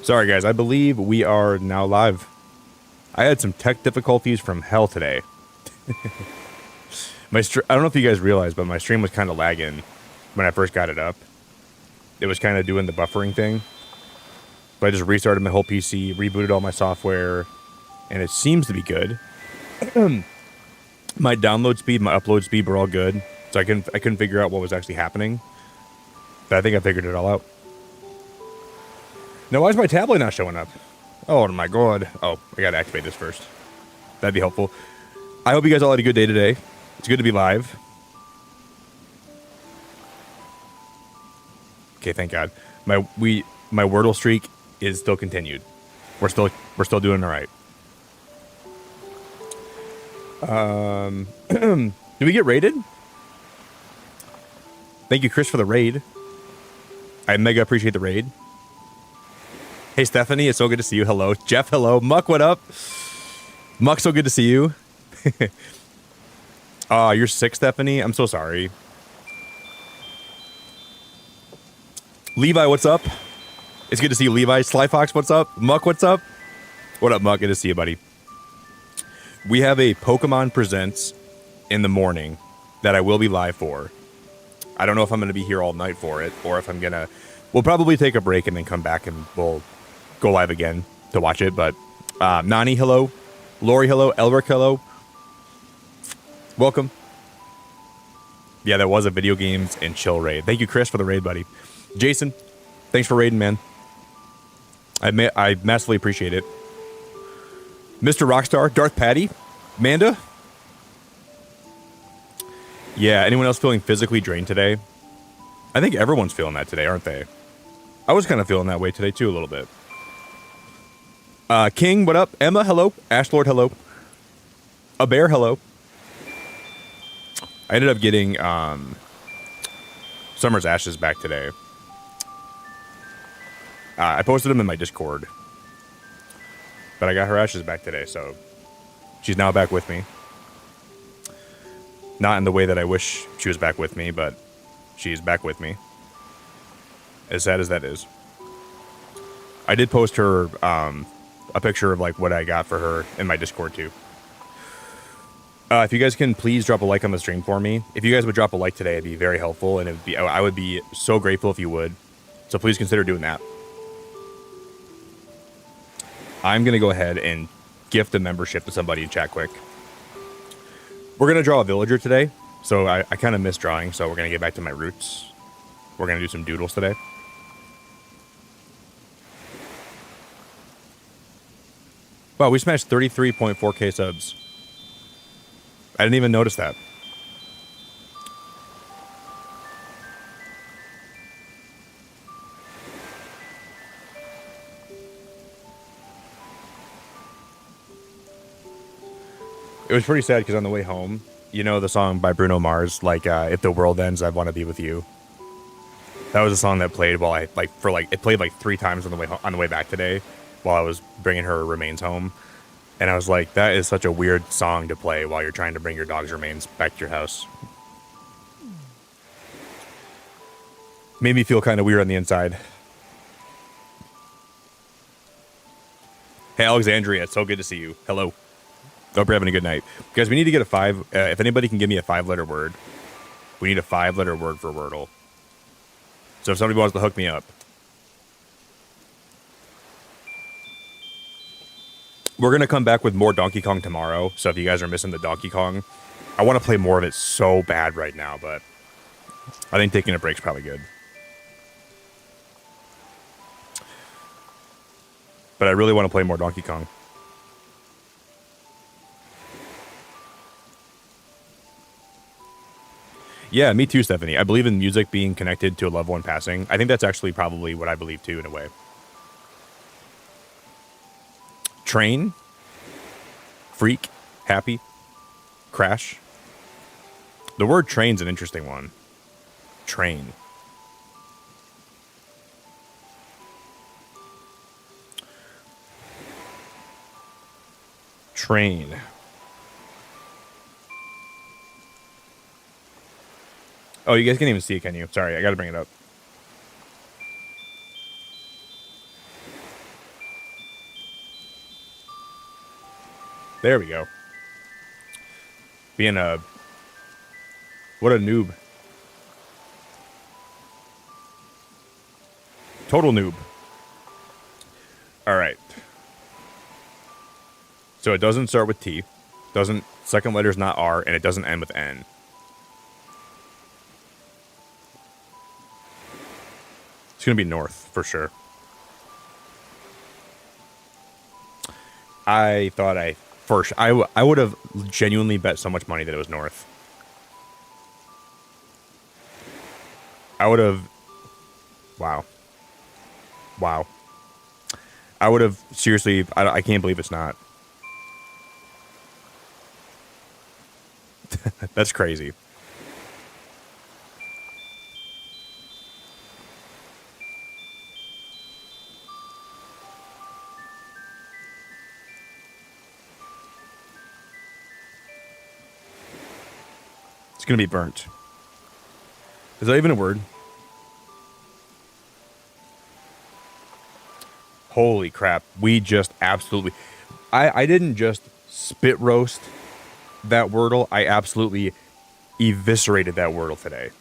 Sorry, guys. I believe we are now live. I had some tech difficulties from hell today. I don't know if you guys realized, but my stream was kind of lagging when I first got it up. It was kind of doing the buffering thing. But I just restarted my whole PC, rebooted all my software, and it seems to be good. My download speed, my upload speed were all good, so I couldn't figure out what was actually happening. But I think I figured it all out. Now, why is my tablet not showing up? Oh my god. Oh, I gotta activate this first. That'd be helpful. I hope you guys all had a good day today. It's good to be live. Okay, thank God. My Wordle streak is still continued. We're still doing all right. Did we get raided? Thank you, Chris, for the raid. I mega appreciate the raid. Hey, Stephanie, it's so good to see you. Hello. Jeff, hello. Muck, what up? Muck, so good to see you. You're sick, Stephanie? I'm so sorry. Levi, what's up? It's good to see you, Levi. Sly Fox, what's up? Muck, what's up? What up, Muck? Good to see you, buddy. We have a Pokemon Presents in the morning that I will be live for. I don't know if I'm going to be here all night for it, or if I'm going to... We'll probably take a break and then come back and we'll go live again to watch it. But Nani, hello. Lori, hello. Elric, hello. Welcome. Yeah, there was a video games and chill raid. Thank you, Chris, for the raid, buddy. Jason, thanks for raiding, man. I massively appreciate it. Mr. Rockstar, Darth Patty, Manda. Yeah, anyone else feeling physically drained today? I think everyone's feeling that today, aren't they? I was kind of feeling that way today, too, a little bit. King, what up? Emma, hello. Ashlord, hello. A Bear, hello. I ended up getting Summer's Ashes back today. I posted them in my Discord. But I got her ashes back today, so she's now back with me. Not in the way that I wish she was back with me, but she's back with me. As sad as that is. I did post her a picture of like what I got for her in my Discord too. If you guys can please drop a like on the stream for me. If you guys would drop a like today, it'd be very helpful, and I would be so grateful if you would. So please consider doing that. I'm going to go ahead and gift a membership to somebody in chat quick. We're going to draw a villager today, so I kind of miss drawing, so we're going to get back to my roots. We're going to do some doodles today. Wow, we smashed 33.4k subs. I didn't even notice that. It was pretty sad because on the way home, you know the song by Bruno Mars, like "If the World Ends, I Want to Be with You." That was a song that played while it played like 3 times on the way back today, while I was bringing her remains home, and I was like, that is such a weird song to play while you're trying to bring your dog's remains back to your house. Made me feel kind of weird on the inside. Hey, Alexandria, it's so good to see you. Hello. Hope you're having a good night. Guys, we need to get a 5... if anybody can give me a 5-letter word, we need a 5-letter word for Wordle. So if somebody wants to hook me up. We're going to come back with more Donkey Kong tomorrow, so if you guys are missing the Donkey Kong, I want to play more of it so bad right now, but I think taking a break's probably good. But I really want to play more Donkey Kong. Yeah, me too, Stephanie. I believe in music being connected to a loved one passing. I think that's actually probably what I believe too, in a way. Train. Freak. Happy. Crash. The word train's an interesting one. Train. Train. Oh, you guys can't even see it, can you? Sorry, I gotta bring it up. There we go. Being a... What a noob. Total noob. All right. So it doesn't start with T. Second letter's not R, and it doesn't end with N. It's going to be north, for sure. I thought I would have genuinely bet so much money that it was north. I would have... Wow. Wow. I would have... Seriously, I can't believe it's not. That's crazy. It's going to be burnt. Is that even a word? Holy crap. We just absolutely... I didn't just spit roast that Wordle. I absolutely eviscerated that Wordle today.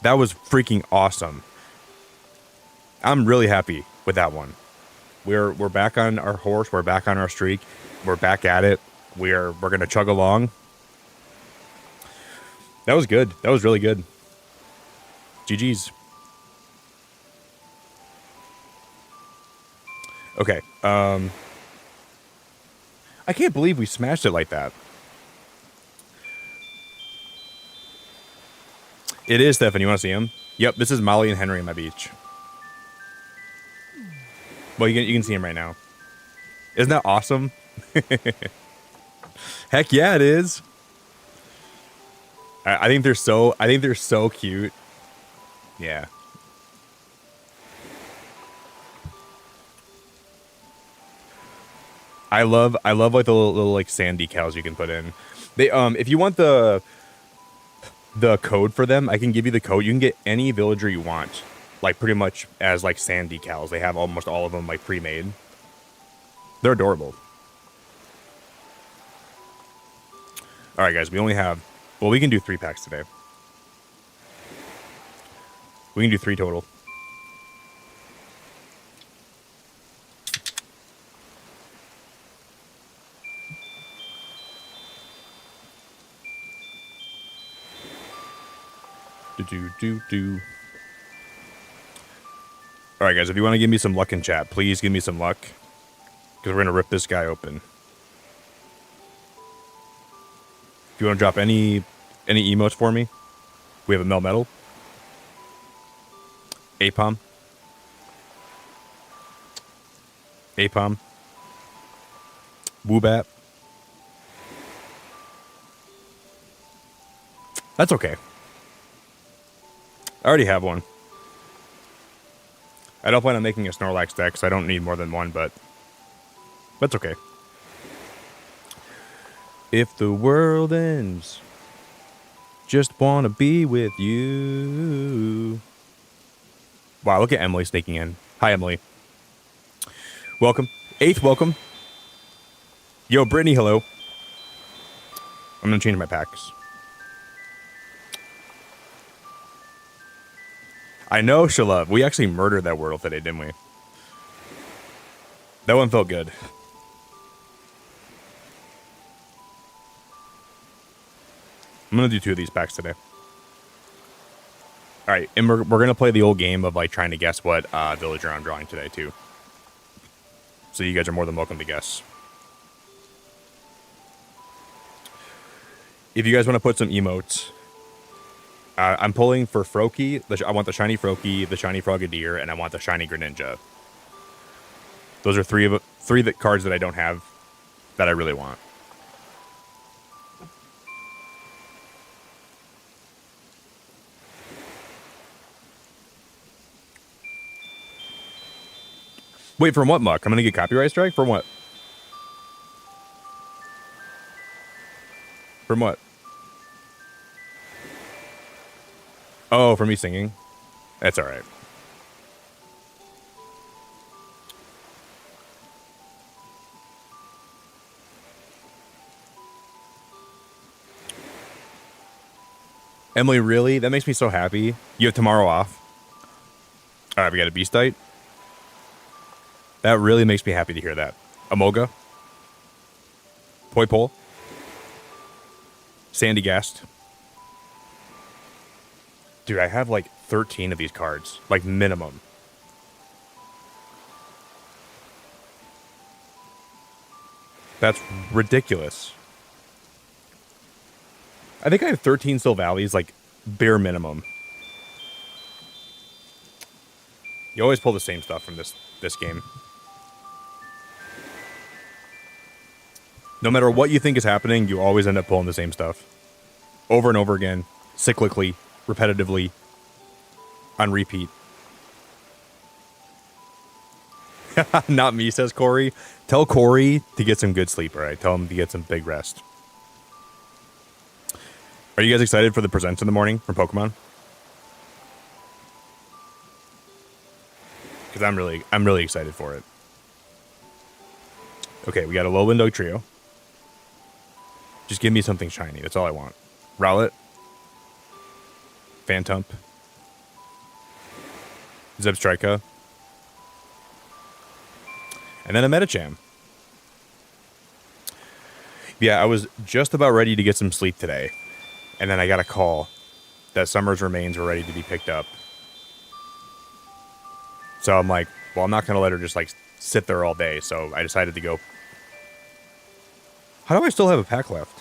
That was freaking awesome. I'm really happy with that one. We're back on our horse. We're back on our streak. We're back at it. We're going to chug along. That was good. That was really good. GG's. Okay. I can't believe we smashed it like that. It is, Stefan. You want to see him? Yep, this is Molly and Henry on my beach. Well, you can see him right now. Isn't that awesome? Heck yeah, it is. I think they're so cute. Yeah. I love like the little like sand decals you can put in. They if you want the code for them, I can give you the code. You can get any villager you want, like pretty much as like sand decals. They have almost all of them like pre-made. They're adorable. All right, guys, we only have... Well, we can do 3 packs today. We can do 3 total. Do. All right, guys, if you want to give me some luck in chat, please give me some luck. Because we're going to rip this guy open. If you want to drop any emotes for me, we have a Melmetal. Apom. Woobat. That's okay. I already have one. I don't plan on making a Snorlax deck, so I don't need more than one, but that's okay. If the world ends, just want to be with you. Wow, look at Emily sneaking in. Hi, Emily. Welcome. 8th, welcome. Yo, Brittany, hello. I'm going to change my packs. I know, Shalove. We actually murdered that Wordle today, didn't we? That one felt good. I'm going to do 2 of these packs today. All right, and we're going to play the old game of like trying to guess what villager I'm drawing today, too. So you guys are more than welcome to guess. If you guys want to put some emotes... I'm pulling for Froakie. I want the shiny Froakie, the shiny Frogadier, and I want the shiny Greninja. Those are 3 cards that I don't have that I really want. Wait, from what, Muck? I'm going to get copyright strike? From what? From what? Oh, for me singing? That's all right. Emily, really? That makes me so happy. You have tomorrow off. All right, we got a beast diet. That really makes me happy to hear that. Amoga. Poi Pole. Sandy Gast. Dude, I have like 13 of these cards. Like minimum. That's ridiculous. I think I have 13 Still Valleys, like bare minimum. You always pull the same stuff from this game. No matter what you think is happening, you always end up pulling the same stuff. Over and over again, cyclically, repetitively, on repeat. Not me, says Corey. Tell Corey to get some good sleep, all right? Tell him to get some big rest. Are you guys excited for the presents in the morning from Pokemon? Because I'm really excited for it. Okay, we got a Low Window Trio. Just give me something shiny. That's all I want. Rowlet. Phantump. Zebstrika. And then a Medicham. Yeah, I was just about ready to get some sleep today. And then I got a call that Summer's remains were ready to be picked up. So I'm like, well, I'm not going to let her just like sit there all day. So I decided to go. How do I still have a pack left?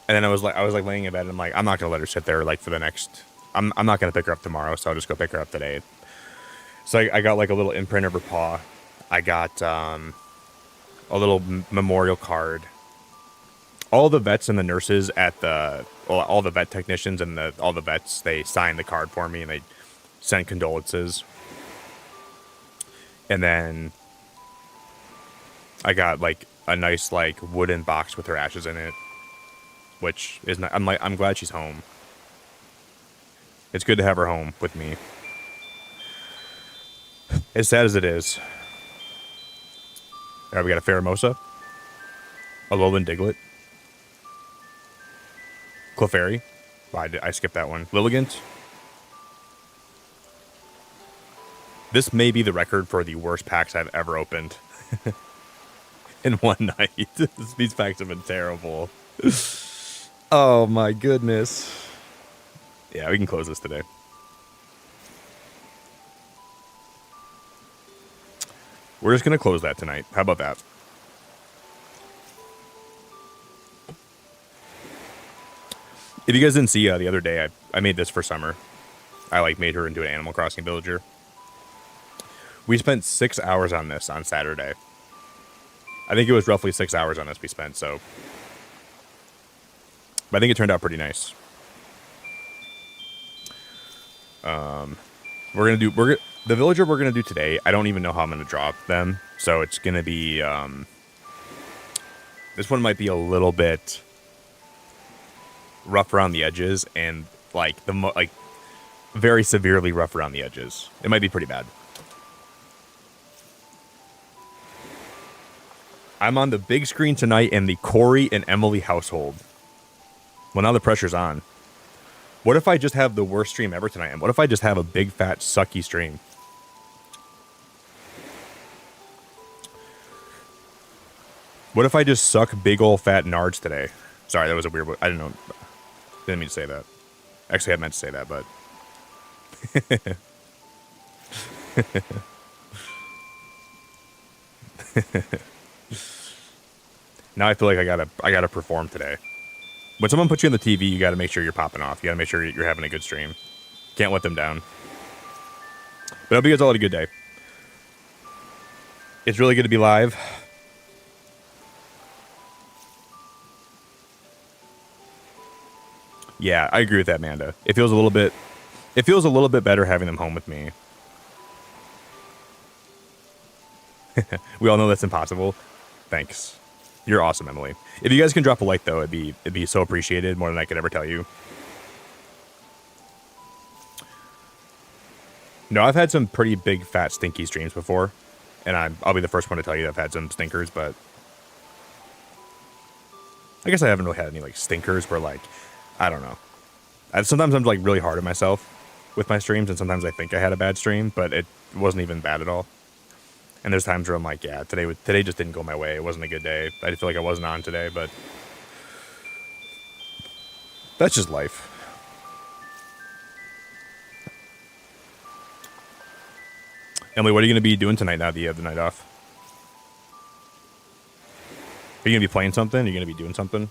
And then I was like laying in bed and I'm like, I'm not going to let her sit there like for the next, I'm not going to pick her up tomorrow. So I'll just go pick her up today. So I got like a little imprint of her paw. I got a little memorial card. All the vets and the nurses at all the vet technicians and all the vets, they signed the card for me and they sent condolences. And then I got like a nice like wooden box with her ashes in it, which is not, I'm glad she's home. It's good to have her home with me. As sad as it is. All right, we got a Pheromosa, a Alolan Diglett, Clefairy. I skipped that one. Lilligant. This may be the record for the worst packs I've ever opened in one night. These packs have been terrible. Oh my goodness. Yeah, we can close this today. We're just going to close that tonight. How about that? If you guys didn't see the other day, I made this for Summer. I like made her into an Animal Crossing villager. We spent 6 hours on this on Saturday. I think it was roughly 6 hours on this we spent, so. But I think it turned out pretty nice. The villager we're gonna do today, I don't even know how I'm gonna draw them, so it's gonna be this one might be a little bit rough around the edges and like very severely rough around the edges. It might be pretty bad. I'm on the big screen tonight in the Corey and Emily household. Well, now the pressure's on. What if I just have the worst stream ever tonight? And what if I just have a big, fat, sucky stream? What if I just suck big ol' fat nards today? Sorry, that was a weird word. I didn't know. Didn't mean to say that. Actually, I meant to say that, but. Now I feel like I gotta perform today. When someone puts you on the TV, you gotta make sure you're popping off. You gotta make sure you're having a good stream. Can't let them down. But I hope you guys all had a good day. It's really good to be live. Yeah, I agree with that, Amanda. It feels a little bit better having them home with me. We all know that's impossible. Thanks. You're awesome, Emily. If you guys can drop a like, though, it'd be so appreciated, more than I could ever tell you. No, I've had some pretty big, fat, stinky streams before, And I'll be the first one to tell you that I've had some stinkers, but I guess I haven't really had any like stinkers where like, I don't know. Sometimes I'm like really hard on myself with my streams, and sometimes I think I had a bad stream, but it wasn't even bad at all. And there's times where I'm like, yeah, today just didn't go my way. It wasn't a good day. I feel like I wasn't on today, but that's just life. Emily, what are you going to be doing tonight now that you have the night off? Are you going to be playing something? Are you going to be doing something?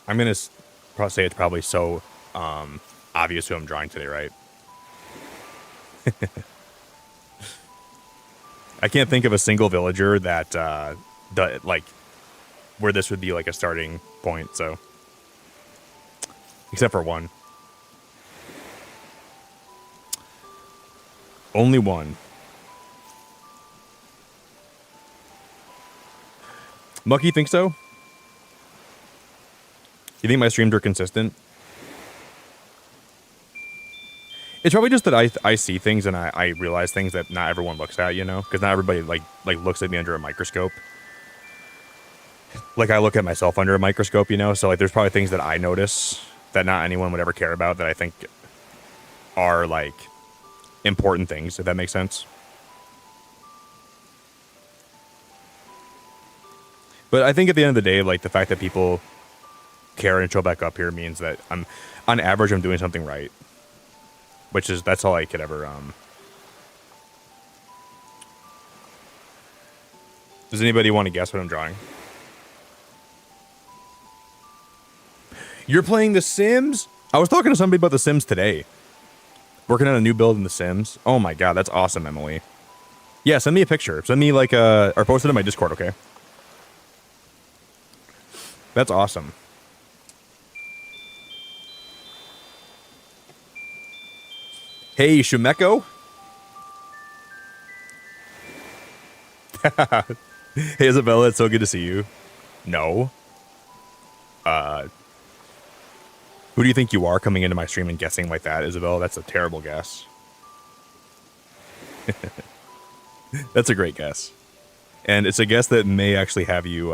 I'm going to say it's probably so obvious who I'm drawing today, right? I can't think of a single villager that, like, where this would be like a starting point, so. Except for one. Only one. Mucky, think so? You think my streams are consistent? It's probably just that I see things and I realize things that not everyone looks at, you know? Because not everybody like looks at me under a microscope. Like I look at myself under a microscope, you know? So like there's probably things that I notice that not anyone would ever care about that I think are like important things, if that makes sense. But I think at the end of the day, like the fact that people care and show back up here means that on average I'm doing something right. That's all I could ever Does anybody want to guess what I'm drawing? You're playing The Sims? I was talking to somebody about The Sims today. Working on a new build in The Sims. Oh my god, that's awesome, Emily. Yeah, send me a picture. Send me like or post it in my Discord, okay? That's awesome. Hey, Shumeko. Hey, Isabella, it's so good to see you. No. Who do you think you are coming into my stream and guessing like that, Isabella? That's a terrible guess. That's a great guess. And it's a guess that may actually have you,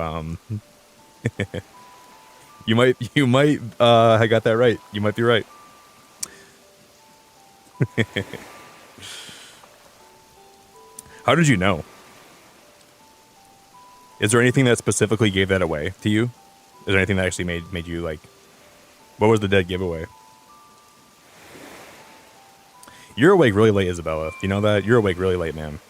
you might, I got that right. You might be right. How did you know? Is there anything that specifically gave that away to you? Is there anything that actually made you like, what was the dead giveaway? You're awake really late, Isabella. You know that? You're awake really late, man.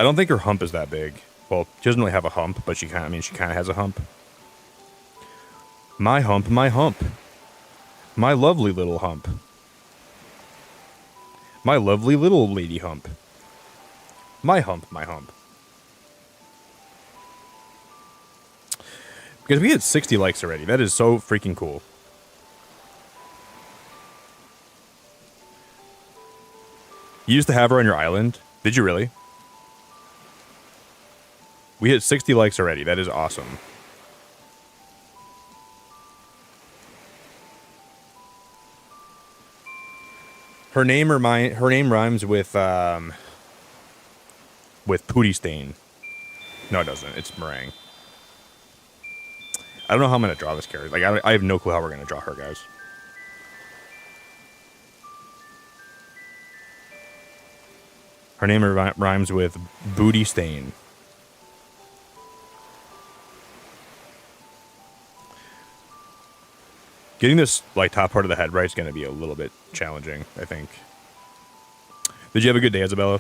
I don't think her hump is that big. Well, she doesn't really have a hump, but she kind of has a hump. My hump, my hump. My lovely little hump. My lovely little lady hump. My hump, my hump. Because we had 60 likes already. That is so freaking cool. You used to have her on your island? Did you really? We hit 60 likes already. That is awesome. Her name rhymes with Pootie Stain. No, it doesn't. It's meringue. I don't know how I'm gonna draw this character. Like, I have no clue how we're gonna draw her, guys. Her name rhymes with Booty Stain. Getting this like top part of the head right is going to be a little bit challenging, I think. Did you have a good day, Isabella?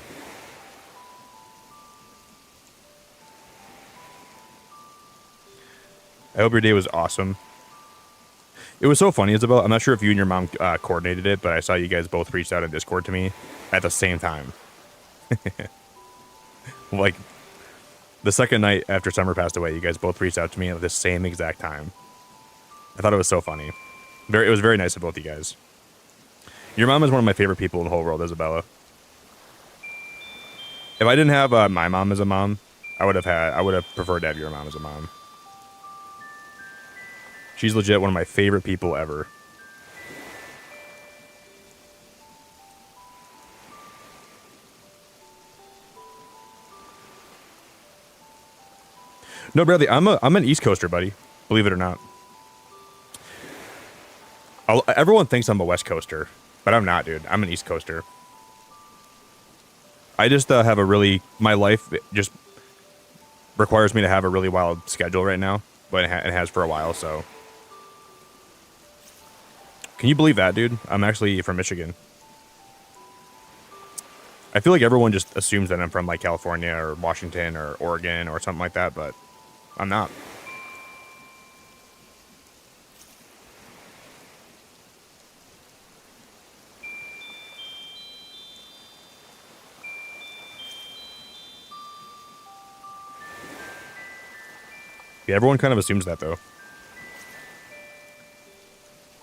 I hope your day was awesome. It was so funny, Isabella. I'm not sure if you and your mom coordinated it, but I saw you guys both reached out in Discord to me at the same time. Like, the second night after Summer passed away, you guys both reached out to me at the same exact time. I thought it was so funny. It was very nice of both you guys. Your mom is one of my favorite people in the whole world, Isabella. If I didn't have my mom as a mom, I would have preferred to have your mom as a mom. She's legit one of my favorite people ever. No, Bradley, I'm an East Coaster, buddy. Believe it or not. Everyone thinks I'm a West Coaster, but I'm not, dude. I'm an East Coaster. I just have my life just requires me to have a really wild schedule right now, but it has for a while, so. Can you believe that, dude? I'm actually from Michigan. I feel like everyone just assumes that I'm from like California or Washington or Oregon or something like that, but I'm not. Yeah, everyone kind of assumes that, though.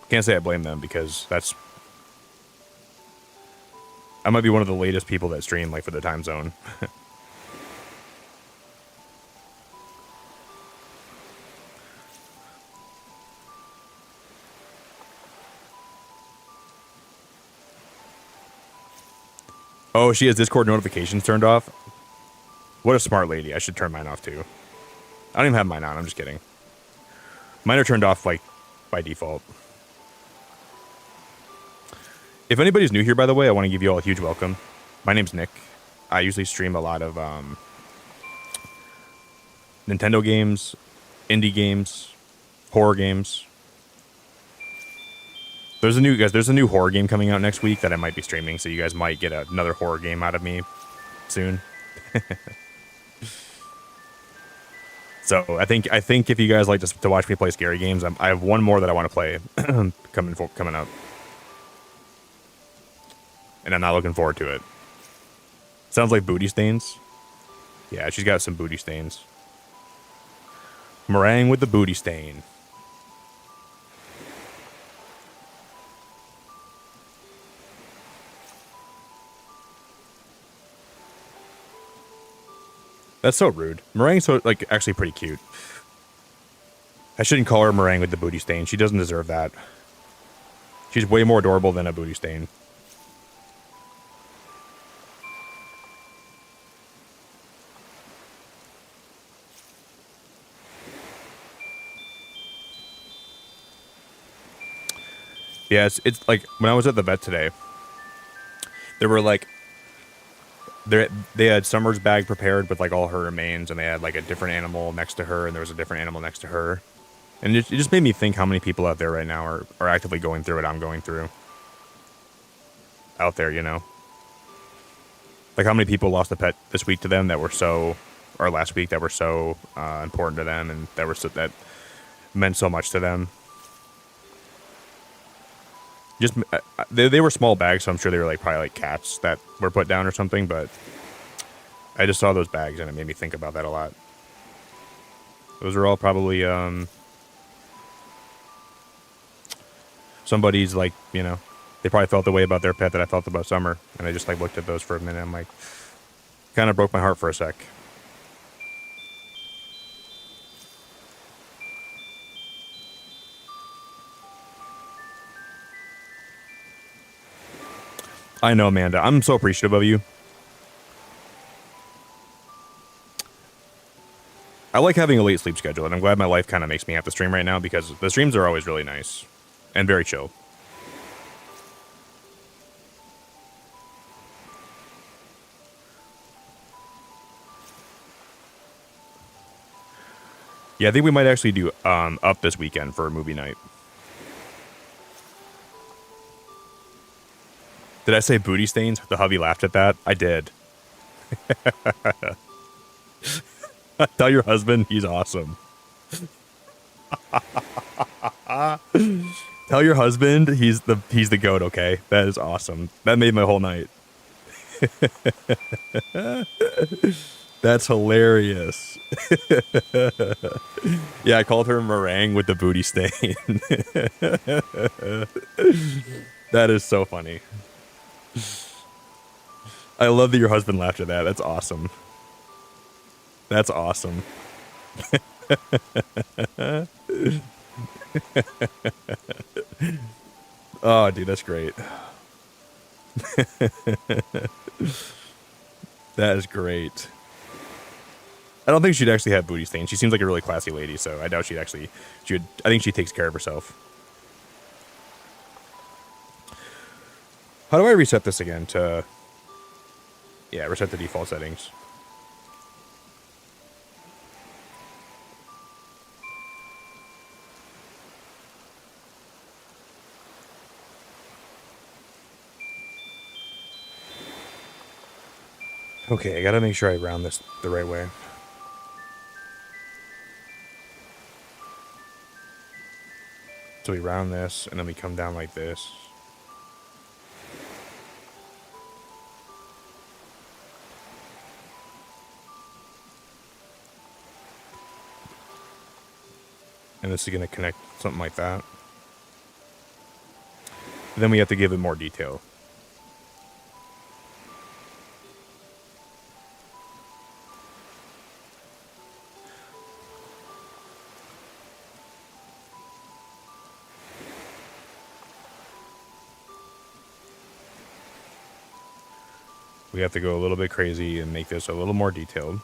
Can't say I blame them because I might be one of the latest people that stream like for the time zone. Oh, she has Discord notifications turned off? What a smart lady. I should turn mine off too. I don't even have mine on. I'm just kidding. Mine are turned off like by default. If anybody's new here, by the way, I want to give you all a huge welcome. My name's Nick. I usually stream a lot of Nintendo games, indie games, horror games. There's a new horror game coming out next week that I might be streaming, so you guys might get another horror game out of me soon. So I think if you guys like to watch me play scary games, I have one more that I want to play coming up, and I'm not looking forward to it. Sounds like booty stains. Yeah, she's got some booty stains. Meringue with the booty stain. That's so rude. Meringue's so, like, actually pretty cute. I shouldn't call her Meringue with the booty stain. She doesn't deserve that. She's way more adorable than a booty stain. Yeah, it's like, when I was at the vet today, there were like, they had Summer's bag prepared with like all her remains, and they had like a different animal next to her, and there was a different animal next to her. And it just made me think how many people out there right now are actively going through what I'm going through. Out there, you know? Like how many people lost a pet this week to them that were so, or last week that were so important to them, and that meant so much to them. Just they were small bags, so I'm sure they were like probably like cats that were put down or something. But I just saw those bags and it made me think about that a lot. Those are all probably somebody's, like, you know, they probably felt the way about their pet that I felt about Summer, and I just like looked at those for a minute. I'm like, kind of broke my heart for a sec. I know, Amanda. I'm so appreciative of you. I like having a late sleep schedule, and I'm glad my life kind of makes me have to stream right now because the streams are always really nice and very chill. Yeah, I think we might actually do Up this weekend for a movie night. Did I say booty stains? The hubby laughed at that. I did. Tell your husband he's awesome. Tell your husband he's the goat, okay? That is awesome. That made my whole night. That's hilarious. Yeah, I called her meringue with the booty stain. That is so funny. I love that your husband laughed at that. That's awesome. That's awesome. Oh, dude, that's great. That is great. I don't think she'd actually have booty stains. She seems like a really classy lady, so I doubt she'd actually. I think she takes care of herself. How do I reset this again to... Yeah, reset the default settings. Okay, I gotta make sure I round this the right way. So we round this, and then we come down like this. And this is going to connect something like that. Then we have to give it more detail. We have to go a little bit crazy and make this a little more detailed.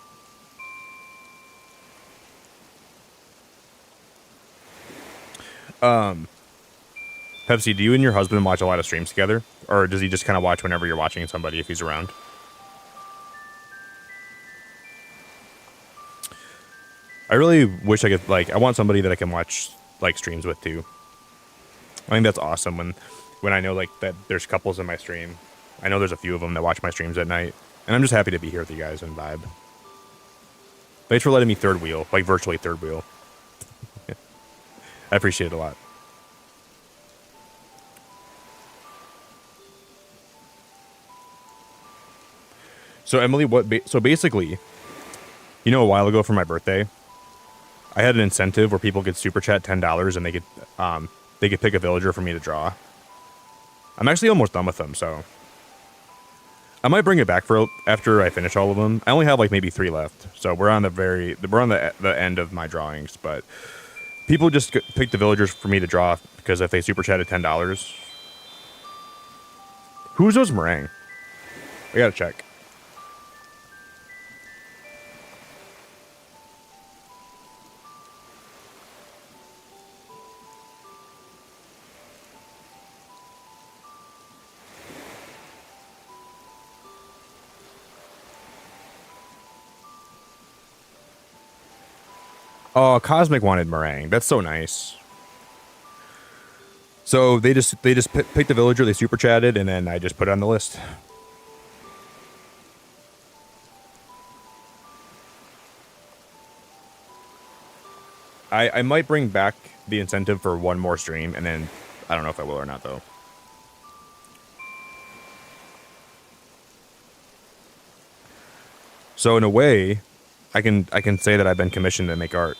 Pepsi, do you and your husband watch a lot of streams together? Or does he just kind of watch whenever you're watching somebody if he's around? I really wish I could, I want somebody that I can watch, streams with, too. I think that's awesome when I know, that there's couples in my stream. I know there's a few of them that watch my streams at night. And I'm just happy to be here with you guys and vibe. Thanks for letting me third wheel, virtually third wheel. I appreciate it a lot. So Emily, so basically, a while ago for my birthday, I had an incentive where people could super chat $10 and they could pick a villager for me to draw. I'm actually almost done with them, so I might bring it back for after I finish all of them. I only have maybe 3 left, so we're on the end of my drawings. But people just pick the villagers for me to draw because if they super chatted $10, who's those meringue? I gotta check. Oh, Cosmic wanted meringue. That's so nice. So they just picked the villager, they super chatted, and then I just put it on the list. I might bring back the incentive for one more stream, and then I don't know if I will or not, though. So in a way, I can say that I've been commissioned to make art,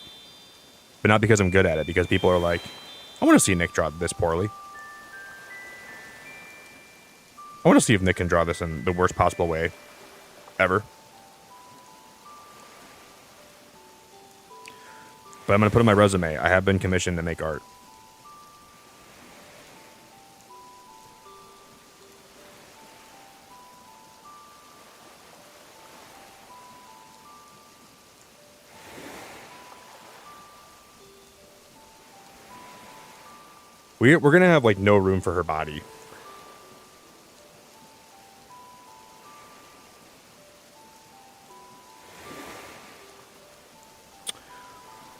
but not because I'm good at it. Because people are like, I want to see Nick draw this poorly. I want to see if Nick can draw this in the worst possible way ever. But I'm going to put in my resume, I have been commissioned to make art. We're going to have, no room for her body.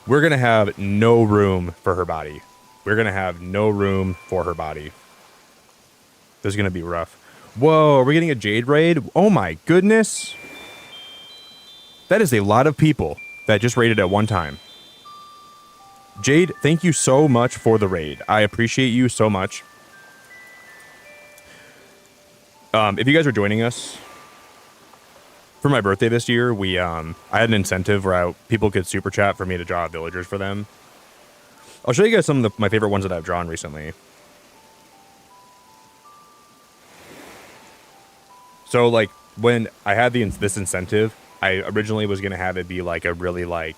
We're going to have no room for her body. We're going to have no room for her body. This is going to be rough. Whoa, are we getting a Jade raid? Oh my goodness. That is a lot of people that just raided at one time. Jade, thank you so much for the raid. I appreciate you so much. If you guys are joining us for my birthday this year, I had an incentive where people could super chat for me to draw villagers for them. I'll show you guys some of my favorite ones that I've drawn recently. So like when I had this incentive, I originally was gonna have it be like a really like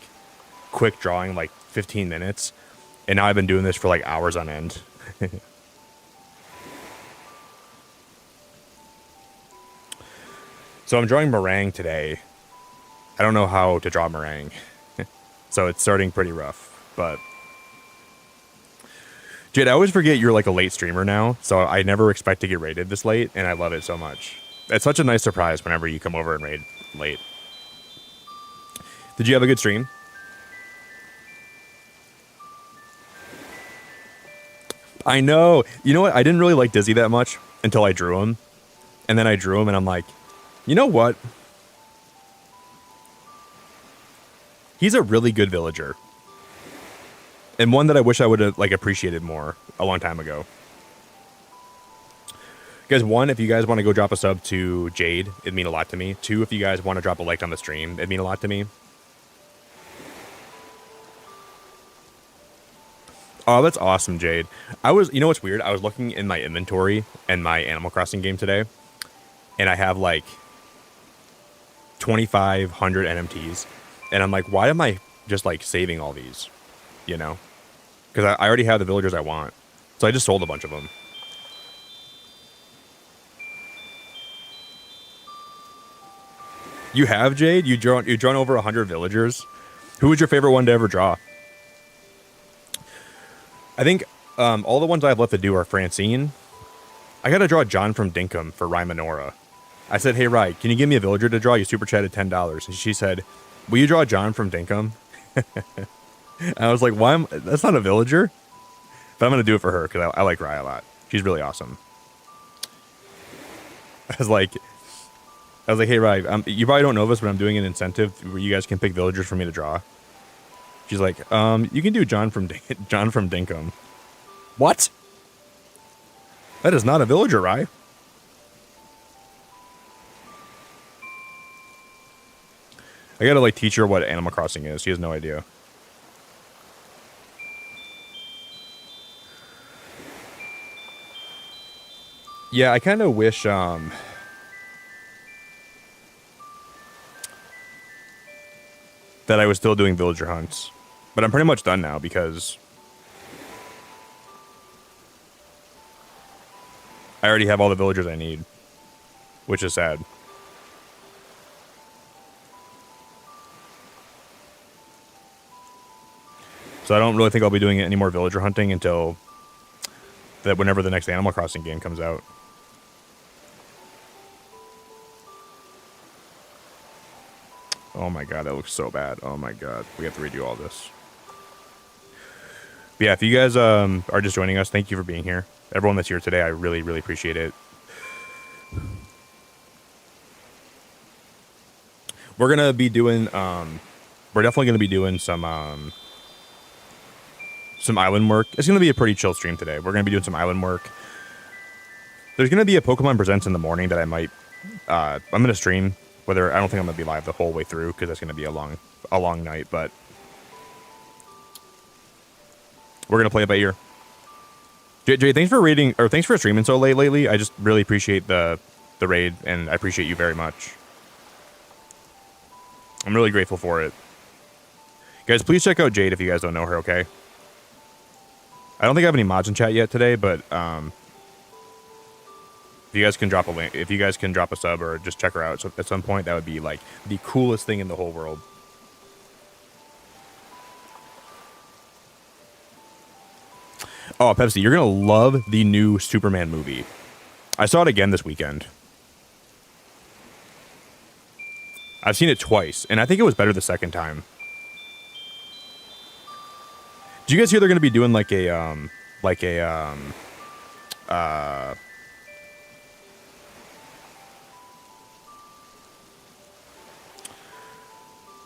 quick drawing, like 15 minutes, and now I've been doing this for like hours on end. So I'm drawing meringue today. I don't know how to draw meringue, so it's starting pretty rough. But Jade, I always forget you're like a late streamer now, so I never expect to get raided this late, and I love it so much. It's such a nice surprise whenever you come over and raid late. Did you have a good stream? I know. You know what? I didn't really like Dizzy that much until I drew him. And then I drew him and I'm like, you know what? He's a really good villager. And one that I wish I would have like appreciated more a long time ago. Guys, one, if you guys want to go drop a sub to Jade, it'd mean a lot to me. Two, if you guys want to drop a like on the stream, it'd mean a lot to me. Oh, that's awesome, Jade. You know what's weird? I was looking in my inventory in my Animal Crossing game today, and I have like 2,500 NMTs, and I'm like, why am I just like saving all these? You know, because I already have the villagers I want, so I just sold a bunch of them. You have, Jade? You've drawn over 100 villagers. Who was your favorite one to ever draw? I think all the ones I have left to do are Francine. I got to draw John from Dinkum for Rymanora. I said, hey, Rye, can you give me a villager to draw? You super chatted $10. And she said, will you draw John from Dinkum? And I was like, why? That's not a villager. But I'm going to do it for her because I like Rye a lot. She's really awesome. I was like, hey, Rye, you probably don't know this, but I'm doing an incentive where you guys can pick villagers for me to draw. She's like, you can do John from Dinkum. What? That is not a villager, Rye. I gotta like teach her what Animal Crossing is. She has no idea. Yeah, I kind of wish that I was still doing villager hunts. But I'm pretty much done now because I already have all the villagers I need, which is sad. So I don't really think I'll be doing any more villager hunting until whenever the next Animal Crossing game comes out. Oh my god, that looks so bad. Oh my god, we have to redo all this. But yeah, if you guys are just joining us, thank you for being here. Everyone that's here today, I really, really appreciate it. We're gonna be doing we're definitely gonna be doing some island work. It's gonna be a pretty chill stream today. We're gonna be doing some island work. There's gonna be a Pokemon Presents in the morning that I might I'm gonna stream. I don't think I'm gonna be live the whole way through because that's gonna be a long night, but we're gonna play it by ear. Jay, thanks for streaming so late lately. I just really appreciate the raid, and I appreciate you very much. I'm really grateful for it. Guys, please check out Jade if you guys don't know her, okay? I don't think I have any mods in chat yet today, but if you guys can drop a link, if you guys can drop a sub or just check her out at some point, that would be like the coolest thing in the whole world. Oh, Pepsi, you're gonna love the new Superman movie. I saw it again this weekend. I've seen it twice, and I think it was better the second time. Do you guys hear they're gonna be doing like a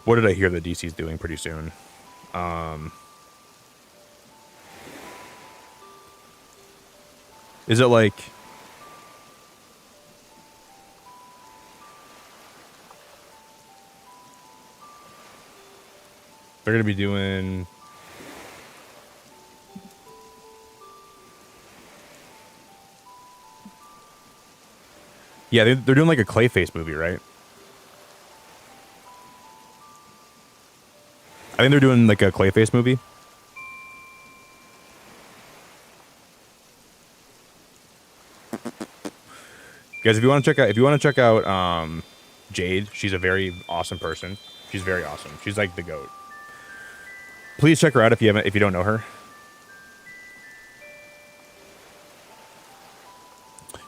what did I hear that DC's doing pretty soon? Is it like they're gonna be doing? Yeah, they're doing like a Clayface movie, right? I think they're doing like a Clayface movie. Guys, if you want to check out Jade, she's a very awesome person. She's very awesome. She's like the goat. Please check her out if you don't know her.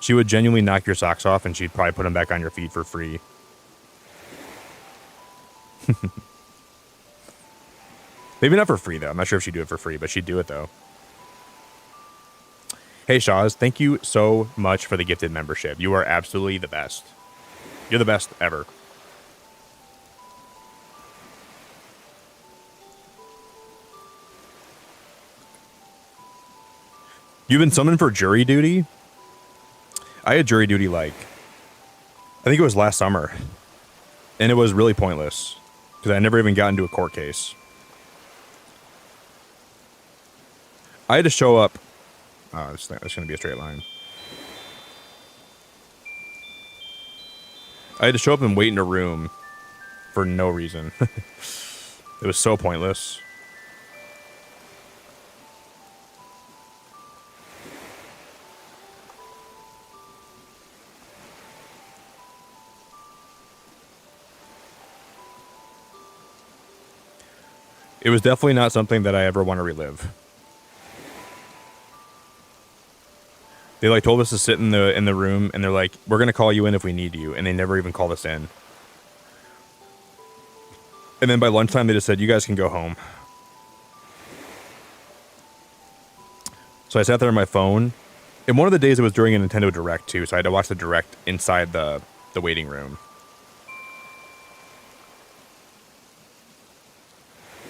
She would genuinely knock your socks off, and she'd probably put them back on your feet for free. Maybe not for free though. I'm not sure if she'd do it for free, but she'd do it though. Hey Shawz, thank you so much for the gifted membership. You are absolutely the best. You're the best ever. You've been summoned for jury duty? I had jury duty like, I think it was last summer. And it was really pointless. Because I never even got into a court case. I had to show up. Oh, it's going to be a straight line. I had to show up and wait in a room for no reason. It was so pointless. It was definitely not something that I ever want to relive. They like told us to sit in the room, and they're like, "We're gonna call you in if we need you," and they never even called us in. And then by lunchtime, they just said, "You guys can go home." So I sat there on my phone, and one of the days it was during a Nintendo Direct too, so I had to watch the Direct inside the waiting room.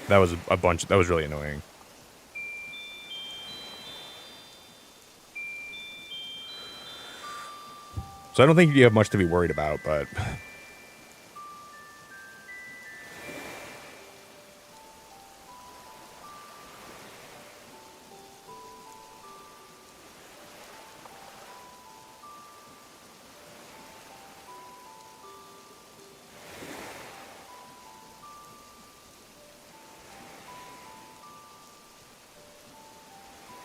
That was that was really annoying. So I don't think you have much to be worried about, but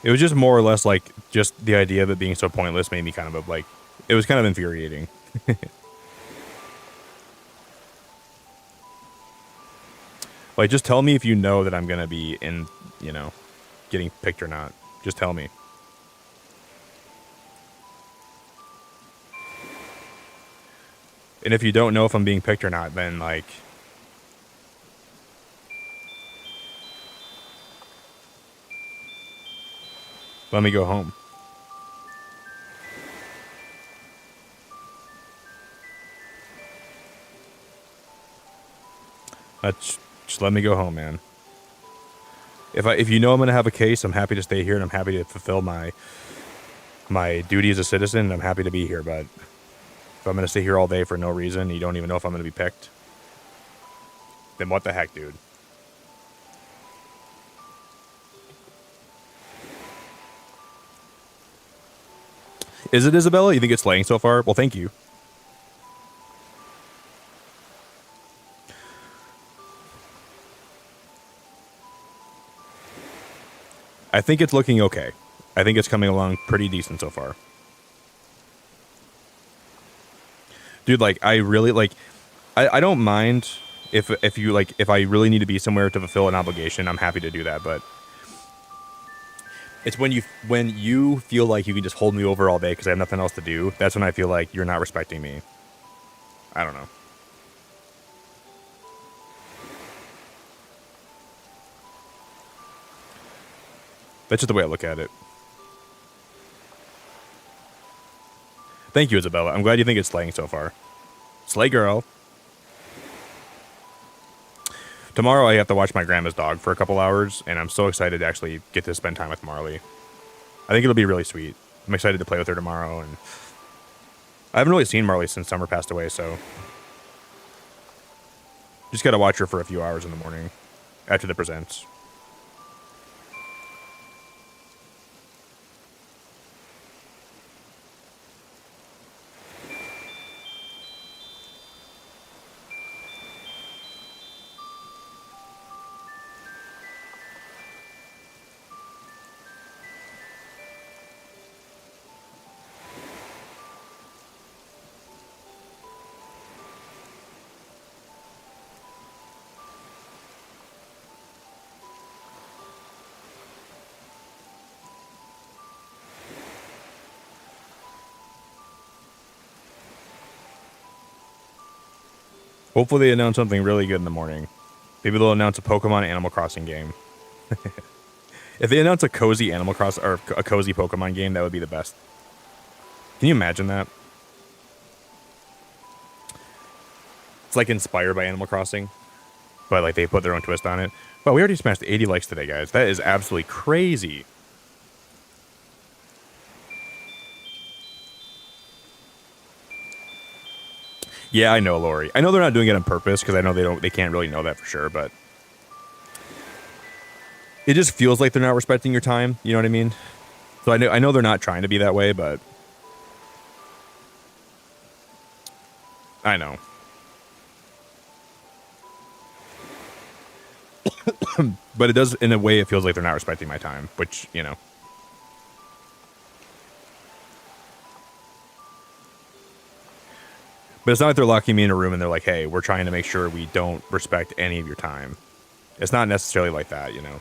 it was just more or less like just the idea of it being so pointless made me kind of like, it was kind of infuriating. Like, just tell me if you know that I'm going to be in, you know, getting picked or not. Just tell me. And if you don't know if I'm being picked or not, then, like, let me go home. Just let me go home, man. If you know I'm gonna have a case, I'm happy to stay here and I'm happy to fulfill my duty as a citizen. And I'm happy to be here, but if I'm gonna stay here all day for no reason, and you don't even know if I'm gonna be picked, then what the heck, dude? Is it Isabella? You think it's slaying so far? Well, thank you. I think it's looking okay. I think it's coming along pretty decent so far. Dude, like, I really, like, I don't mind if you, like, if I really need to be somewhere to fulfill an obligation, I'm happy to do that, but it's when you feel like you can just hold me over all day because I have nothing else to do, that's when I feel like you're not respecting me. I don't know. That's just the way I look at it. Thank you, Isabella. I'm glad you think it's slaying so far. Slay, girl. Tomorrow I have to watch my grandma's dog for a couple hours, and I'm so excited to actually get to spend time with Marley. I think it'll be really sweet. I'm excited to play with her tomorrow, and I haven't really seen Marley since Summer passed away, so just gotta watch her for a few hours in the morning after the presents. Hopefully they announce something really good in the morning. Maybe they'll announce a Pokemon Animal Crossing game. If they announce a cozy Animal Crossing or a cozy Pokemon game, that would be the best. Can you imagine that? It's like inspired by Animal Crossing, but like they put their own twist on it. Well, we already smashed 80 likes today, guys. That is absolutely crazy. Yeah, I know, Lori. I know they're not doing it on purpose because I know they can't really know that for sure, but it just feels like they're not respecting your time. You know what I mean? So I know they're not trying to be that way, but I know. But it does, in a way, it feels like they're not respecting my time, which, you know. But it's not like they're locking me in a room and they're like, hey, we're trying to make sure we don't respect any of your time. It's not necessarily like that, you know.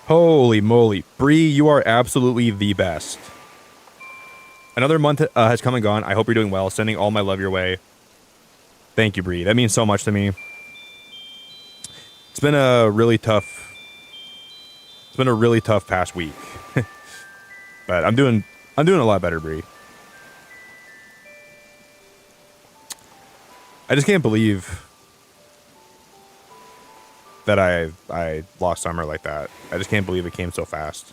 Holy moly. Bree, you are absolutely the best. Another month has come and gone. I hope you're doing well. Sending all my love your way. Thank you, Bree. That means so much to me. It's been a really tough past week. But I'm doing a lot better, Bree. I just can't believe that I lost Summer like that. I just can't believe it came so fast.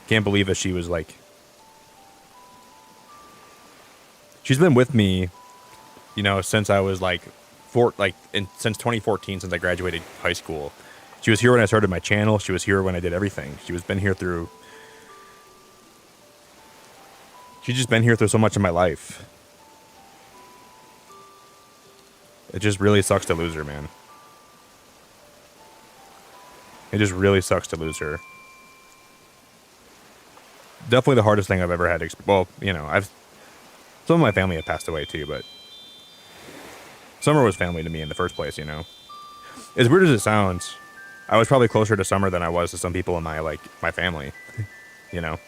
Can't believe that she was like... She's been with me, you know, since I was like... since 2014, since I graduated high school. She was here when I started my channel. She was here when I did everything. She's just been here through so much of my life. It just really sucks to lose her, man. It just really sucks to lose her. Definitely the hardest thing I've ever had. Well, you know, some of my family have passed away too, but Summer was family to me in the first place, you know. As weird as it sounds, I was probably closer to Summer than I was to some people in my family, you know.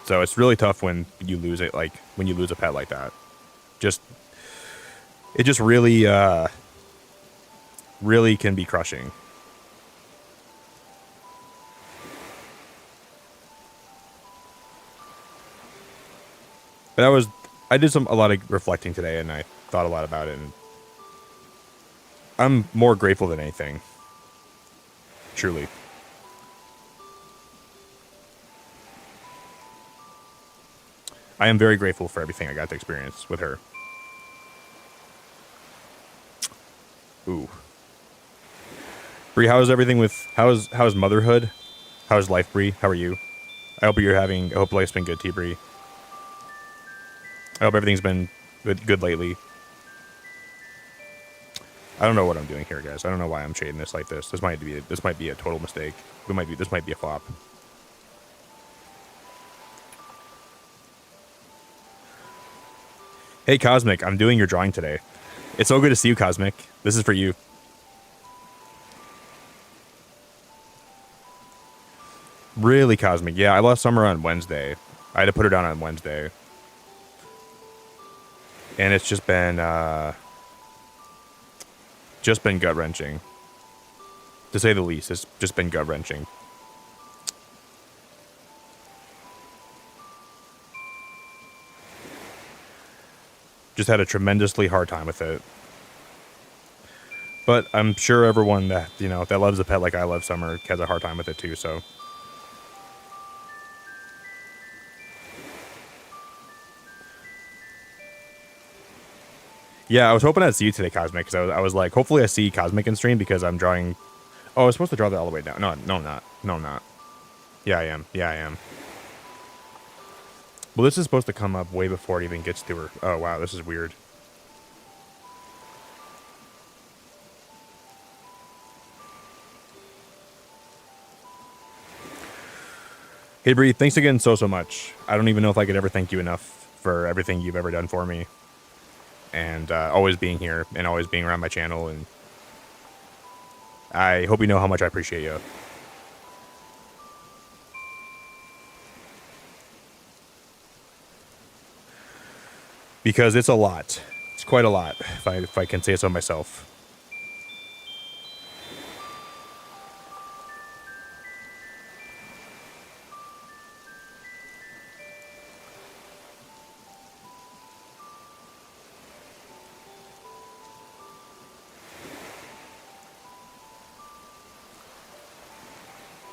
So it's really tough when you lose it, like when you lose a pet like that. It just really, really can be crushing. But I did a lot of reflecting today, and I thought a lot about it, and I'm more grateful than anything. Truly. I am very grateful for everything I got to experience with her. Ooh. Bree, how's everything how's motherhood? How's life, Bree? How are you? I hope life's been good to you, Bree. I hope everything's been good lately. I don't know what I'm doing here, guys. I don't know why I'm shading this like this. This might be a total mistake. This might be a flop. Hey, Cosmic, I'm doing your drawing today. It's so good to see you, Cosmic. This is for you. Really, Cosmic? Yeah, I lost Summer on Wednesday. I had to put her down on Wednesday. And it's just been gut-wrenching. To say the least, it's just been gut-wrenching. Just had a tremendously hard time with it. But I'm sure everyone that, you know, that loves a pet like I love Summer has a hard time with it too, so. Yeah, I was hoping I'd see you today, Cosmic, because I was like, hopefully I see Cosmic in stream because I'm drawing... Oh, I was supposed to draw that all the way down. No, I'm not. No, I'm not. Yeah, I am. Well, this is supposed to come up way before it even gets to her. Oh, wow, this is weird. Hey, Bree, thanks again so much. I don't even know if I could ever thank you enough for everything you've ever done for me. And always being here and always being around my channel. And I hope you know how much I appreciate you. Because it's a lot. It's quite a lot, if I can say so myself.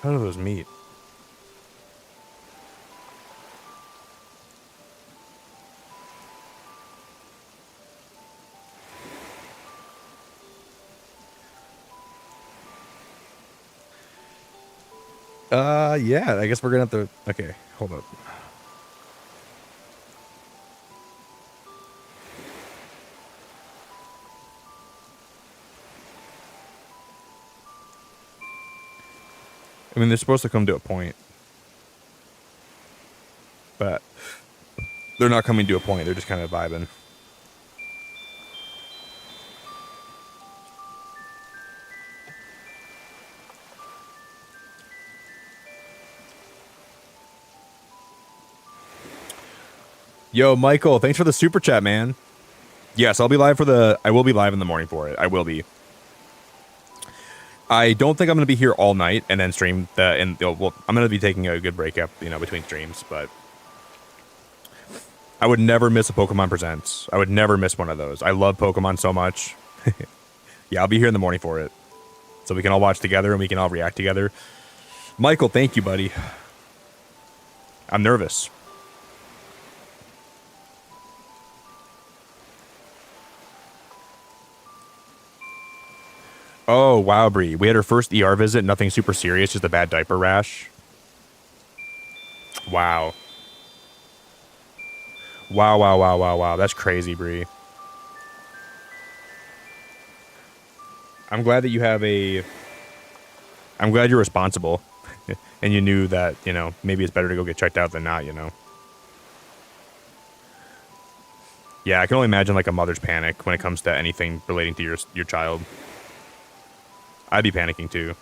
How do those meet? Yeah, I guess we're gonna have to... Okay, hold up. I mean, they're supposed to come to a point. But they're not coming to a point, they're just kind of vibing. Yo, Michael, thanks for the super chat, man. Yes, I'll be live for the... I will be live in the morning for it. I will be. I don't think I'm going to be here all night and then stream the... And well, I'm going to be taking a good break up, between streams, but... I would never miss a Pokemon Presents. I would never miss one of those. I love Pokemon so much. Yeah, I'll be here in the morning for it. So we can all watch together and we can all react together. Michael, thank you, buddy. I'm nervous. Oh, wow, Bree. We had her first ER visit. Nothing super serious, just a bad diaper rash. Wow. Wow, wow, wow, wow, wow. That's crazy, Bree. I'm glad that you have a... I'm glad you're responsible. And you knew that, maybe it's better to go get checked out than not, Yeah, I can only imagine, like, a mother's panic when it comes to anything relating to your child. I'd be panicking, too.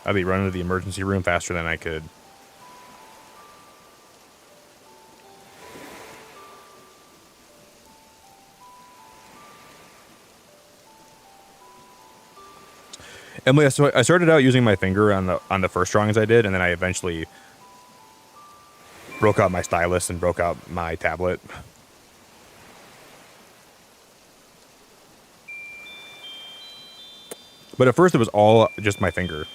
I'd be running to the emergency room faster than I could. Emily, so I started out using my finger on the first drawings I did, and then I eventually broke out my stylus and broke out my tablet. But at first it was all just my finger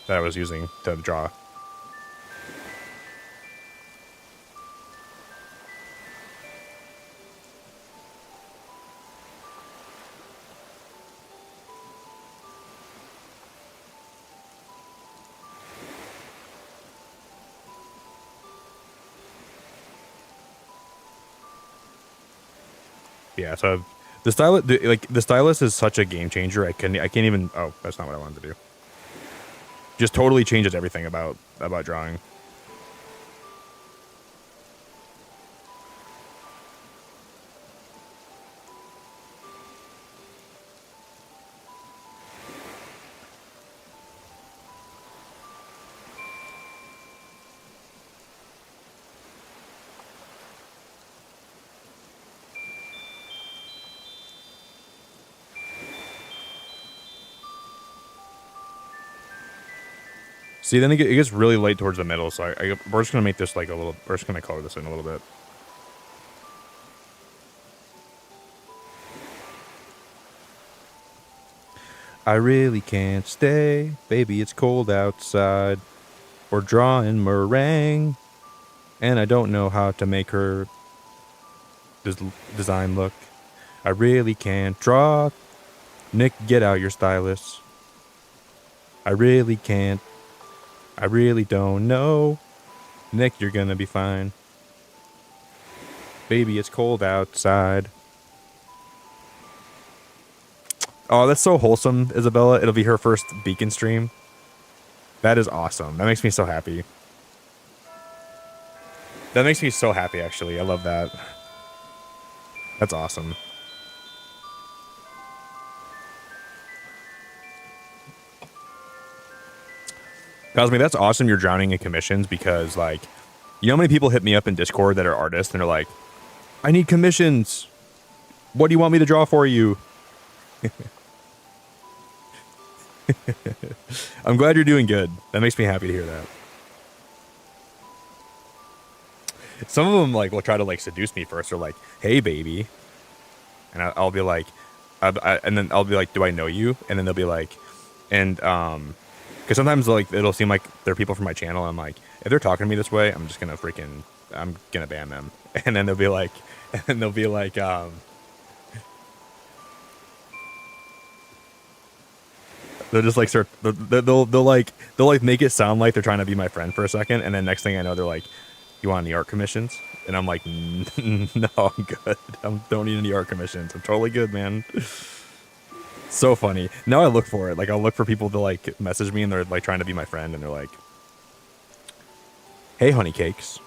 that I was using to draw. Yeah, so the stylus is such a game changer. I can't even... Oh, that's not what I wanted to do. Just totally changes everything about drawing. See, then it gets really late towards the middle, so we're just gonna make this like a little... We're just gonna color this in a little bit. I really can't stay, baby, it's cold outside. We're drawing meringue, and I don't know how to make her design look. I really can't draw. Nick, get out your stylus. I really can't. I really don't know. Nick, you're gonna be fine. Baby, it's cold outside. Oh, that's so wholesome, Isabella. It'll be her first Beacon stream. That is awesome. That makes me so happy. That makes me so happy, actually. I love that. That's awesome. Cosme, that's awesome. You're drowning in commissions because, like, you know how many people hit me up in Discord that are artists and they're like, I need commissions. What do you want me to draw for you? I'm glad you're doing good. That makes me happy to hear that. Some of them like will try to like seduce me first. They're like, "Hey, baby," and I'll be like, and then I'll be like, "Do I know you?" And then they'll be like, and because sometimes like it'll seem like they're people from my channel. I'm like, if they're talking to me this way, I'm gonna ban them. And then they'll be like, they'll just like start, they'll like make it sound like they're trying to be my friend for a second, and then next thing I know, they're like, "You want any art commissions?" And I'm like, "No, I'm good. I don't need any art commissions. I'm totally good, man." So funny. Now I look for it. Like I'll look for people to like message me, and they're like trying to be my friend, and they're like, "Hey, honey cakes,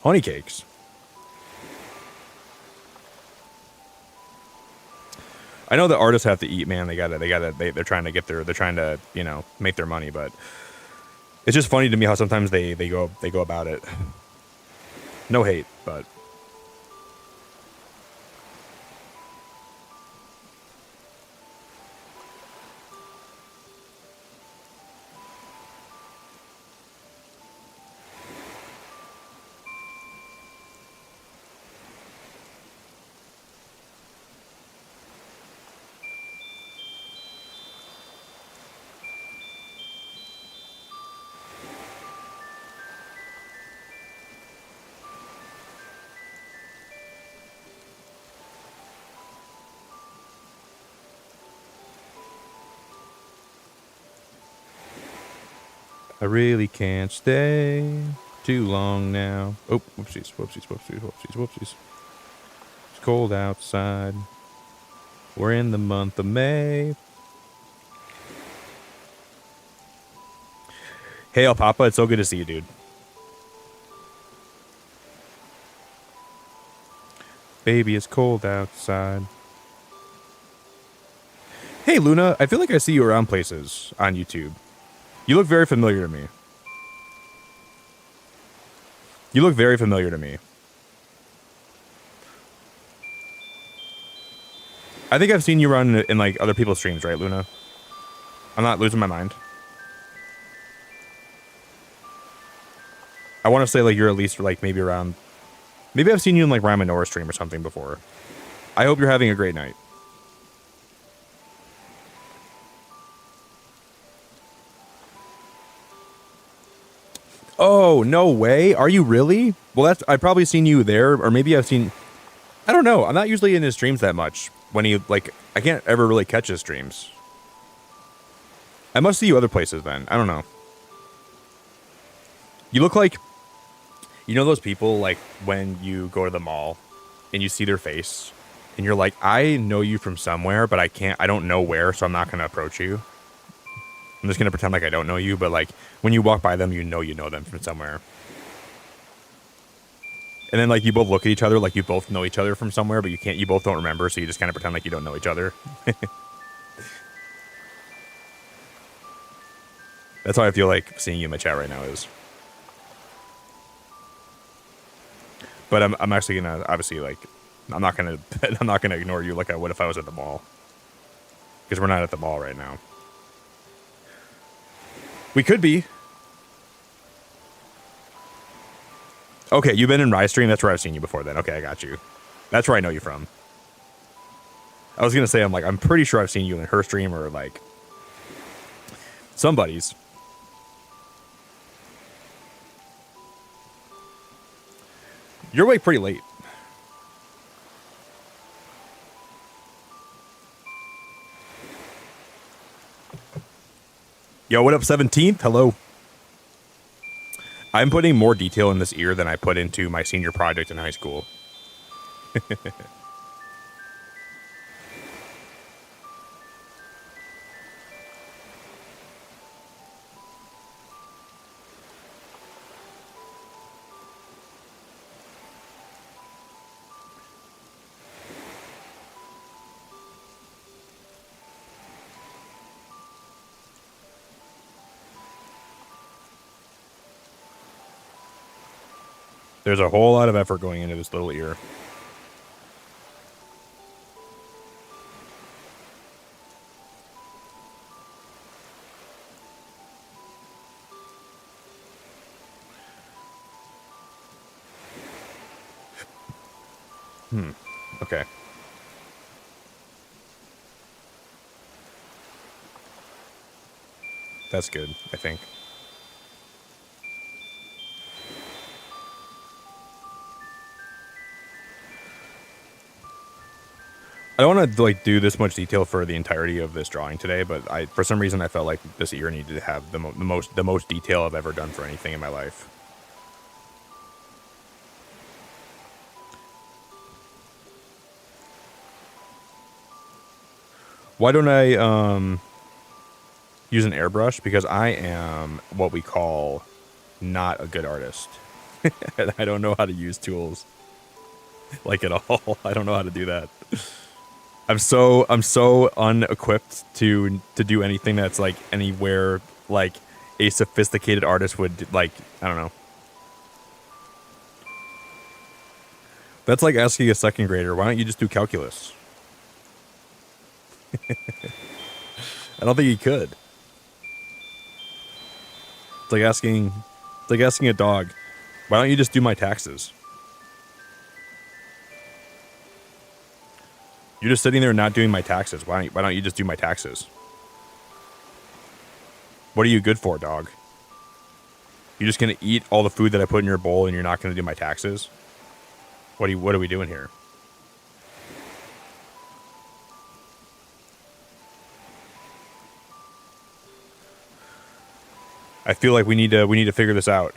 honey cakes." I know that artists have to eat, man. They're trying to, you know, make their money, but it's just funny to me how sometimes they go about it. No hate, but I really can't stay too long now. Oh, whoopsies, whoopsies, whoopsies, whoopsies, whoopsies. It's cold outside. We're in the month of May. Hey, El Papa, it's so good to see you, dude. Baby, it's cold outside. Hey, Luna, I feel like I see you around places on YouTube. You look very familiar to me. You look very familiar to me. I think I've seen you run in like other people's streams, right, Luna? I'm not losing my mind. I want to say like you're at least like maybe around. Maybe I've seen you in like Ryan Minora's stream or something before. I hope you're having a great night. Oh, no way. Are you really? Well, I've probably seen you there, or maybe I've seen. I don't know. I'm not usually in his streams that much. When he like, I can't ever really catch his streams. I must see you other places then. I don't know. You look like, you know those people like when you go to the mall and you see their face and you're like, I know you from somewhere, but I don't know where, so I'm not gonna approach you. I'm just gonna pretend like I don't know you, but like when you walk by them, you know them from somewhere. And then like you both look at each other like you both know each other from somewhere, but you both don't remember, so you just kind of pretend like you don't know each other. That's how I feel like seeing you in my chat right now is. But I'm actually gonna obviously like I'm not gonna ignore you like I would if I was at the mall, because we're not at the mall right now. We could be. Okay, you've been in Rye stream. That's where I've seen you before. Then okay, I got you. That's where I know you from. I was gonna say I'm pretty sure I've seen you in her stream or like somebody's. You're awake pretty late. Yo, what up, 17th? Hello. I'm putting more detail in this ear than I put into my senior project in high school. There's a whole lot of effort going into this little ear. Okay. That's good, I think. I don't want to like do this much detail for the entirety of this drawing today, but for some reason I felt like this ear needed to have the most detail I've ever done for anything in my life. Why don't I use an airbrush? Because I am what we call not a good artist. And I don't know how to use tools like at all. I don't know how to do that. I'm so unequipped to do anything that's like anywhere like a sophisticated artist would like. I don't know. That's like asking a second grader, why don't you just do calculus? I don't think he could. It's like asking a dog, why don't you just do my taxes? You're just sitting there not doing my taxes. Why don't you just do my taxes? What are you good for, dog? You're just gonna eat all the food that I put in your bowl and you're not gonna do my taxes? What are we doing here? I feel like we need to figure this out.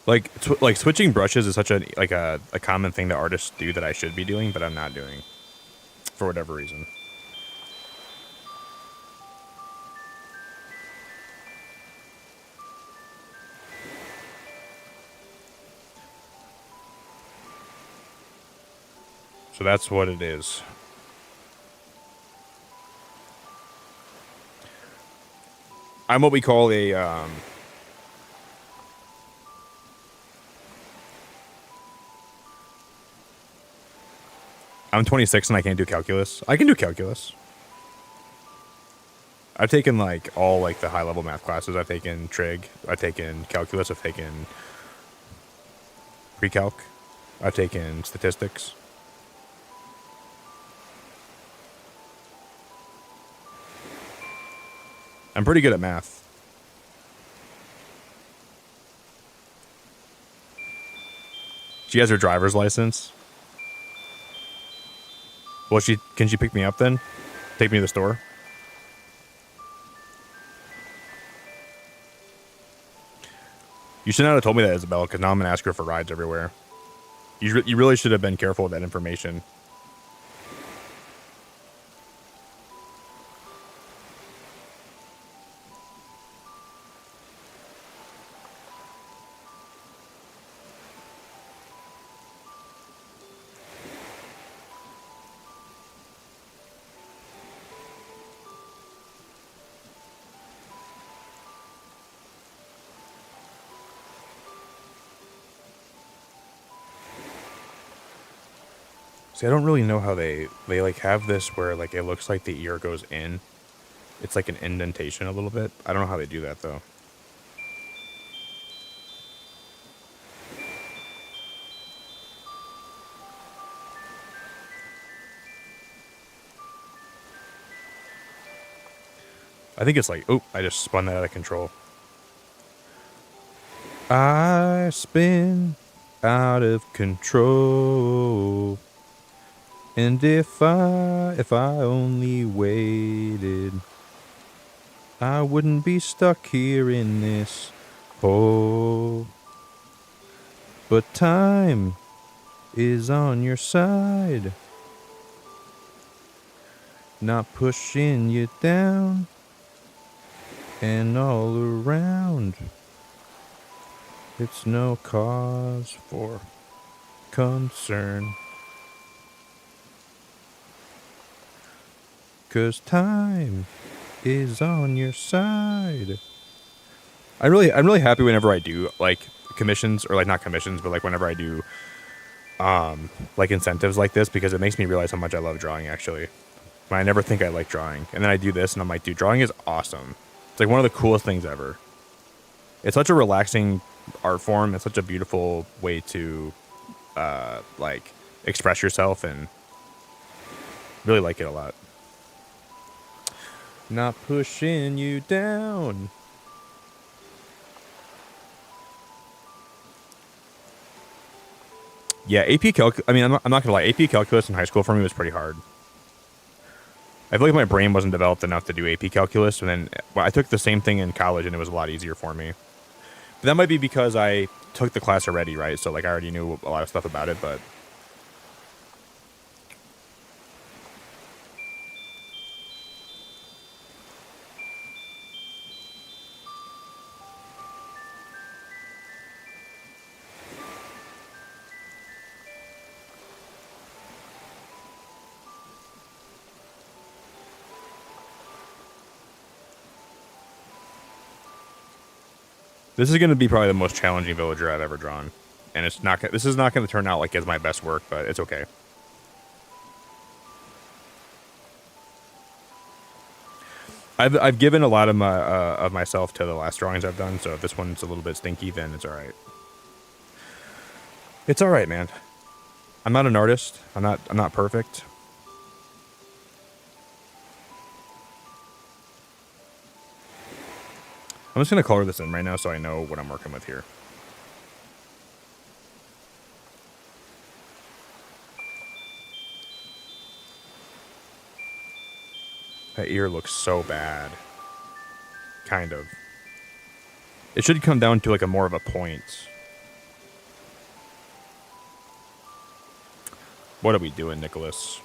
Like switching brushes is such a common thing that artists do that I should be doing, but I'm not doing for whatever reason. So that's what it is. I'm what we call a I'm 26 and I can't do calculus. I can do calculus. I've taken like all like the high level math classes. I've taken trig. I've taken calculus. I've taken pre-calc. I've taken statistics. I'm pretty good at math. She has her driver's license. Well, can she pick me up then? Take me to the store? You should not have told me that, Isabel, because now I'm going to ask her for rides everywhere. You really should have been careful with that information. See, I don't really know how they like have this where like it looks like the ear goes in. It's like an indentation a little bit. I don't know how they do that though. I think it's like, oh, I just spun that out of control. I spin out of control. And if I only waited, I wouldn't be stuck here in this hole. But time is on your side, not pushing you down and all around. It's no cause for concern. 'Cause time is on your side. I'm really happy whenever I do like commissions, or like not commissions, but like whenever I do like incentives like this, because it makes me realize how much I love drawing actually. I never think I like drawing, and then I do this and I'm like, dude, drawing is awesome. It's like one of the coolest things ever. It's such a relaxing art form. It's such a beautiful way to like express yourself, and really like it a lot. Not pushing you down. Yeah, AP Calc. I mean, I'm not gonna lie. AP Calculus in high school for me was pretty hard. I feel like my brain wasn't developed enough to do AP Calculus, and then I took the same thing in college, and it was a lot easier for me. But that might be because I took the class already, right? So like I already knew a lot of stuff about it, but this is going to be probably the most challenging villager I've ever drawn, and it's not. This is not going to turn out like as my best work, but it's okay. I've given a lot of my of myself to the last drawings I've done, so if this one's a little bit stinky, then it's all right. It's all right, man. I'm not an artist. I'm not perfect. I'm just gonna color this in right now so I know what I'm working with here. That ear looks so bad. Kind of. It should come down to like a more of a point. What are we doing, Nicholas?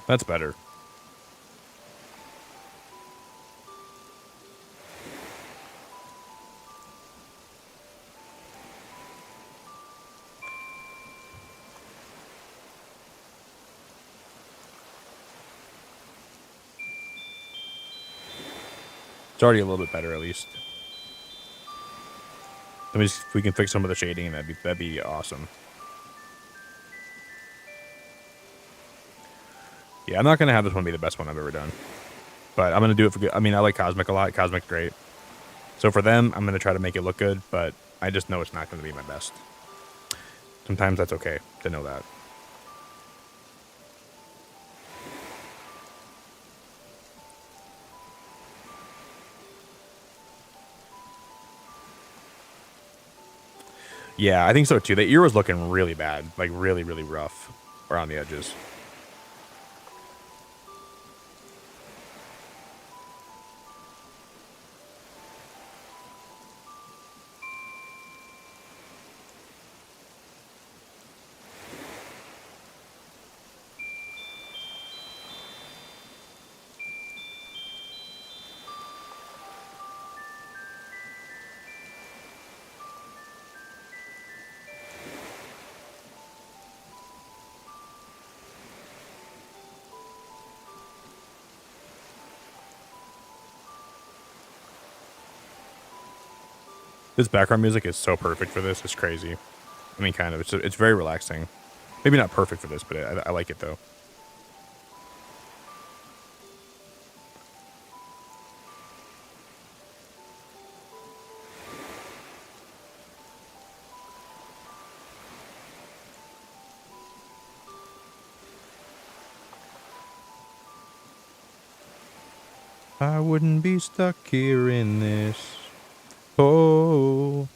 That's better. It's already a little bit better, at least. Let me just, if we can fix some of the shading, that'd be awesome. Yeah, I'm not gonna have this one be the best one I've ever done, but I'm gonna do it for good. I mean, I like Cosmic a lot. Cosmic's great. So for them, I'm gonna try to make it look good, but I just know it's not gonna be my best. Sometimes that's okay to know that. Yeah, I think so too. The ear was looking really bad, like really, really rough around the edges. This background music is so perfect for this. It's crazy. I mean, kind of. It's very relaxing. Maybe not perfect for this, but I like it though. I wouldn't be stuck here in this. Oh.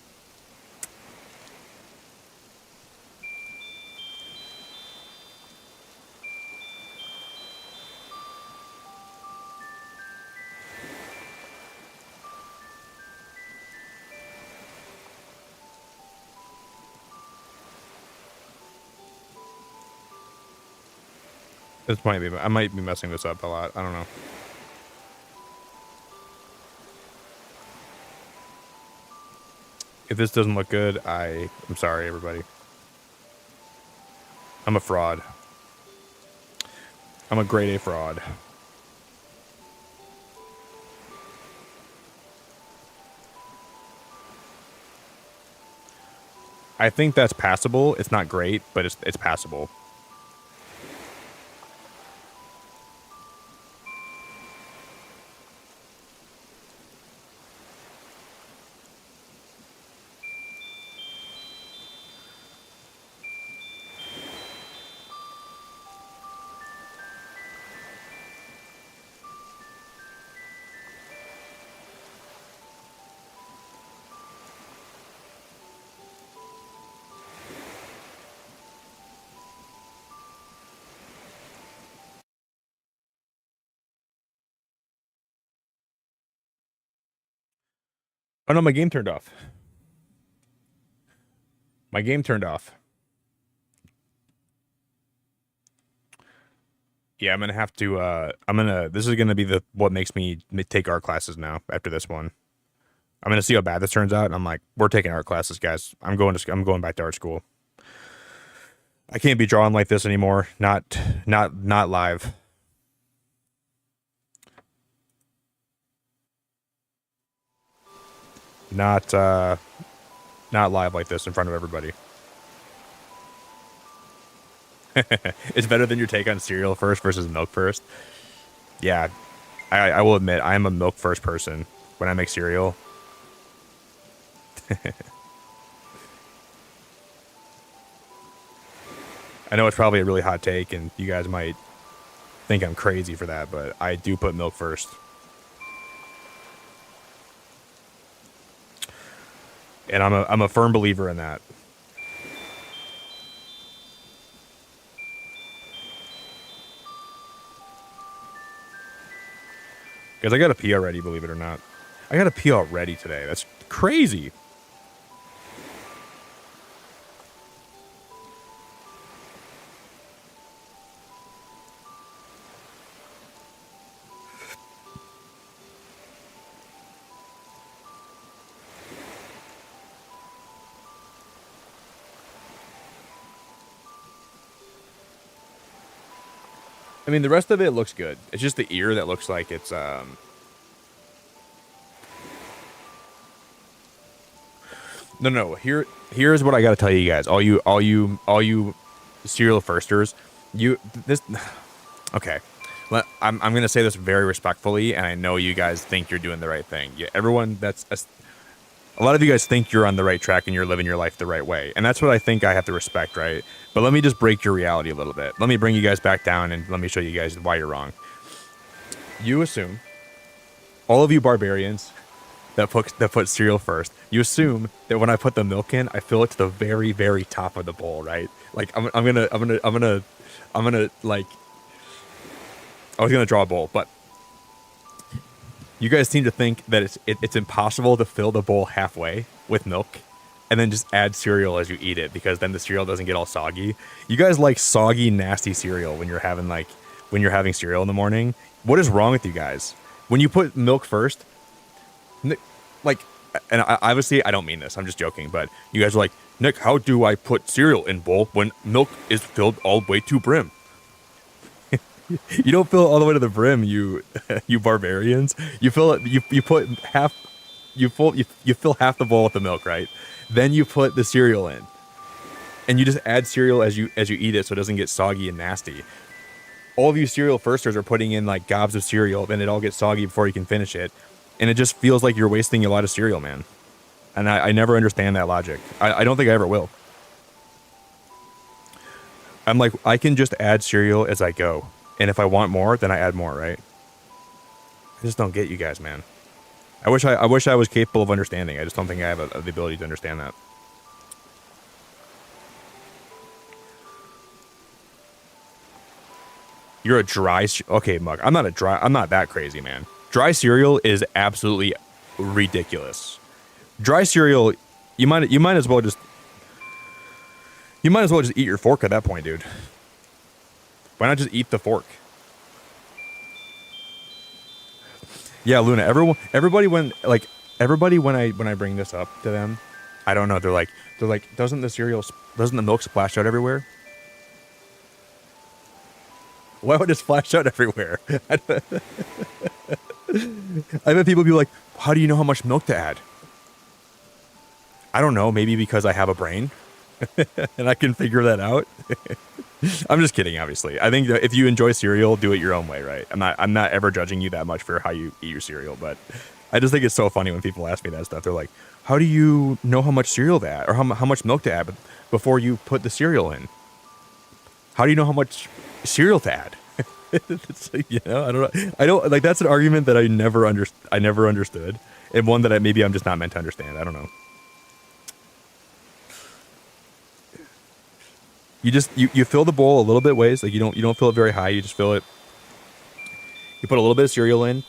I might be messing this up a lot. I don't know. If this doesn't look good, I'm sorry, everybody. I'm a fraud. I'm a grade A fraud. I think that's passable. It's not great, but it's passable. Oh no, my game turned off. My game turned off. Yeah, I'm gonna have to. This is gonna be what makes me take art classes now. After this one, I'm gonna see how bad this turns out, and I'm like, we're taking art classes, guys. I'm going back to art school. I can't be drawing like this anymore. Not live. Not live like this in front of everybody. It's better than your take on cereal first versus milk first. Yeah, I will admit I am a milk first person when I make cereal. I know it's probably a really hot take, and you guys might think I'm crazy for that, but I do put milk first. And I'm a firm believer in that. Because I got to pee already, believe it or not. I got to pee already today. That's crazy. I mean, the rest of it looks good. It's just the ear that looks like it's No. Here's what I got to tell you guys. All you serial firsters. Okay. I'm gonna say this very respectfully, and I know you guys think you're doing the right thing. A lot of you guys think you're on the right track and you're living your life the right way, and that's what I think I have to respect, right? But let me just break your reality a little bit. Let me bring you guys back down, and let me show you guys why you're wrong. You assume, all of you barbarians that put cereal first, you assume that when I put the milk in, I fill it to the very, very top of the bowl, right? Like I'm gonna like, I was gonna draw a bowl, but you guys seem to think that it's impossible to fill the bowl halfway with milk and then just add cereal as you eat it, because then the cereal doesn't get all soggy. You guys like soggy, nasty cereal when you're having cereal in the morning. What is wrong with you guys? When you put milk first, like, and obviously I don't mean this, I'm just joking, but you guys are like, Nick, how do I put cereal in bowl when milk is filled all the way to brim? You don't fill it all the way to the brim, you barbarians. You fill it. You put half. You fill half the bowl with the milk, right? Then you put the cereal in, and you just add cereal as you eat it, so it doesn't get soggy and nasty. All of you cereal firsters are putting in like gobs of cereal, then it all gets soggy before you can finish it, and it just feels like you're wasting a lot of cereal, man. And I never understand that logic. I don't think I ever will. I'm like, I can just add cereal as I go. And if I want more, then I add more, right? I just don't get you guys, man. I wish I was capable of understanding. I just don't think I have the ability to understand that. You're a dry... Okay, Mug, I'm not that crazy, man. Dry cereal is absolutely ridiculous. Dry cereal, you might as well just eat your fork at that point, dude. Why not just eat the fork? Yeah, Luna. Everybody when I bring this up to them, I don't know. They're like, doesn't the milk splash out everywhere? Why would it splash out everywhere? I bet people be like, how do you know how much milk to add? I don't know. Maybe because I have a brain and I can figure that out. I'm just kidding, obviously. I think that if you enjoy cereal, do it your own way, right? I'm not ever judging you that much for how you eat your cereal, but I just think it's so funny when people ask me that stuff. They're like, how do you know how much cereal to add or how much milk to add before you put the cereal in? How do you know how much cereal to add? It's like, I don't like, that's an argument that I never understood, and one that maybe I'm just not meant to understand. I don't know. You fill the bowl a little bit ways, like you don't fill it very high. You just fill it. You put a little bit of cereal in,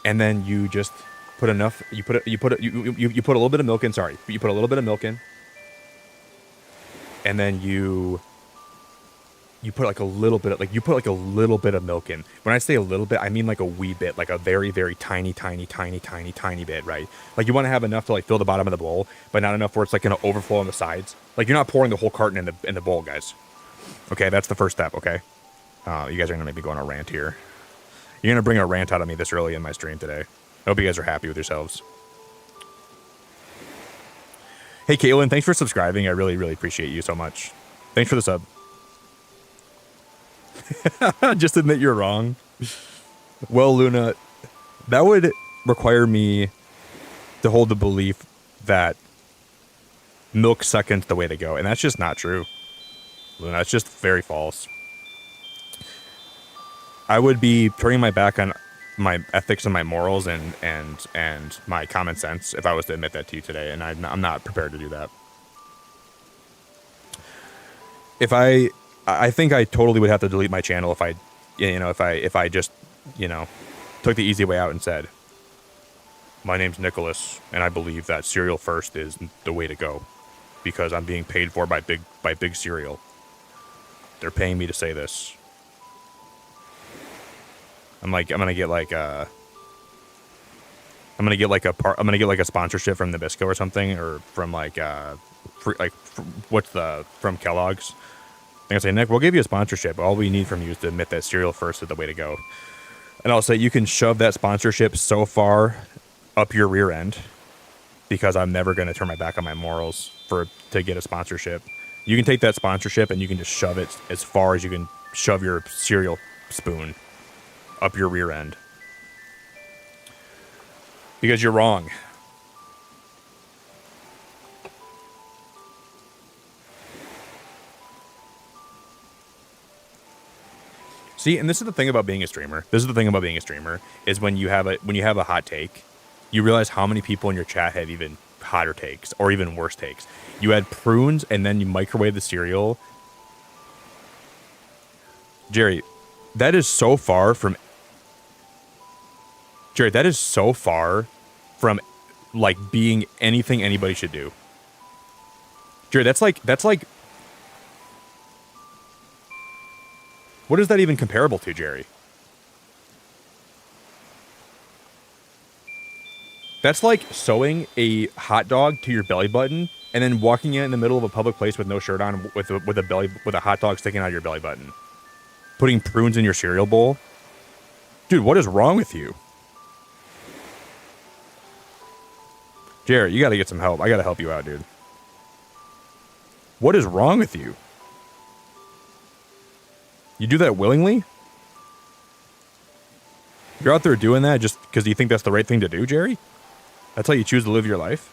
and then you just put enough. You put a little bit of milk in. Sorry, you put a little bit of milk in, and then you put like a little bit of milk in. When I say a little bit, I mean like a wee bit, like a very, very tiny bit, right? Like you want to have enough to like fill the bottom of the bowl, but not enough where it's like going to overflow on the sides. Like you're not pouring the whole carton in the bowl, guys. Okay, that's the first step. Okay, you guys are gonna make me go on a rant here. You're gonna bring a rant out of me this early in my stream today. I hope you guys are happy with yourselves. Hey, Caitlin, thanks for subscribing. I really, really appreciate you so much. Thanks for the sub. Just admit you're wrong. Well, Luna, that would require me to hold the belief that milk second's the way to go, and that's just not true. Luna, that's just very false. I would be turning my back on my ethics and my morals and my common sense if I was to admit that to you today, and I'm not prepared to do that. I think I totally would have to delete my channel if I just, took the easy way out and said, my name's Nicholas, and I believe that cereal first is the way to go because I'm being paid for by big cereal. They're paying me to say this. I'm gonna get like a sponsorship from Nabisco or something, or from from Kellogg's. I'm gonna say, Nick, we'll give you a sponsorship. All we need from you is to admit that cereal first is the way to go. And I'll say you can shove that sponsorship so far up your rear end because I'm never gonna turn my back on my morals to get a sponsorship. You can take that sponsorship and you can just shove it as far as you can shove your cereal spoon up your rear end. Because you're wrong. See, and this is the thing about being a streamer. Is when you have a hot take, you realize how many people in your chat have even hotter takes or even worse takes. You add prunes and then you microwave the cereal. Jerry, that is so far from like being anything anybody should do. Jerry, that's like what is that even comparable to, Jerry? That's like sewing a hot dog to your belly button and then walking in the middle of a public place with no shirt on with a hot dog sticking out of your belly button. Putting prunes in your cereal bowl. Dude, what is wrong with you? Jerry, you gotta get some help. I gotta help you out, dude. What is wrong with you? You do that willingly? You're out there doing that just because you think that's the right thing to do, Jerry? That's how you choose to live your life?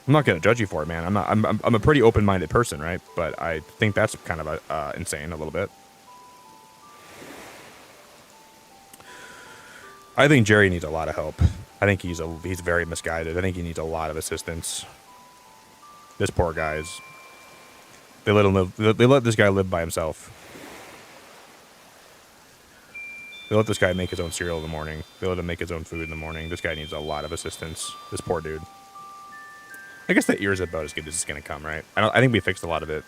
I'm not gonna judge you for it, man. I'm a pretty open-minded person, right? But I think that's kind of insane a little bit. I think Jerry needs a lot of help. I think he's very misguided. I think he needs a lot of assistance. This poor guy's. They let this guy live by himself. They let this guy make his own cereal in the morning. They let him make his own food in the morning. This guy needs a lot of assistance. This poor dude. I guess the ear is about as good as it's gonna come, right? I think we fixed a lot of it.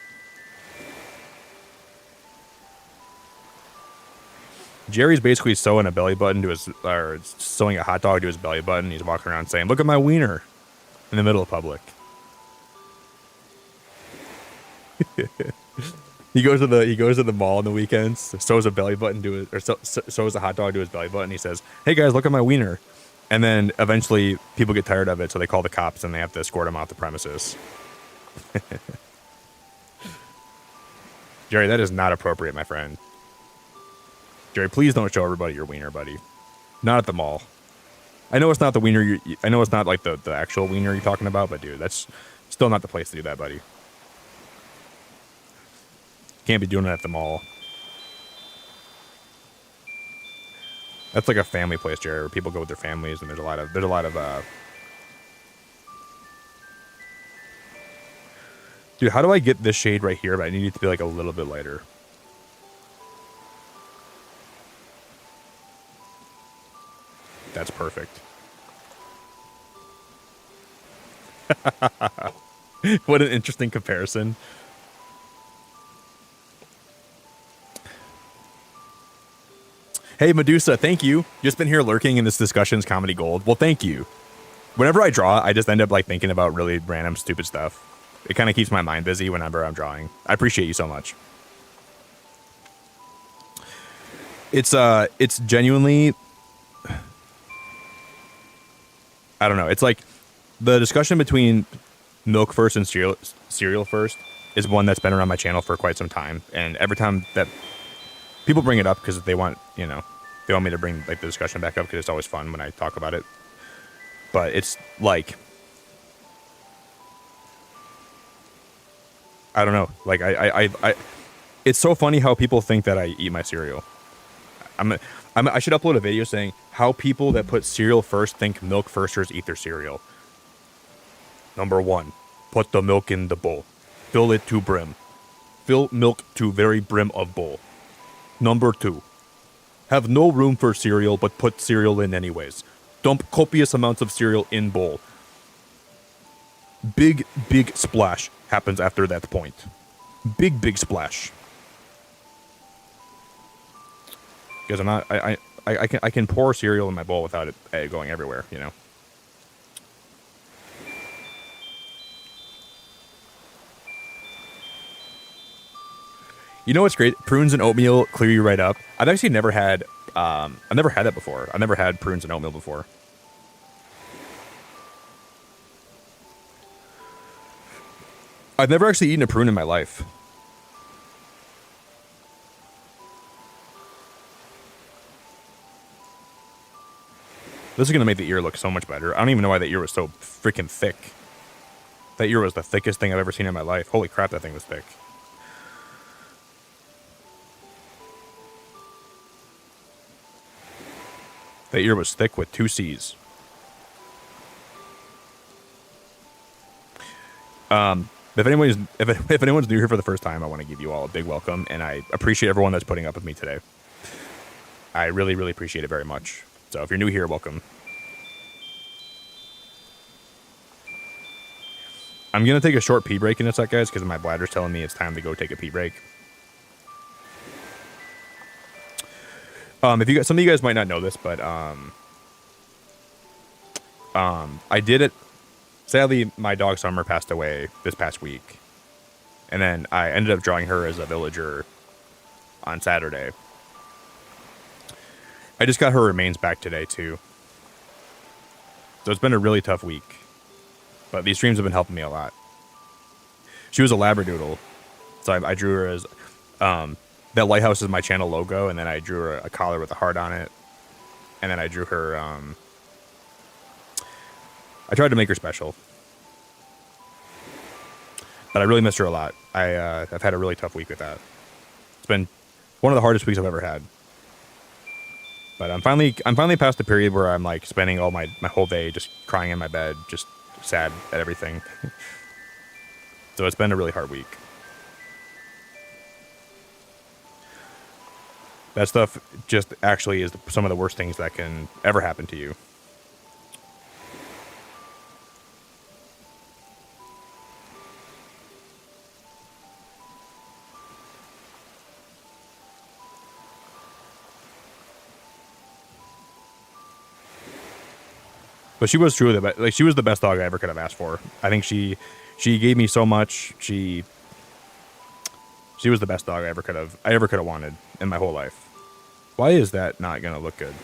Jerry's basically sewing a belly button to his, or sewing a hot dog to his belly button. He's walking around saying, "Look at my wiener," in the middle of public. He goes to the mall on the weekends, sews a belly button to it, or sews a hot dog to his belly button. He says, "Hey guys, look at my wiener," and then eventually people get tired of it, so they call the cops and they have to escort him off the premises. Jerry, that is not appropriate, my friend. Jerry, please don't show everybody your wiener, buddy. Not at the mall. I know it's not the wiener. I know it's not like the actual wiener you're talking about, but dude, that's still not the place to do that, buddy. Can't be doing it at the mall. That's like a family place, Jerry, where people go with their families, and there's a lot of Dude, how do I get this shade right here? But I need it to be like a little bit lighter. That's perfect. What an interesting comparison. Hey, Medusa, thank you. Just been here lurking in this discussion's comedy gold. Well, thank you. Whenever I draw, I just end up like thinking about really random, stupid stuff. It kind of keeps my mind busy whenever I'm drawing. I appreciate you so much. It's genuinely, I don't know. It's like the discussion between milk first and cereal first is one that's been around my channel for quite some time. And every time that people bring it up because they want, they want me to bring like the discussion back up because it's always fun when I talk about it. But it's like, I don't know. Like I it's so funny how people think that I eat my cereal. I should upload a video saying how people that put cereal first think milk firsters eat their cereal. Number 1, put the milk in the bowl. Fill it to brim. Fill milk to very brim of bowl. Number 2, have no room for cereal but put cereal in anyways. Dump copious amounts of cereal in bowl. Big splash happens after that point. Big splash. Because I'm not, I can pour cereal in my bowl without it going everywhere, You know what's great? Prunes and oatmeal clear you right up. I've actually never had that before. I've never had prunes and oatmeal before. I've never actually eaten a prune in my life. This is going to make the ear look so much better. I don't even know why that ear was so freaking thick. That ear was the thickest thing I've ever seen in my life. Holy crap, that thing was thick. That ear was thick with 2 C's. If anyone's new here for the first time, I want to give you all a big welcome, and I appreciate everyone that's putting up with me today. I really, really appreciate it very much. So if you're new here, welcome. I'm going to take a short pee break in a sec, guys, because my bladder's telling me it's time to go take a pee break. Some of you guys might not know this, but I did it. Sadly, my dog Summer passed away this past week, and then I ended up drawing her as a villager on Saturday. I just got her remains back today too, so it's been a really tough week. But these streams have been helping me a lot. She was a Labradoodle, so I drew her as that lighthouse is my channel logo, and then I drew her a collar with a heart on it, and then I drew her. I tried to make her special, but I really missed her a lot. I've had a really tough week with that. It's been one of the hardest weeks I've ever had. But I'm finally past the period where I'm like spending all my whole day just crying in my bed, just sad at everything. So it's been a really hard week. That stuff just actually is some of the worst things that can ever happen to you. But she was truly the best. Like, she was the best dog I ever could have asked for. I think she gave me so much. She was the best dog I ever could have wanted in my whole life. Why is that not gonna look good?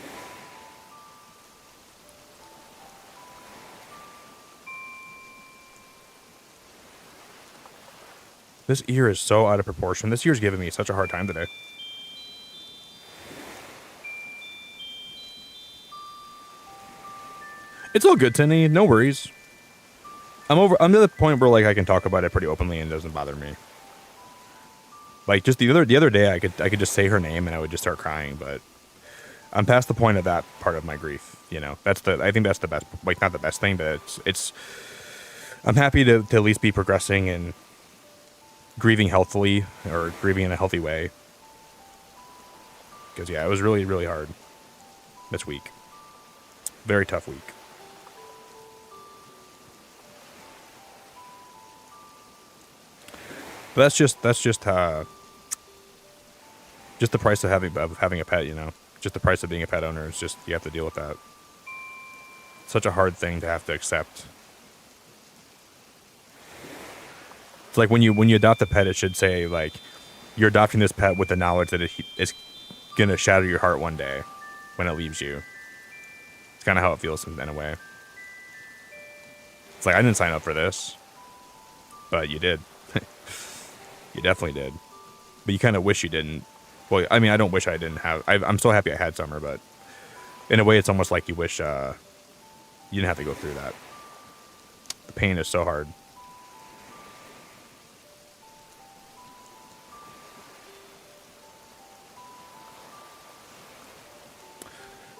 This ear is so out of proportion. This ear's giving me such a hard time today. It's all good, Tinny. No worries. I'm to the point where like I can talk about it pretty openly and it doesn't bother me. Like just the other day I could just say her name and I would just start crying, but I'm past the point of that part of my grief, you know. I think that's the best, like not the best thing, but it's I'm happy to at least be progressing and grieving healthily or grieving in a healthy way. Because yeah, it was really, really hard this week. Very tough week. But that's just the price of having a pet, you know. Just the price of being a pet owner is just you have to deal with that. Such a hard thing to have to accept. It's like when you adopt a pet, it should say like you're adopting this pet with the knowledge that it's gonna shatter your heart one day when it leaves you. It's kind of how it feels in a way. It's like I didn't sign up for this, but you did. You definitely did. But you kind of wish you didn't. Well, I mean, I don't wish I didn't have. I'm so happy I had Summer, but in a way, it's almost like you wish you didn't have to go through that. The pain is so hard.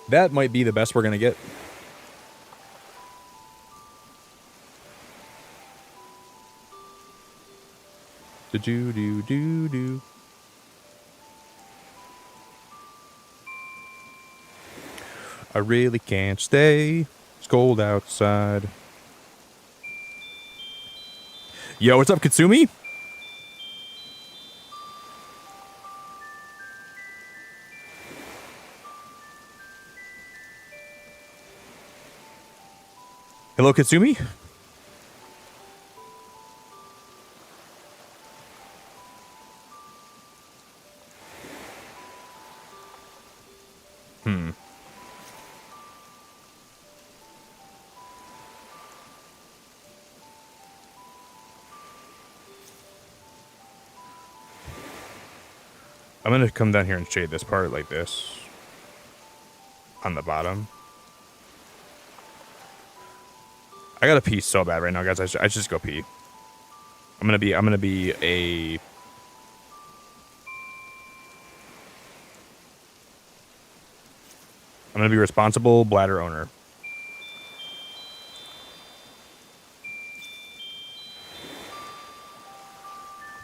That might be the best we're going to get. Do. I really can't stay. It's cold outside. Yo, what's up, Katsumi? Hello, Katsumi? I'm going to come down here and shade this part like this. On the bottom. I gotta pee so bad right now, guys. I should just go pee. I'm gonna be responsible bladder owner.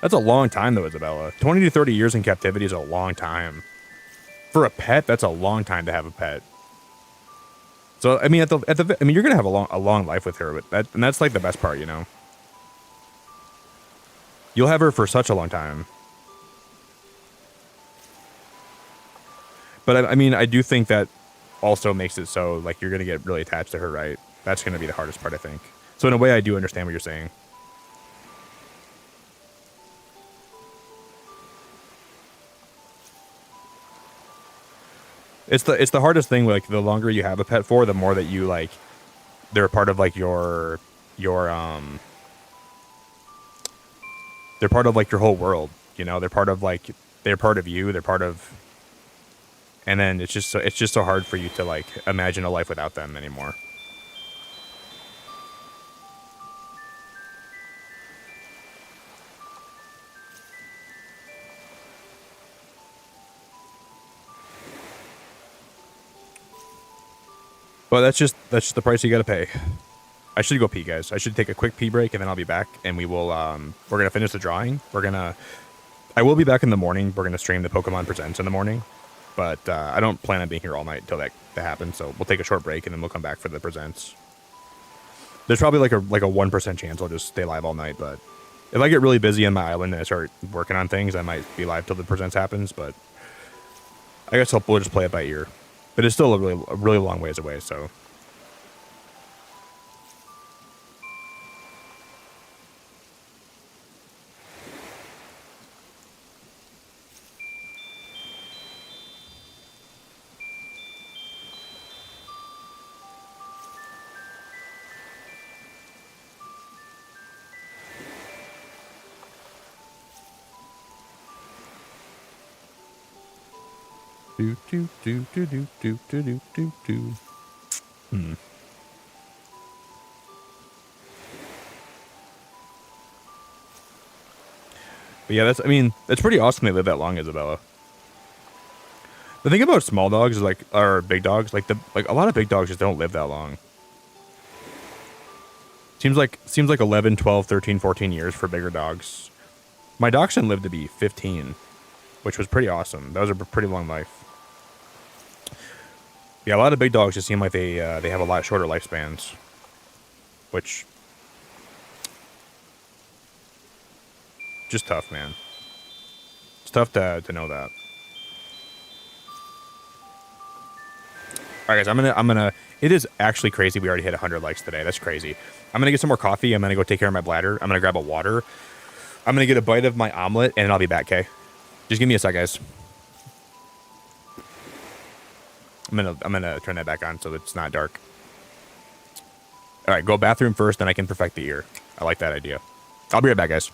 That's a long time, though, Isabella. 20 to 30 years in captivity is a long time. For a pet, that's a long time to have a pet. So, I mean, you're gonna have a long life with her, but that's like the best part, you know. You'll have her for such a long time. But I mean, I do think that also makes it so like you're gonna get really attached to her, right? That's gonna be the hardest part, I think. So in a way, I do understand what you're saying. It's the hardest thing. Like the longer you have a pet for, the more that you like, they're part of like your they're part of like your whole world. You know, they're part of you. They're part of, and then it's just so hard for you to like imagine a life without them anymore. But that's just the price you got to pay. I should go pee, guys. I should take a quick pee break and then I'll be back and we will we're gonna finish the drawing. I will be back in the morning. We're gonna stream the Pokemon Presents in the morning, but I don't plan on being here all night until that happens. So we'll take a short break and then we'll come back for the Presents. There's probably like a 1% chance I'll just stay live all night, but if I get really busy on my island and I start working on things, I might be live till the Presents happens. But I guess we'll just play it by ear. But it's still a really long ways away, so. Do do do do do do do do do do. But yeah, that's pretty awesome they live that long, Isabella. The thing about small dogs is or big dogs, like a lot of big dogs just don't live that long. Seems like 11, 12, 13, 14 years for bigger dogs. My dachshund lived to be 15, which was pretty awesome. That was a pretty long life. Yeah, a lot of big dogs just seem like they have a lot shorter lifespans, which just tough, man. It's tough to know that. All right, guys, I'm gonna. It is actually crazy. We already hit 100 likes today. That's crazy. I'm gonna get some more coffee. I'm gonna go take care of my bladder. I'm gonna grab a water. I'm gonna get a bite of my omelet, and I'll be back. Okay, just give me a sec, guys. I'm gonna turn that back on so that it's not dark. All right, go bathroom first, then I can perfect the ear. I like that idea. I'll be right back, guys.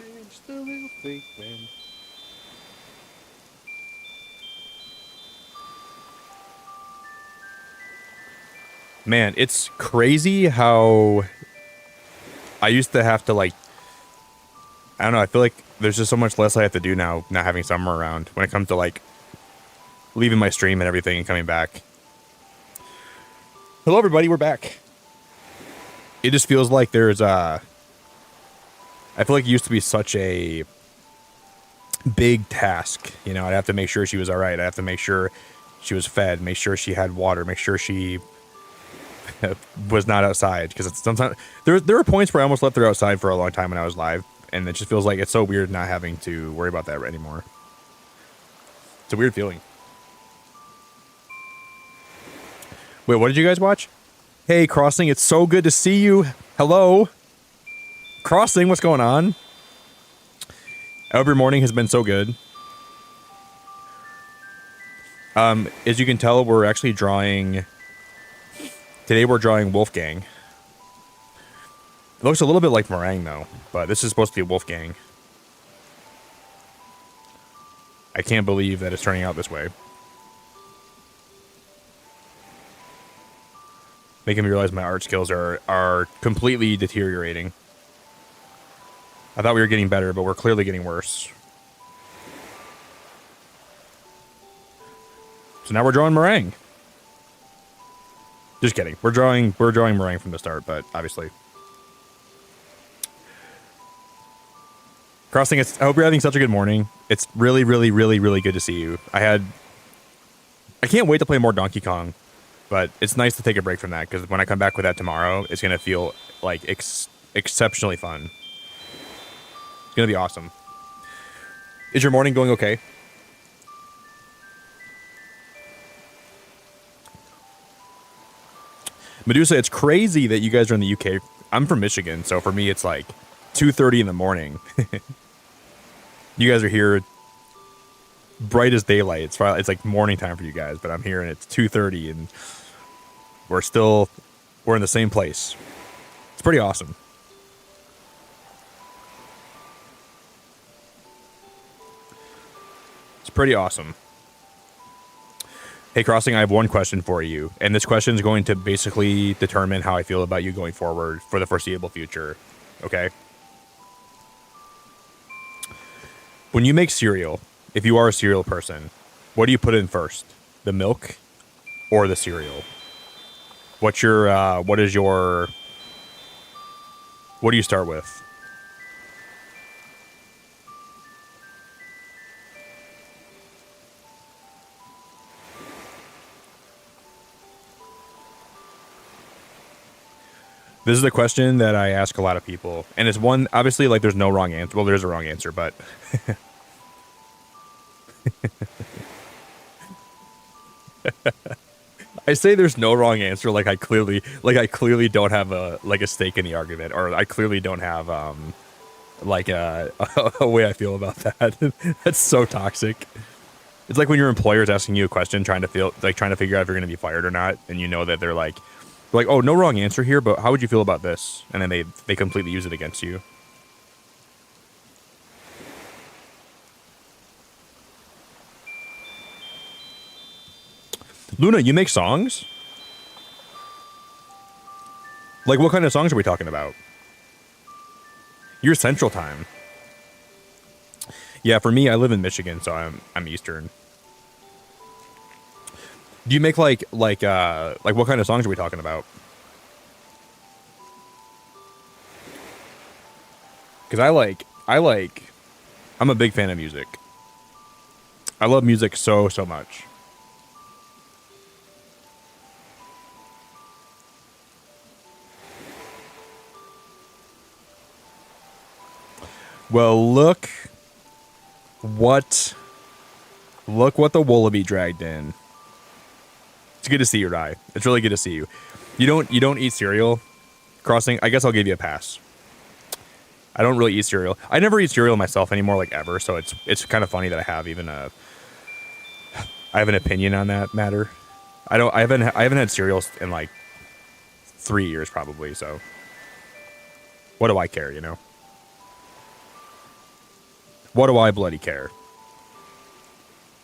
Change the little thing when... Man, it's crazy how I used to have to, like, I don't know, I feel like there's just so much less I have to do now, not having summer around, when it comes to, like, leaving my stream and everything and coming back. Hello, everybody, we're back. It just feels like there's, I feel like it used to be such a big task, you know. I'd have to make sure she was all right. I'd have to make sure she was fed, make sure she had water, make sure she was not outside, because sometimes there were points where I almost left her outside for a long time when I was live, and it just feels like it's so weird not having to worry about that anymore. It's a weird feeling. Wait, what did you guys watch? Hey, Crossing, it's so good to see you. Hello. Crossing, what's going on? Every morning has been so good. As you can tell, we're actually drawing... Today we're drawing Wolfgang. It looks a little bit like meringue, though, but this is supposed to be Wolfgang. I can't believe that it's turning out this way. Making me realize my art skills are completely deteriorating. I thought we were getting better, but we're clearly getting worse. So now we're drawing meringue. Just kidding. We're drawing meringue from the start, but obviously. Crossing, I hope you're having such a good morning. It's really, really, really, really good to see you. I can't wait to play more Donkey Kong, but it's nice to take a break from that, because when I come back with that tomorrow, it's going to feel like exceptionally fun. It's going to be awesome. Is your morning going okay? Medusa, it's crazy that you guys are in the UK. I'm from Michigan, so for me it's like 2:30 in the morning. You guys are here bright as daylight. It's like morning time for you guys, but I'm here and it's 2:30 and we're in the same place. It's pretty awesome. It's pretty awesome. Hey, Crossing, I have one question for you, and this question is going to basically determine how I feel about you going forward for the foreseeable future, okay? When you make cereal, if you are a cereal person, what do you put in first? The milk or the cereal? What do you start with? This is a question that I ask a lot of people, and it's one, obviously, like, there's no wrong answer. Well, there's a wrong answer, but... I say there's no wrong answer, like I clearly don't have a stake in the argument, or I clearly don't have, like, a way I feel about that. That's so toxic. It's like when your employer's asking you a question, trying to figure out if you're going to be fired or not, and you know that they're like, oh, no wrong answer here, but how would you feel about this? And then they completely use it against you. Luna, you make songs? Like, what kind of songs are we talking about? You're Central Time. Yeah, for me, I live in Michigan, so I'm Eastern. Do you make like what kind of songs are we talking about? Because I'm a big fan of music. I love music so much. Well, look what the Wallaby dragged in. It's good to see you, Rye. It's really good to see you. You don't eat cereal, Crossing? I guess I'll give you a pass. I don't really eat cereal. I never eat cereal myself anymore, like, ever, so it's kind of funny that I have an opinion on that matter. I haven't had cereal in like 3 years probably, so what do I care, you know? What do I bloody care?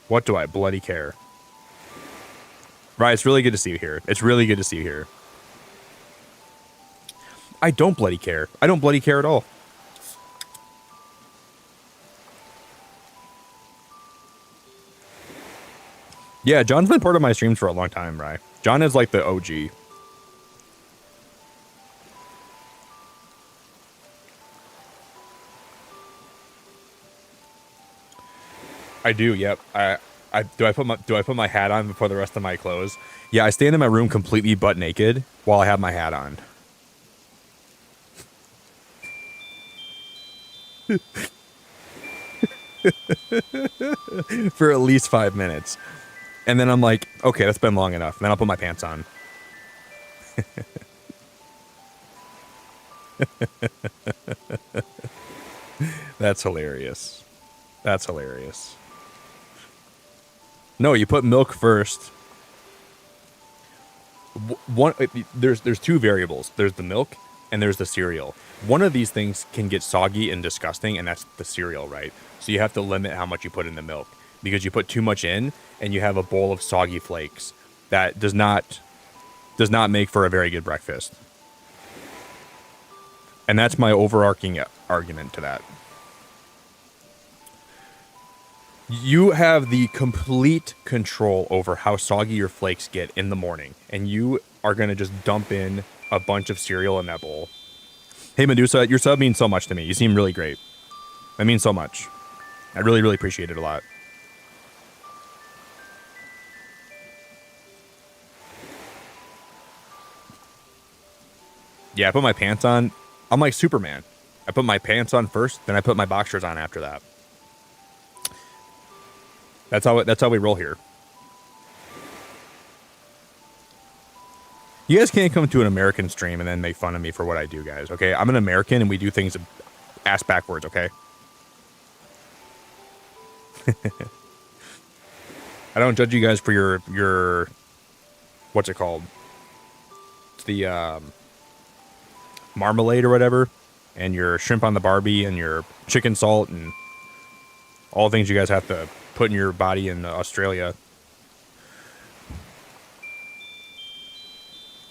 What do I bloody care? Right, it's really good to see you here. It's really good to see you here. I don't bloody care. I don't bloody care at all. Yeah, John's been part of my streams for a long time, right? John is like the OG. I do, yep. Do I put my hat on before the rest of my clothes? Yeah, I stand in my room completely butt naked while I have my hat on. For at least 5 minutes. And then I'm like, okay, that's been long enough. And then I'll put my pants on. That's hilarious. That's hilarious. No, you put milk first. There's two variables. There's the milk and there's the cereal. One of these things can get soggy and disgusting, and that's the cereal, right? So you have to limit how much you put in the milk, because you put too much in and you have a bowl of soggy flakes that does not make for a very good breakfast. And that's my overarching argument to that. You have the complete control over how soggy your flakes get in the morning, and you are going to just dump in a bunch of cereal in that bowl. Hey, Medusa, your sub means so much to me. You seem really great. That means so much. I really, really appreciate it a lot. Yeah, I put my pants on. I'm like Superman. I put my pants on first, then I put my boxers on after that. That's how we roll here. You guys can't come to an American stream and then make fun of me for what I do, guys, okay? I'm an American and we do things ass backwards, okay? I don't judge you guys for your what's it called? It's the marmalade or whatever, and your shrimp on the Barbie and your chicken salt and all the things you guys have to put in your body in Australia.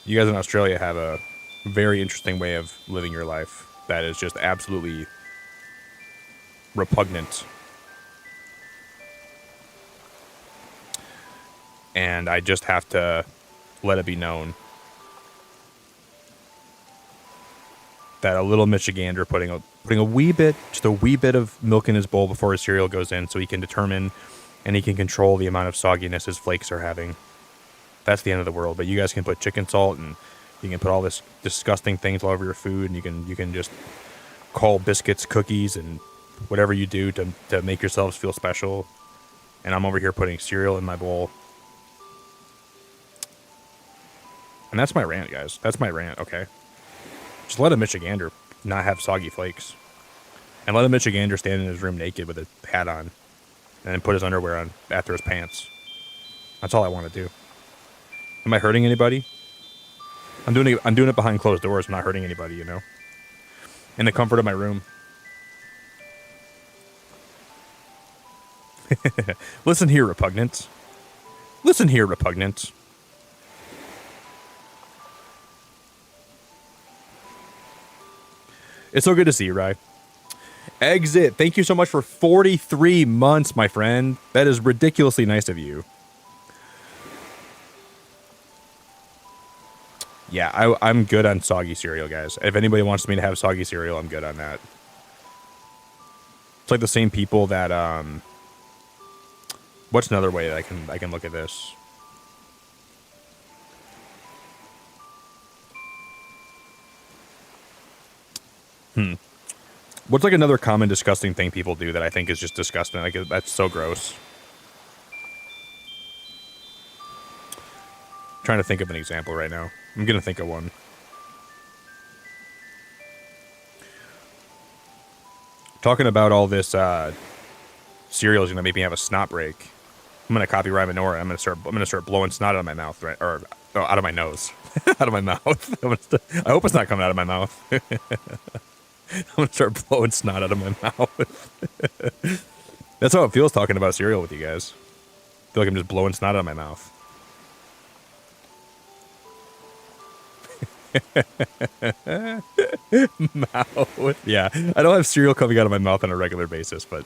You guys in Australia have a very interesting way of living your life that is just absolutely repugnant. And I just have to let it be known that a little Michigander putting a wee bit, just a wee bit of milk in his bowl before his cereal goes in, so he can determine and he can control the amount of sogginess his flakes are having. That's the end of the world. But you guys can put chicken salt and you can put all this disgusting things all over your food, and you can just call biscuits cookies and whatever you do to make yourselves feel special. And I'm over here putting cereal in my bowl. And that's my rant, guys. That's my rant, okay? Just let a Michigander not have soggy flakes. And let a Michigander stand in his room naked with a hat on. And then put his underwear on after his pants. That's all I want to do. Am I hurting anybody? I'm doing it behind closed doors. I'm not hurting anybody, you know? In the comfort of my room. Listen here, repugnant. Listen here, repugnant. It's so good to see you, Rye. Exit. Thank you so much for 43 months, my friend. That is ridiculously nice of you. Yeah, I'm good on soggy cereal, guys. If anybody wants me to have soggy cereal, I'm good on that. It's like the same people that what's another way that I can look at this? What's like another common disgusting thing people do that I think is just disgusting? Like, that's so gross. I'm trying to think of an example right now. I'm gonna think of one. Talking about all this cereal is gonna make me have a snot break. I'm gonna copy Rhyminora. I'm gonna start blowing snot out of my mouth, right? Or out of my nose, out of my mouth. I hope it's not coming out of my mouth. I'm gonna start blowing snot out of my mouth. That's how it feels talking about cereal with you guys. I feel like I'm just blowing snot out of my mouth. Mouth. Yeah, I don't have cereal coming out of my mouth on a regular basis, but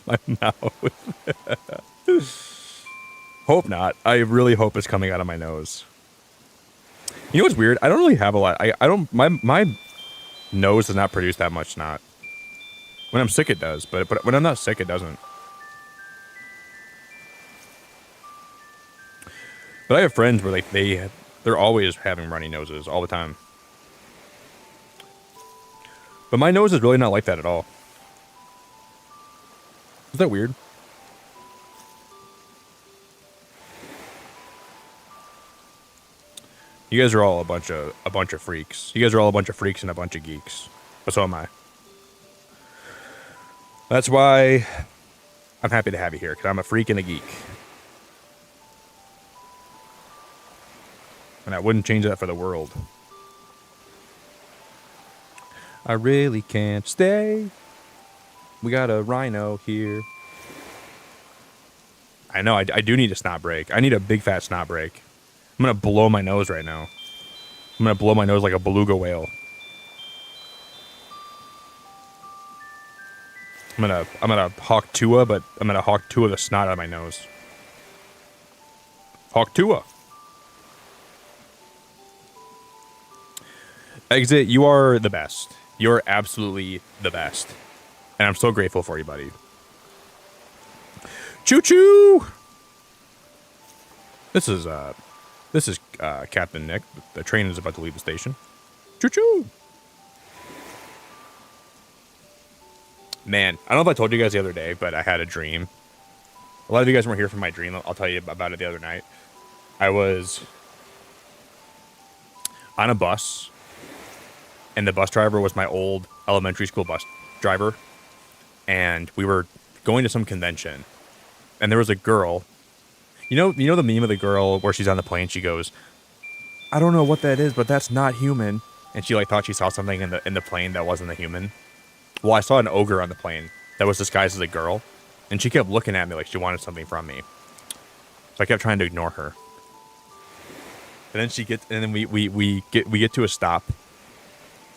my mouth. Hope not. I really hope it's coming out of my nose. You know what's weird? I don't really have a lot. I don't. My nose does not produce that much snot. When I'm sick, it does, but when I'm not sick, it doesn't. But I have friends where like they're always having runny noses all the time. But my nose is really not like that at all. Is that weird? You guys are all a bunch of freaks. You guys are all a bunch of freaks and a bunch of geeks. But so am I. That's why I'm happy to have you here, because I'm a freak and a geek. And I wouldn't change that for the world. I really can't stay. We got a rhino here. I know, I do need a snot break. I need a big fat snot break. I'm gonna blow my nose right now. I'm gonna blow my nose like a beluga whale. I'm gonna hawk Tua, but I'm gonna hawk Tua the snot out of my nose. Hawk Tua. Exit, you are the best. You're absolutely the best. And I'm so grateful for you, buddy. Choo choo! This is Captain Nick. The train is about to leave the station. Choo choo! Man, I don't know if I told you guys the other day, but I had a dream. A lot of you guys weren't here for my dream. I'll tell you about it the other night. I was on a bus, and the bus driver was my old elementary school bus driver, and we were going to some convention, and there was a girl. You know the meme of the girl where she's on the plane. She goes, "I don't know what that is, but that's not human." And she like thought she saw something in the plane that wasn't a human. Well, I saw an ogre on the plane that was disguised as a girl, and she kept looking at me like she wanted something from me. So I kept trying to ignore her. And then we get to a stop,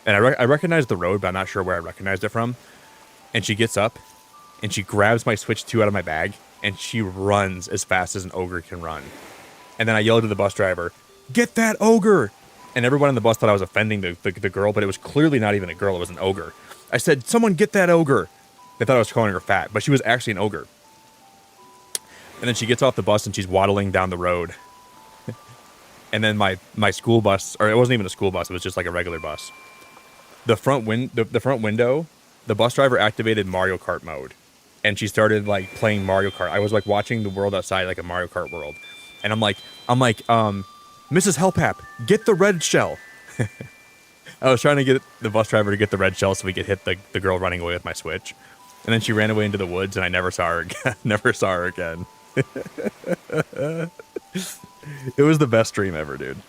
and I recognized the road, but I'm not sure where I recognized it from. And she gets up, and she grabs my Switch 2 out of my bag, and she runs as fast as an ogre can run. And then I yelled to the bus driver, "Get that ogre!" And everyone on the bus thought I was offending the girl, but it was clearly not even a girl, it was an ogre. I said, "Someone get that ogre." They thought I was calling her fat, but she was actually an ogre. And then she gets off the bus and she's waddling down the road. And then my school bus, or it wasn't even a school bus, it was just like a regular bus. The front window, the bus driver activated Mario Kart mode. And she started like playing Mario Kart. I was like watching the world outside like a Mario Kart world. And I'm like, "Mrs. Hellpap, get the red shell." I was trying to get the bus driver to get the red shell so we could hit the girl running away with my Switch. And then she ran away into the woods, and I never saw her again. Never saw her again. It was the best dream ever, dude.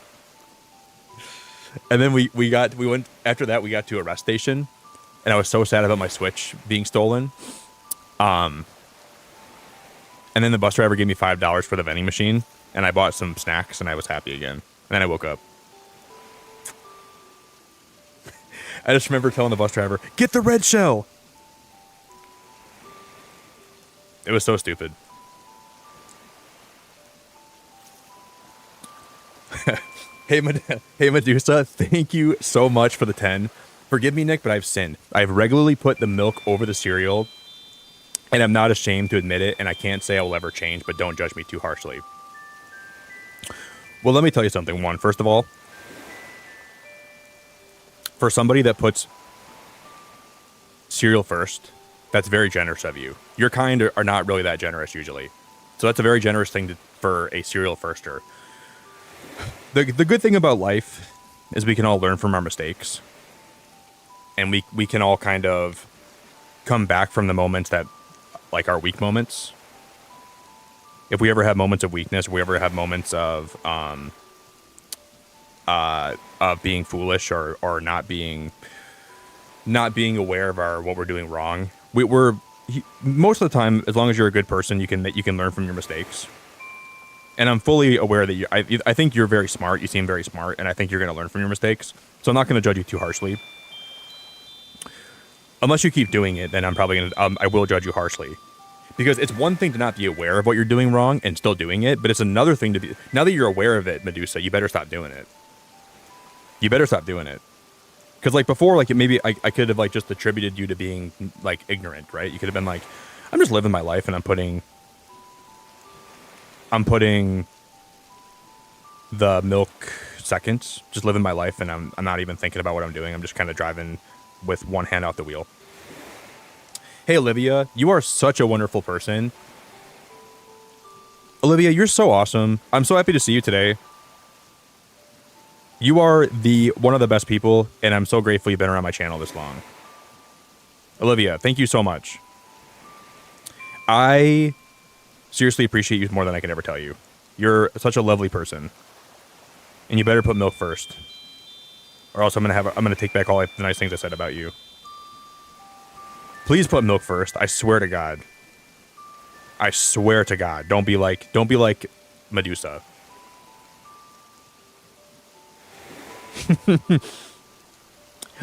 And then we went after that. We got to a rest station, and I was so sad about my Switch being stolen. And then the bus driver gave me $5 for the vending machine, and I bought some snacks, and I was happy again. And then I woke up. I just remember telling the bus driver, "Get the red shell." It was so stupid. Hey, Medusa, thank you so much for the 10. Forgive me, Nick, but I've sinned. I've regularly put the milk over the cereal, and I'm not ashamed to admit it, and I can't say I will ever change, but don't judge me too harshly. Well, let me tell you something. One, first of all, for somebody that puts cereal first, that's very generous of you. Your kind are not really that generous usually. So that's a very generous thing for a cereal firster. The good thing about life is we can all learn from our mistakes. And we can all kind of come back from the moments that, like our weak moments. If we ever have moments of weakness, we ever have moments of of being foolish or not being aware of what we're doing wrong. Most of the time, as long as you're a good person, you can learn from your mistakes. And I'm fully aware that I think you're very smart. You seem very smart, and I think you're going to learn from your mistakes. So I'm not going to judge you too harshly. Unless you keep doing it, then I'm probably going to I will judge you harshly. Because it's one thing to not be aware of what you're doing wrong and still doing it, but it's another thing to be, now that you're aware of it, Medusa, you better stop doing it. You better stop doing it. Because like before, like maybe I could have like just attributed you to being like ignorant, right? You could have been like, I'm just living my life and I'm putting the milk second, just living my life, and I'm not even thinking about what I'm doing. I'm just kind of driving with one hand out the wheel. Hey, Olivia, you are such a wonderful person. Olivia, you're so awesome. I'm so happy to see you today. You are one of the best people, and I'm so grateful you've been around my channel this long. Olivia, thank you so much. I seriously appreciate you more than I can ever tell you. You're such a lovely person. And you better put milk first. Or else I'm gonna take back all the nice things I said about you. Please put milk first. I swear to God. I swear to God. Don't be like Medusa.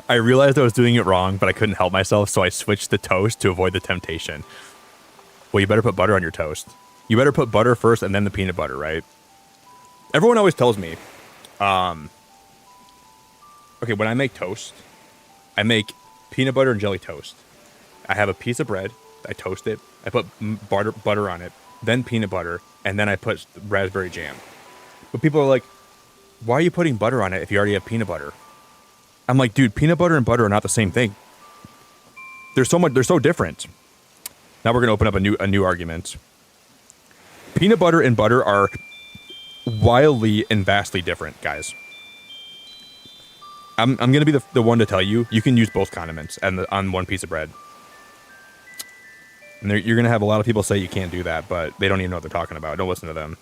I realized I was doing it wrong, but I couldn't help myself, so I switched to toast to avoid the temptation. Well, you better put butter on your toast. You better put butter first and then the peanut butter, right? Everyone always tells me, okay, when I make toast, I make peanut butter and jelly toast. I have a piece of bread, I toast it, I put butter on it, then peanut butter, and then I put raspberry jam. But people are like, why are you putting butter on it if you already have peanut butter? I'm like, dude, peanut butter and butter are not the same thing. They're so different. Now we're gonna open up a new argument. Peanut butter and butter are wildly and vastly different, guys. I'm gonna be the one to tell you, you can use both condiments on one piece of bread. And you're gonna have a lot of people say you can't do that, but they don't even know what they're talking about. Don't listen to them.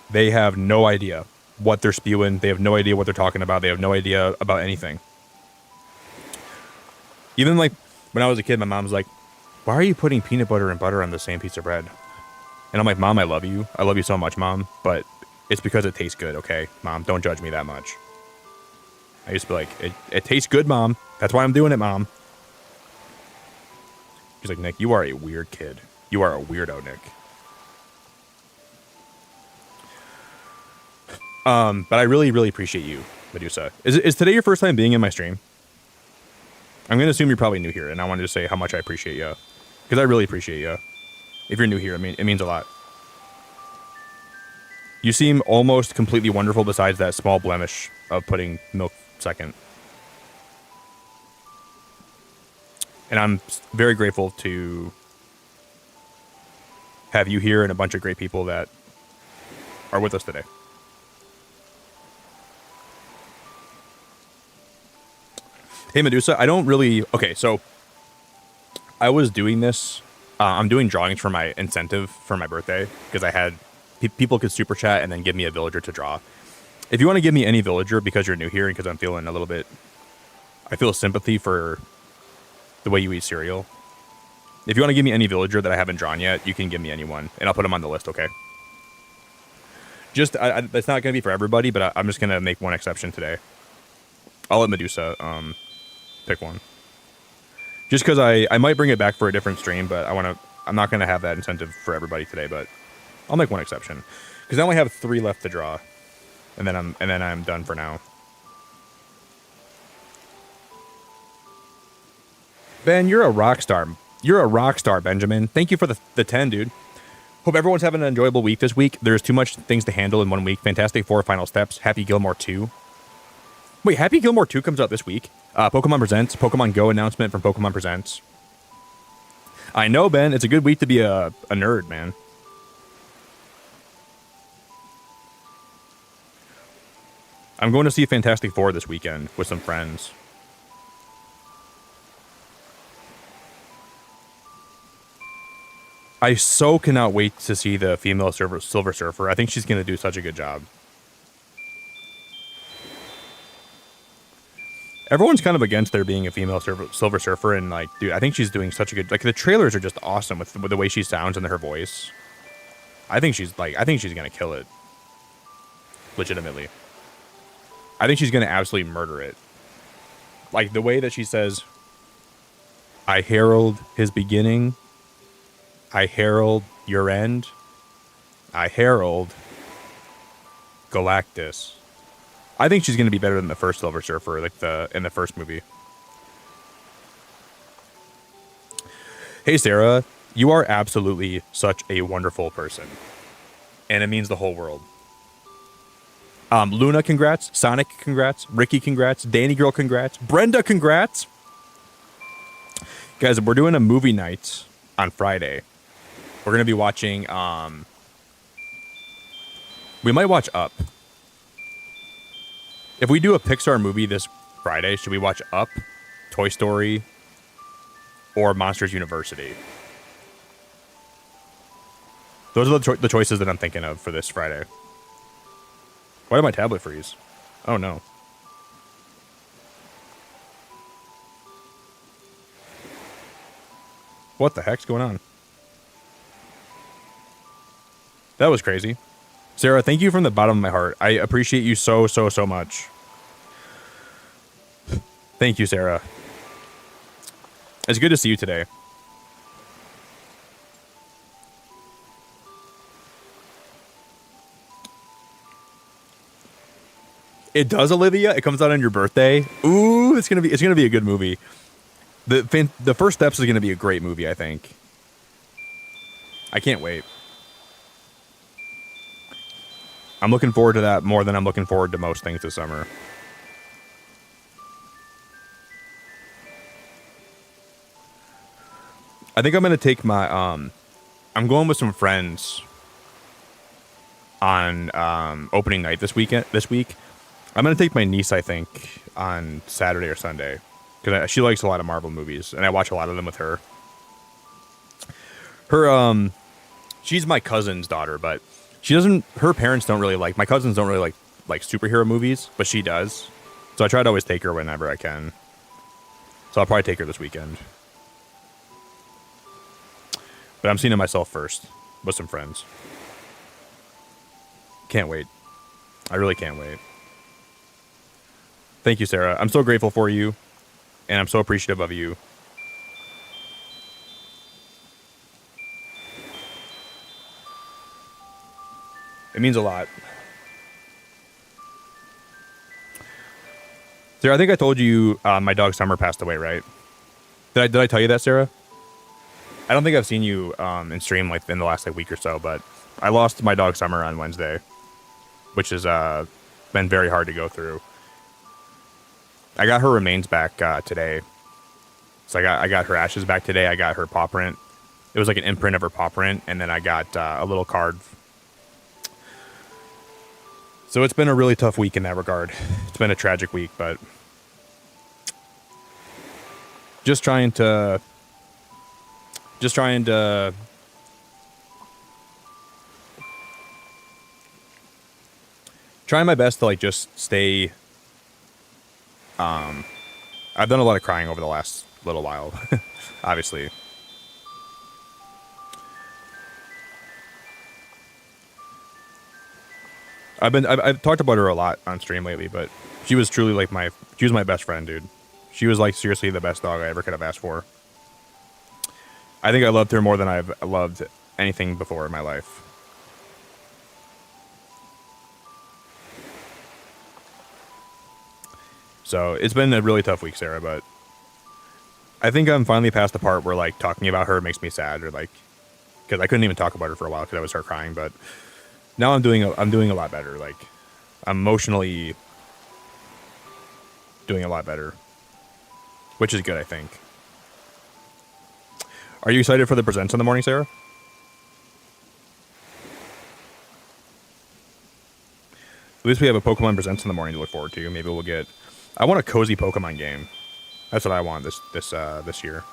They have no idea what they're spewing. They have no idea what they're talking about. They have no idea about anything. Even like when I was a kid, my mom's like, why are you putting peanut butter and butter on the same piece of bread? And I'm like, Mom, I love you. I love you so much, Mom. But it's because it tastes good, okay? Mom, don't judge me that much. I used to be like, it tastes good, Mom. That's why I'm doing it, Mom. She's like, Nick, you are a weird kid. You are a weirdo, Nick. But I really, really appreciate you, Medusa. Is today your first time being in my stream? I'm going to assume you're probably new here, and I wanted to say how much I appreciate you. Because I really appreciate you. If you're new here, it means a lot. You seem almost completely wonderful besides that small blemish of putting milk second. And I'm very grateful to have you here and a bunch of great people that are with us today. Hey, Medusa, I don't really... Okay, so I was doing this. I'm doing drawings for my incentive for my birthday because I had... people could super chat and then give me a villager to draw. If you want to give me any villager because you're new here and because I'm feeling a little bit... I feel sympathy for the way you eat cereal. If you want to give me any villager that I haven't drawn yet, you can give me anyone, and I'll put them on the list, okay? Just... it's not going to be for everybody, but I'm just going to make one exception today. I'll let Medusa... pick one. Just because I might bring it back for a different stream, but I'm not going to have that incentive for everybody today, but I'll make one exception. Because I only have 3 left to draw. And then I'm done for now. Ben, you're a rock star. You're a rock star, Benjamin. Thank you for the 10, dude. Hope everyone's having an enjoyable week this week. There's too much things to handle in 1 week. Fantastic Four Final Steps. Happy Gilmore 2. Wait, Happy Gilmore 2 comes out this week. Pokemon Presents, Pokemon Go announcement from Pokemon Presents. I know, Ben. It's a good week to be a nerd, man. I'm going to see Fantastic Four this weekend with some friends. I so cannot wait to see the female Silver Surfer. I think she's going to do such a good job. Everyone's kind of against there being a female Silver Surfer, and like, dude, I think she's doing such a good. Like, the trailers are just awesome with the way she sounds and her voice. I think she's gonna kill it. Legitimately, I think she's gonna absolutely murder it. Like the way that she says, "I herald his beginning. I herald your end. I herald Galactus." I think she's going to be better than the first Silver Surfer, like in the first movie. Hey, Sarah, you are absolutely such a wonderful person. And it means the whole world. Luna, congrats. Sonic, congrats. Ricky, congrats. Danny Girl, congrats. Brenda, congrats. Guys, we're doing a movie night on Friday. We're going to be watching... we might watch Up. If we do a Pixar movie this Friday, should we watch Up, Toy Story, or Monsters University? Those are the choices that I'm thinking of for this Friday. Why did my tablet freeze? Oh, no. What the heck's going on? That was crazy. Sarah, thank you from the bottom of my heart. I appreciate you so, so, so much. Thank you, Sarah. It's good to see you today. It does, Olivia. It comes out on your birthday. Ooh, it's gonna be a good movie. The First Steps is gonna be a great movie, I think. I can't wait. I'm looking forward to that more than I'm looking forward to most things this summer. I think I'm going to take my... I'm going with some friends on opening night this week. I'm going to take my niece, I think, on Saturday or Sunday. Because she likes a lot of Marvel movies, and I watch a lot of them with her. She's my cousin's daughter, but... her parents don't really like, my cousins don't really like superhero movies, but she does. So I try to always take her whenever I can. So I'll probably take her this weekend. But I'm seeing it myself first with some friends. Can't wait. I really can't wait. Thank you, Sarah. I'm so grateful for you, and I'm so appreciative of you. It means a lot. Sarah, I think I told you my dog Summer passed away, right? Did I tell you that, Sarah? I don't think I've seen you in stream like in the last week or so, but I lost my dog Summer on Wednesday, which has been very hard to go through. I got her remains back today. So I got her ashes back today. I got her paw print. It was like an imprint of her paw print, and then I got a little card. So it's been a really tough week in that regard. It's been a tragic week, but just trying my best to like just stay. I've done a lot of crying over the last little while, obviously. I've talked about her a lot on stream lately, but she was truly like she was my best friend, dude. She was like seriously the best dog I ever could have asked for. I think I loved her more than I've loved anything before in my life. So it's been a really tough week, Sarah, but I think I'm finally past the part where like talking about her makes me sad, or like, because I couldn't even talk about her for a while because I was her crying, but now I'm doing a lot better. Like, I'm emotionally doing a lot better, which is good, I think. Are you excited for the presents in the morning, Sarah? At least we have a Pokemon Presents in the morning to look forward to. Maybe we'll get... I want a cozy Pokemon game. That's what I want this year.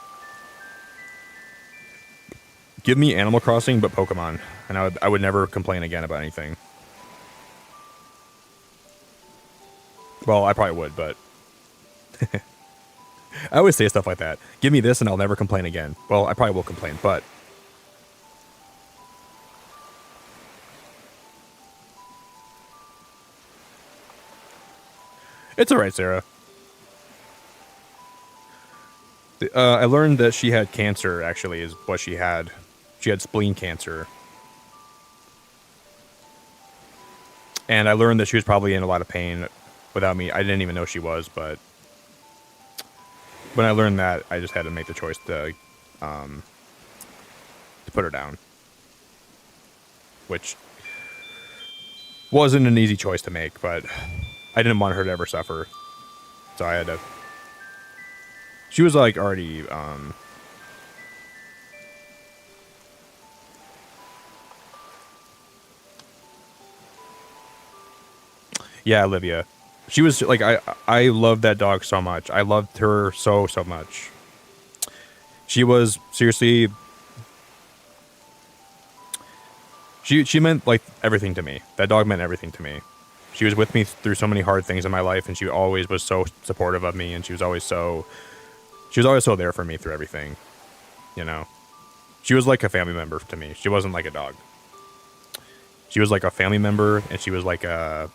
Give me Animal Crossing, but Pokemon, and I would never complain again about anything. Well, I probably would, but I always say stuff like that. Give me this, and I'll never complain again. Well, I probably will complain, but it's all right, Sarah. I learned that she had cancer. Actually, is what she had. She had spleen cancer. And I learned that she was probably in a lot of pain without me. I didn't even know she was, but when I learned that, I just had to make the choice to put her down. Which wasn't an easy choice to make, but I didn't want her to ever suffer. So I had to... She was like already... Yeah, Olivia. She was like, I loved that dog so much. I loved her so much. She was seriously, she meant like everything to me. That dog meant everything to me. She was with me through so many hard things in my life, and she always was so supportive of me, and she was always so there for me through everything. You know, she was like a family member to me. She wasn't like a dog. She was like a family member, and she was like a...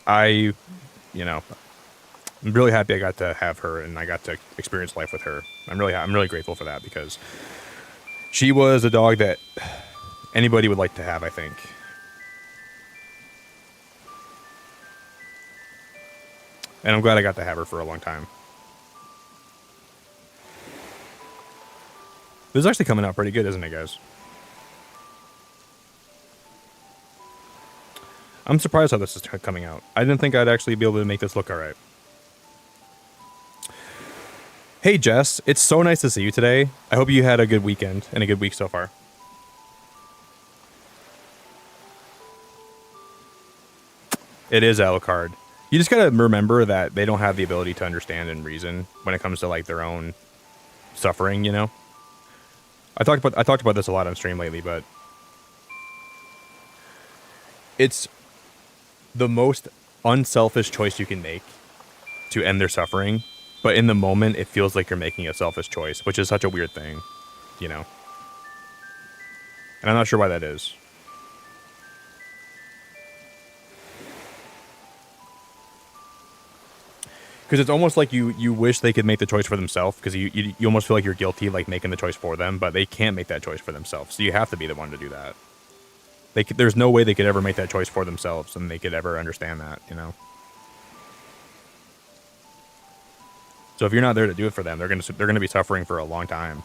I'm really happy I got to have her, and I got to experience life with her. I'm really grateful for that, because she was a dog that anybody would like to have, I think. And I'm glad I got to have her for a long time. This is actually coming out pretty good, isn't it, guys? I'm surprised how this is coming out. I didn't think I'd actually be able to make this look alright. Hey, Jess. It's so nice to see you today. I hope you had a good weekend and a good week so far. It is Alucard. You just gotta remember that they don't have the ability to understand and reason when it comes to like their own suffering, you know? I talked about this a lot on stream lately, but it's the most unselfish choice you can make to end their suffering, but in the moment it feels like you're making a selfish choice, which is such a weird thing, you know? And I'm not sure why that is. Because it's almost like you wish they could make the choice for themselves, because you almost feel like you're guilty, like making the choice for them, but they can't make that choice for themselves, so you have to be the one to do that. There's no way they could ever make that choice for themselves, and they could ever understand that, you know? So if you're not there to do it for them, they're gonna be suffering for a long time,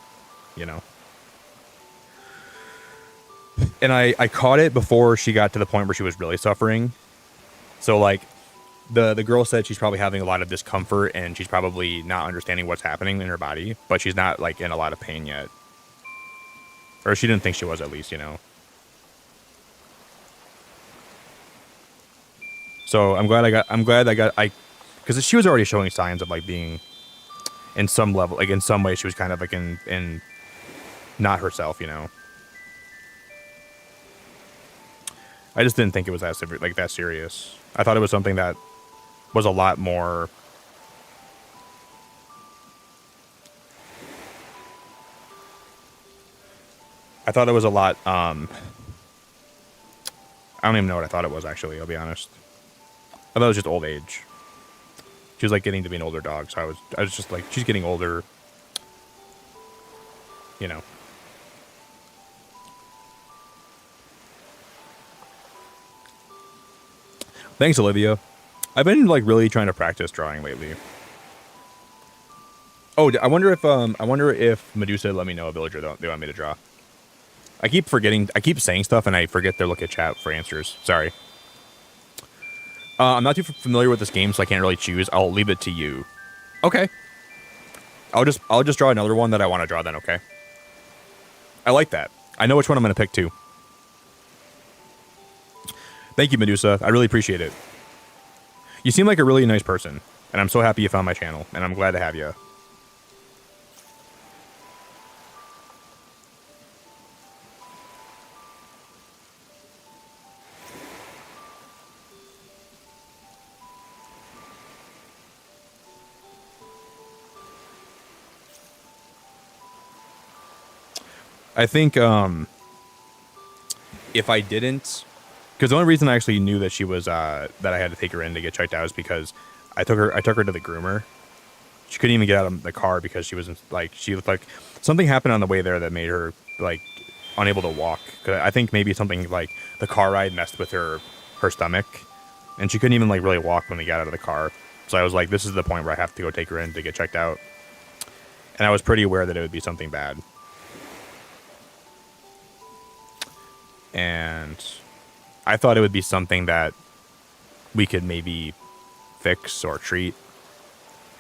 you know? And I caught it before she got to the point where she was really suffering. So, like, the girl said she's probably having a lot of discomfort, and she's probably not understanding what's happening in her body, but she's not, like, in a lot of pain yet. Or she didn't think she was, at least, you know? So I'm glad because she was already showing signs of like being in some level, like in some way she was kind of like in not herself, you know. I just didn't think it was that serious. I thought it was something that was a lot more. I thought it was a lot. I don't even know what I thought it was, actually. I'll be honest. I thought it was just old age. She was like getting to be an older dog, so I was just like, she's getting older. You know. Thanks, Olivia. I've been like really trying to practice drawing lately. Oh, I wonder if Medusa let me know a villager they want me to draw. I keep saying stuff and I forget to look at chat for answers. Sorry. I'm not too familiar with this game, so I can't really choose. I'll leave it to you. Okay. I'll just draw another one that I want to draw then, okay? I like that. I know which one I'm going to pick too. Thank you, Medusa. I really appreciate it. You seem like a really nice person, and I'm so happy you found my channel, and I'm glad to have you. I think if I didn't, because the only reason I actually knew that she was that I had to take her in to get checked out is because I took her to the groomer. She couldn't even get out of the car because she was like, she looked like something happened on the way there that made her like unable to walk. 'Cause I think maybe something like the car ride messed with her stomach, and she couldn't even like really walk when we got out of the car. So I was like, this is the point where I have to go take her in to get checked out. And I was pretty aware that it would be something bad. And I thought it would be something that we could maybe fix or treat.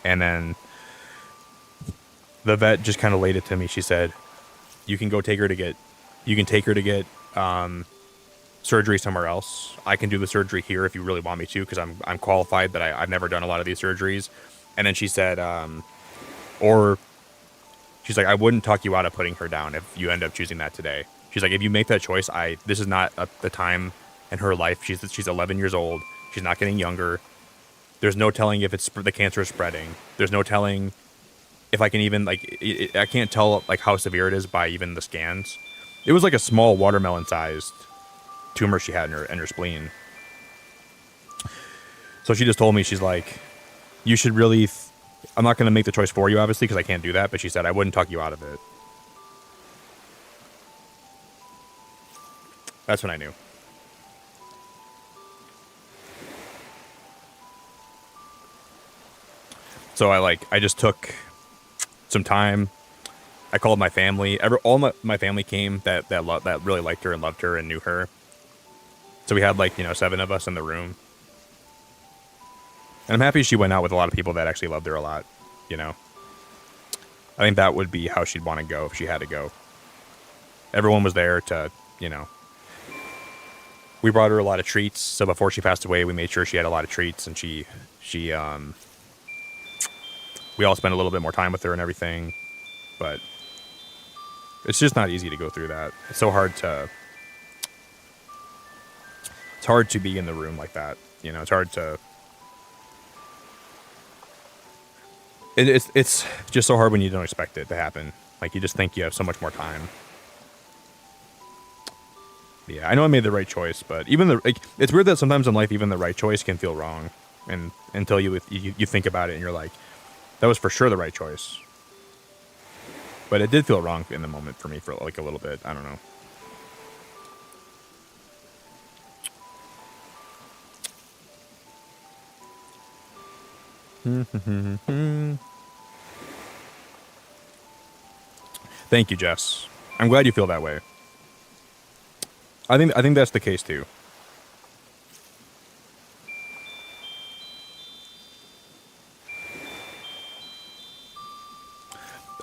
And then the vet just kind of laid it to me. She said, you can take her to get surgery somewhere else. I can do the surgery here if you really want me to, because I'm qualified, but I've never done a lot of these surgeries. And then she said, or she's like, I wouldn't talk you out of putting her down if you end up choosing that today. She's like, if you make that choice, this is not the time in her life. She's 11 years old. She's not getting younger. There's no telling if the cancer is spreading. There's no telling if I can even I can't tell like how severe it is by even the scans. It was like a small watermelon-sized tumor she had in her spleen. So she just told me, she's like, you should really. I'm not going to make the choice for you, obviously, because I can't do that. But she said I wouldn't talk you out of it. That's when I knew. So I just took some time. I called my family. All my family came that really liked her and loved her and knew her. So we had 7 of us in the room. And I'm happy she went out with a lot of people that actually loved her a lot, I think that would be how she'd want to go if she had to go. Everyone was there to, we brought her a lot of treats. So before she passed away, we made sure she had a lot of treats, and we all spent a little bit more time with her and everything. But it's just not easy to go through that. It's so hard to be in the room like that. It's hard to. It's just so hard when you don't expect it to happen. Like, you just think you have so much more time. Yeah, I know I made the right choice, but even it's weird that sometimes in life, even the right choice can feel wrong, and until you think about it and you're like, that was for sure the right choice. But it did feel wrong in the moment for me for like a little bit. I don't know. Thank you, Jess. I'm glad you feel that way. I think that's the case too.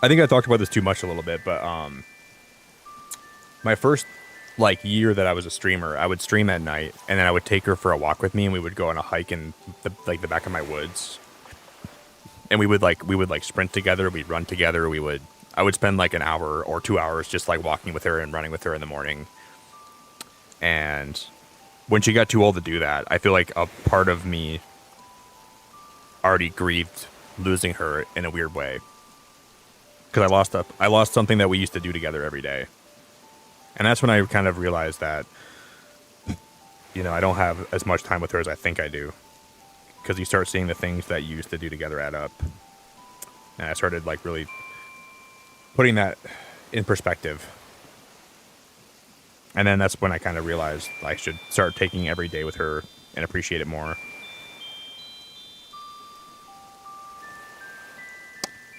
I think I talked about this too much a little bit, but my first year that I was a streamer, I would stream at night, and then I would take her for a walk with me, and we would go on a hike in the back of my woods. And we would sprint together, we'd run together, I would spend an hour or 2 hours just walking with her and running with her in the morning. And when she got too old to do that, I feel like a part of me already grieved losing her in a weird way. Because I lost something that we used to do together every day. And that's when I kind of realized that, I don't have as much time with her as I think I do. Because you start seeing the things that you used to do together add up. And I started really putting that in perspective. And then that's when I kind of realized I should start taking every day with her and appreciate it more.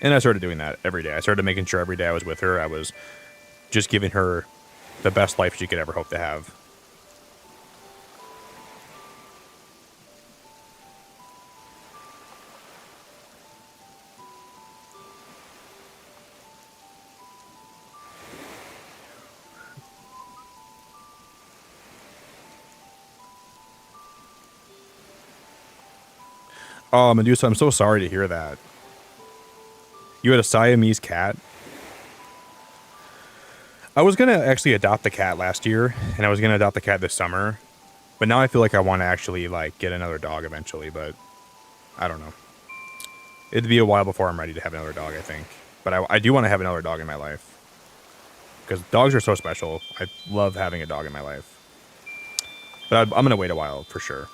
And I started doing that every day. I started making sure every day I was with her, I was just giving her the best life she could ever hope to have. Oh, Medusa, I'm so sorry to hear that. You had a Siamese cat? I was going to actually adopt a cat last year, and I was going to adopt a cat this summer. But now I feel like I want to actually, get another dog eventually, but I don't know. It'd be a while before I'm ready to have another dog, I think. But I do want to have another dog in my life. because dogs are so special. I love having a dog in my life. But I'm going to wait a while for sure.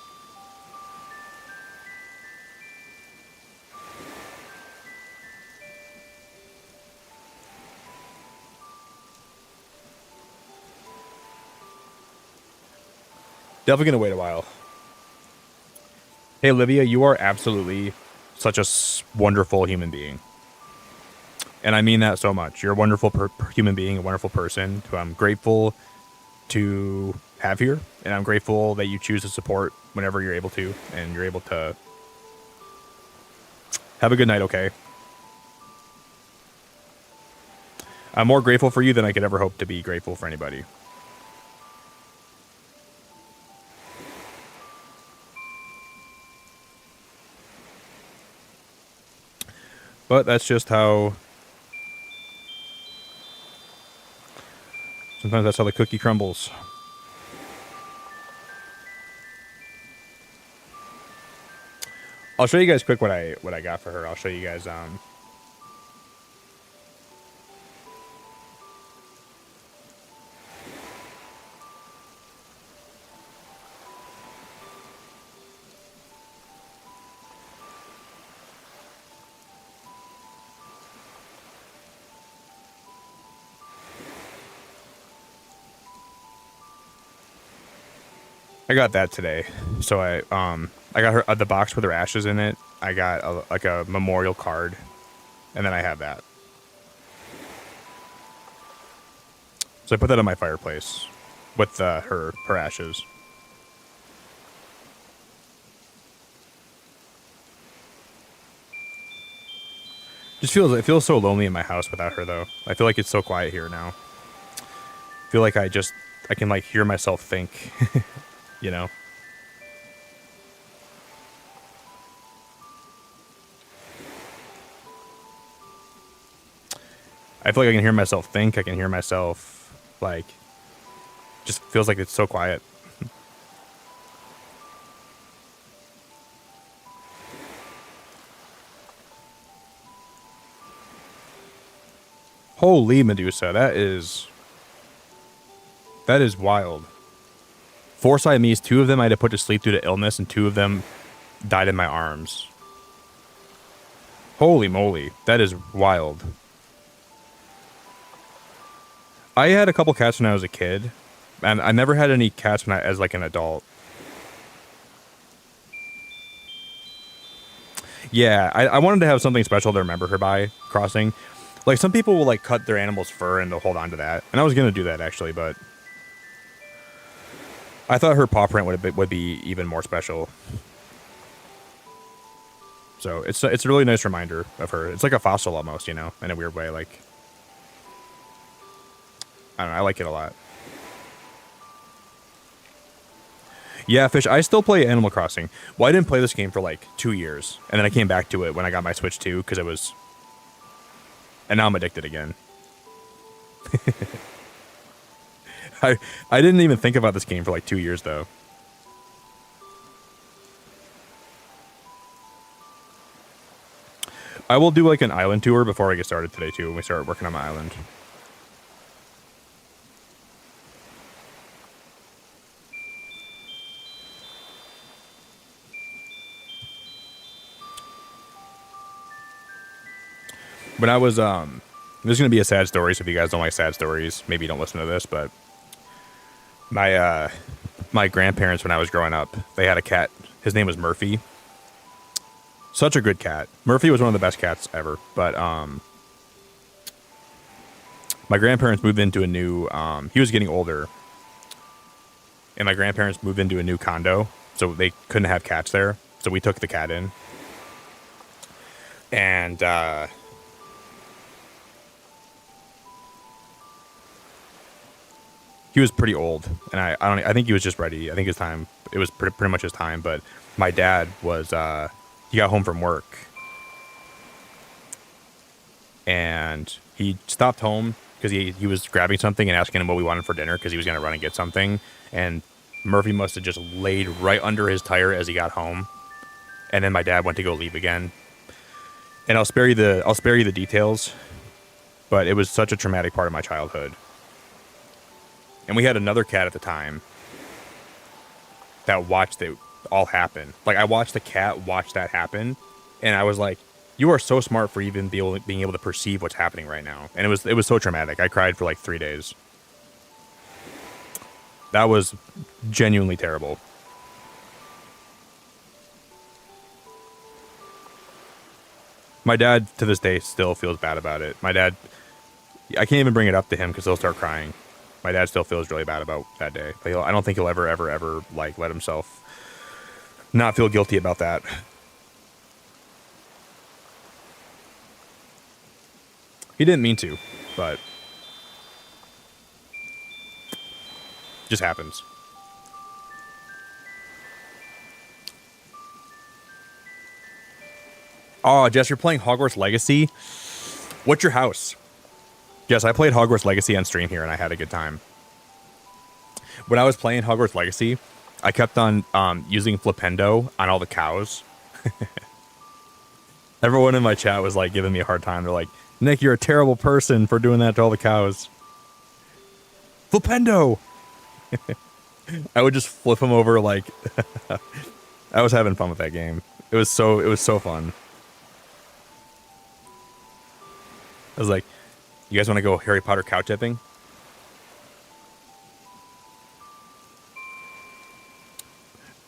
Definitely going to wait a while. Hey, Olivia, you are absolutely such a wonderful human being. And I mean that so much. You're a wonderful human being, a wonderful person who I'm grateful to have here. And I'm grateful that you choose to support whenever you're able to. And you're able to have a good night, okay? I'm more grateful for you than I could ever hope to be grateful for anybody. But that's just how... Sometimes that's how the cookie crumbles. I'll show you guys quick what I got for her. I'll show you guys I got that today. So I got her the box with her ashes in it. I got like a memorial card, and then I have that. So I put that on my fireplace with her ashes. It feels so lonely in my house without her though. I feel like it's so quiet here now. I feel like I can like hear myself think. You know? I feel like I can hear myself think. I can hear myself, like, just feels like it's so quiet. Holy Medusa, that is wild. 4 Siamese, 2 of them I had to put to sleep due to illness, and 2 of them died in my arms. Holy moly, that is wild. I had a couple cats when I was a kid, and I never had any cats as like an adult. Yeah, I wanted to have something special to remember her by crossing. Like, some people will like cut their animal's fur and they'll hold on to that, and I was gonna do that actually, but I thought her paw print would be even more special. So it's a really nice reminder of her. It's like a fossil almost, you know, in a weird way. Like, I don't know, I like it a lot. Yeah, Fish, I still play Animal Crossing. Well, I didn't play this game for like 2 years, and then I came back to it when I got my Switch 2 because it was... And now I'm addicted again. I didn't even think about this game for like 2 years, though. I will do like an island tour before I get started today, too, when we start working on my island. When I was, this is going to be a sad story, so if you guys don't like sad stories, maybe don't listen to this, but my grandparents, when I was growing up, they had a cat. His name was Murphy. Such a good cat. Murphy was one of the best cats ever, but my grandparents moved into a new, he was getting older, and my grandparents moved into a new condo, so they couldn't have cats there, so we took the cat in. And he was pretty old, and I think he was just ready. I think his time, it was pretty much his time, but my dad was, he got home from work, and he stopped home because he was grabbing something and asking him what we wanted for dinner because he was going to run and get something, and Murphy must have just laid right under his tire as he got home, and then my dad went to go leave again. And I'll spare you the details, but it was such a traumatic part of my childhood. And we had another cat at the time that watched it all happen. Like, I watched the cat watch that happen, and I was like, you are so smart for even being able to perceive what's happening right now. And it was so traumatic. I cried for like 3 days. That was genuinely terrible. My dad, to this day, still feels bad about it. My dad, I can't even bring it up to him because he'll start crying. My dad still feels really bad about that day. Like, I don't think he'll ever, like, let himself not feel guilty about that. He didn't mean to, but just happens. Oh, Jess, you're playing Hogwarts Legacy? What's your house? Yes, I played Hogwarts Legacy on stream here, and I had a good time. When I was playing Hogwarts Legacy, I kept on using Flipendo on all the cows. Everyone in my chat was like giving me a hard time. They're like, Nick, you're a terrible person for doing that to all the cows. Flipendo! I would just flip them over like... I was having fun with that game. It was so fun. I was like, you guys want to go Harry Potter cow tipping?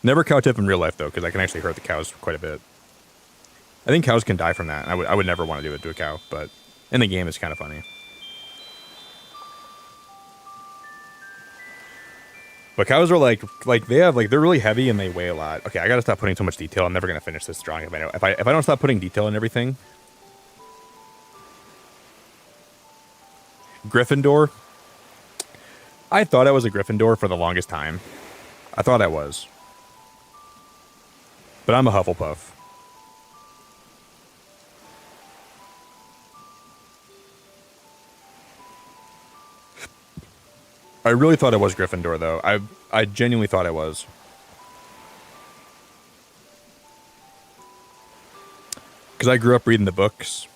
Never cow tip in real life, though, because I can actually hurt the cows quite a bit. I think cows can die from that. I would never want to do it to a cow, but in the game, it's kind of funny. But cows are like they're really heavy and they weigh a lot. Okay, I gotta stop putting so much detail. I'm never gonna finish this drawing if I don't stop putting detail in everything. Gryffindor. I thought I was a Gryffindor for the longest time. I thought I was. But I'm a Hufflepuff. I really thought I was Gryffindor, though. I genuinely thought I was. Because I grew up reading the books.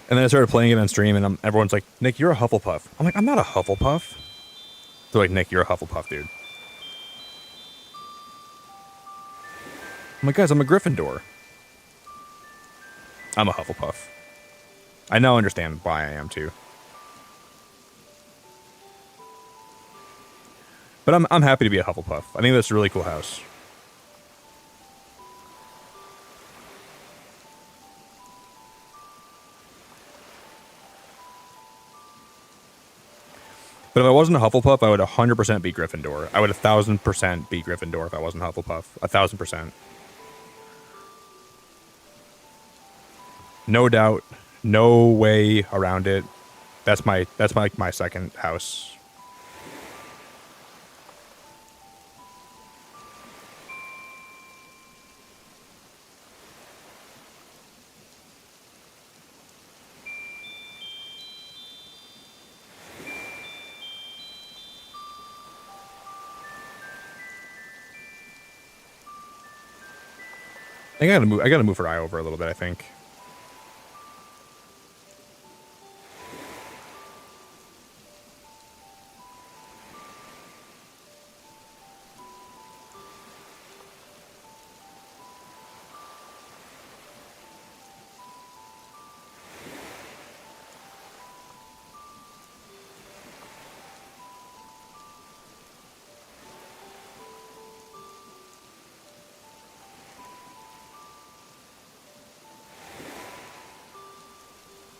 And then I started playing it on stream, and everyone's like, Nick, you're a Hufflepuff. I'm like, I'm not a Hufflepuff. They're like, Nick, you're a Hufflepuff, dude. I'm like, guys, I'm a Gryffindor. I'm a Hufflepuff. I now understand why I am, too. But I'm happy to be a Hufflepuff. I think that's a really cool house. But if I wasn't a Hufflepuff, I would 100% be Gryffindor. I would 1,000% be Gryffindor if I wasn't Hufflepuff. 1,000%. No doubt. No way around it. That's my second house. I gotta move her eye over a little bit, I think.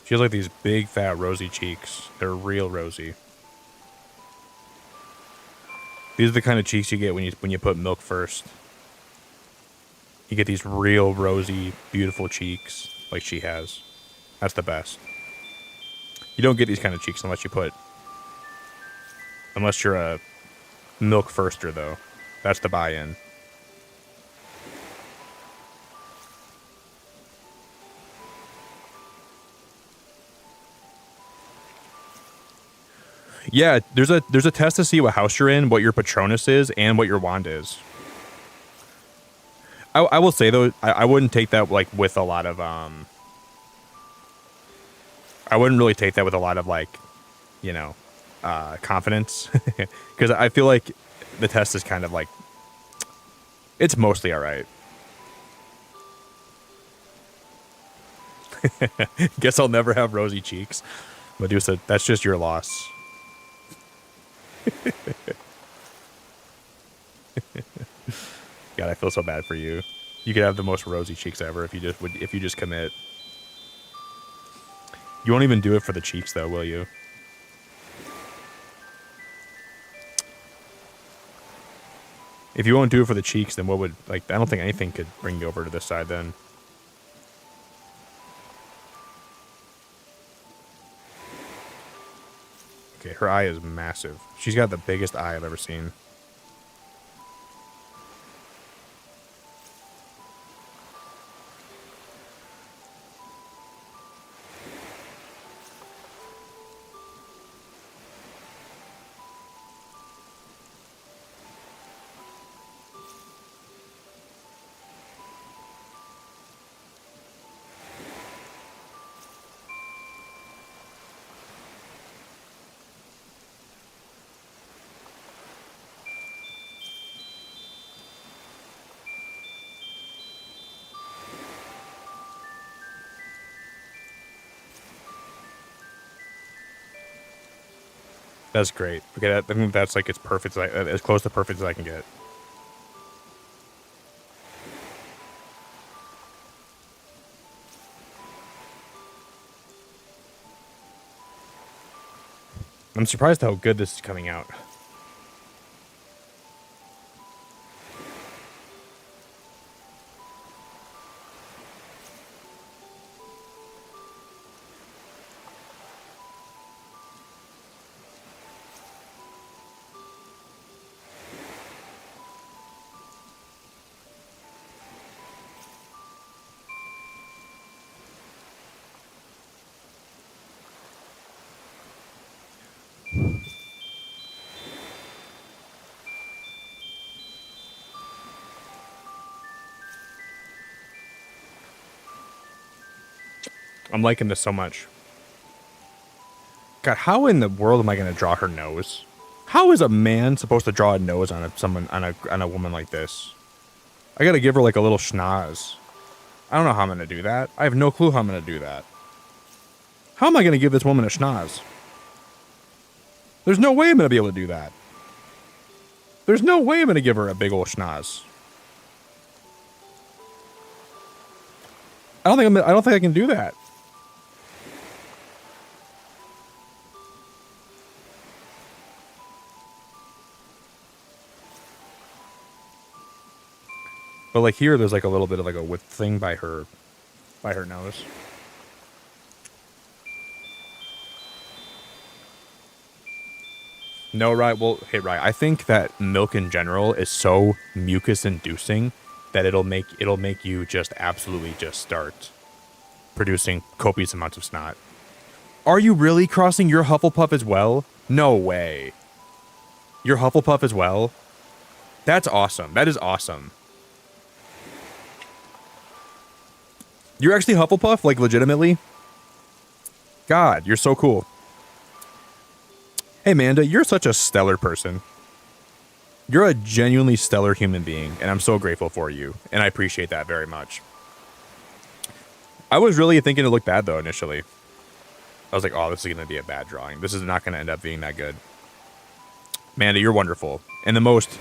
She has like these big, fat, rosy cheeks. They're real rosy. These are the kind of cheeks you get when you put milk first. You get these real rosy, beautiful cheeks like she has. That's the best. You don't get these kind of cheeks unless you're a milk firster, though. That's the buy-in. Yeah, there's a test to see what house you're in, what your Patronus is, and what your wand is. I will say though, I wouldn't take that like with a lot of I wouldn't really take that with a lot of like, you know, confidence, because I feel like the test is kind of like it's mostly all right. Guess I'll never have rosy cheeks. Medusa, that's just your loss. God, I feel so bad for you. You could have the most rosy cheeks ever if you just commit. You won't even do it for the cheeks though, will you? If you won't do it for the cheeks, then what would, like, I don't think anything could bring you over to this side then. Okay, her eye is massive. She's got the biggest eye I've ever seen. That's great. Okay, I think that's like as perfect as close to perfect as I can get. I'm surprised how good this is coming out. I'm liking this so much. God, how in the world am I going to draw her nose? How is a man supposed to draw a nose on a woman like this? I got to give her like a little schnoz. I don't know how I'm going to do that. I have no clue how I'm going to do that. How am I going to give this woman a schnoz? There's no way I'm going to be able to do that. There's no way I'm going to give her a big old schnoz. I don't think I can do that. But like here, there's like a little bit of like a width thing by her nose. No, right? Well, hey, right. I think that milk in general is so mucus-inducing that it'll make you just absolutely just start producing copious amounts of snot. Are you really crossing your Hufflepuff as well? No way. Your Hufflepuff as well? That's awesome. That is awesome. You're actually Hufflepuff, like legitimately? God, you're so cool. Hey, Amanda, you're such a stellar person. You're a genuinely stellar human being, and I'm so grateful for you, and I appreciate that very much. I was really thinking it looked bad, though, initially. I was like, oh, this is going to be a bad drawing. This is not going to end up being that good. Amanda, you're wonderful. In the most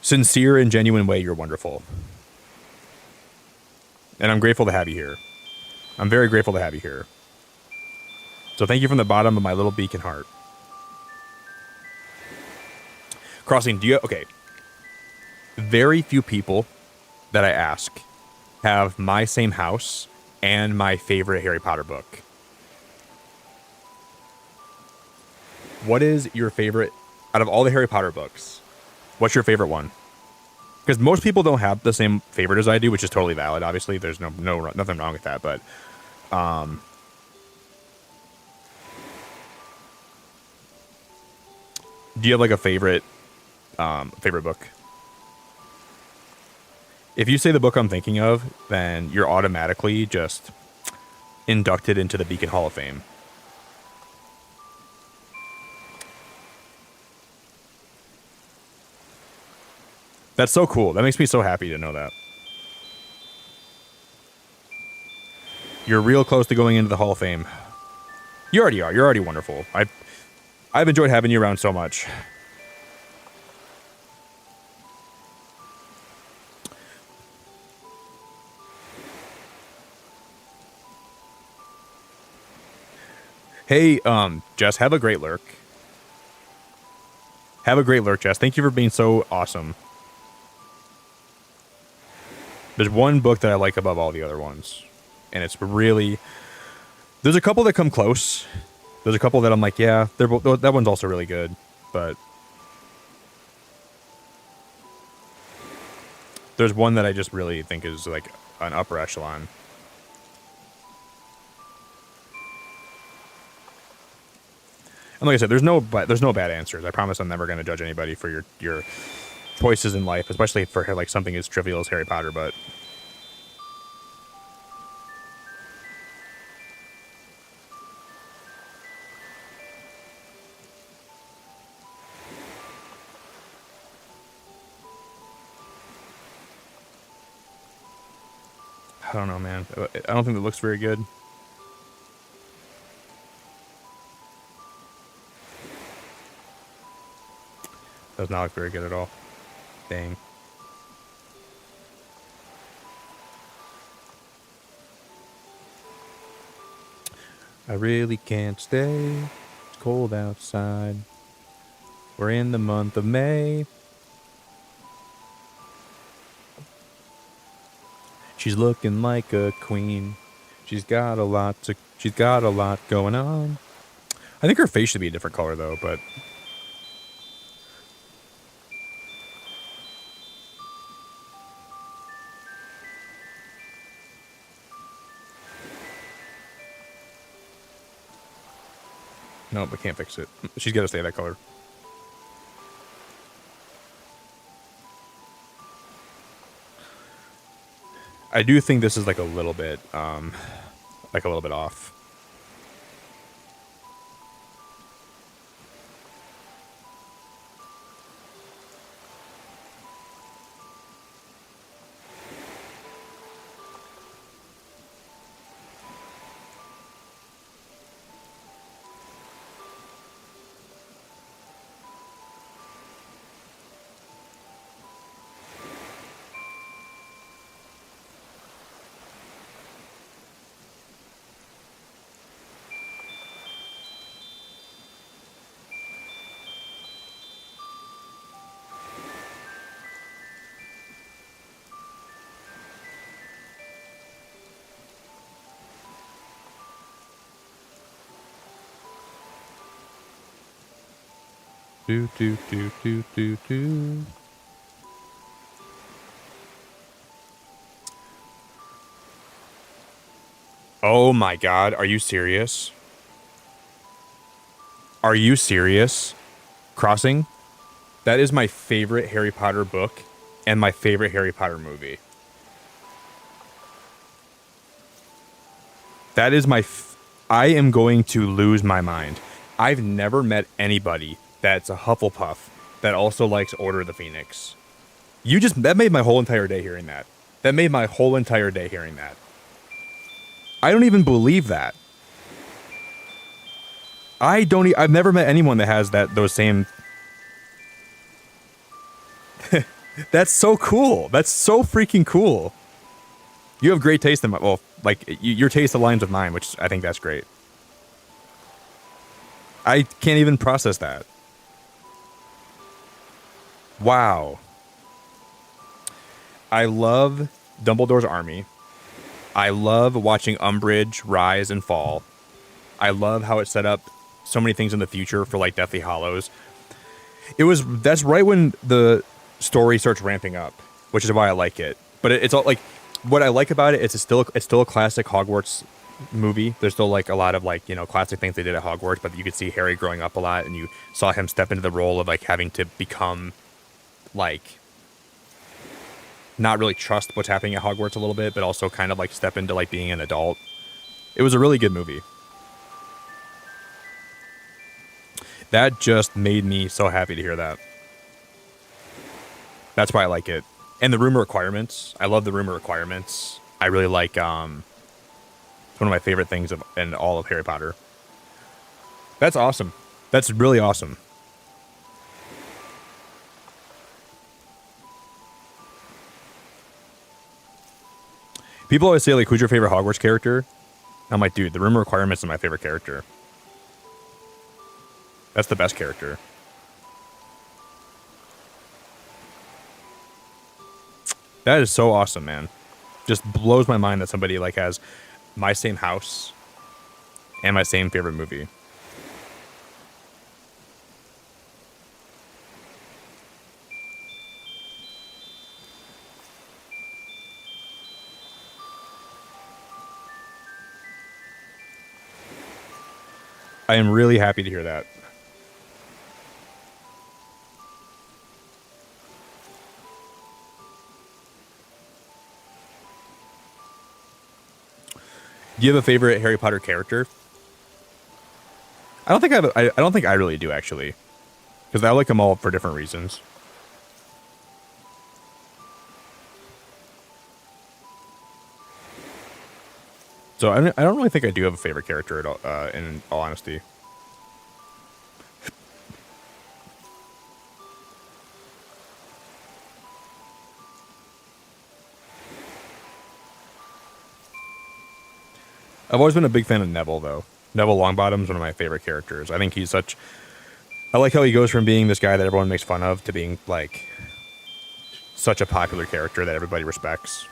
sincere and genuine way, you're wonderful. And I'm grateful to have you here. I'm very grateful to have you here. So thank you from the bottom of my little beacon heart. Crossing, do you... Okay. Very few people that I ask have my same house and my favorite Harry Potter book. What is your favorite... Out of all the Harry Potter books, what's your favorite one? Because most people don't have the same favorite as I do, which is totally valid, obviously. There's nothing wrong with that, but... do you have like a favorite book? If you say the book I'm thinking of, then you're automatically just inducted into the Beacon Hall of Fame. That's so cool. That makes me so happy to know that. You're real close to going into the Hall of Fame. You already are. You're already wonderful. I've enjoyed having you around so much. Hey, Jess, have a great lurk. Have a great lurk, Jess. Thank you for being so awesome. There's one book that I like above all the other ones, and it's really... There's a couple that come close. There's a couple that I'm like, yeah, that one's also really good, but... There's one that I just really think is like an upper echelon. And like I said, there's no bad answers. I promise I'm never going to judge anybody for your choices in life, especially for like something as trivial as Harry Potter, but... I don't know, man. I don't think it looks very good. Does not look very good at all. Dang. I really can't stay. It's cold outside. We're in the month of May. She's looking like a queen. She's got a lot going on. I think her face should be a different color though, but nope, I can't fix it. She's got to stay that color. I do think this is like a little bit off. Do. Oh my god, are you serious? Are you serious? Crossing? That is my favorite Harry Potter book and my favorite Harry Potter movie. That is I am going to lose my mind. I've never met anybody that's a Hufflepuff that also likes Order of the Phoenix. That made my whole entire day hearing that. That made my whole entire day hearing that. I don't even believe that. I've never met anyone that has those same... That's so cool. That's so freaking cool. You have great taste in your taste aligns with mine, which I think that's great. I can't even process that. Wow. I love Dumbledore's army. I love watching Umbridge rise and fall. I love how it set up so many things in the future for like Deathly Hallows. That's right when the story starts ramping up, which is why I like it. But it's all like, what I like about it is it's still a classic Hogwarts movie. There's still like a lot of like, classic things they did at Hogwarts, but you could see Harry growing up a lot, and you saw him step into the role of like having to become like not really trust what's happening at Hogwarts a little bit, but also kind of like step into like being an adult. It was a really good movie. That just made me so happy to hear that. That's why I like it. And the room requirements. I love the room requirements. I really like it's one of my favorite things in all of Harry Potter. That's awesome. That's really awesome. People always say, like, who's your favorite Hogwarts character? I'm like, dude, the room requirements is my favorite character. That's the best character. That is so awesome, man. Just blows my mind that somebody like has my same house and my same favorite movie. I am really happy to hear that. Do you have a favorite Harry Potter character? I don't think I don't think I really do, actually, because I like them all for different reasons. So I don't really think I do have a favorite character at all, in all honesty. I've always been a big fan of Neville, though. Neville Longbottom's one of my favorite characters. I think he's such... I like how he goes from being this guy that everyone makes fun of to being, like, such a popular character that everybody respects.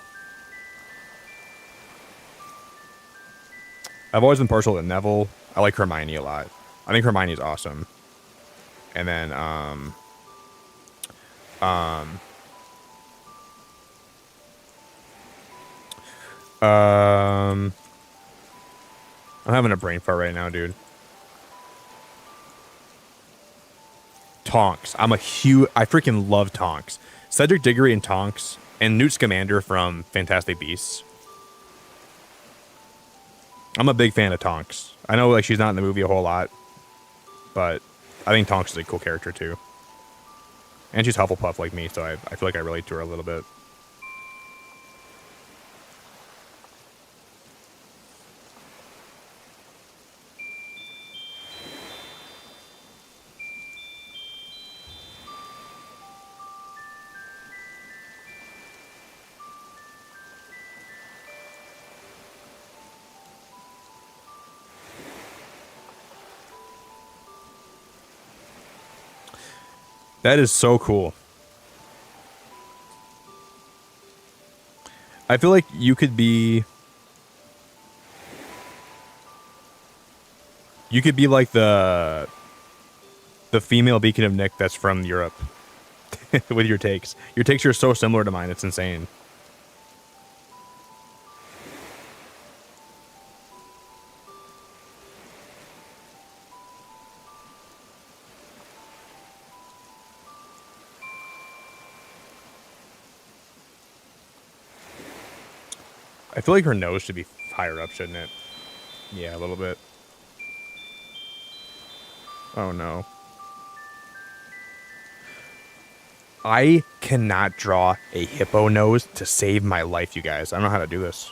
I've always been partial to Neville. I like Hermione a lot. I think Hermione's awesome. And then, I'm having a brain fart right now, dude. Tonks. I freaking love Tonks. Cedric Diggory and Tonks, and Newt Scamander from Fantastic Beasts. I'm a big fan of Tonks. I know, like, she's not in the movie a whole lot, but I think Tonks is a cool character too. And she's Hufflepuff like me, so I feel like I relate to her a little bit. That is so cool. I feel like you could be like the female Beacon of Nick that's from Europe with your takes. Your takes are so similar to mine. It's insane. I feel like her nose should be higher up, shouldn't it? Yeah, a little bit. Oh no. I cannot draw a hippo nose to save my life, you guys. I don't know how to do this.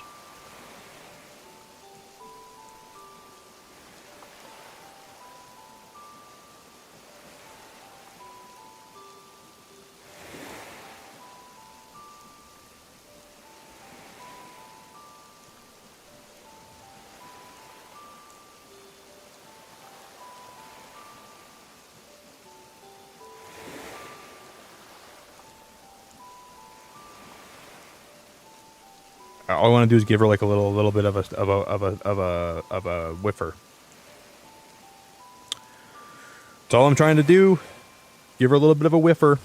All I want to do is give her like a little bit of a whiffer. That's all I'm trying to do. Give her a little bit of a whiffer.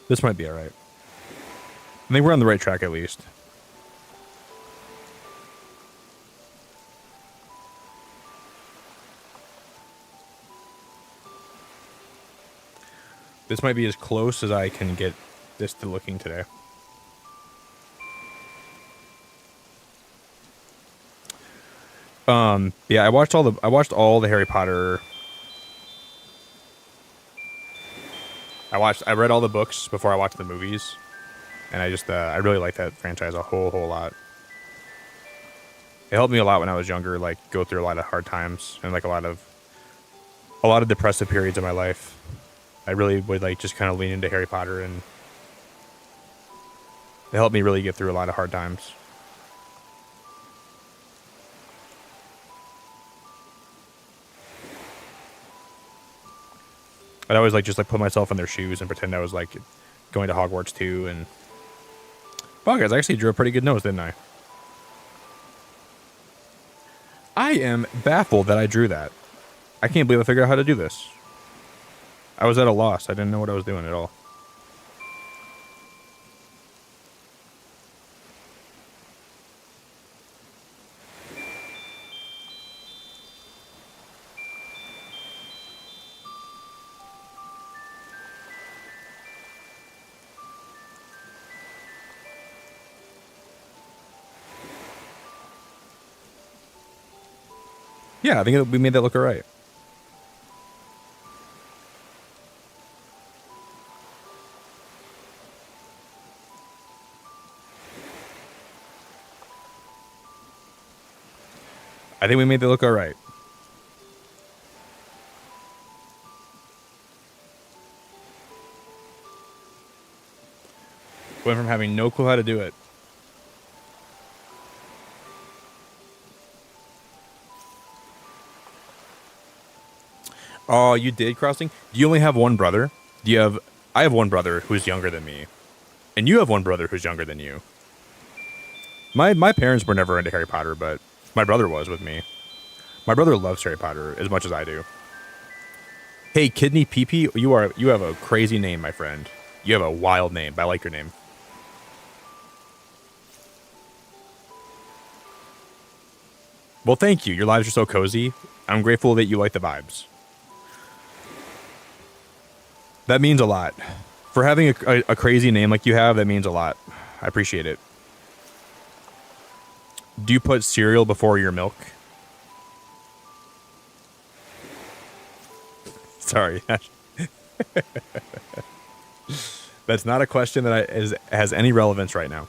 This might be alright. I think we're on the right track at least. This might be as close as I can get this to looking today. Yeah, I watched all the Harry Potter. I read all the books before I watched the movies, and I really like that franchise a whole lot. It helped me a lot when I was younger, like go through a lot of hard times and like a lot of depressive periods in my life. I really would like just kind of lean into Harry Potter, and it helped me really get through a lot of hard times. I'd always like just like put myself in their shoes and pretend I was like going to Hogwarts too. And wow, guys, I actually drew a pretty good nose, didn't I? I am baffled that I drew that. I can't believe I figured out how to do this. I was at a loss. I didn't know what I was doing at all. Yeah, I think we made that look alright. I think we made that look alright. Went from having no clue how to do it. Oh, you did crossing? Do you only have one brother? I have one brother who's younger than me. And you have one brother who's younger than you. My parents were never into Harry Potter, but my brother was with me. My brother loves Harry Potter as much as I do. Hey, Kidney Pee-Pee, you have a crazy name, my friend. You have a wild name, but I like your name. Well, thank you. Your lives are so cozy. I'm grateful that you like the vibes. That means a lot. For having a crazy name like you have, that means a lot. I appreciate it. Do you put cereal before your milk? Sorry. That's not a question that has any relevance right now.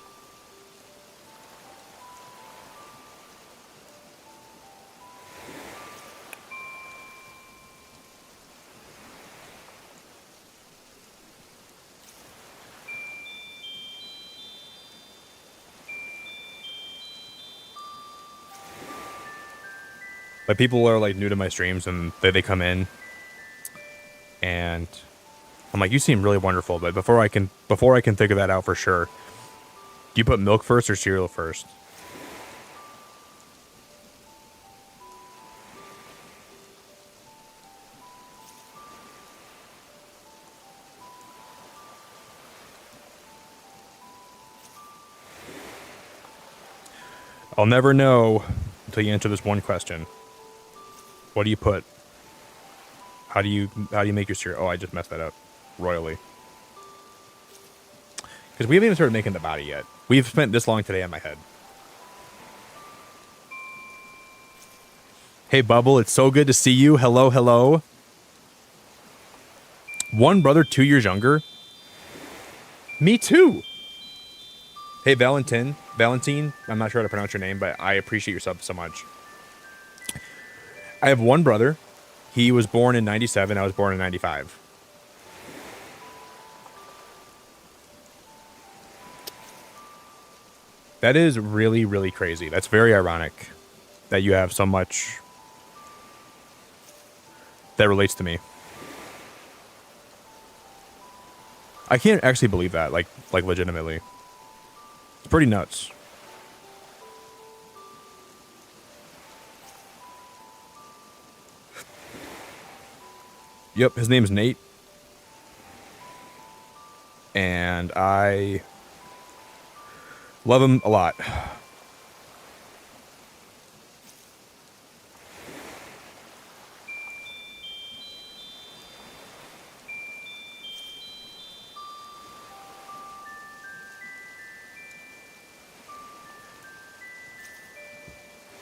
Like people are like new to my streams and they come in and I'm like, you seem really wonderful, but before I can figure that out for sure, do you put milk first or cereal first? I'll never know until you answer this one question. What do you put? How do you make your cereal? Oh, I just messed that up royally. Because we haven't even started making the body yet. We've spent this long today on my head. Hey, Bubble, it's so good to see you. Hello, hello. One brother, 2 years younger. Me too. Hey, Valentine, I'm not sure how to pronounce your name, but I appreciate your sub so much. I have one brother. He was born in 97. I was born in 95. That is really, really crazy. That's very ironic that you have so much that relates to me. I can't actually believe that, like legitimately. It's pretty nuts. Yep, his name's Nate. and I love him a lot.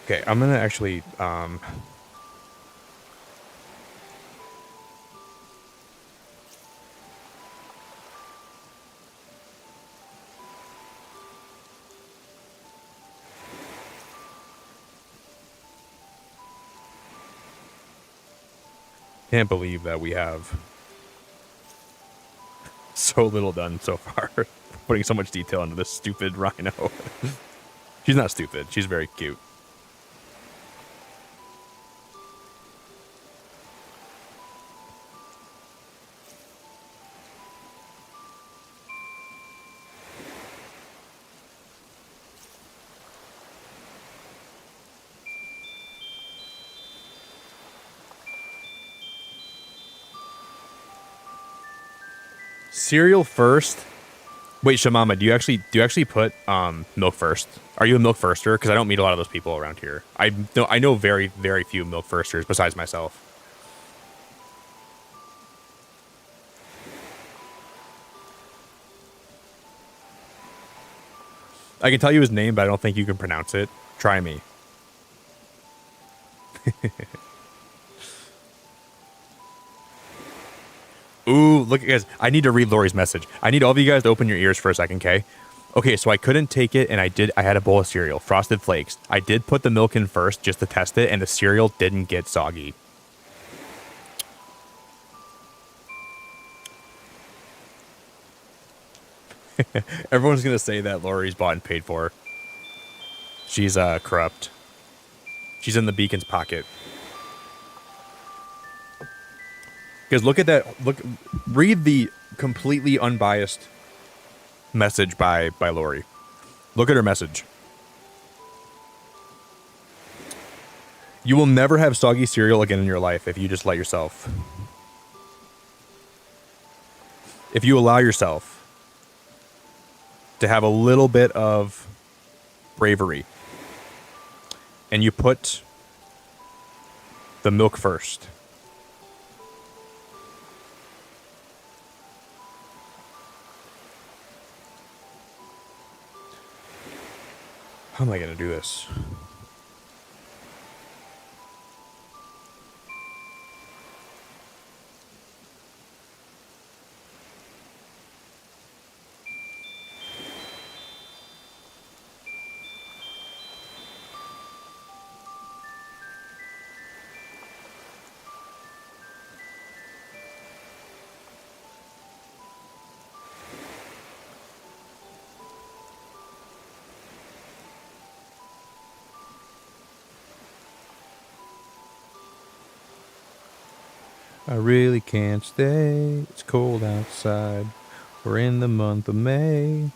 Okay, I'm gonna actually can't believe that we have so little done so far. Putting so much detail into this stupid rhino. She's not stupid. She's very cute. Cereal first. Wait, Shamama, do you actually put milk first? Are you a milk firster? Because I don't meet a lot of those people around here. I know very, very few milk firsters besides myself. I can tell you his name, but I don't think you can pronounce it. Try me. Ooh, look, guys. I need to read Lori's message. I need all of you guys to open your ears for a second, okay? Okay, so I couldn't take it, and I had a bowl of cereal, Frosted Flakes. I did put the milk in first just to test it, and the cereal didn't get soggy. Everyone's gonna say that Lori's bought and paid for. She's corrupt. She's in the beacon's pocket. Because look at that. Read the completely unbiased message by Lori. Look at her message. You will never have soggy cereal again in your life if you just let yourself. If you allow yourself to have a little bit of bravery and you put the milk first. How am I going to do this? I really can't stay. It's cold outside. We're in the month of May.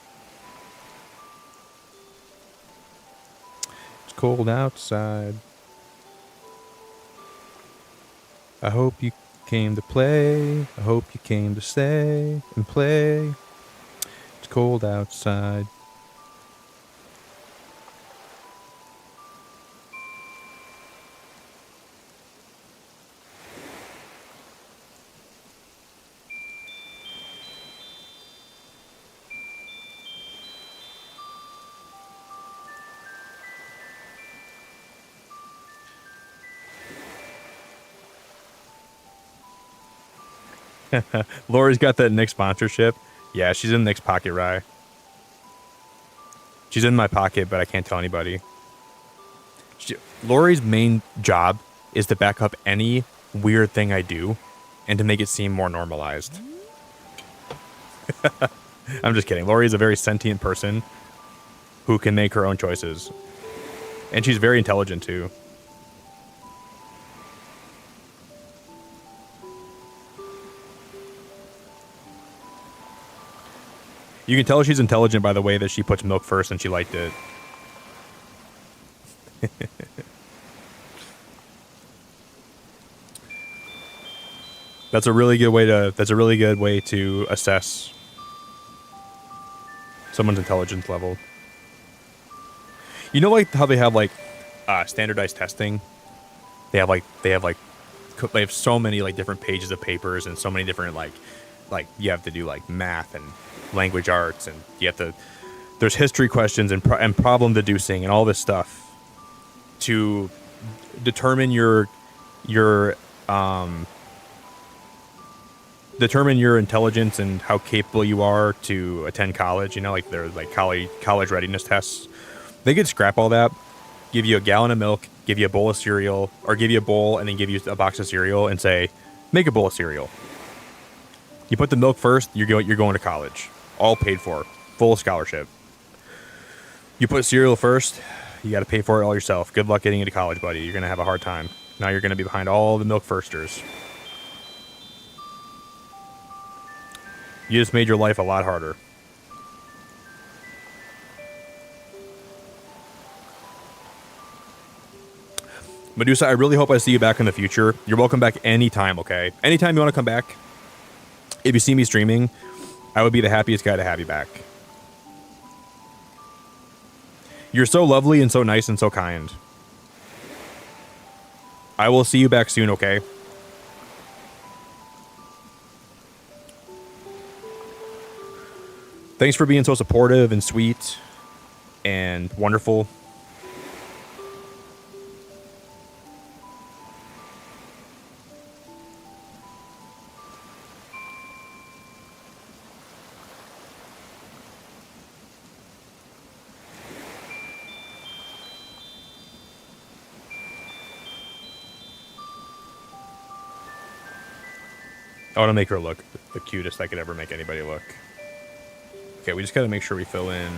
It's cold outside. I hope you came to play. I hope you came to stay and play. It's cold outside. Lori's got that Nick sponsorship. Yeah, she's in Nick's pocket, Rye. She's in my pocket, but I can't tell anybody. Lori's main job is to back up any weird thing I do and to make it seem more normalized. I'm just kidding. Lori is a very sentient person who can make her own choices. And she's very intelligent, too. You can tell she's intelligent by the way that she puts milk first and she liked it. That's a really good way to assess someone's intelligence level. You know, like how they have like standardized testing. They have so many like different pages of papers and so many different like you have to do like math and language arts, and you have to, there's history questions and problem deducing and all this stuff to determine your intelligence and how capable you are to attend college. You know, like there's like college readiness tests. They could scrap all that, give you a gallon of milk, give you a bowl of cereal, or give you a bowl and then give you a box of cereal and say, make a bowl of cereal. You put the milk first, you're going to college. All paid for. Full scholarship. You put cereal first, you got to pay for it all yourself. Good luck getting into college, buddy. You're going to have a hard time. Now you're going to be behind all the milk firsters. You just made your life a lot harder. Medusa, I really hope I see you back in the future. You're welcome back anytime, okay? Anytime you want to come back. If you see me streaming, I would be the happiest guy to have you back. You're so lovely and so nice and so kind. I will see you back soon, okay? Thanks for being so supportive and sweet and wonderful. I want to make her look the cutest I could ever make anybody look. Okay, we just got to make sure we fill in.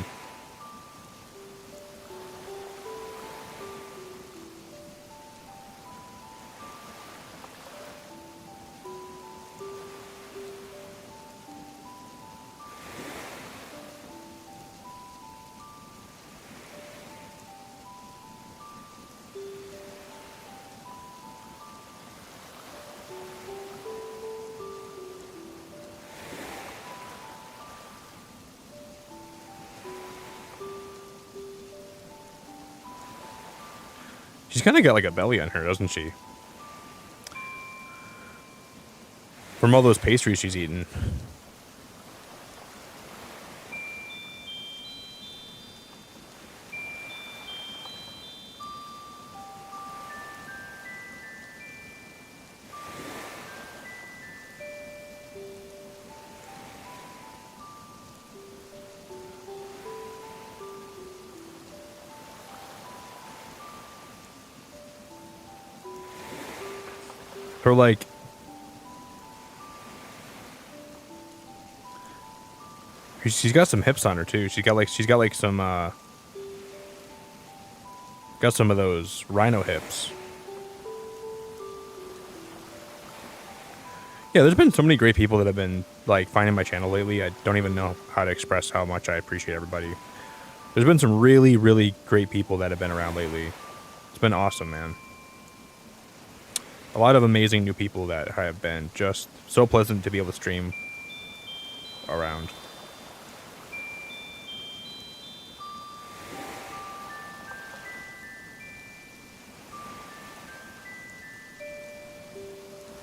She's kind of got like a belly on her, doesn't she? From all those pastries she's eaten. Her like she's got some hips on her too. She's got like some got some of those rhino hips. Yeah, there's been so many great people that have been like finding my channel lately. I don't even know how to express how much I appreciate everybody. There's been some really, really great people that have been around lately. It's been awesome, man. A lot of amazing new people that have been just so pleasant to be able to stream around.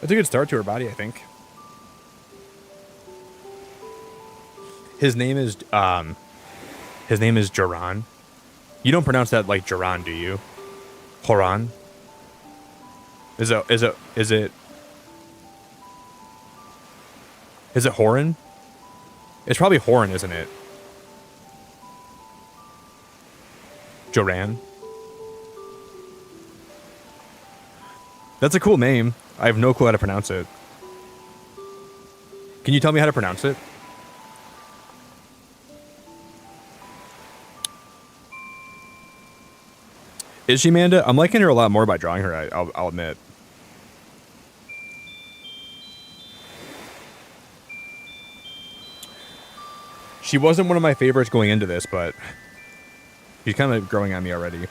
That's a good start to her body, I think. His name is Joran. You don't pronounce that like Joran, do you? Horan? Is it Horan? It's probably Horan, isn't it? Joran? That's a cool name. I have no clue how to pronounce it. Can you tell me how to pronounce it? Is she Amanda? I'm liking her a lot more by drawing her, I'll admit. She wasn't one of my favorites going into this, but she's kind of growing on me already.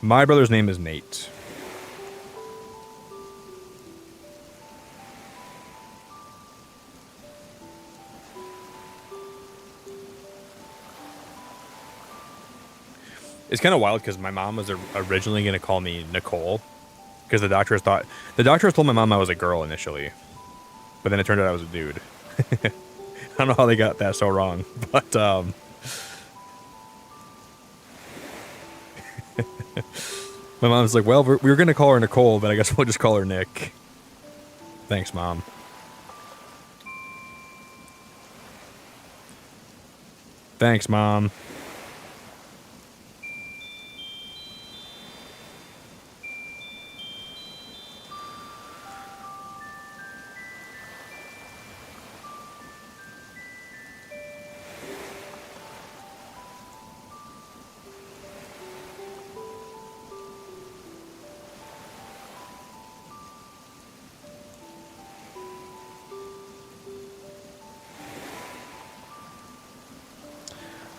My brother's name is Nate. It's kind of wild because my mom was originally going to call me Nicole because the doctors told my mom I was a girl initially, but then it turned out I was a dude. I don't know how they got that so wrong, but my mom's like, well, we were going to call her Nicole, but I guess we'll just call her Nick. Thanks, Mom. Thanks, Mom.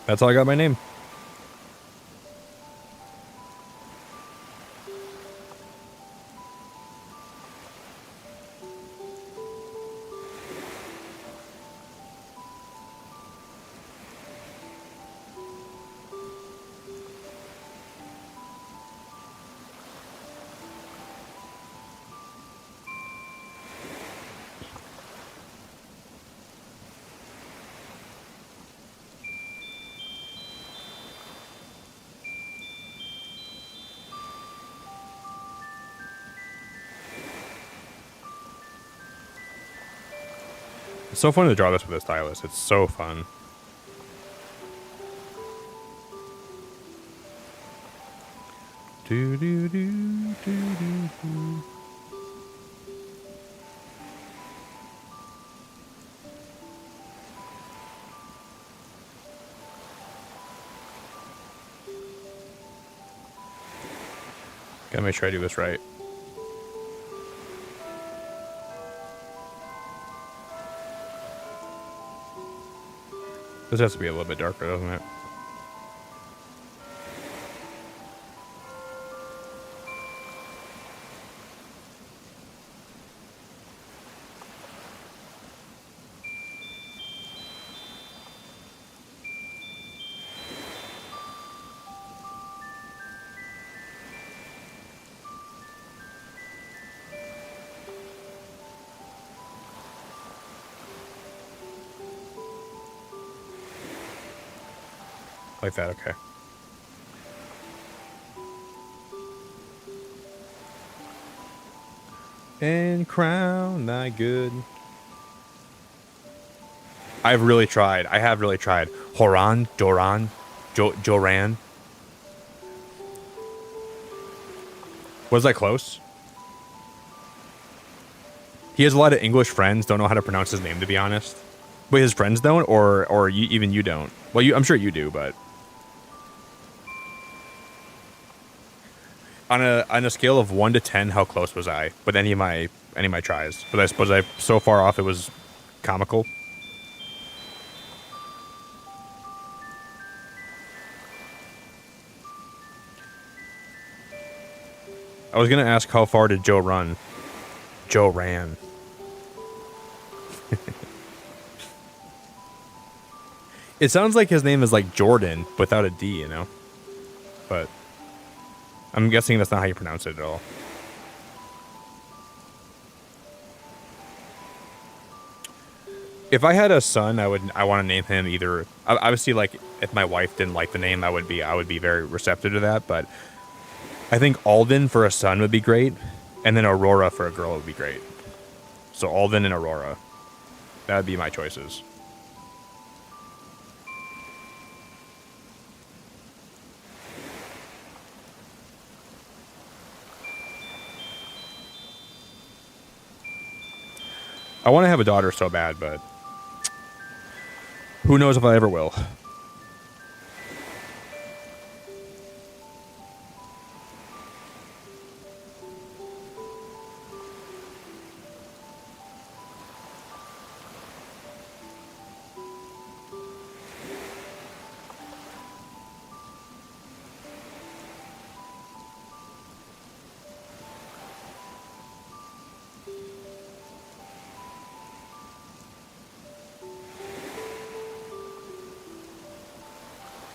That's how I got my name. It's so fun to draw this with a stylus. It's so fun. Do do do do do do. Gotta make sure I do this right. This has to be a little bit darker, doesn't it? Like that, okay. And crown thy good. I've really tried. I have really tried. Horan, Doran, Joran. Was that close? He has a lot of English friends. Don't know how to pronounce his name, to be honest. Wait, his friends don't, or even you don't. Well, I'm sure you do, but on a scale of 1 to 10, how close was I with any of my tries? But I suppose I so far off it was comical. I was gonna ask how far did Joe run? Joe ran. It sounds like his name is like Jordan without a D, you know? But I'm guessing that's not how you pronounce it at all. If I had a son, I want to name him either. Obviously, like if my wife didn't like the name, I would be very receptive to that. But I think Alden for a son would be great, and then Aurora for a girl would be great. So Alden and Aurora, that would be my choices. I want to have a daughter so bad, but who knows if I ever will.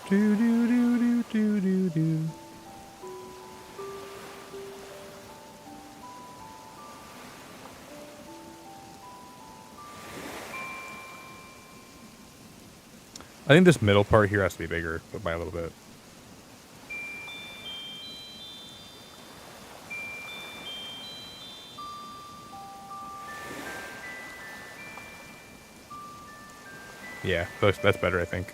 Do do do do do do do. I think this middle part here has to be bigger, but by a little bit. Yeah, that's better, I think.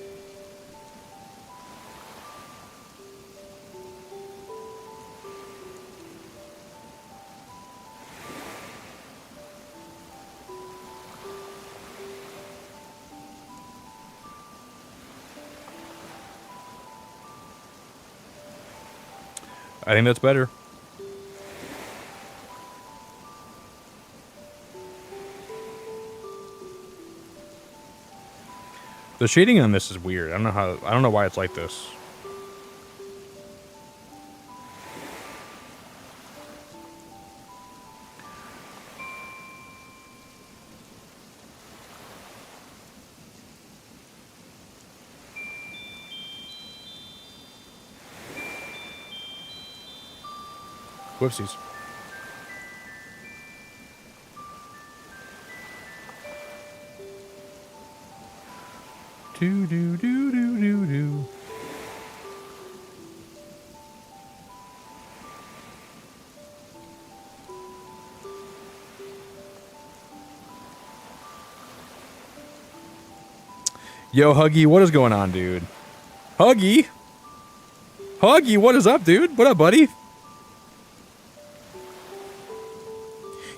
I think that's better. The shading on this is weird. I don't know why it's like this. Whoopsies. Do do do do do do. Yo, Huggy, what is going on, dude? Huggy? Huggy, what is up, dude? What up, buddy?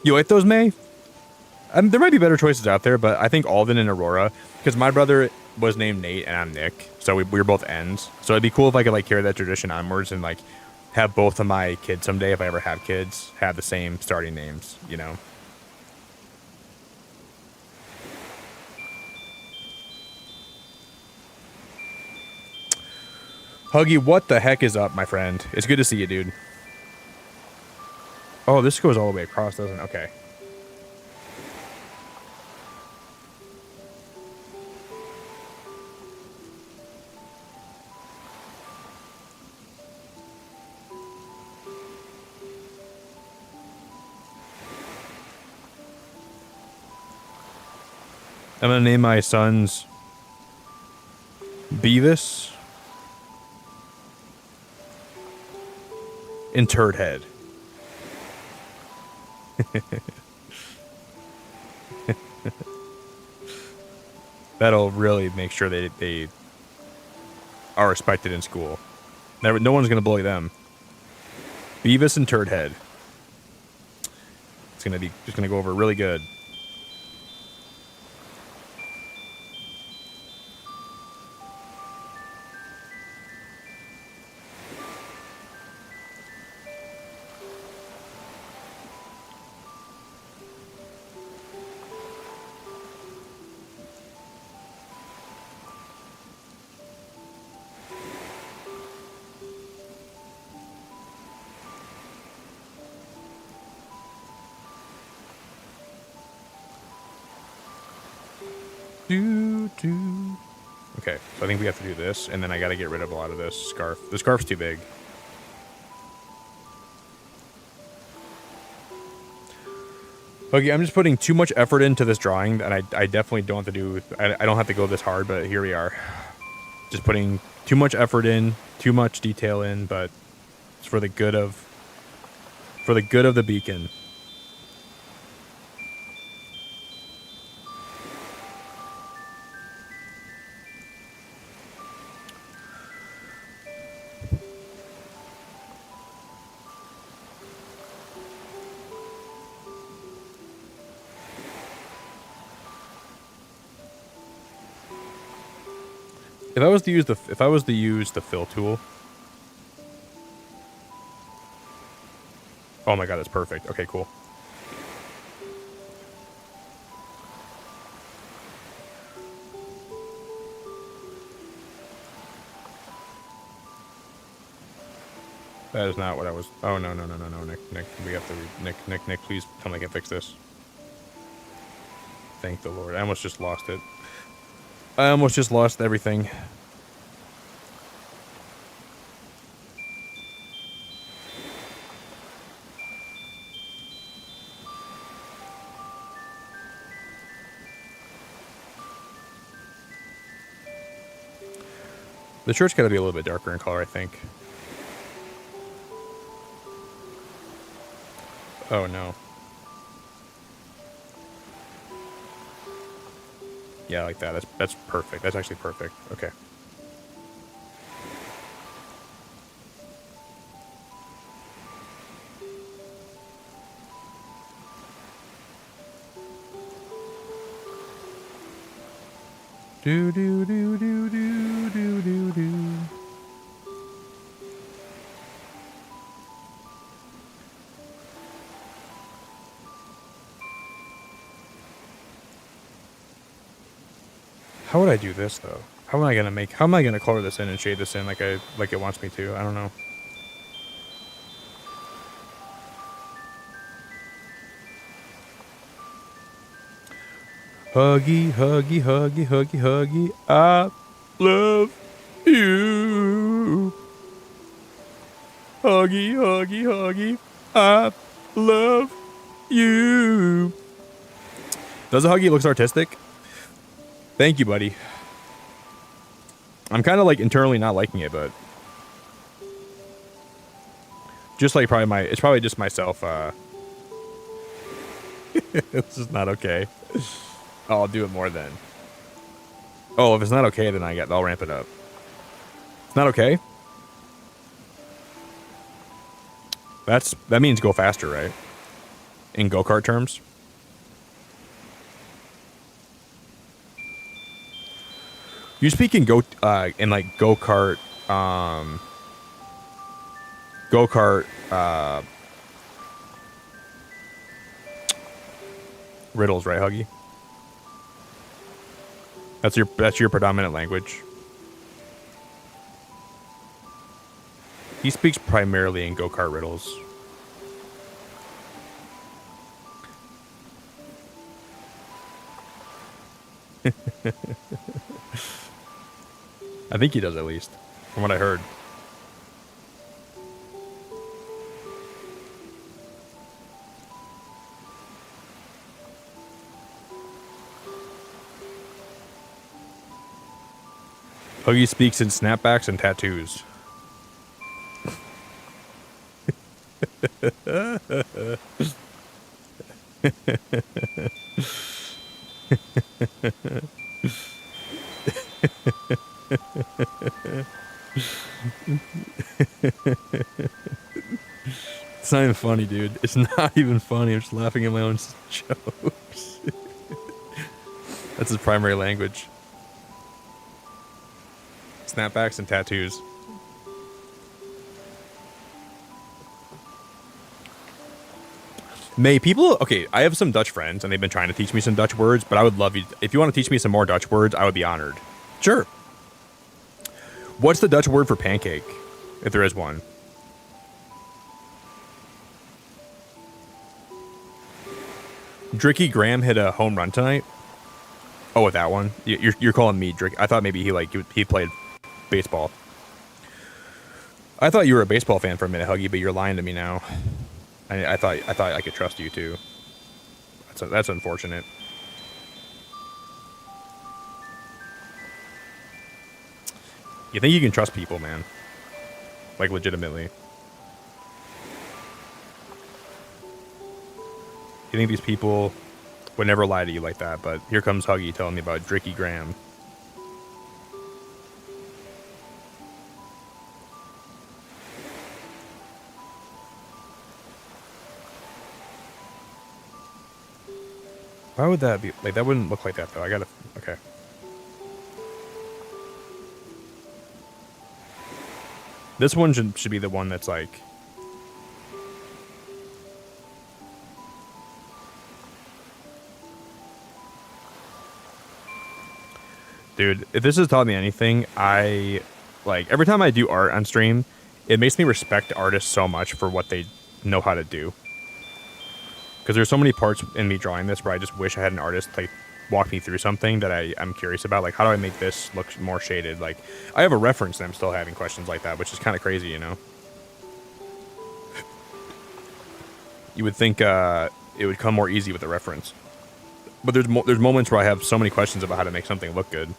You like those, May? There might be better choices out there, but I think Alden and Aurora, because my brother was named Nate and I'm Nick, so we were both N's. So it'd be cool if I could like carry that tradition onwards and like have both of my kids someday, if I ever have kids, have the same starting names, you know? Huggy, what the heck is up, my friend? It's good to see you, dude. Oh, this goes all the way across, doesn't it? Okay. I'm gonna name my sons Beavis and Turd Head. That'll really make sure they are respected in school. No one's gonna bully them. Beavis and Turd Head. It's just gonna go over really good. Okay, so I think we have to do this, and then I gotta get rid of a lot of this scarf. The scarf's too big. Okay, I'm just putting too much effort into this drawing that I definitely don't have to do. I don't have to go this hard, but here we are. Just putting too much effort in, too much detail in, but it's for the good of the beacon. If I was to use the fill tool. Oh my god, that's perfect. Okay, cool. That is not what I was. Oh no, Nick, we have to. Nick, please tell me I can fix this. Thank the Lord. I almost just lost it. I almost just lost everything. The shirt's got to be a little bit darker in color, I think. Oh, no. Yeah, like that. That's perfect. That's actually perfect. Okay. Do do do do do do do do. How would I do this though? How am I gonna color this in and shade this in like it wants me to? I don't know. Huggy, huggy, huggy, huggy, huggy. I love you. Huggy, huggy, huggy. I love you. Does a huggy looks artistic? Thank you, buddy. I'm kind of like internally not liking it, but just like it's probably just myself. This is not okay. Oh, I'll do it more then. Oh, if it's not okay, then I'll ramp it up. It's not okay? That means go faster, right? In go-kart terms? You speak in like go-kart riddles, right, Huggy? That's your predominant language. He speaks primarily in go-kart riddles. I think he does, at least, from what I heard. Huggy speaks in snapbacks and tattoos. It's not even funny, dude. It's not even funny. I'm just laughing at my own jokes. That's his primary language. Snapbacks and tattoos. Okay, I have some Dutch friends, and they've been trying to teach me some Dutch words, but I would love you, if you want to teach me some more Dutch words, I would be honored. Sure. What's the Dutch word for pancake, if there is one? Dricky Graham hit a home run tonight. Oh, with that one? You're calling me Drick? I thought maybe he played baseball. I thought you were a baseball fan for a minute, Huggy, but you're lying to me now. I thought I could trust you too. That's unfortunate. You think you can trust people, man? Like, legitimately. You think these people would never lie to you like that, but here comes Huggy telling me about Dricky Graham. Why would that be? Like, that wouldn't look like that, though. Okay. This one should be the one that's like... Dude, if this has taught me anything, every time I do art on stream, it makes me respect artists so much for what they know how to do. Because there's so many parts in me drawing this where I just wish I had an artist like walk me through something that I'm curious about. Like, how do I make this look more shaded? Like, I have a reference and I'm still having questions like that, which is kind of crazy, you know? You would think it would come more easy with a reference. But there's moments where I have so many questions about how to make something look good.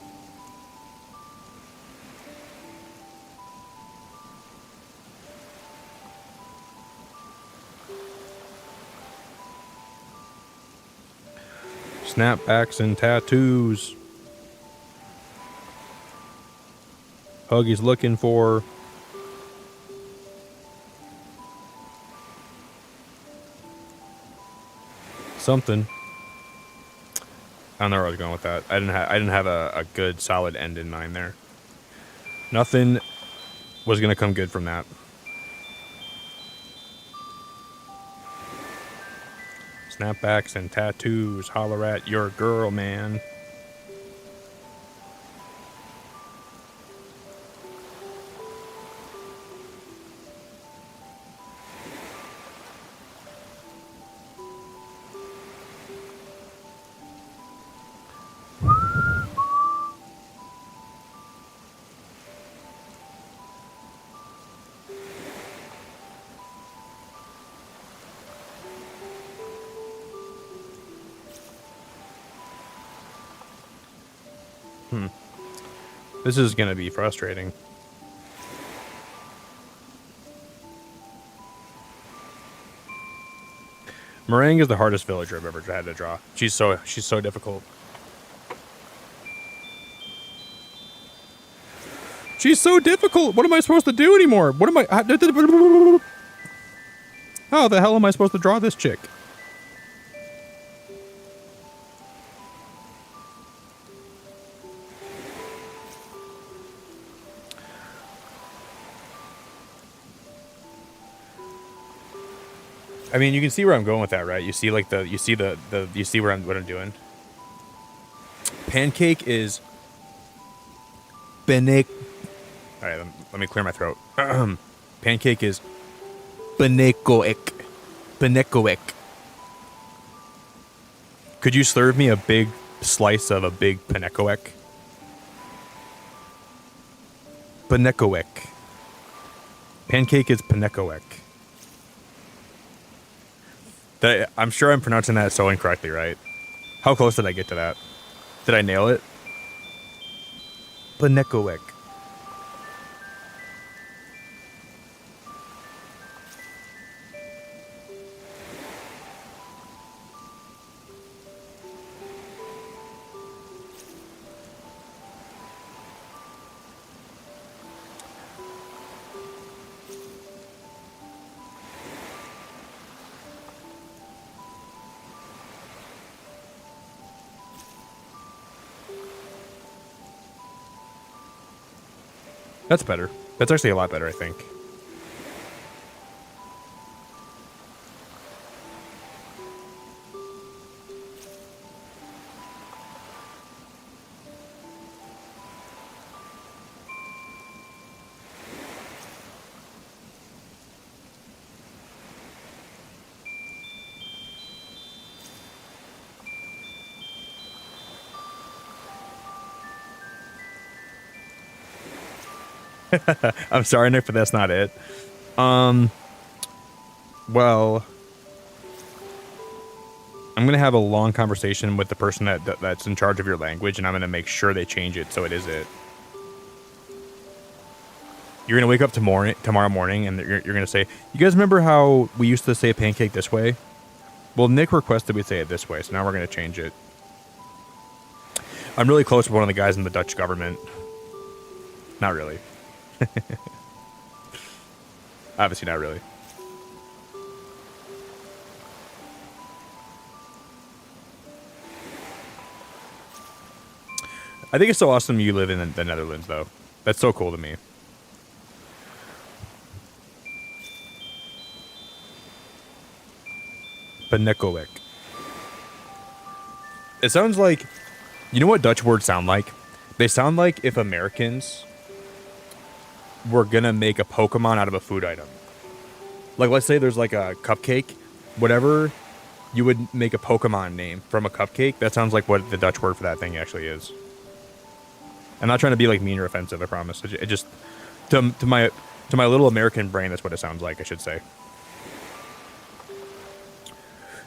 Snapbacks and tattoos. Huggy's looking for. Something. I don't know where I was going with that. I didn't have a good solid end in mind there. Nothing was gonna come good from that. Snapbacks and tattoos. Holler at your girl, man. This is gonna be frustrating. Meringue is the hardest villager I've ever had to draw. She's so difficult. She's so difficult. What am I supposed to do anymore? What am I? How the hell am I supposed to draw this chick? I mean, you can see where I'm going with that, right? You see, like you see what I'm doing. Pancake is All right, let me clear my throat. Pancake is Benekoek. Could you serve me a big slice of a big Benekoek? Pancake is Benekoek. I'm sure I'm pronouncing that so incorrectly, right? How close did I get to that? Did I nail it? Benekoek. That's better. That's actually a lot better, I think. I'm sorry, Nick, but that's not it. Well, I'm gonna have a long conversation with the person that's in charge of your language, and I'm gonna make sure they change it so it is it. You're gonna wake up tomorrow morning, and you're gonna say, "You guys remember how we used to say pancake this way? Well, Nick requested we say it this way, so now we're gonna change it." I'm really close with one of the guys in the Dutch government. Not really. Obviously not really. I think it's so awesome you live in the Netherlands, though. That's so cool to me. Benekoek. It sounds like... You know what Dutch words sound like? They sound like if Americans were gonna make a Pokemon out of a food item. Like, let's say there's like a cupcake, whatever, you would make a Pokemon name from a cupcake. That sounds like what the Dutch word for that thing actually is. I'm not trying to be like mean or offensive, I promise. It just to my little American brain, that's what it sounds like, I should say.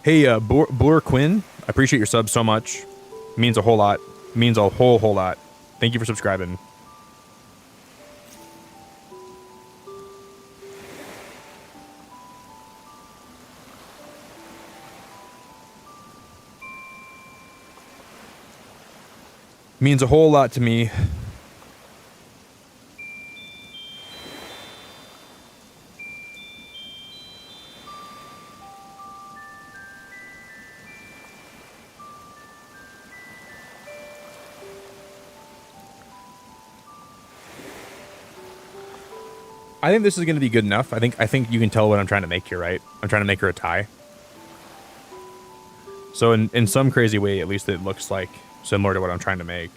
Hey, Boer Quinn, I appreciate your sub so much. It means a whole lot. It means a whole lot. Thank you for subscribing. Means a whole lot to me. I think this is going to be good enough. I think you can tell what I'm trying to make here, right? I'm trying to make her a tie. So in some crazy way, at least it looks like similar to what I'm trying to make.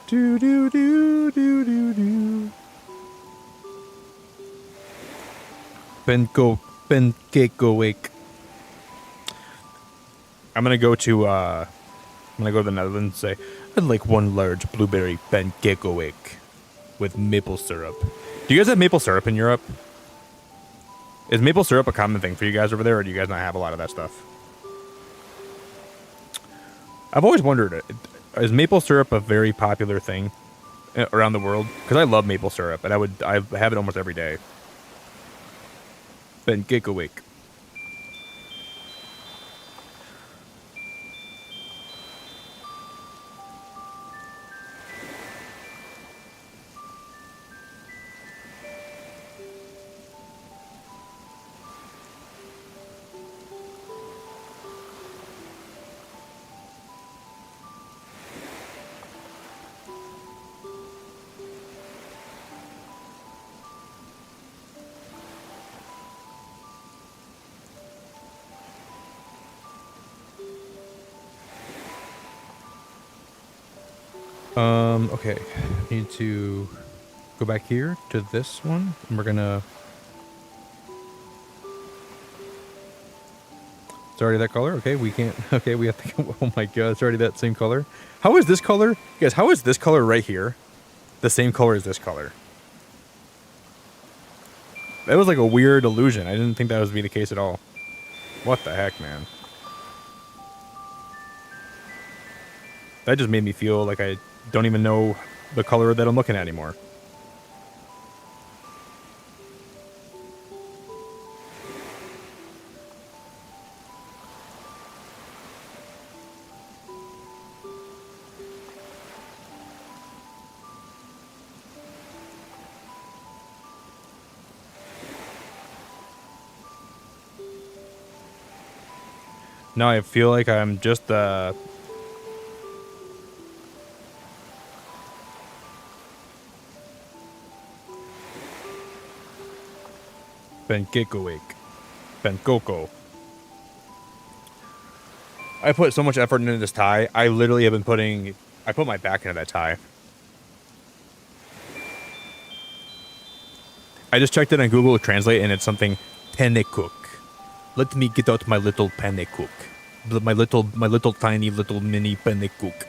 Do do do do do do. Pancake awake. I'm gonna go to the Netherlands and say I'd like one large blueberry pancake awake with maple syrup. Do you guys have maple syrup in Europe? Is maple syrup a common thing for you guys over there, or do you guys not have a lot of that stuff? I've always wondered, is maple syrup a very popular thing around the world? Because I love maple syrup, and I have it almost every day. Pancake awake. Okay, I need to go back here to this one, and we're gonna... It's already that color? Okay, we can't... Okay, we have to go... Oh my god, it's already that same color. How is this color? Guys, how is this color right here the same color as this color? That was like a weird illusion. I didn't think that was be the case at all. What the heck, man? That just made me feel like I don't even know the color that I'm looking at anymore. Now I feel like I'm just pancake awake. Pancoko. I put so much effort into this tie. I literally have been I put my back into that tie. I just checked it on Google Translate and it's something pancake. Let me get out my little pancake. My little tiny little mini pancake.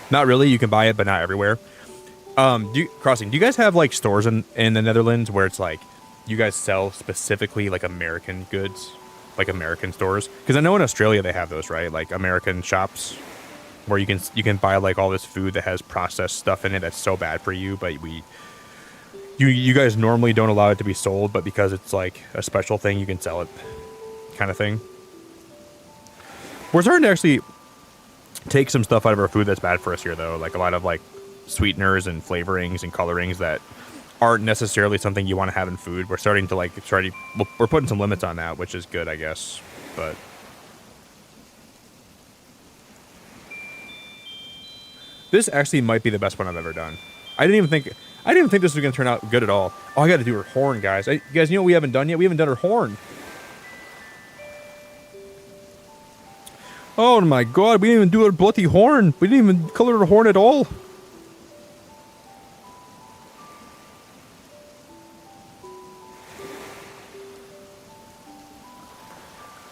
Not really, you can buy it, but not everywhere. Do you guys have like stores in the Netherlands where it's like you guys sell specifically like American goods, like American stores? Because I know in Australia they have those, right? Like American shops where you can buy like all this food that has processed stuff in it that's so bad for you, but you guys normally don't allow it to be sold, but because it's like a special thing, you can sell it, kind of thing. We're starting to actually take some stuff out of our food that's bad for us here, though, like a lot of like sweeteners and flavorings and colorings that aren't necessarily something you want to have in food. We're starting to we're putting some limits on that, which is good, I guess. But this actually might be the best one I've ever done. I didn't even think this was going to turn out good at all. Oh, I got to do her horn, guys. You guys, you know what we haven't done yet? We haven't done her horn. Oh my god, we didn't even do a bloody horn. We didn't even color the horn at all.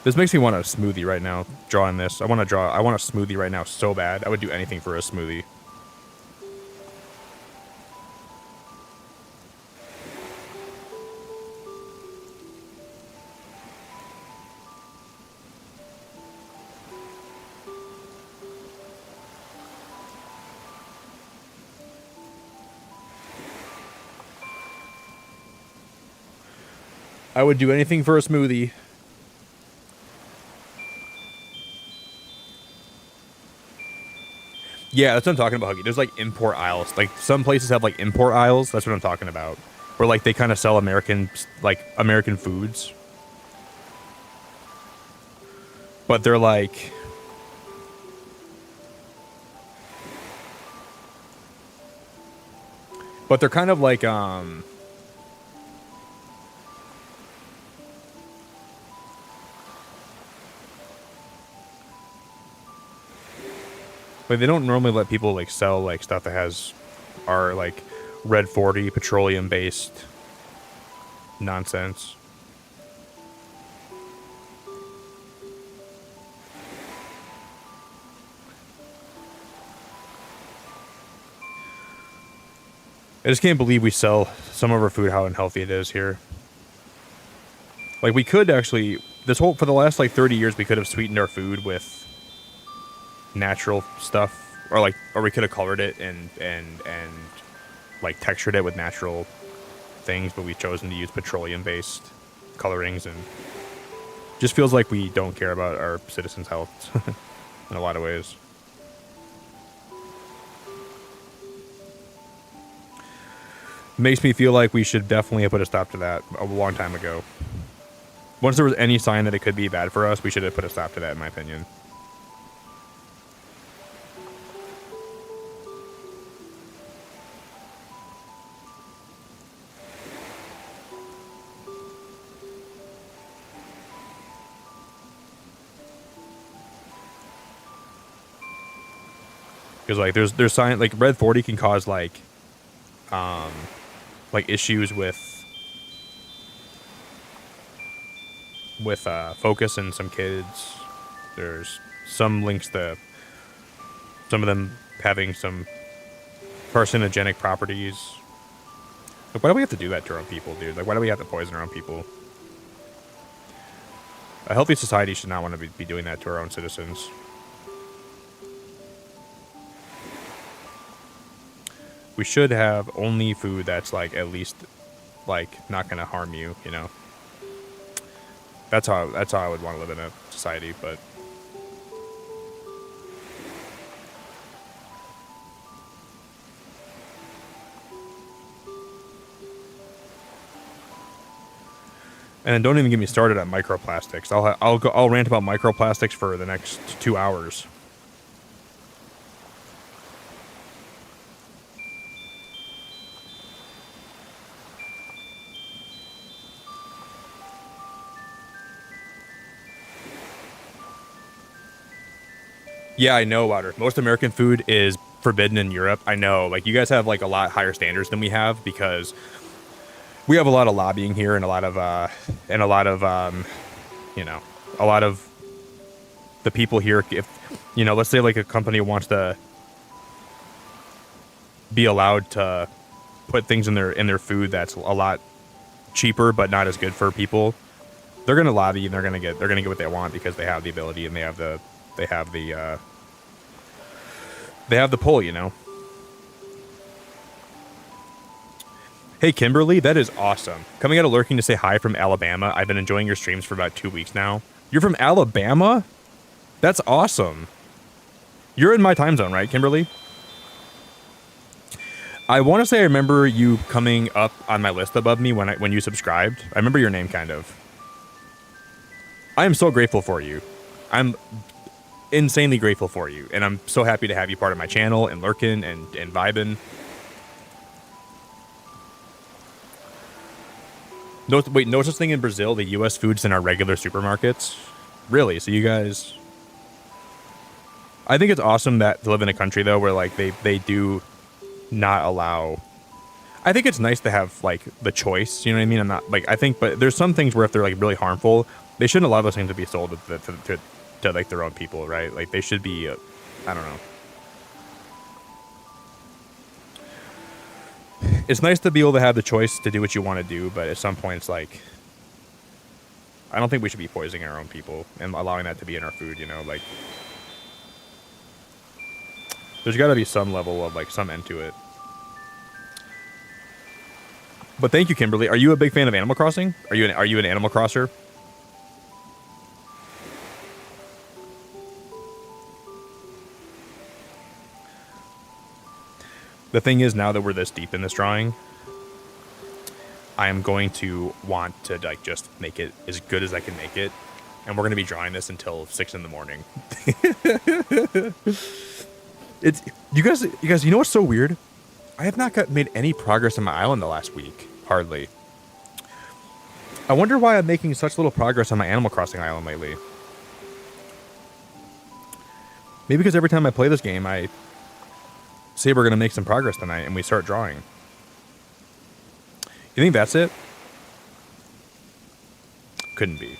This makes me want a smoothie right now, drawing this. I want a smoothie right now so bad. I would do anything for a smoothie. I would do anything for a smoothie. Yeah, that's what I'm talking about, Huggy. There's like import aisles. Like some places have like import aisles. That's what I'm talking about. Where like they kind of sell American foods. But they're like they're kind of like like they don't normally let people like sell like stuff that has our like red 40 petroleum based nonsense. I just can't believe we sell some of our food how unhealthy it is here. Like we could actually for the last like 30 years we could have sweetened our food with natural stuff or we could have colored it and like textured it with natural things, but we've chosen to use petroleum based colorings and just feels like we don't care about our citizens' health in a lot of ways. Makes me feel like we should definitely have put a stop to that a long time ago. Once there was any sign that it could be bad for us, we should have put a stop to that, in my opinion. Because like there's sign like red 40 can cause like issues with focus in some kids. There's some links to some of them having some carcinogenic properties. Like, why do we have to do that to our own people, dude? Like, why do we have to poison our own people? A healthy society should not want to be doing that to our own citizens. We should have only food that's like at least like not gonna harm you, you know. That's how I would want to live in a society, but and then don't even get me started on microplastics. I'll rant about microplastics for the next 2 hours. Yeah, I know about her. Most American food is forbidden in Europe. I know. Like, you guys have like a lot higher standards than we have because we have a lot of lobbying here and a lot of you know, a lot of the people here. If you know, let's say like a company wants to be allowed to put things in their food that's a lot cheaper but not as good for people, they're gonna lobby and they're gonna get what they want because they have the ability and they have the pull, you know. Hey, Kimberly, that is awesome. Coming out of lurking to say hi from Alabama. I've been enjoying your streams for about 2 weeks now. You're from Alabama? That's awesome. You're in my time zone, right, Kimberly? I want to say I remember you coming up on my list above me when you subscribed. I remember your name, kind of. I am so grateful for you. I'm insanely grateful for you, and I'm so happy to have you part of my channel and lurking and vibing. No such thing in Brazil. The U.S. foods in our regular supermarkets. Really? So you guys? I think it's awesome that to live in a country though where like they do not allow. I think it's nice to have like the choice. You know what I mean? I'm not like I think, but there's some things where if they're like really harmful, they shouldn't allow those things to be sold to like their own people, right? Like they should be. I don't know. It's nice to be able to have the choice to do what you want to do, but at some point it's like I don't think we should be poisoning our own people and allowing that to be in our food. You know, like there's got to be some level of like some end to it. But thank you, Kimberly. Are you a big fan of Animal Crossing? Are you an Animal Crosser? The thing is, now that we're this deep in this drawing, I am going to want to like just make it as good as I can make it, and we're going to be drawing this until 6 in the morning. It's you guys. You know what's so weird? I have not made any progress on my island the last week. Hardly. I wonder why I'm making such little progress on my Animal Crossing island lately. Maybe because every time I play this game, I say we're going to make some progress tonight, and we start drawing. You think that's it? Couldn't be.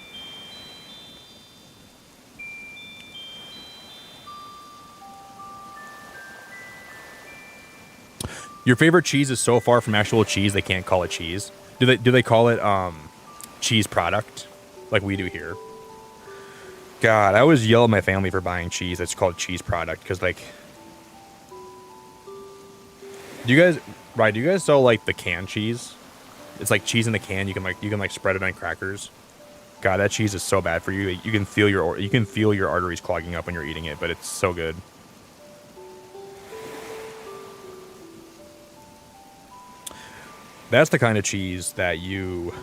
Your favorite cheese is so far from actual cheese they can't call it cheese. Do they call it cheese product like we do here? God, I always yell at my family for buying cheese that's called cheese product because like, do you guys sell like the canned cheese? It's like cheese in the can. You can like spread it on crackers. God, that cheese is so bad for you. You can feel your arteries clogging up when you're eating it, but it's so good. That's the kind of cheese that you...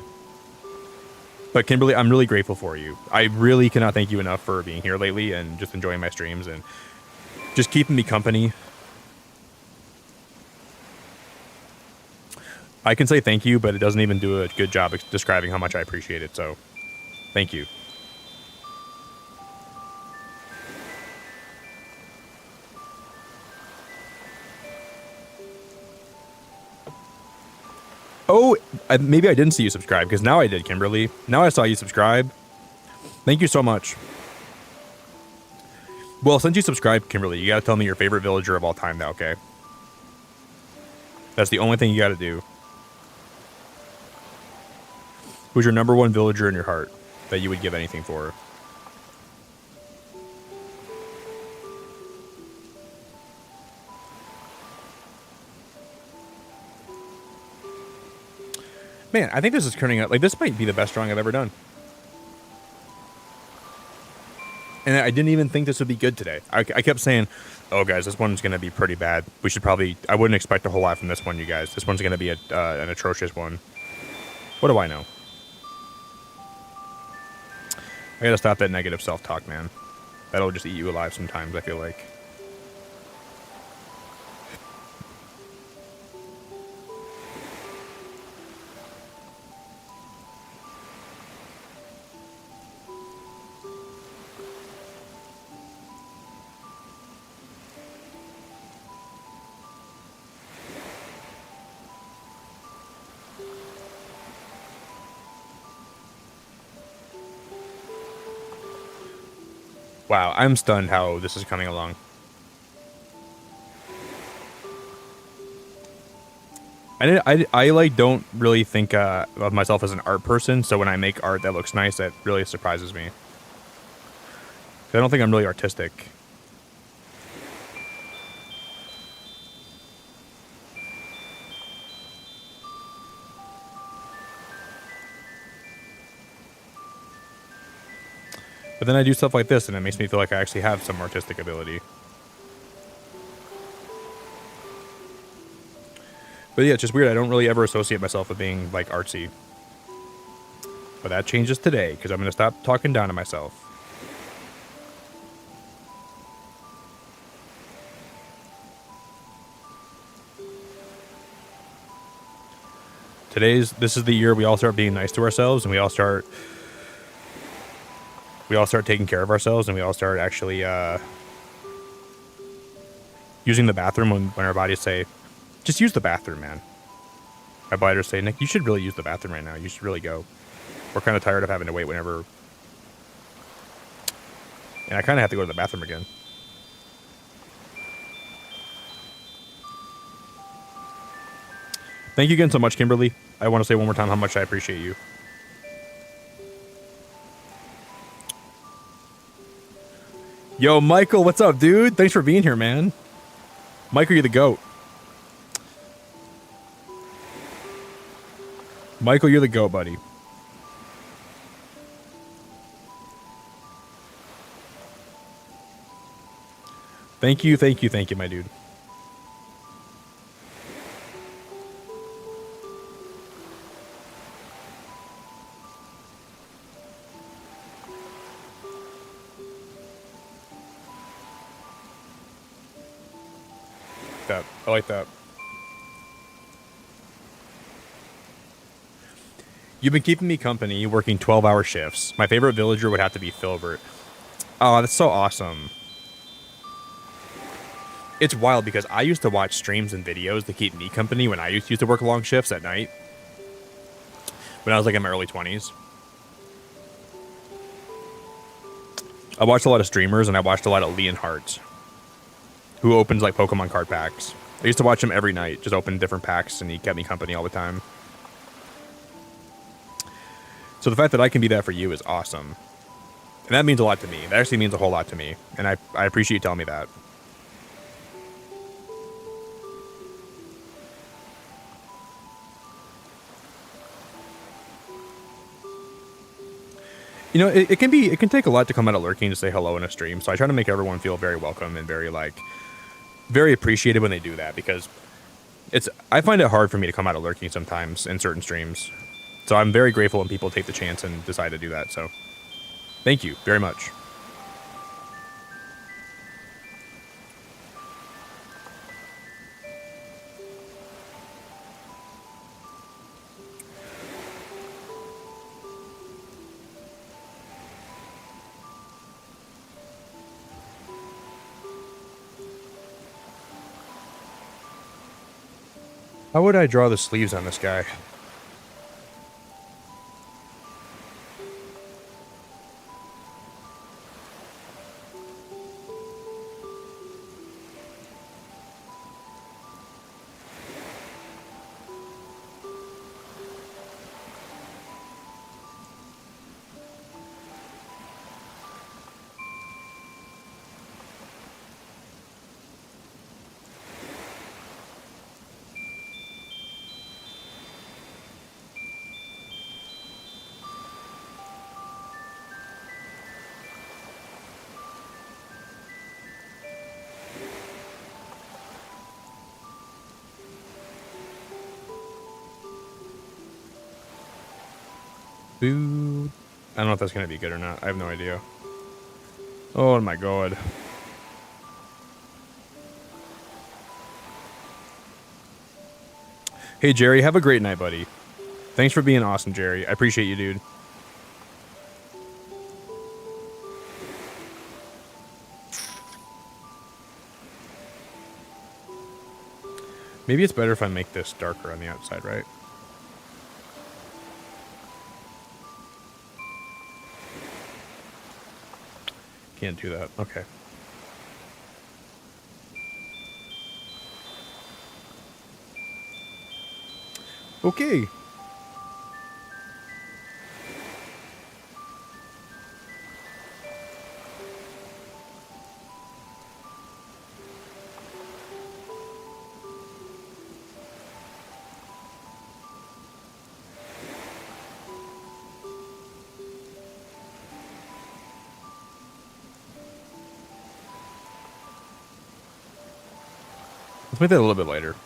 But Kimberly, I'm really grateful for you. I really cannot thank you enough for being here lately and just enjoying my streams and just keeping me company. I can say thank you, but it doesn't even do a good job describing how much I appreciate it, so thank you. Oh, maybe I didn't see you subscribe, because now I did, Kimberly. Now I saw you subscribe. Thank you so much. Well, since you subscribed, Kimberly, you gotta tell me your favorite villager of all time now, okay? That's the only thing you gotta do. Who's your number one villager in your heart that you would give anything for? Man, I think this is turning out like this might be the best drawing I've ever done. And I didn't even think this would be good today. I kept saying, oh, guys, this one's going to be pretty bad. We should probably... I wouldn't expect a whole lot from this one, you guys. This one's going to be an atrocious one. What do I know? I got to stop that negative self-talk, man. That'll just eat you alive sometimes, I feel like. Wow, I'm stunned how this is coming along. I like don't really think of myself as an art person, so when I make art that looks nice, that really surprises me. I don't think I'm really artistic. But then I do stuff like this, and it makes me feel like I actually have some artistic ability. But yeah, it's just weird. I don't really ever associate myself with being, like, artsy. But that changes today, because I'm going to stop talking down to myself. This is the year we all start being nice to ourselves, and we all start taking care of ourselves, and we all start actually using the bathroom when our bodies say, just use the bathroom, man. My body say, Nick, you should really use the bathroom right now. You should really go. We're kind of tired of having to wait whenever. And I kind of have to go to the bathroom again. Thank you again so much, Kimberly. I want to say one more time how much I appreciate you. Yo, Michael, what's up, dude? Thanks for being here, man. Michael, you're the GOAT. Michael, you're the GOAT, buddy. Thank you, thank you, thank you, my dude. I like that. You've been keeping me company, working 12-hour shifts. My favorite villager would have to be Filbert. Oh, that's so awesome. It's wild because I used to watch streams and videos to keep me company when I used to work long shifts at night. When I was like in my early 20s. I watched a lot of streamers and I watched a lot of Leonhardt, who opens like Pokemon card packs. I used to watch him every night, just open different packs, and he kept me company all the time. So the fact that I can be that for you is awesome. And that means a lot to me. That actually means a whole lot to me. And I appreciate you telling me that. You know, it can take a lot to come out of lurking to say hello in a stream. So I try to make everyone feel very welcome and very appreciated when they do that, because I find it hard for me to come out of lurking sometimes in certain streams. So I'm very grateful when people take the chance and decide to do that. So thank you very much. How would I draw the sleeves on this guy? Boo. I don't know if that's going to be good or not. I have no idea. Oh my god. Hey, Jerry, have a great night, buddy. Thanks for being awesome, Jerry. I appreciate you, dude. Maybe it's better if I make this darker on the outside, right? Can't do that. Okay. Okay. Let's make that a little bit lighter.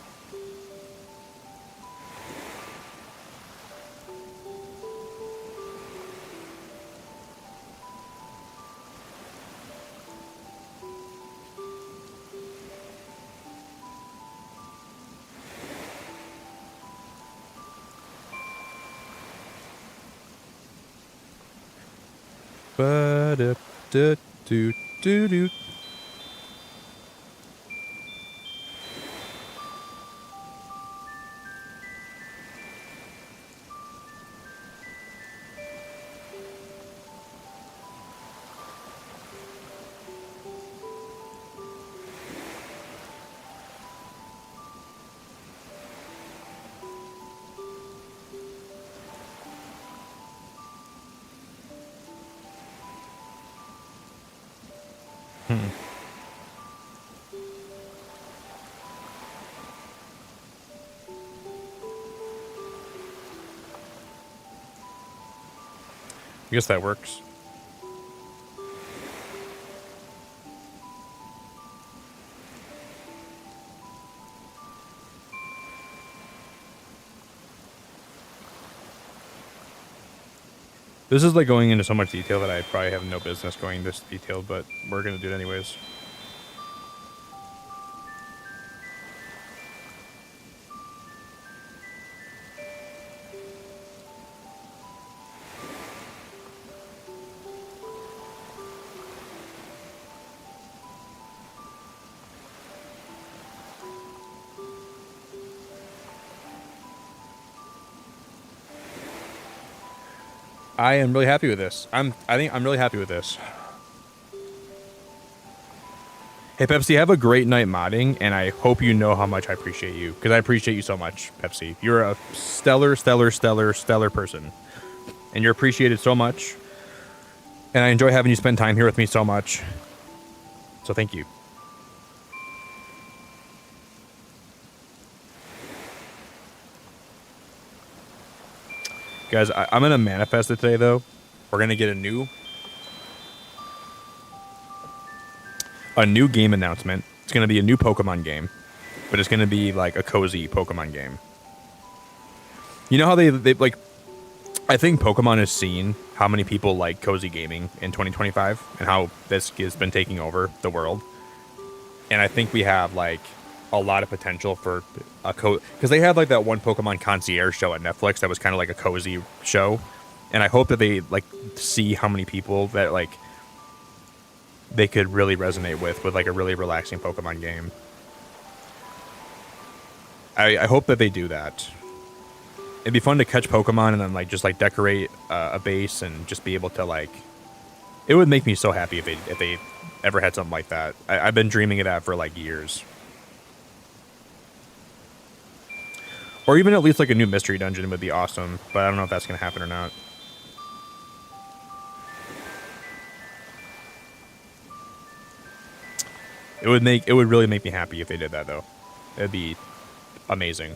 Ba-da-da-do-do-do. I guess that works. This is like going into so much detail that I probably have no business going this detailed, but we're going to do it anyways. I am really happy with this. I think I'm really happy with this. Hey, Pepsi, have a great night modding, and I hope you know how much I appreciate you, because I appreciate you so much, Pepsi. You're a stellar person, and you're appreciated so much, and I enjoy having you spend time here with me so much, so thank you. Guys, I'm going to manifest it today, though. We're going to get a new game announcement. It's going to be a new Pokemon game, but it's going to be like a cozy Pokemon game. You know how they like, I think Pokemon has seen how many people like cozy gaming in 2025 and how this has been taking over the world. And I think we have like a lot of potential for a because they had like that one Pokemon concierge show at Netflix that was kind of like a cozy show, and I hope that they like see how many people that like they could really resonate with like a really relaxing Pokemon game. I hope that they do that. It'd be fun to catch Pokemon and then like just like decorate a base and just be able to like. It would make me so happy if they ever had something like that. I've been dreaming of that for like years. Or even at least like a new mystery dungeon would be awesome, but I don't know if that's going to happen or not. It would really make me happy if they did that though. It'd be amazing.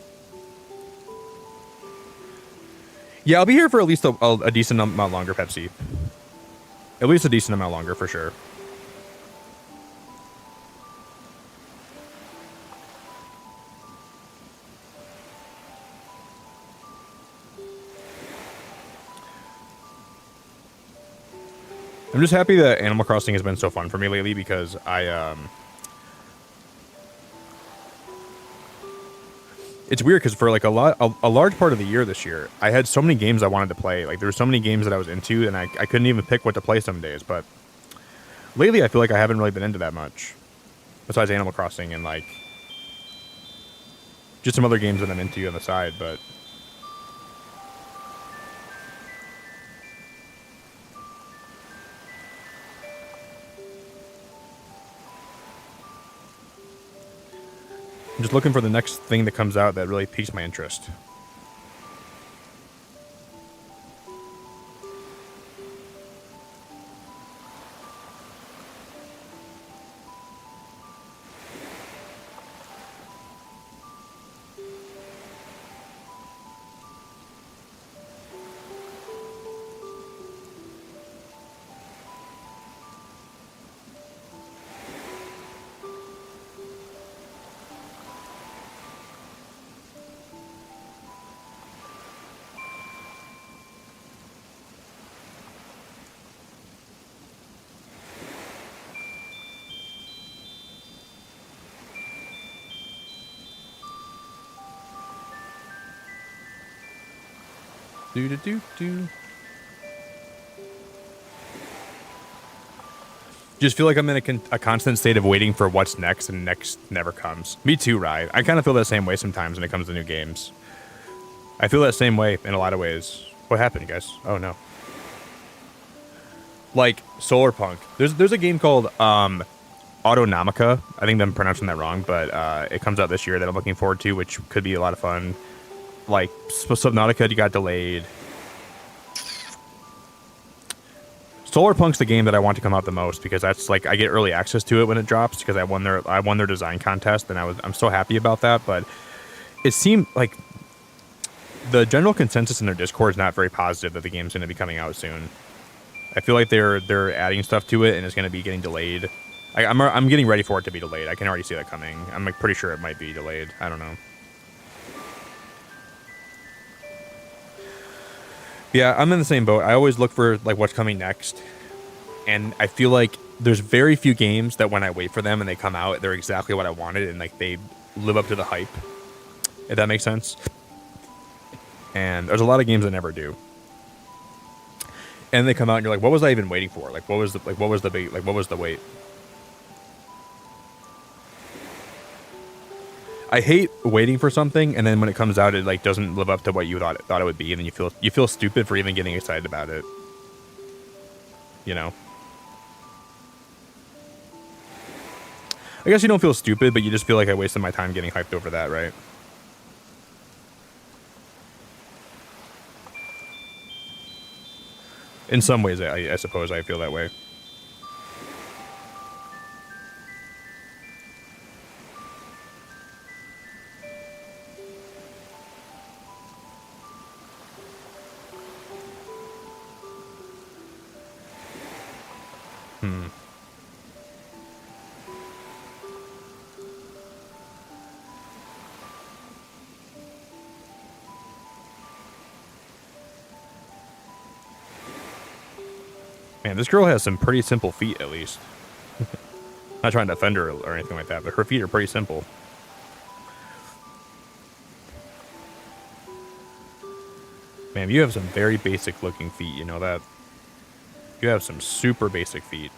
Yeah, I'll be here for at least a decent amount longer, Pepsi. At least a decent amount longer for sure. I'm just happy that Animal Crossing has been so fun for me lately because it's weird because for like a large part of the year this year, I had so many games I wanted to play. Like there were so many games that I was into, and I couldn't even pick what to play some days. But lately, I feel like I haven't really been into that much, besides Animal Crossing and like just some other games that I'm into on the side. But I'm just looking for the next thing that comes out that really piques my interest. Just feel like I'm in a constant state of waiting for what's next, and next never comes. Me too, Ryan. I kind of feel that same way sometimes when it comes to new games. I feel that same way in a lot of ways. What happened, guys? Oh no. Like Solar Punk. There's a game called Autonomica. I think I'm pronouncing that wrong, but it comes out this year that I'm looking forward to, which could be a lot of fun. Like Subnautica got delayed. Solarpunk's the game that I want to come out the most because that's like I get early access to it when it drops because I won their design contest and I'm so happy about that. But it seemed like the general consensus in their Discord is not very positive that the game's going to be coming out soon. I feel like they're adding stuff to it and it's going to be getting delayed. I'm getting ready for it to be delayed. I can already see that coming. I'm like pretty sure it might be delayed. I don't know. Yeah, I'm in the same boat. I always look for like what's coming next, and I feel like there's very few games that when I wait for them and they come out, they're exactly what I wanted and like they live up to the hype. If that makes sense. And there's a lot of games that never do. And they come out and you're like, what was I even waiting for? Like what was the wait? I hate waiting for something and then when it comes out it like doesn't live up to what you thought it would be and then you feel stupid for even getting excited about it. You know. I guess you don't feel stupid, but you just feel like I wasted my time getting hyped over that, right? In some ways, I suppose I feel that way. Man, this girl has some pretty simple feet, at least. Not trying to offend her or anything like that, but her feet are pretty simple. Man, you have some very basic looking feet, you know that? You have some super basic feet.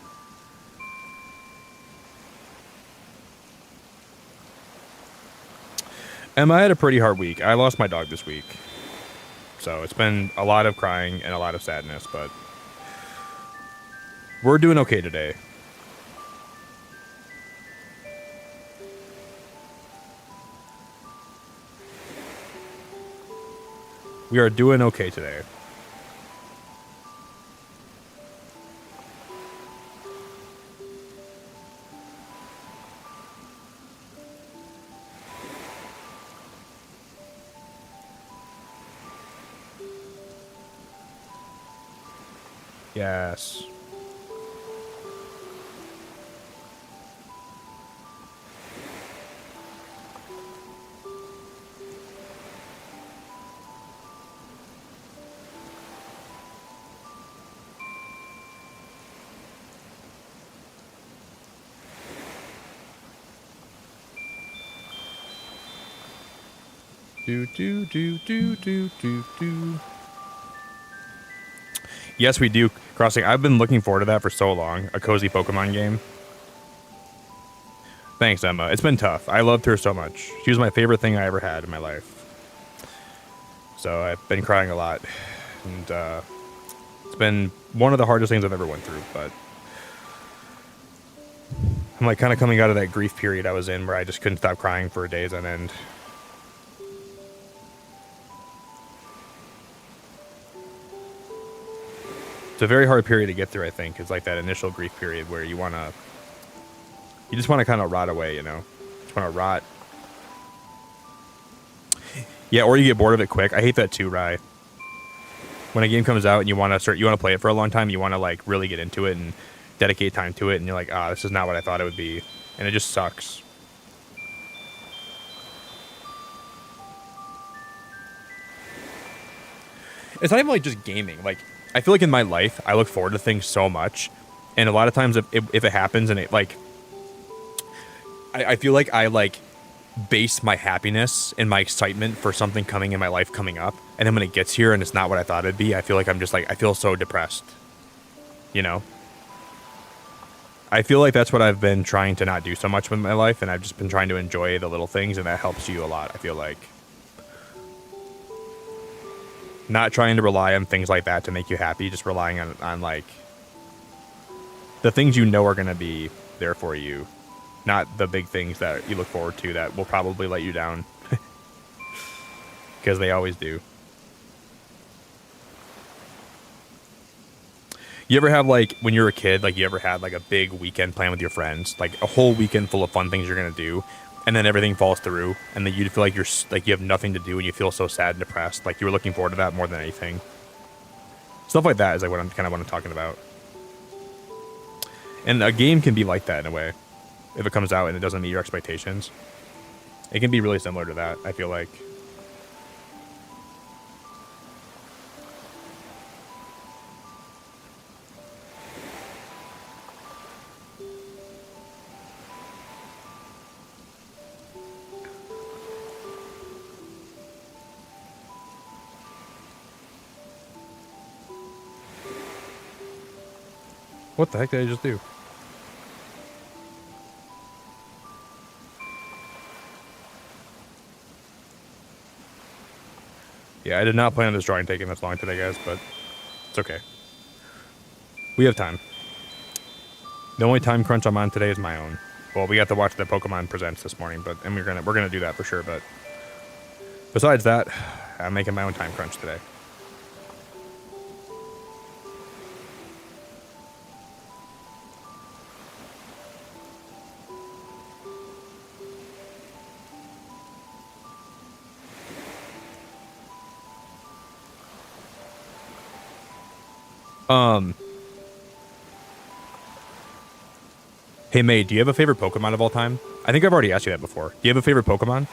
Emma, I had a pretty hard week. I lost my dog this week. So it's been a lot of crying and a lot of sadness, but we're doing okay today. We are doing okay today. Yes. Do. Yes, we do. Crossing. I've been looking forward to that for so long. A cozy Pokemon game. Thanks, Emma. It's been tough. I loved her so much. She was my favorite thing I ever had in my life. So I've been crying a lot. And it's been one of the hardest things I've ever went through. But I'm like kind of coming out of that grief period I was in where I just couldn't stop crying for days on end. It's a very hard period to get through, I think. It's like that initial grief period where you just want to kind of rot away, you know? Just want to rot. Yeah, or you get bored of it quick. I hate that too, Rye. When a game comes out and you want to play it for a long time, you want to like really get into it and dedicate time to it, and you're like, this is not what I thought it would be. And it just sucks. It's not even like just gaming. Like, I feel like in my life, I look forward to things so much. And a lot of times if it happens and it like, I feel like I like base my happiness and my excitement for something coming in my life coming up. And then when it gets here and it's not what I thought it'd be, I feel like I'm just like, I feel so depressed. You know? I feel like that's what I've been trying to not do so much with my life. And I've just been trying to enjoy the little things. And that helps you a lot, I feel like. Not trying to rely on things like that to make you happy, just relying on like the things you know are going to be there for you, not the big things that you look forward to that will probably let you down, because they always do. You ever have like when you were a kid, like you ever had like a big weekend plan with your friends, like a whole weekend full of fun things you're gonna do, and then everything falls through, and then you feel like like you have nothing to do, and you feel so sad and depressed, like you were looking forward to that more than anything. Stuff like that is like what I'm talking about. And a game can be like that in a way, if it comes out and it doesn't meet your expectations. It can be really similar to that, I feel like. What the heck did I just do? Yeah, I did not plan on this drawing taking this long today, guys, but it's okay. We have time. The only time crunch I'm on today is my own. Well, we got to watch the Pokemon Presents this morning, and we're gonna do that for sure. But besides that, I'm making my own time crunch today. Hey, May, do you have a favorite Pokemon of all time? I think I've already asked you that before. Do you have a favorite Pokemon?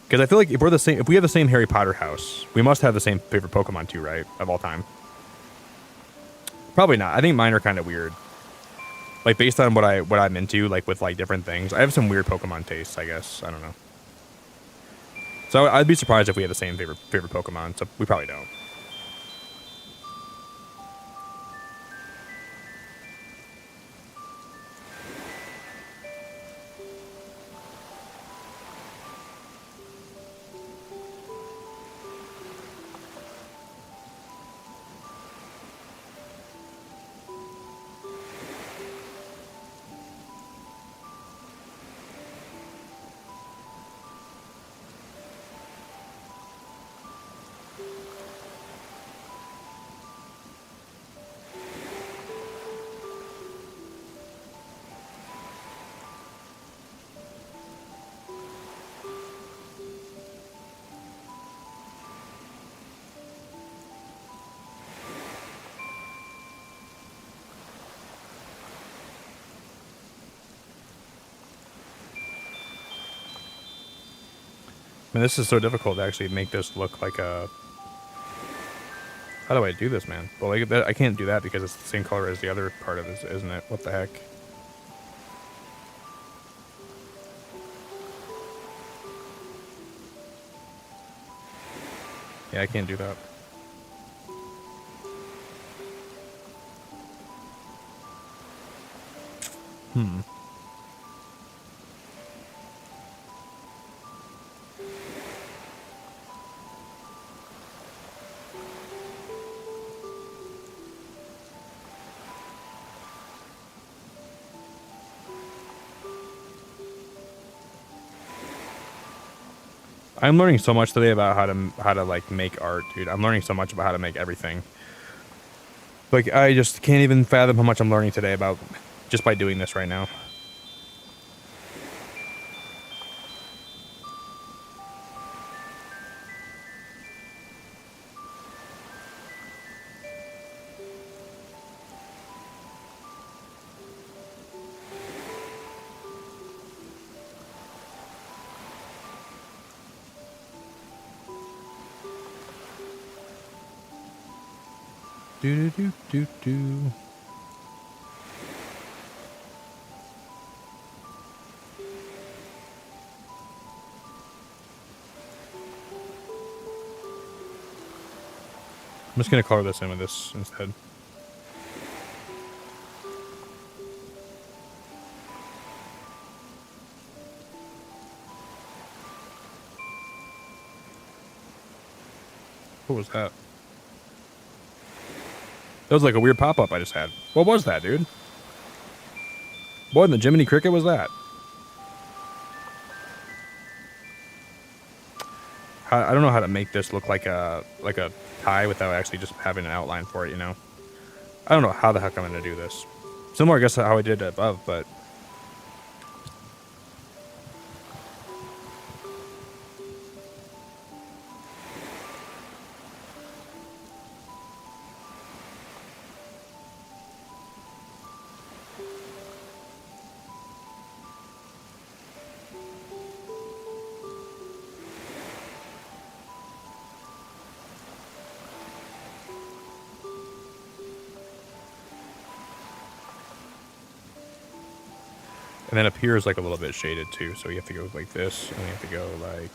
Because I feel like if we have the same Harry Potter house, we must have the same favorite Pokemon too, right? Of all time. Probably not. I think mine are kind of weird. Like based on what I'm into, like with like different things. I have some weird Pokemon tastes, I guess. I don't know. So I'd be surprised if we had the same favorite Pokemon. So we probably don't. Man, this is so difficult to actually make this look like a... How do I do this, man? Well, like, I can't do that because it's the same color as the other part of it, isn't it? What the heck? Yeah, I can't do that. I'm learning so much today about how to like make art, dude. I'm learning so much about how to make everything. Like I just can't even fathom how much I'm learning today about just by doing this right now. Do do do do do. I'm just gonna color this in with this instead. What was that? That was like a weird pop-up I just had. What was that, dude? What in the Jiminy Cricket was that? I don't know how to make this look like a tie without actually just having an outline for it, you know? I don't know how the heck I'm going to do this. Similar, I guess, to how I did it above, but... And then up here is like a little bit shaded too, so you have to go like this, and you have to go like...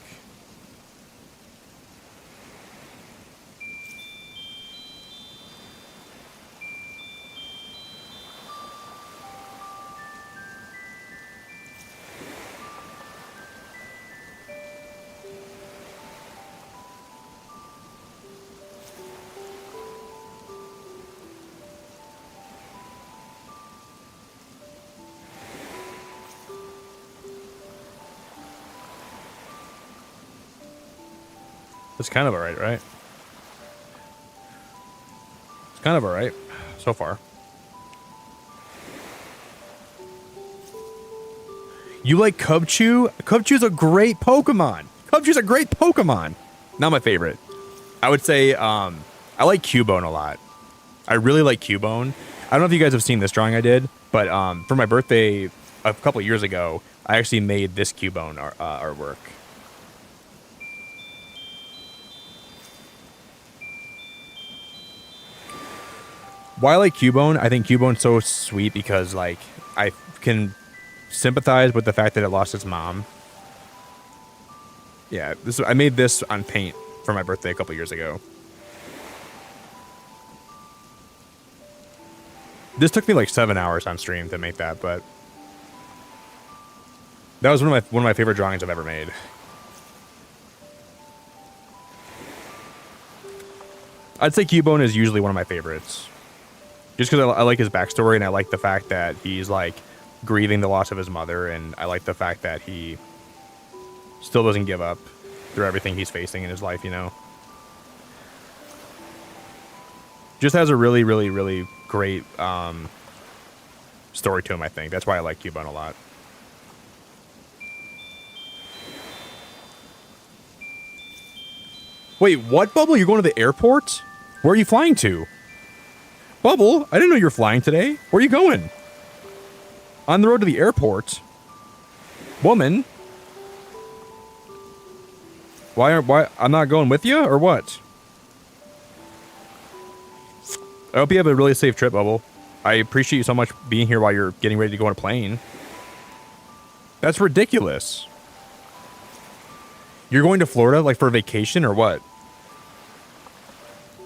It's kind of alright, right? It's kind of alright so far. You like Cubchoo? Cubchoo's a great Pokemon. Cubchoo's a great Pokemon. Not my favorite. I would say I like Cubone a lot. I really like Cubone. I don't know if you guys have seen this drawing I did, but for my birthday a couple years ago, I actually made this Cubone artwork. Why I like Cubone? I think Cubone's so sweet because, like, I can sympathize with the fact that it lost its mom. Yeah, I made this on paint for my birthday a couple years ago. This took me like 7 hours on stream to make that, but that was one of my favorite drawings I've ever made. I'd say Cubone is usually one of my favorites. Just because I like his backstory, and I like the fact that he's, like, grieving the loss of his mother, and I like the fact that he still doesn't give up through everything he's facing in his life, you know? Just has a really, really, really great story to him, I think. That's why I like Cubone a lot. Wait, what, Bubble? You're going to the airport? Where are you flying to? Bubble, I didn't know you were flying today. Where are you going? On the road to the airport? Woman? Why, I'm not going with you, or what? I hope you have a really safe trip, Bubble. I appreciate you so much being here while you're getting ready to go on a plane. That's ridiculous. You're going to Florida, like, for a vacation, or what?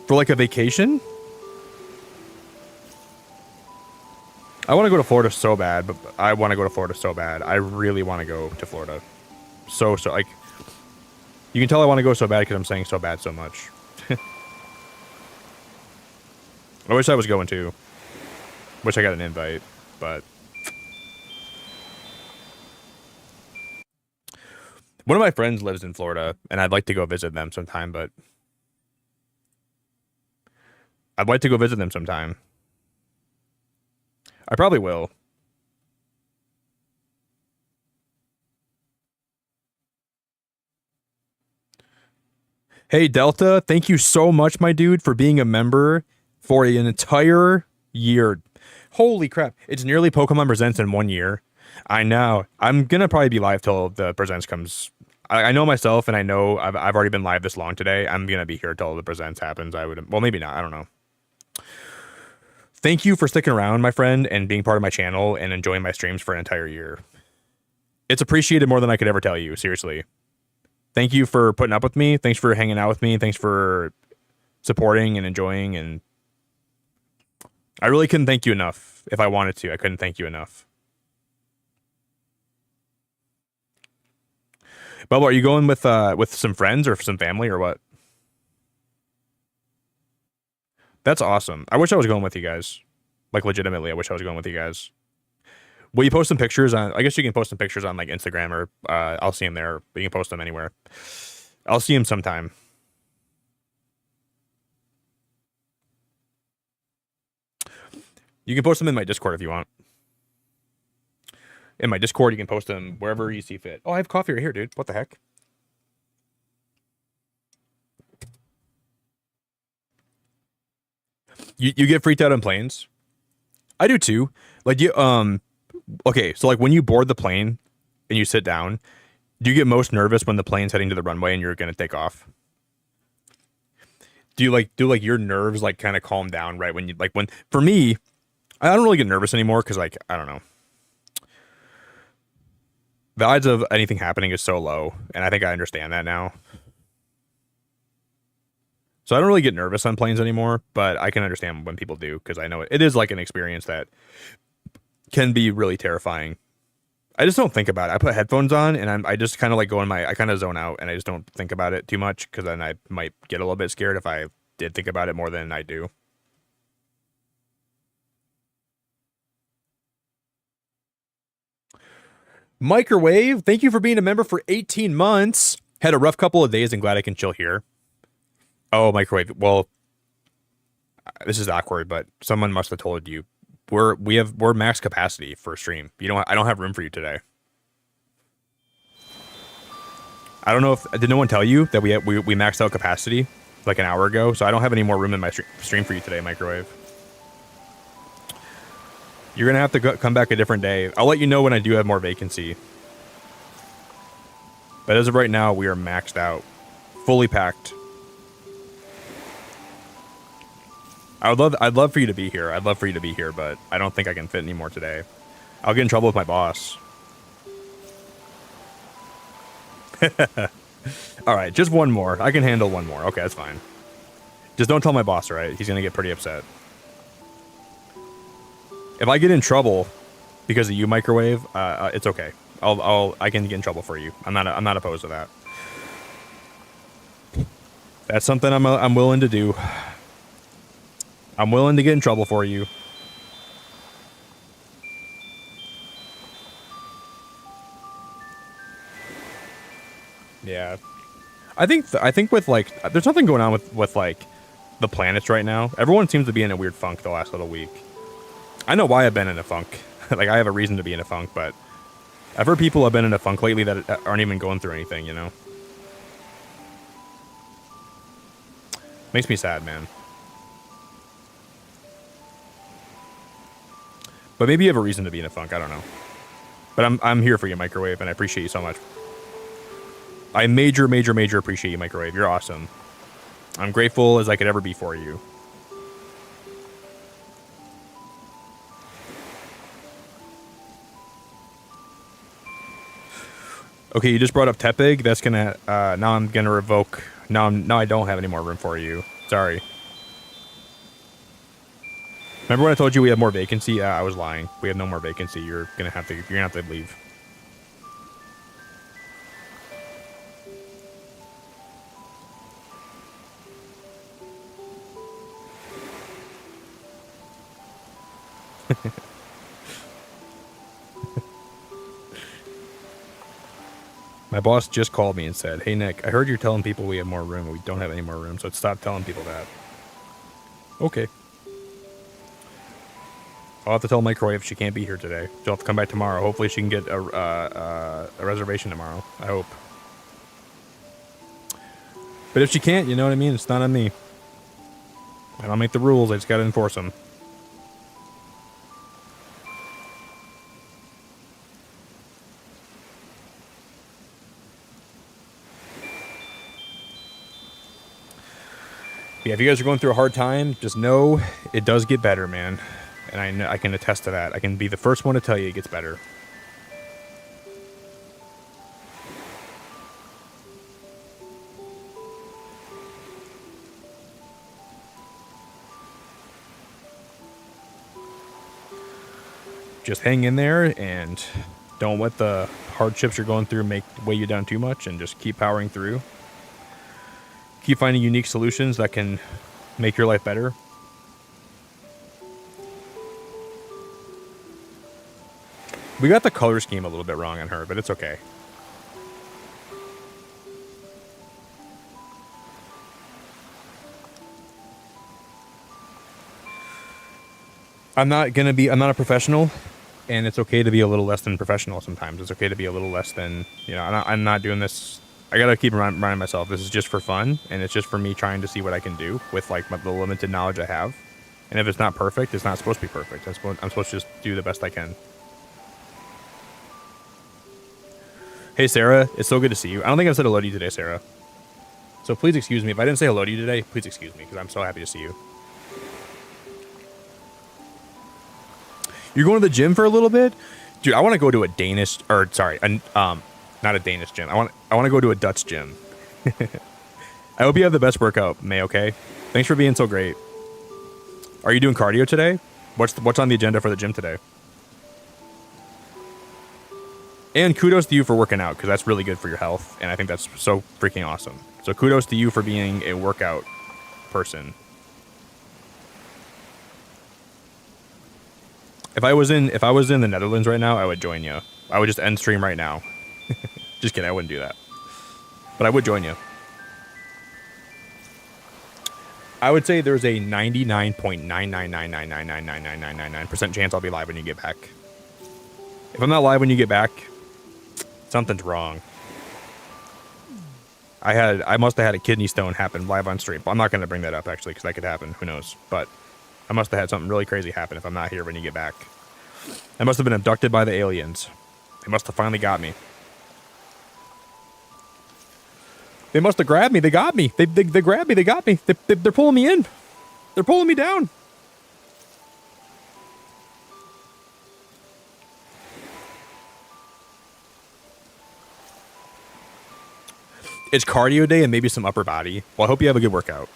For, like, a vacation? I want to go to Florida so bad, but I want to go to Florida so bad. I really want to go to Florida. So, like, you can tell I want to go so bad because I'm saying so bad so much. I wish I was going to. Wish I got an invite, but... One of my friends lives in Florida, and I'd like to go visit them sometime, but... I'd like to go visit them sometime. I probably will. Hey, Delta, thank you so much, my dude, for being a member for an entire year. Holy crap. It's nearly Pokemon Presents in 1 year. I know. I'm going to probably be live till the Presents comes. I know myself, and I know I've already been live this long today. I'm going to be here till the Presents happens. Well, maybe not. I don't know. Thank you for sticking around, my friend, and being part of my channel and enjoying my streams for an entire year. It's appreciated more than I could ever tell you, seriously. Thank you for putting up with me. Thanks for hanging out with me. Thanks for supporting and enjoying. And I really couldn't thank you enough. If I wanted to, I couldn't thank you enough. Bubba, are you going with some friends or some family or what? That's awesome. I wish I was going with you guys. Like, legitimately, I wish I was going with you guys. Will you post some pictures on... I guess you can post some pictures on, like, Instagram, or I'll see them there. But you can post them anywhere. I'll see them sometime. You can post them in my Discord if you want. In my Discord, you can post them wherever you see fit. Oh, I have coffee right here, dude. What the heck? You get freaked out on planes? I do too. Like you okay, so like when you board the plane and you sit down, do you get most nervous when the plane's heading to the runway and you're gonna take off? Do your nerves like kind of calm down right when you like when for me, I don't really get nervous anymore because like I don't know. The odds of anything happening is so low, and I think I understand that now. So I don't really get nervous on planes anymore, but I can understand when people do because I know it is like an experience that can be really terrifying. I just don't think about it. I put headphones on and I just kind of like I kind of zone out and I just don't think about it too much because then I might get a little bit scared if I did think about it more than I do. Microwave, thank you for being a member for 18 months. Had a rough couple of days and glad I can chill here. Oh, Microwave. Well, this is awkward, but someone must have told you we're max capacity for stream. I don't have room for you today. I don't know if did no one tell you that we maxed out capacity like an hour ago, so I don't have any more room in my stream for you today, Microwave. You're gonna have to come back a different day. I'll let you know when I do have more vacancy. But as of right now, we are maxed out, fully packed. I'd love for you to be here. I'd love for you to be here, but I don't think I can fit any more today. I'll get in trouble with my boss. All right, just one more. I can handle one more. Okay, that's fine. Just don't tell my boss, all right? He's gonna get pretty upset. If I get in trouble because of you, Microwave, it's okay. I can get in trouble for you. I'm not opposed to that. That's something I'm willing to do. I'm willing to get in trouble for you. Yeah. I think with like there's nothing going on with like the planets right now. Everyone seems to be in a weird funk the last little week. I know why I've been in a funk. Like I have a reason to be in a funk, but I've heard people have been in a funk lately that aren't even going through anything, you know? Makes me sad, man. But maybe you have a reason to be in a funk, I don't know. But I'm here for you, Microwave, and I appreciate you so much. I major appreciate you, Microwave. You're awesome. I'm grateful as I could ever be for you. Okay, you just brought up Tepig. That's gonna now I'm gonna revoke. Now I don't have any more room for you. Sorry. Remember when I told you we have more vacancy? Yeah, I was lying. We have no more vacancy. You're gonna have to leave. My boss just called me and said, "Hey Nick, I heard you're telling people we have more room, but we don't have any more room, so stop telling people that." Okay. I'll have to tell Microwave she can't be here today. She'll have to come back tomorrow. Hopefully she can get a reservation tomorrow. I hope. But if she can't, you know what I mean? It's not on me. I don't make the rules. I just gotta enforce them. Yeah, if you guys are going through a hard time, just know it does get better, man. And I know, I can attest to that. I can be the first one to tell you it gets better. Just hang in there and don't let the hardships you're going through weigh you down too much, and just keep powering through. Keep finding unique solutions that can make your life better. We got the color scheme a little bit wrong on her, but it's okay. I'm not a professional, and it's okay to be a little less than professional sometimes. It's okay to be a little less than, I'm not doing this. I gotta keep reminding myself this is just for fun, and it's just for me trying to see what I can do with like the limited knowledge I have. And if it's not perfect, it's not supposed to be perfect. I'm supposed to just do the best I can. Hey Sarah, it's so good to see you. I don't think I've said hello to you today, Sarah. So please excuse me if I didn't say hello to you today. Please excuse me because I'm so happy to see you. You're going to the gym for a little bit, dude. I want to go to a Danish, or sorry, not a Danish gym. I want to go to a Dutch gym. I hope you have the best workout, May. Okay, thanks for being so great. Are you doing cardio today? What's on the agenda for the gym today? And kudos to you for working out because that's really good for your health, and I think that's so freaking awesome. So kudos to you for being a workout person. If I was in the Netherlands right now, I would join you. I would just end stream right now. Just kidding, I wouldn't do that. But I would join you. I would say there's a 99.999999999% chance I'll be live when you get back. If I'm not live when you get back, something's wrong. I must have had a kidney stone happen live on stream. I'm not going to bring that up actually because that could happen. Who knows? But I must have had something really crazy happen if I'm not here when you get back. I must have been abducted by the aliens. They must have finally got me. They must have grabbed me. They got me. They grabbed me. They got me. They're pulling me in. They're pulling me down. It's cardio day and maybe some upper body. Well, I hope you have a good workout.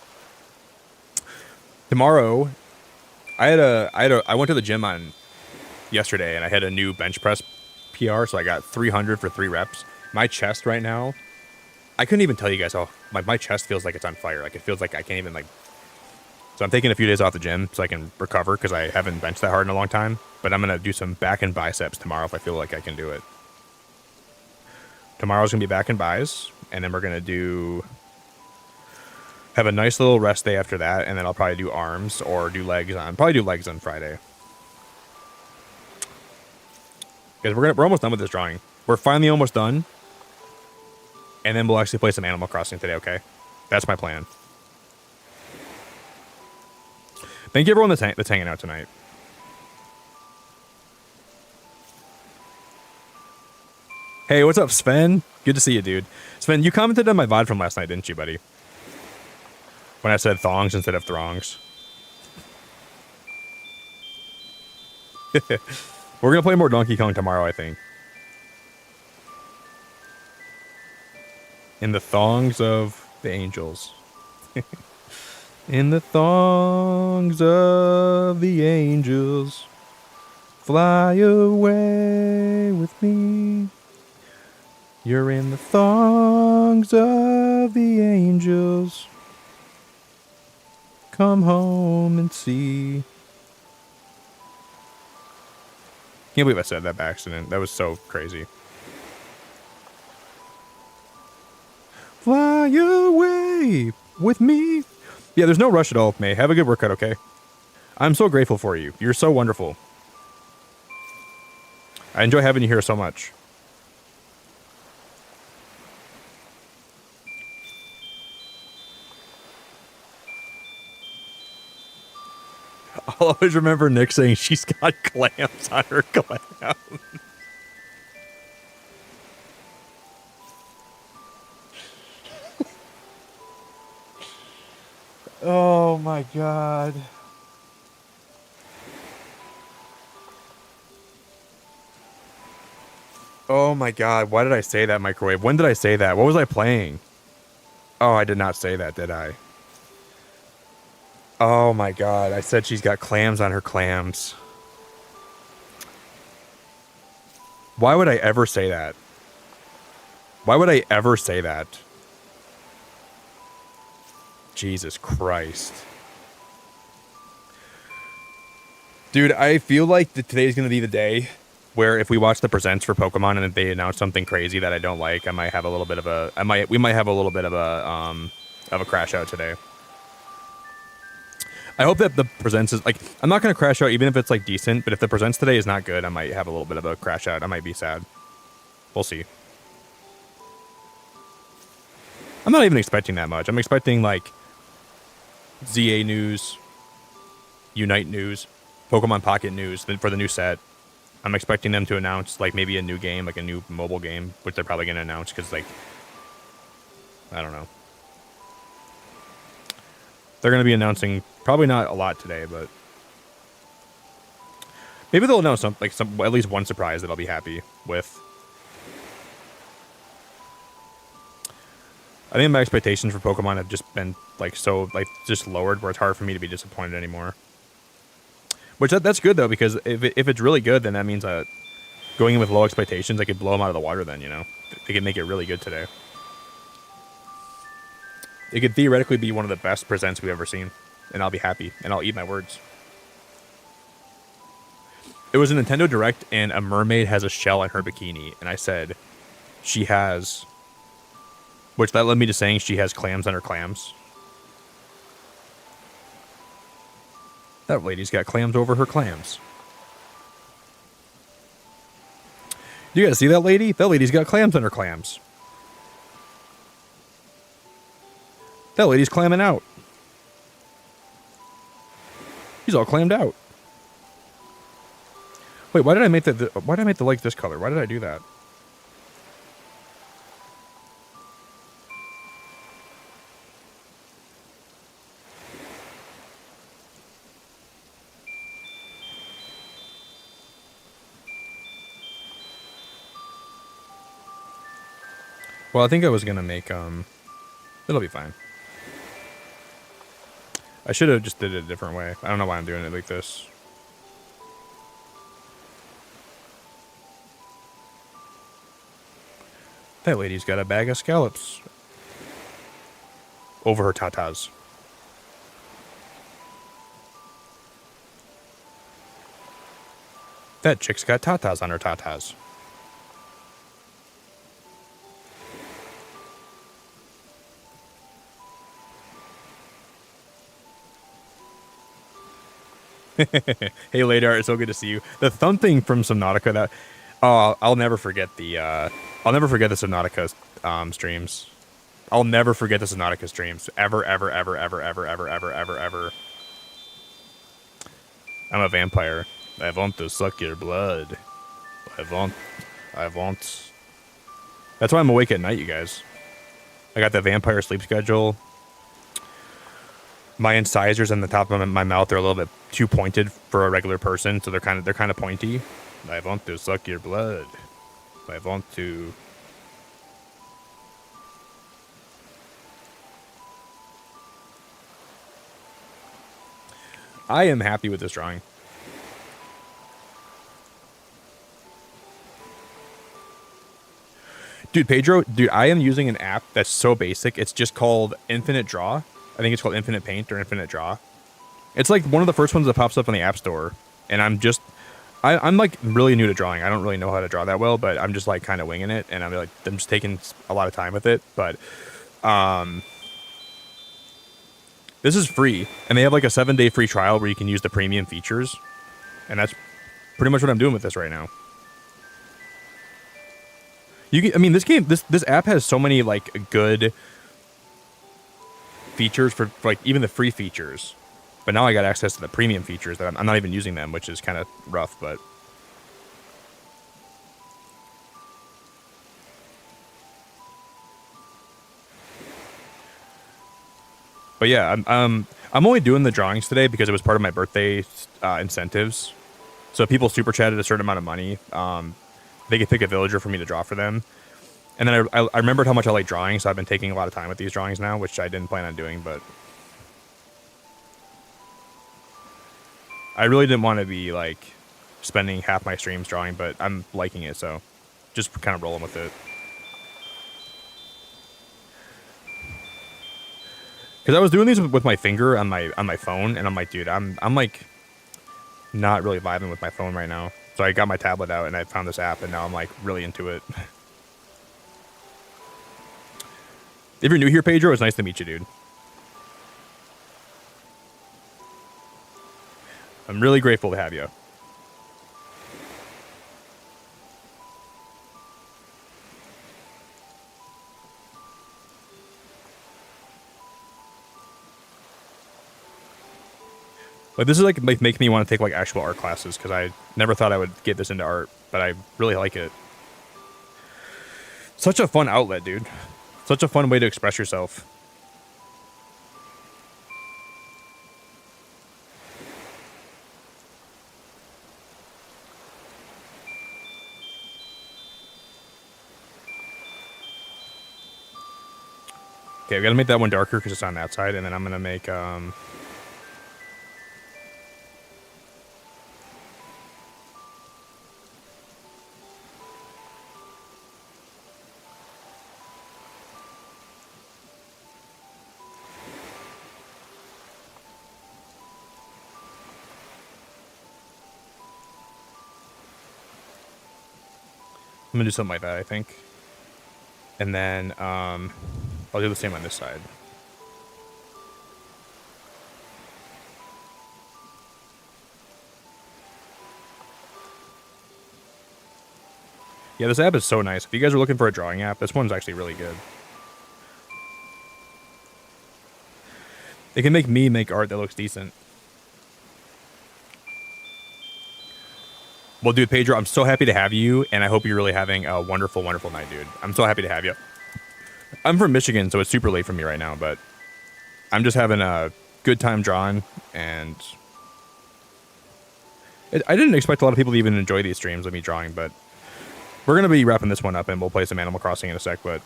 Tomorrow, I went to the gym on yesterday and I had a new bench press PR, so I got 300 for 3 reps. My chest right now, I couldn't even tell you guys how my chest feels like it's on fire. Like it feels like I can't even so I'm taking a few days off the gym so I can recover because I haven't benched that hard in a long time. But I'm going to do some back and biceps tomorrow if I feel like I can do it. Tomorrow's going to be back and bis, and then we're going to have a nice little rest day after that, and then I'll probably do arms or probably do legs on Friday. Because we're almost done with this drawing. We're finally almost done. And then we'll actually play some Animal Crossing today, okay? That's my plan. Thank you everyone that's hanging out tonight. Hey, what's up, Sven? Good to see you, dude. Sven, you commented on my VOD from last night, didn't you, buddy? When I said thongs instead of throngs. We're going to play more Donkey Kong tomorrow, I think. In the thongs of the angels. In the thongs of the angels. Fly away with me. You're in the thongs of the angels. Come home and see. Can't believe I said that by accident. That was so crazy. Fly away with me. Yeah, there's no rush at all, May. Have a good workout, okay? I'm so grateful for you. You're so wonderful. I enjoy having you here so much. I'll always remember Nick saying she's got clams on her clam. Oh my god. Oh my god, why did I say that, microwave? When did I say that? What was I playing? Oh, I did not say that, did I? Oh my god, I said she's got clams on her clams. Why would I ever say that? Why would I ever say that? Jesus Christ. Dude, I feel like today's going to be the day where if we watch the presents for Pokemon and if they announce something crazy that I don't like, I might have a little bit of a we might have a little bit of a crash out today. I hope that the presents is like, I'm not gonna crash out even if it's like decent, but if the presents today is not good, I might have a little bit of a crash out. I might be sad. We'll see. I'm not even expecting that much. I'm expecting like ZA news, Unite news, Pokemon Pocket news for the new set. I'm expecting them to announce like maybe a new game, like a new mobile game, which they're probably gonna announce because like, I don't know. They're gonna be announcing probably not a lot today, but maybe they'll announce some at least one surprise that I'll be happy with. I think my expectations for Pokemon have just been like so like just lowered where it's hard for me to be disappointed anymore. Which that's good though, because if it's really good, then that means that going in with low expectations, I could blow them out of the water. Then they could make it really good today. It could theoretically be one of the best presents we've ever seen, and I'll be happy and I'll eat my words. It was a Nintendo Direct, and a mermaid has a shell in her bikini, and I said, she has. Which that led me to saying she has clams on her clams. That lady's got clams over her clams. You guys see that lady? That lady's got clams on her clams. That lady's clamming out. She's all clammed out. Wait, why did I make the lake this color? Why did I do that? Well, I think I was gonna make it'll be fine. I should have just did it a different way. I don't know why I'm doing it like this. That lady's got a bag of scallops over her tatas. That chick's got tatas on her tatas. Hey, Ladar, it's so good to see you. The thumping from Subnautica, that I'll never forget the Subnautica streams. I'll never forget the Subnautica streams. Ever. I'm a vampire. I want to suck your blood. I want. That's why I'm awake at night, you guys. I got the vampire sleep schedule. My incisors on the top of my mouth are a little bit too pointed for a regular person, so they're kind of pointy. I want to suck your blood. I want to. I am happy with this drawing. Dude, Pedro, I am using an app that's so basic. It's just called Infinite Draw. I think it's called Infinite Paint or Infinite Draw. It's like one of the first ones that pops up on the App Store. And I'm like really new to drawing. I don't really know how to draw that well, but I'm just like kind of winging it. And I'm just taking a lot of time with it. But this is free. And they have like a 7-day free trial where you can use the premium features. And that's pretty much what I'm doing with this right now. This app has so many like good features for like even the free features, but now I got access to the premium features that I'm not even using them, which is kind of rough. But yeah, I'm only doing the drawings today because it was part of my birthday incentives. So if people super chatted a certain amount of money, they could pick a villager for me to draw for them. And then I remembered how much I like drawing, so I've been taking a lot of time with these drawings now, which I didn't plan on doing, but I really didn't want to be like spending half my streams drawing, but I'm liking it, so just kind of rolling with it. Because I was doing these with my finger on my phone, and I'm like, dude, I'm like not really vibing with my phone right now. So I got my tablet out and I found this app, and now I'm like really into it. If you're new here, Pedro, it's nice to meet you, dude. I'm really grateful to have you. Like, this is like make me want to take like actual art classes, because I never thought I would get this into art, but I really like it. Such a fun outlet, dude. Such a fun way to express yourself. Okay, we gotta make that one darker because it's on that side, and then I'm gonna make I'm gonna do something like that, I think. And then I'll do the same on this side. Yeah, this app is so nice. If you guys are looking for a drawing app, this one's actually really good. It can make me make art that looks decent. Well, dude, Pedro, I'm so happy to have you, and I hope you're really having a wonderful, wonderful night, dude. I'm so happy to have you. I'm from Michigan, so it's super late for me right now, but I'm just having a good time drawing, and I didn't expect a lot of people to even enjoy these streams of me drawing, but we're going to be wrapping this one up, and we'll play some Animal Crossing in a sec, but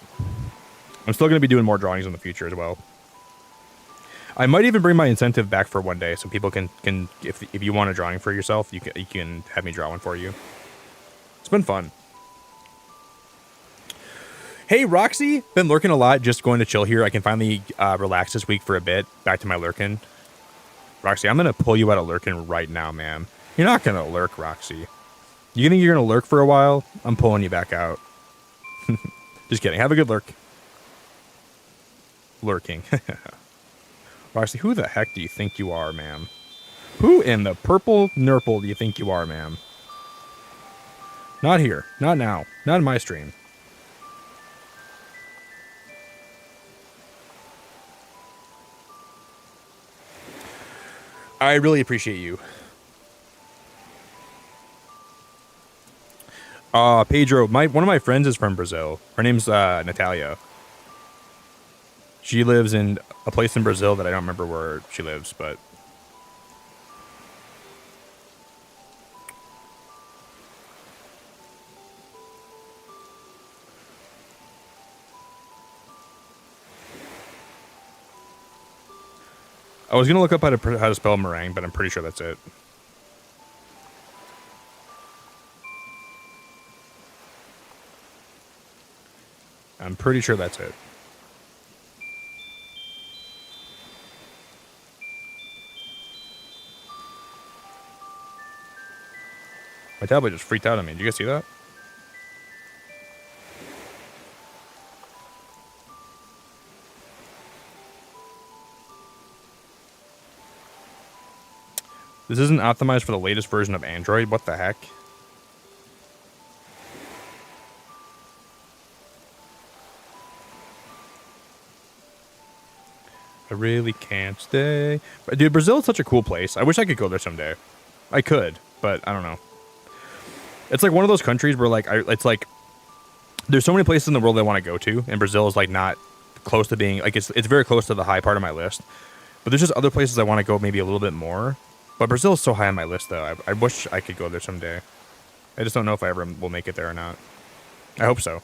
I'm still going to be doing more drawings in the future as well. I might even bring my incentive back for one day, so people can if you want a drawing for yourself, you can have me draw one for you. It's been fun. Hey, Roxy, been lurking a lot, just going to chill here. I can finally relax this week for a bit. Back to my lurking. Roxy, I'm gonna pull you out of lurking right now, man. You're not gonna lurk, Roxy. You think you're gonna lurk for a while? I'm pulling you back out. Just kidding. Have a good lurk. Lurking. Roxy, who the heck do you think you are, ma'am? Who in the purple nurple do you think you are, ma'am? Not here. Not now. Not in my stream. I really appreciate you. Pedro, one of my friends is from Brazil. Her name's Natalia. She lives in a place in Brazil that I don't remember where she lives, but I was gonna look up how to spell meringue, but I'm pretty sure that's it. I'm pretty sure that's it. My tablet just freaked out on me. Did you guys see that? This isn't optimized for the latest version of Android. What the heck? I really can't stay. But dude, Brazil is such a cool place. I wish I could go there someday. I could, but I don't know. It's like one of those countries where it's like there's so many places in the world I want to go to, and Brazil is like not close to being like it's very close to the high part of my list. But there's just other places I want to go maybe a little bit more. But Brazil is so high on my list though. I wish I could go there someday. I just don't know if I ever will make it there or not. I hope so.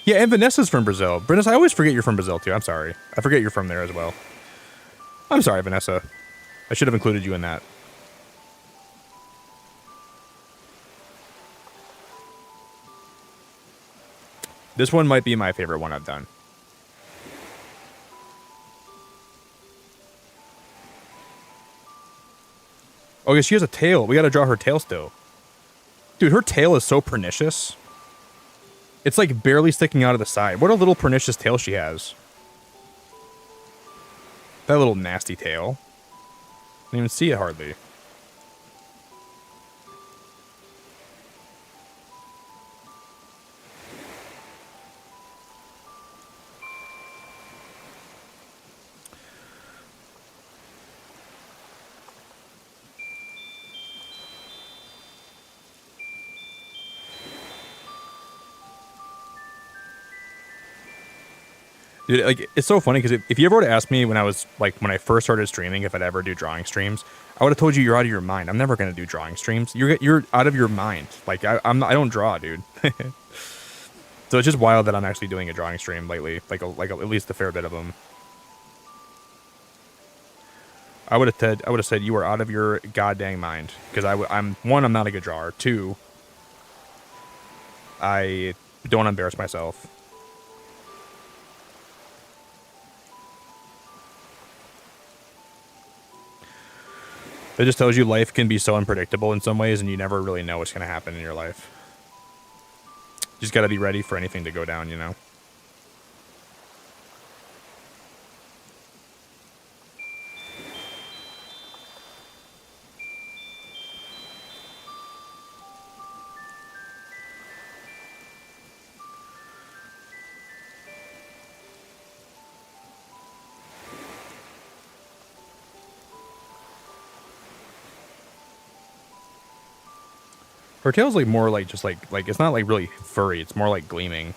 Yeah, and Vanessa's from Brazil. Vanessa, I always forget you're from Brazil too. I'm sorry. I forget you're from there as well. I'm sorry, Vanessa. I should have included you in that. This one might be my favorite one I've done. Oh, yeah, she has a tail. We gotta draw her tail still. Dude, her tail is so pernicious. It's like barely sticking out of the side. What a little pernicious tail she has. That little nasty tail. Didn't even see it hardly. Dude, like, it's so funny because if you ever would have asked me when I was like when I first started streaming if I'd ever do drawing streams, I would have told you you're out of your mind. I'm never gonna do drawing streams. You're out of your mind. Like I don't draw, dude. So it's just wild that I'm actually doing a drawing stream lately. Like at least a fair bit of them. I would have said you are out of your goddamn mind because I'm one, I'm not a good drawer. Two, I don't embarrass myself. It just tells you life can be so unpredictable in some ways, and you never really know what's going to happen in your life. You just got to be ready for anything to go down, you know? Her tail's like more like just like it's not like really furry. It's more like gleaming.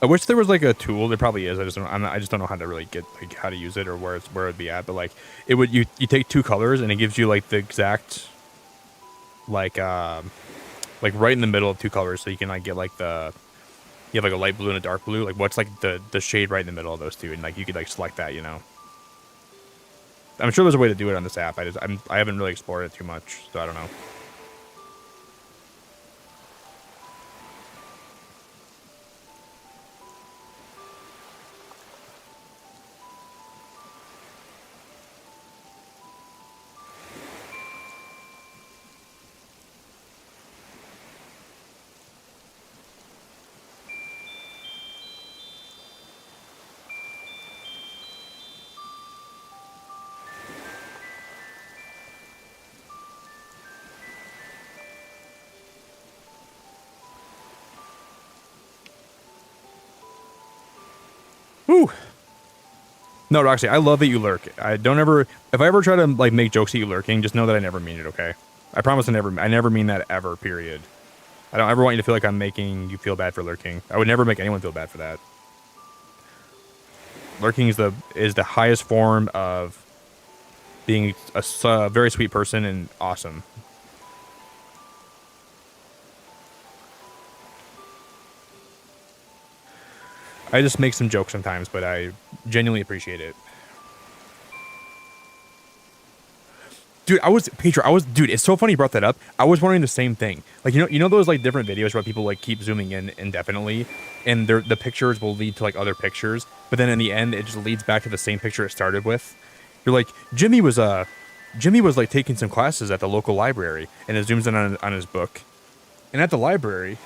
I wish there was like a tool. There probably is. I just don't know how to really get like how to use it or where it'd be at. But like it would you take two colors and it gives you like the exact like right in the middle of two colors, so you can like get like you have like a light blue and a dark blue. Like what's like the shade right in the middle of those two, and like you could like select that. You know. I'm sure there's a way to do it on this app. I haven't really explored it too much, so I don't know. Whew. No, Roxy, I love that you lurk. I don't ever, if I ever try to like make jokes at you lurking, just know that I never mean it. Okay, I promise I never mean that ever. Period. I don't ever want you to feel like I'm making you feel bad for lurking. I would never make anyone feel bad for that. Lurking is the highest form of being a very sweet person and awesome. I just make some jokes sometimes, but I genuinely appreciate it. Dude, dude, it's so funny you brought that up. I was wondering the same thing. Like, you know those like different videos where people like keep zooming in indefinitely and the pictures will lead to like other pictures, but then in the end it just leads back to the same picture it started with. You're like, Jimmy was like taking some classes at the local library, and it zooms in on his book. And at the library,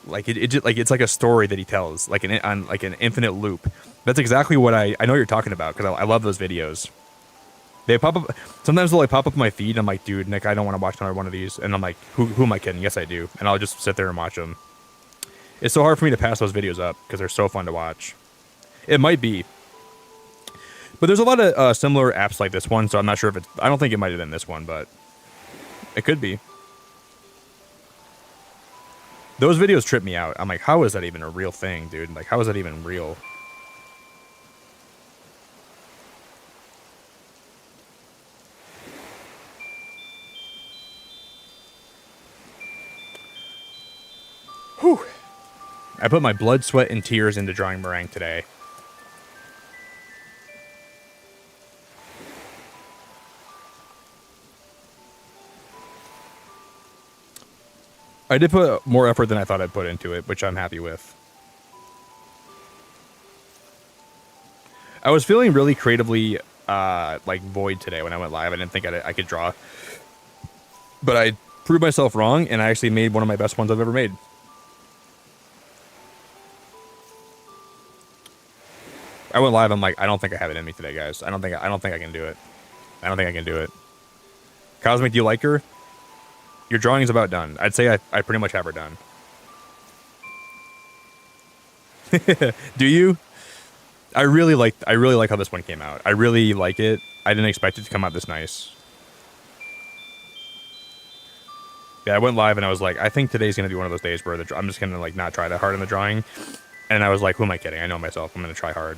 like it just like it's like a story that he tells, like on like an infinite loop. That's exactly what I know what you're talking about, because I love those videos. They pop up sometimes. They'll like pop up in my feed. And I'm like, dude, Nick, I don't want to watch another one of these. And I'm like, who am I kidding? Yes, I do. And I'll just sit there and watch them. It's so hard for me to pass those videos up because they're so fun to watch. It might be, but there's a lot of similar apps like this one. So I'm not sure if it's. I don't think it might have been this one, but it could be. Those videos trip me out. I'm like, how is that even a real thing, dude? Like, how is that even real? Whew. I put my blood, sweat, and tears into drawing meringue today. I did put more effort than I thought I'd put into it, which I'm happy with. I was feeling really creatively, like, void today when I went live. I didn't think I could draw. But I proved myself wrong, and I actually made one of my best ones I've ever made. I went live, I'm like, I don't think I have it in me today, guys. I don't think I can do it. I don't think I can do it. Cosmic, do you like her? Your drawing is about done. I'd say I pretty much have her done. Do you? I really like how this one came out. I really like it. I didn't expect it to come out this nice. Yeah, I went live and I was like, I think today's gonna be one of those days where I'm just gonna like not try that hard in the drawing. And I was like, who am I kidding? I know myself. I'm gonna try hard.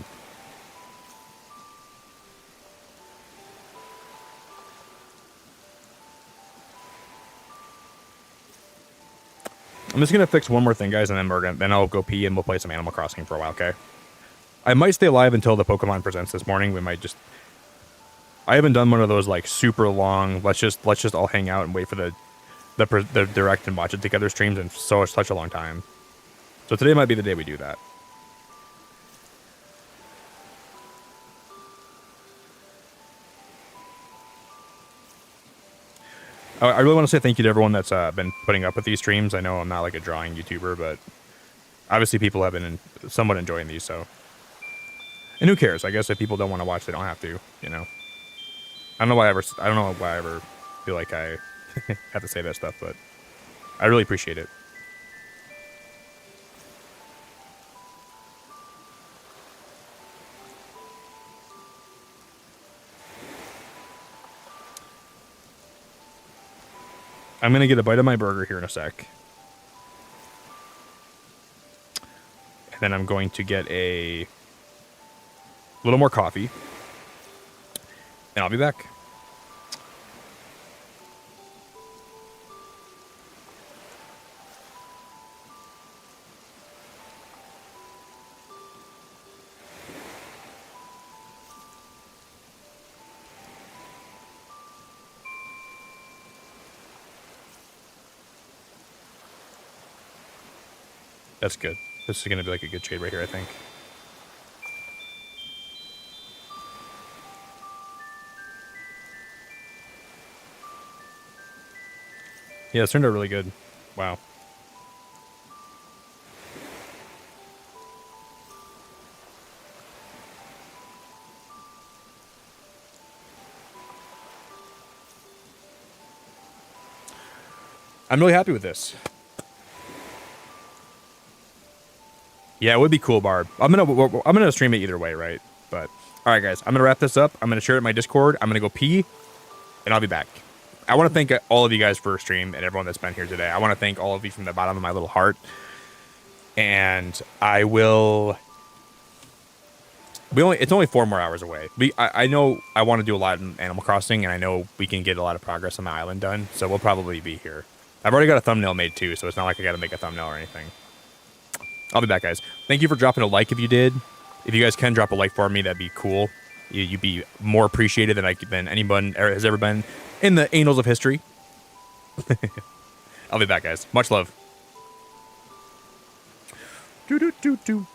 I'm just gonna fix one more thing, guys, and then I'll go pee and we'll play some Animal Crossing for a while, okay? I might stay live until the Pokemon Presents this morning. We might just. I haven't done one of those like super long. Let's just all hang out and wait for the direct and watch it together streams in such a long time. So today might be the day we do that. I really want to say thank you to everyone that's been putting up with these streams. I know I'm not like a drawing YouTuber, but obviously people have been somewhat enjoying these. So, and who cares? I guess if people don't want to watch, they don't have to. You know, I don't know why I ever feel like I have to say that stuff, but I really appreciate it. I'm gonna get a bite of my burger here in a sec. And then I'm going to get a little more coffee. And I'll be back. That's good. This is going to be like a good trade right here, I think. Yeah, it's turned out really good. Wow. I'm really happy with this. Yeah, it would be cool, Barb. I'm gonna stream it either way, right? But all right, guys, I'm gonna wrap this up. I'm gonna share it in my Discord. I'm gonna go pee, and I'll be back. I want to thank all of you guys for stream and everyone that's been here today. I want to thank all of you from the bottom of my little heart. And I will. It's only 4 more hours away. I know I want to do a lot in Animal Crossing, and I know we can get a lot of progress on the island done. So we'll probably be here. I've already got a thumbnail made too, so it's not like I got to make a thumbnail or anything. I'll be back, guys. Thank you for dropping a like if you did. If you guys can drop a like for me, that'd be cool. You'd be more appreciated than anyone has ever been in the annals of history. I'll be back, guys. Much love. Do.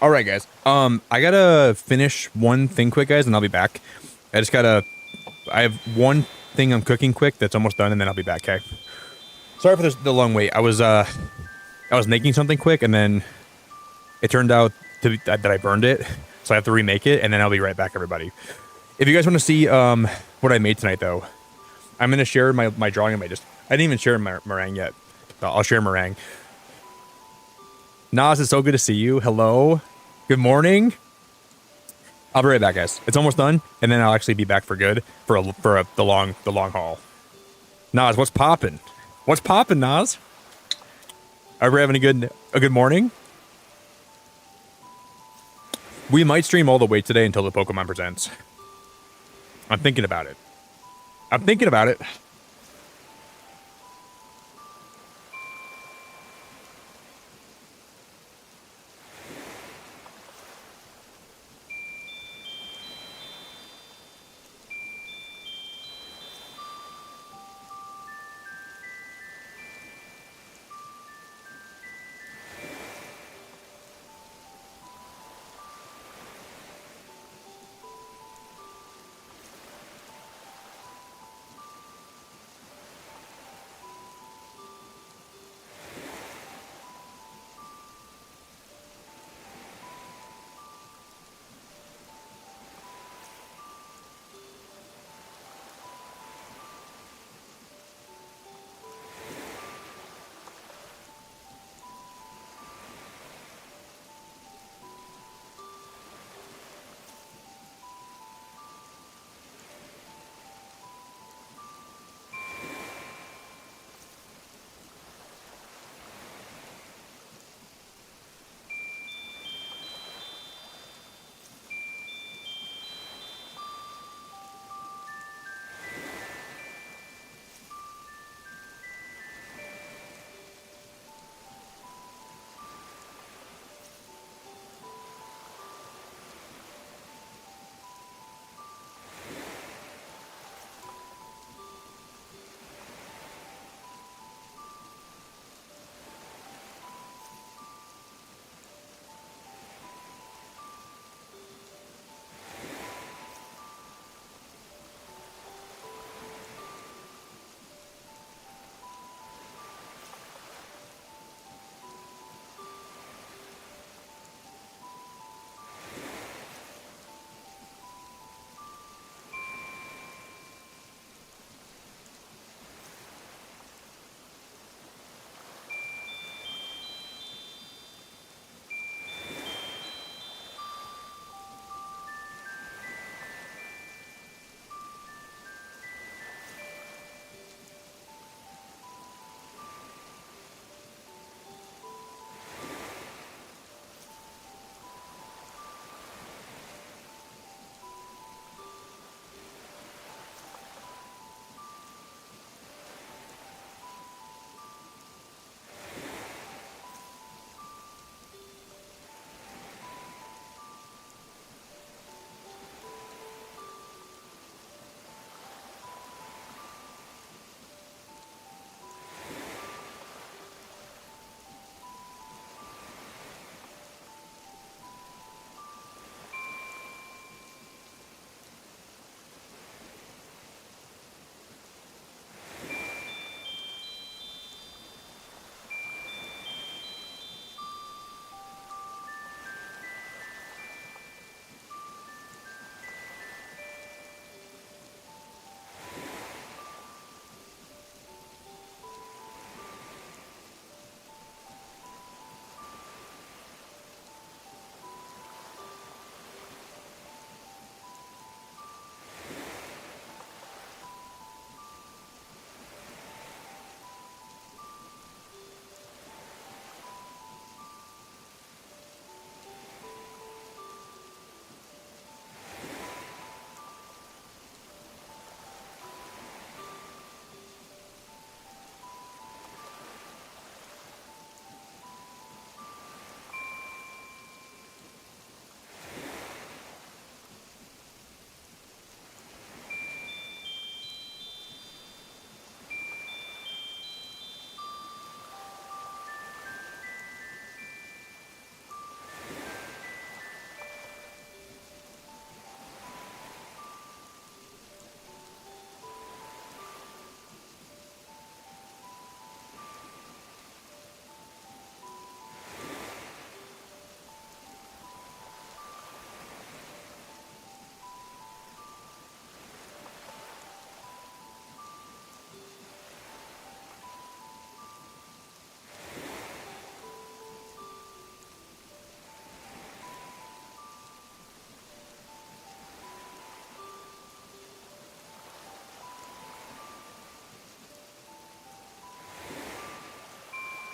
All right, guys. I gotta finish one thing quick, guys, and I'll be back. I have one thing I'm cooking quick that's almost done, and then I'll be back. Okay. Sorry for the long wait. I was making something quick, and then it turned out that I burned it, so I have to remake it, and then I'll be right back, everybody. If you guys want to see what I made tonight, though, I'm gonna share my drawing. I didn't even share my meringue yet. I'll share meringue. Nas, it's so good to see you. Hello. Good morning. I'll be right back, guys. It's almost done, and then I'll actually be back for good the long haul. Nas, what's poppin'? What's poppin', Nas? Are we having a good morning? We might stream all the way today until the Pokemon presents. I'm thinking about it.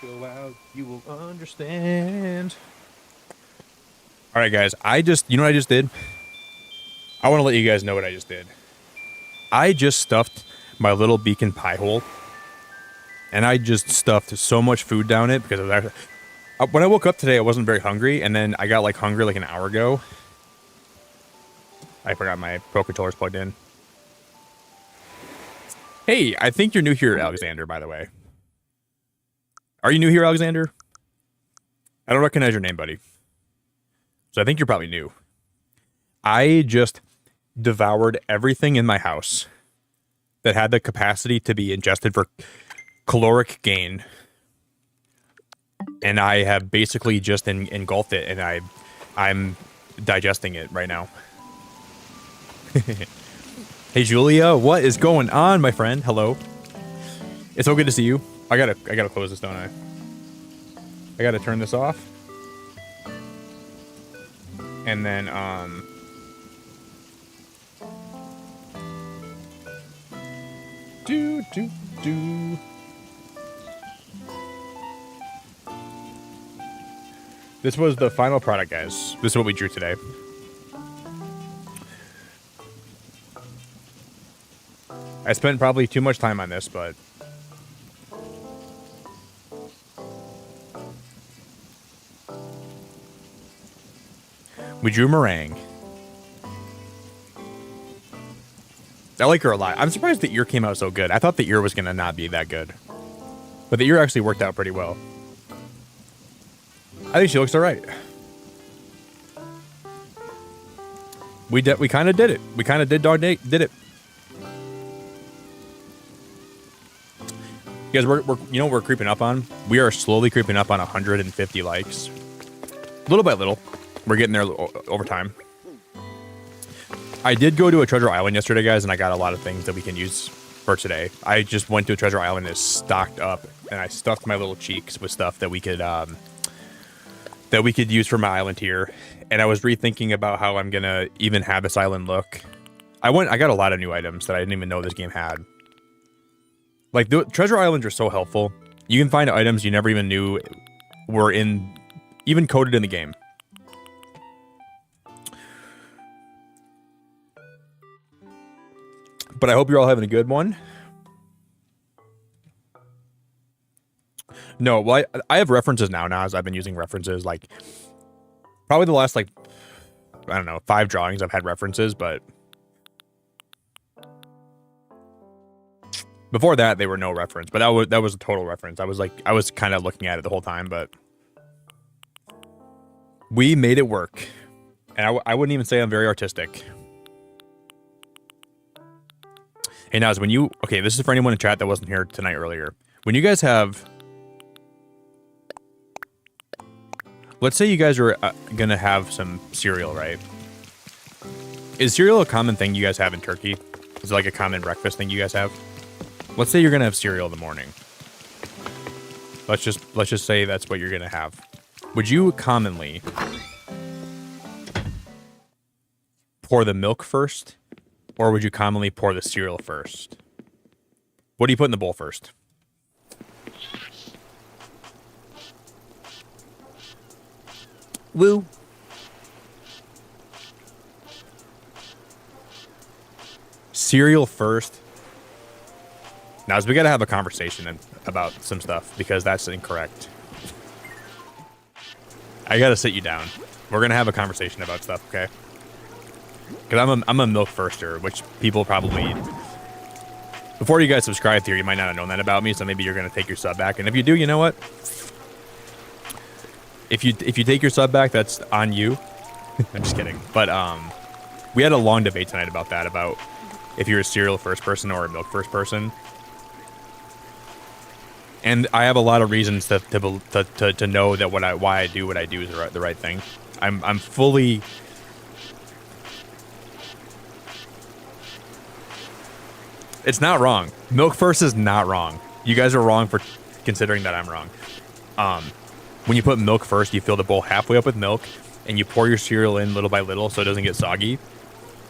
Go out, you will understand. All right, guys. You know what I just did? I want to let you guys know what I just did. I just stuffed my little beacon pie hole, and I just stuffed so much food down it because when I woke up today, I wasn't very hungry, and then I got like hungry like an hour ago. I forgot my Pro Controller's plugged in. Hey, I think you're new here, Alexander, by the way. Are you new here, Alexander? I don't recognize your name, buddy. So I think you're probably new. I just devoured everything in my house that had the capacity to be ingested for caloric gain. And I have basically just engulfed it, and I'm digesting it right now. Hey, Julia, what is going on, my friend? Hello. It's so good to see you. I gotta close this, don't I? I gotta turn this off. And then, do. This was the final product, guys. This is what we drew today. I spent probably too much time on this, but we drew meringue. I like her a lot. I'm surprised the ear came out so good. I thought the ear was gonna not be that good, but the ear actually worked out pretty well. I think she looks all right. We kind of did it. We kind of did it. You guys, we're creeping up on. We are slowly creeping up on 150 likes, little by little. We're getting there over time. I did go to a treasure island yesterday, guys, and I got a lot of things that we can use for today. I just went to a treasure island and it's stocked up, and I stuffed my little cheeks with stuff that we could use for my island here. And I was rethinking about how I'm gonna even have this island look. I got a lot of new items that I didn't even know this game had. Like, the treasure islands are so helpful. You can find items you never even knew were even coded in the game. But I hope you're all having a good one. No, well, I have references now, Naz. I've been using references, like, probably the last, like, I don't know, 5 drawings I've had references, but before that, they were no reference, but that was a total reference. I was kind of looking at it the whole time, but we made it work. And I wouldn't even say I'm very artistic. Hey, Naz, okay, this is for anyone in chat that wasn't here tonight earlier. When you guys have, let's say you guys are gonna have some cereal, right? Is cereal a common thing you guys have in Turkey? Is it like a common breakfast thing you guys have? Let's say you're gonna have cereal in the morning. Let's just say that's what you're gonna have. Would you commonly pour the milk first, or would you commonly pour the cereal first? What do you put in the bowl first? Woo. Cereal first. Now, we got to have a conversation about some stuff, because that's incorrect. I got to sit you down. We're going to have a conversation about stuff, okay? Because I'm a milk firster, which people probably... Before you guys subscribed here, you might not have known that about me, so maybe you're going to take your sub back. And if you do, you know what? If you take your sub back, that's on you. I'm just kidding. But we had a long debate tonight about that, about if you're a cereal first person or a milk first person. And I have a lot of reasons to know that why I do what I do is the right thing. I'm fully... It's not wrong. Milk first is not wrong. You guys are wrong for considering that I'm wrong. When you put milk first, you fill the bowl halfway up with milk, and you pour your cereal in little by little so it doesn't get soggy.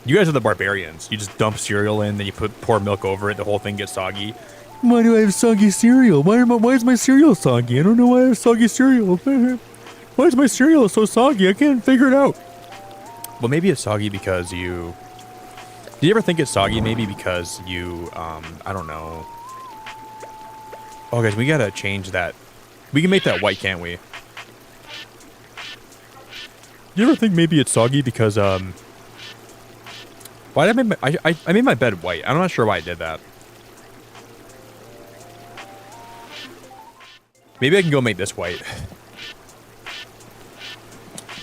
You guys are the barbarians. You just dump cereal in, then you pour milk over it, the whole thing gets soggy. Why do I have soggy cereal? Why is my cereal soggy? I don't know why I have soggy cereal. Why is my cereal so soggy? I can't figure it out. Well, maybe it's soggy because you... Do you ever think it's soggy maybe because you, I don't know. Oh, guys, we gotta change that. We can make that white, can't we? You ever think maybe it's soggy because, why did I make my... I made my bed white. I'm not sure why I did that. Maybe I can go make this white.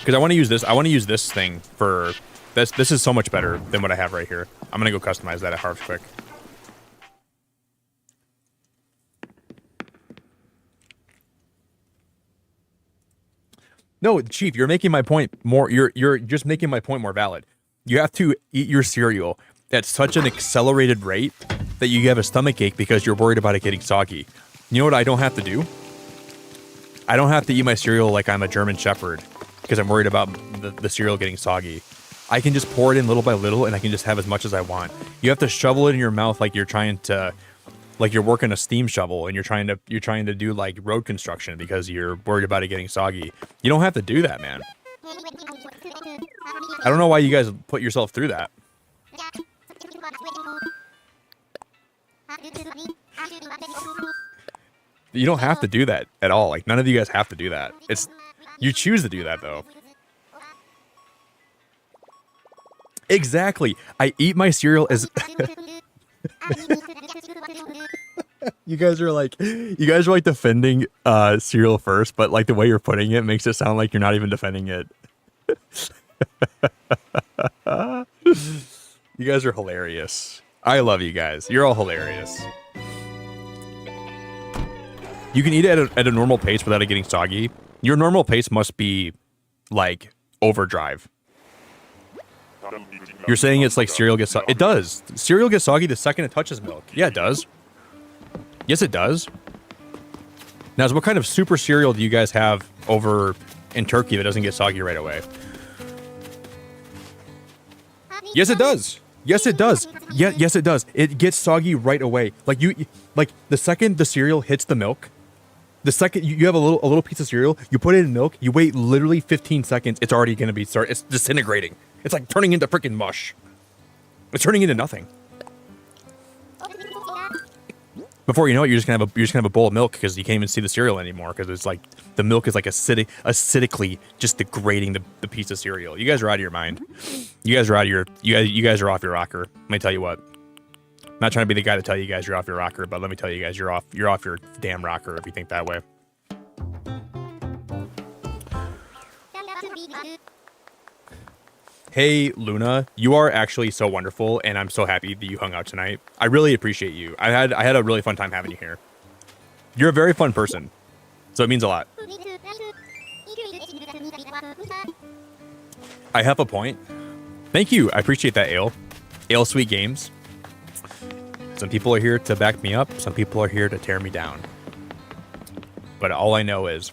Because I want to use this. I want to use this thing for... This is so much better than what I have right here. I'm going to go customize that at Harv's quick. No, Chief, you're making my point more... You're just making my point more valid. You have to eat your cereal at such an accelerated rate that you have a stomach ache because you're worried about it getting soggy. You know what I don't have to do? I don't have to eat my cereal like I'm a German Shepherd because I'm worried about the cereal getting soggy. I can just pour it in little by little and I can just have as much as I want. You have to shovel it in your mouth like you're trying to, like you're working a steam shovel and you're trying to do like road construction because you're worried about it getting soggy. You don't have to do that, man. I don't know why you guys put yourself through that. You don't have to do that at all. Like, none of you guys have to do that. You choose to do that, though. Exactly. I eat my cereal as... You guys are like defending cereal first, but like the way you're putting it makes it sound like you're not even defending it. You guys are hilarious. I love you guys. You're all hilarious. You can eat it at a normal pace without it getting soggy. Your normal pace must be like overdrive. You're saying it's like cereal gets soggy. It does. Cereal gets soggy the second it touches milk. Yeah, it does. Yes, it does. Now, what kind of super cereal do you guys have over in Turkey that doesn't get soggy right away? Yes, it does. Yes, it does. Yeah, yes, it does. It gets soggy right away. Like the second the cereal hits the milk, the second you have a little piece of cereal, you put it in milk, you wait literally 15 seconds, it's already gonna be it's disintegrating. It's like turning into freaking mush. It's turning into nothing. Before you know it, you're just gonna have a bowl of milk because you can't even see the cereal anymore because it's like the milk is like acidically just degrading the piece of cereal. You guys are out of your mind. You guys are out of your you guys are off your rocker. Let me tell you what. I'm not trying to be the guy to tell you guys you're off your rocker, but let me tell you guys you're off your damn rocker if you think that way. Hey, Luna, you are actually so wonderful, and I'm so happy that you hung out tonight. I really appreciate you. I had a really fun time having you here. You're a very fun person, so it means a lot. I have a point. Thank you. I appreciate that, Ale. Ale Sweet Games. Some people are here to back me up. Some people are here to tear me down. But all I know is...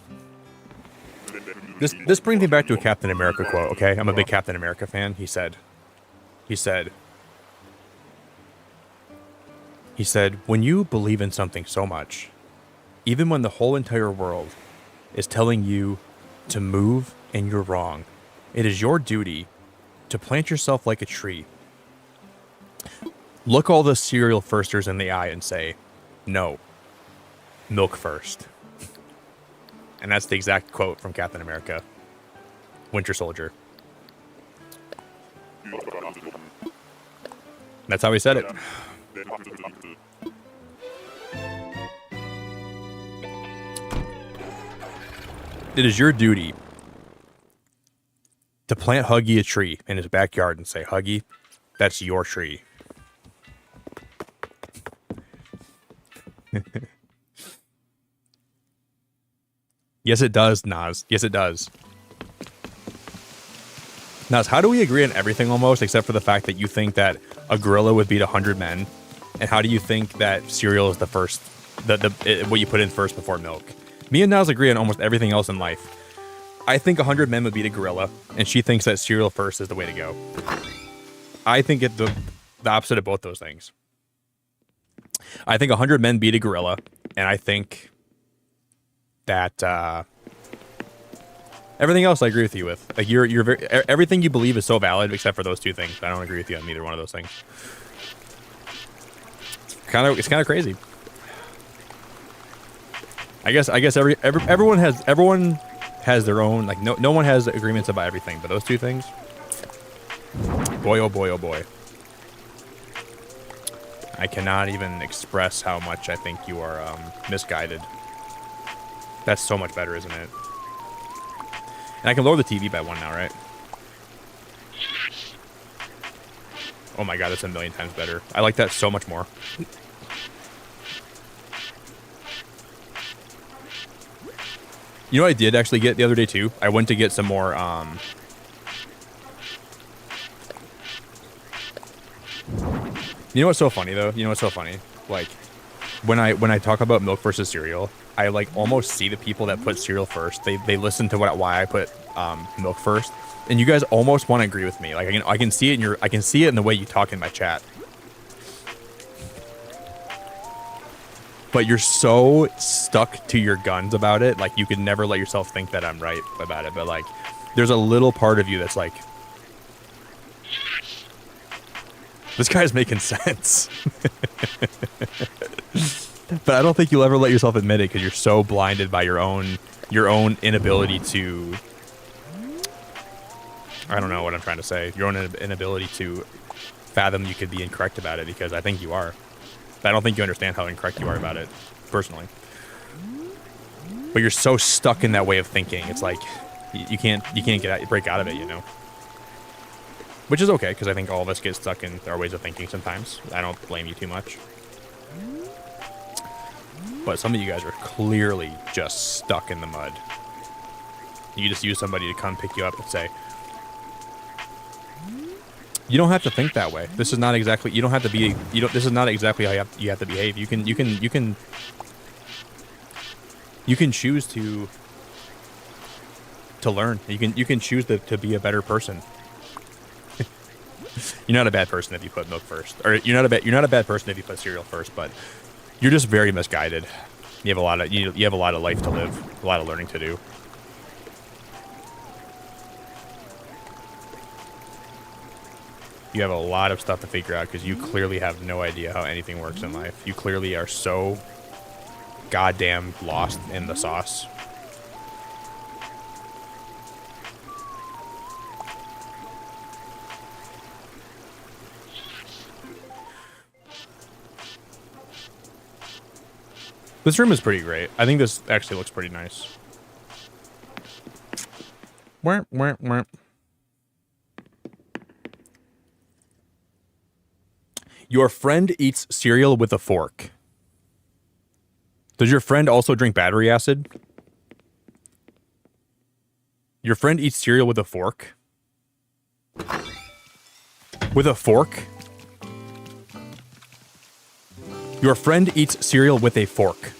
This brings me back to a Captain America quote, okay? I'm a big Captain America fan. He said, when you believe in something so much, even when the whole entire world is telling you to move and you're wrong, it is your duty to plant yourself like a tree. Look all the cereal firsters in the eye and say, no, milk first. And that's the exact quote from Captain America, Winter Soldier. That's how he said it. It is your duty to plant Huggy a tree in his backyard and say, Huggy, that's your tree. Yes, it does, Nas. Yes, it does. Nas, how do we agree on everything almost, except for the fact that you think that a gorilla would beat 100 men? And how do you think that cereal is the first, what you put in first before milk? Me and Nas agree on almost everything else in life. I think 100 men would beat a gorilla, and she thinks that cereal first is the way to go. I think it's the opposite of both those things. I think 100 men beat a gorilla, and I think that everything else I agree with you with. Like you're very, everything you believe is so valid except for those two things. I don't agree with you on either one of those things. It's kind of crazy. I guess everyone has their own, like no one has agreements about everything, but those two things, boy oh boy oh boy. I cannot even express how much I think you are misguided. That's so much better, isn't it? And I can lower the TV by 1 now, right? Oh my god, that's a million times better. I like that so much more. You know what I did actually get the other day too? I went to get some more you know what's so funny though? You know what's so funny? Like when I talk about milk versus cereal, I like almost see the people that put cereal first. They listen to why I put milk first, and you guys almost want to agree with me. Like I can see it in the way you talk in my chat. But you're so stuck to your guns about it, like you could never let yourself think that I'm right about it. But like, there's a little part of you that's like, this guy's making sense. But I don't think you'll ever let yourself admit it because you're so blinded by your own inability to, I don't know what I'm trying to say, your own inability to fathom you could be incorrect about it, because I think you are. But I don't think you understand how incorrect you are about it, personally. But you're so stuck in that way of thinking. It's like you can't break out of it, you know. Which is okay, because I think all of us get stuck in our ways of thinking sometimes. I don't blame you too much. But some of you guys are clearly just stuck in the mud. You just use somebody to come pick you up and say, you don't have to think that way. This is not exactly, you don't have to be, this is not exactly how you have to behave. You can choose to learn. You can choose to be a better person. You're not a bad person if you put milk first, or you're not a bad person if you put cereal first, but you're just very misguided. You have a lot of life to live, a lot of learning to do. You have a lot of stuff to figure out because you clearly have no idea how anything works in life. You clearly are so goddamn lost in the sauce. This room is pretty great. I think this actually looks pretty nice. Your friend eats cereal with a fork. Does your friend also drink battery acid? Your friend eats cereal with a fork? With a fork? Your friend eats cereal with a fork.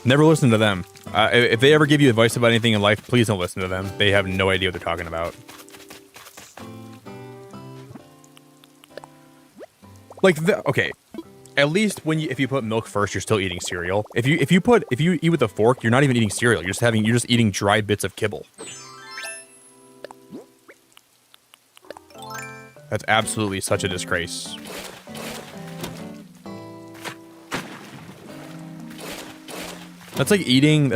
Never listen to them. If they ever give you advice about anything in life, please don't listen to them. They have no idea what they're talking about. Like, okay, at least if you put milk first, you're still eating cereal. If you eat with a fork, you're not even eating cereal. You're just eating dry bits of kibble. That's absolutely such a disgrace. That's like eating.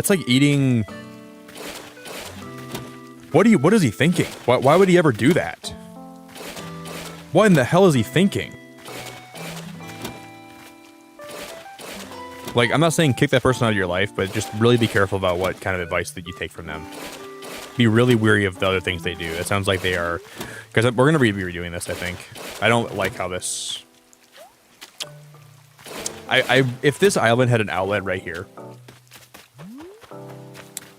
What is he thinking? Why would he ever do that? What in the hell is he thinking? Like, I'm not saying kick that person out of your life, but just really be careful about what kind of advice that you take from them. Be really wary of the other things they do. It sounds like they are, because we're going to be redoing this, I think. I don't like how this... If this island had an outlet right here,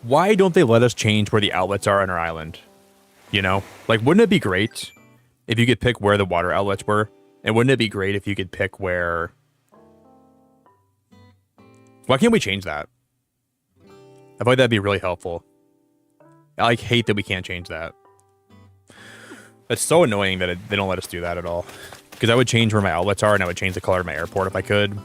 why don't they let us change where the outlets are on our island? You know? Like, wouldn't it be great if you could pick where the water outlets were? And wouldn't it be great if you could pick where... Why can't we change that? I feel like that'd be really helpful. I like hate that we can't change that. It's so annoying that they don't let us do that at all. Because I would change where my outlets are, and I would change the color of my airport if I could.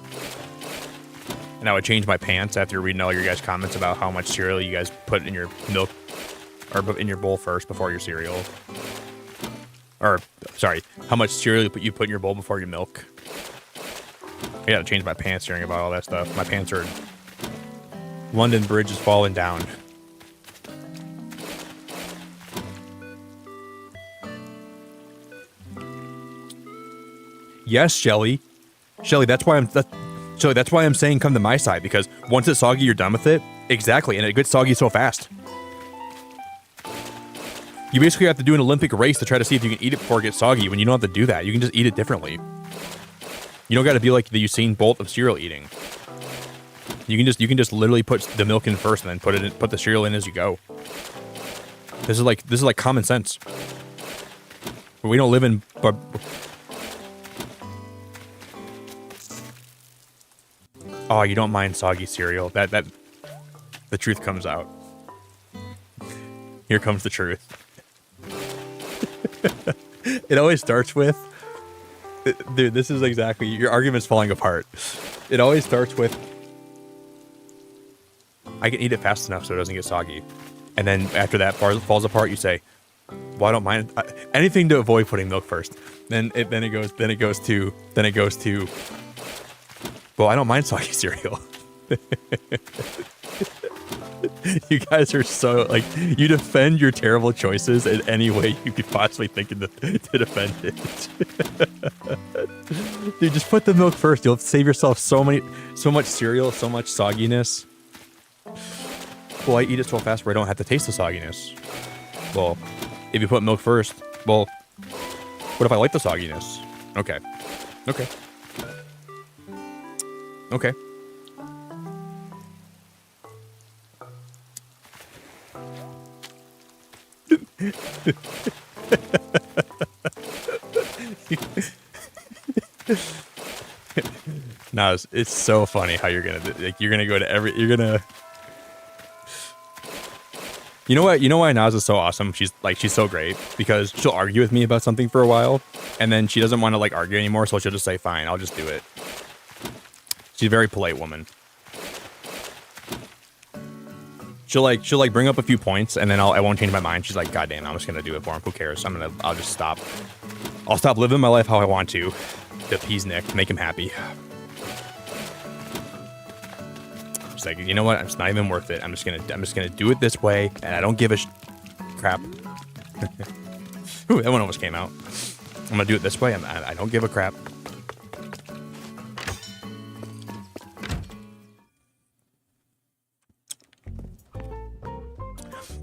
And I would change my pants after reading all your guys' comments about how much cereal you guys put in your milk, or in your bowl first before your cereal. Or, sorry, how much cereal you put in your bowl before your milk. I gotta change my pants hearing about all that stuff. My pants are... London Bridge is falling down. Yes, Shelly. Shelly, that's why I'm saying come to my side, because once it's soggy, you're done with it. Exactly, and it gets soggy so fast. You basically have to do an Olympic race to try to see if you can eat it before it gets soggy, when you don't have to do that. You can just eat it differently. You don't got to be like the Usain Bolt of cereal eating. You can just literally put the milk in first and then put the cereal in as you go. This is like common sense. We don't live in... Oh, you don't mind soggy cereal. That the truth comes out. Here comes the truth. It always starts with... Dude, this is exactly... Your argument's falling apart. It always starts with... I can eat it fast enough so it doesn't get soggy. And then after that falls apart, you say, well, I don't mind... anything to avoid putting milk first. Then it goes to... Well, I don't mind soggy cereal. You guys are so, like, you defend your terrible choices in any way you could possibly think to defend it. Dude, just put the milk first. You'll save yourself so much cereal, so much sogginess. Well, I eat it so fast where I don't have to taste the sogginess. Well, if you put milk first, well, what if I like the sogginess? Okay. Okay. Okay. No, it's so funny how you're gonna go to every... You know why Naz is so awesome? She's so great because she'll argue with me about something for a while, and then she doesn't want to like argue anymore, so she'll just say, "Fine, I'll just do it." She's a very polite woman. She'll bring up a few points, and then I won't change my mind. She's like, "God damn, I'm just gonna do it for him. Who cares? I'll just stop. I'll stop living my life how I want to appease Nick, to make him happy." She's like, "You know what? It's not even worth it. I'm just gonna do it this way, and I don't give a crap." Ooh, that one almost came out. I'm gonna do it this way. I don't give a crap.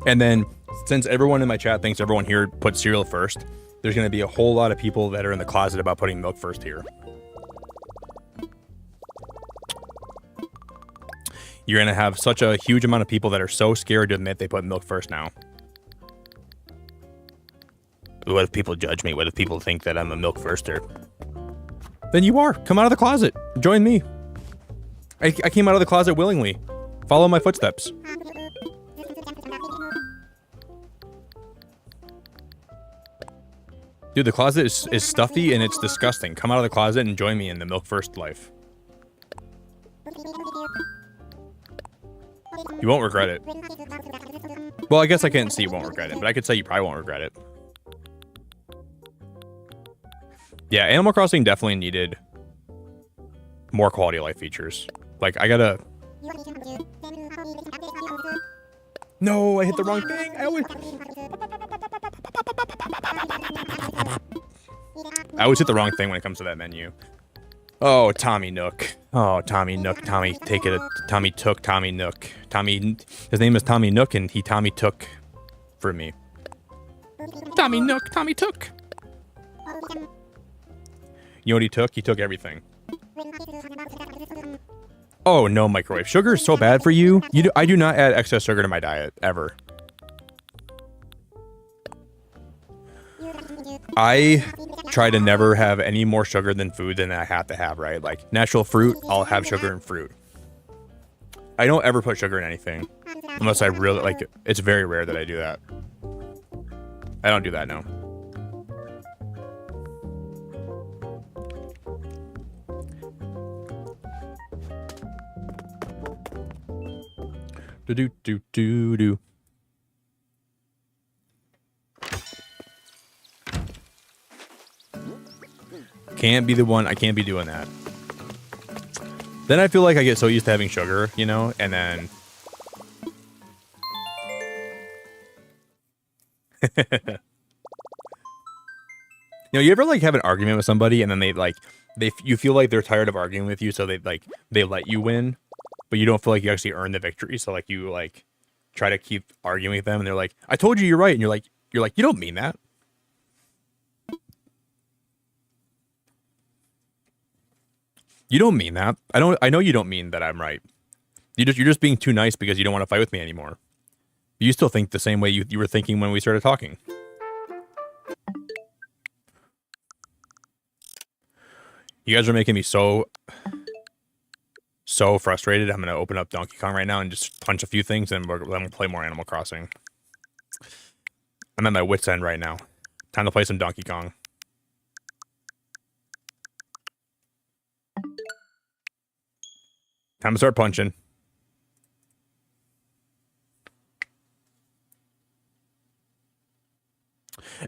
And then, since everyone in my chat thinks everyone here put cereal first, there's going to be a whole lot of people that are in the closet about putting milk first here. You're going to have such a huge amount of people that are so scared to admit they put milk first now. What if people judge me? What if people think that I'm a milk firster? Then you are. Come out of the closet. Join me. I came out of the closet willingly. Follow my footsteps. Dude, the closet is stuffy and it's disgusting. Come out of the closet and join me in the milk first life. You won't regret it. Well, I guess I can't say you won't regret it, but I could say you probably won't regret it. Yeah, Animal Crossing definitely needed more quality of life features. Like, I gotta... No, I hit the wrong thing. I always hit the wrong thing when it comes to that menu. Oh, Tommy Nook. Oh, Tommy Nook. Tommy, take it. Tommy took Tommy Nook. Tommy, his name is Tommy Nook, and Tommy took from me. Tommy Nook. Tommy took. You know what he took? He took everything. Oh, no, microwave. Sugar is so bad for you. I do not add excess sugar to my diet, ever. I try to never have any more sugar than food than I have to have, right? Like, natural fruit, I'll have sugar in fruit. I don't ever put sugar in anything. Unless I really like it. It's very rare that I do that. I don't do that now. Do. Can't be the one. I can't be doing that. Then I feel like I get so used to having sugar, you know, and then. You know, you ever like have an argument with somebody and then you feel like they're tired of arguing with you, so they let you win, but you don't feel like you actually earned the victory. So like you like try to keep arguing with them, and they're like, "I told you you're right," and you're like, "You don't mean that." You don't mean that. I know you don't mean that I'm right. You're just being too nice because you don't want to fight with me anymore. You still think the same way you were thinking when we started talking. You guys are making me so frustrated. I'm gonna open up Donkey Kong right now and just punch a few things, and we're gonna play more Animal Crossing. I'm at my wit's end right now. Time to play some Donkey Kong. Time to start punching.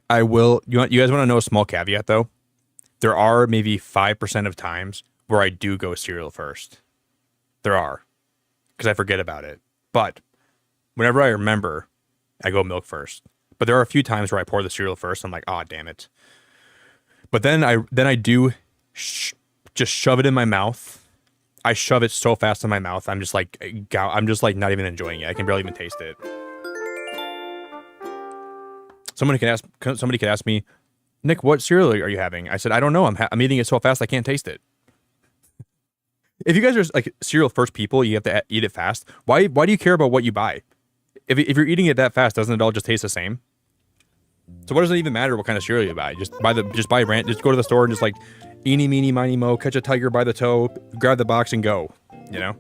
I will. You guys want to know a small caveat though? There are maybe 5% of times where I do go cereal first. There are, because I forget about it. But whenever I remember, I go milk first. But there are a few times where I pour the cereal first. I'm like, oh damn it. But then I do just shove it in my mouth. I shove it so fast in my mouth. I'm just like not even enjoying it. I can barely even taste it. Somebody could ask me, Nick, what cereal are you having? I said, I don't know. I'm eating it so fast I can't taste it. If you guys are like cereal first people, you have to eat it fast. Why do you care about what you buy? If you're eating it that fast, doesn't it all just taste the same? So what does it even matter what kind of cereal you buy? Just go to the store and just like eeny meeny miny mo, catch a tiger by the toe, grab the box and go. You know?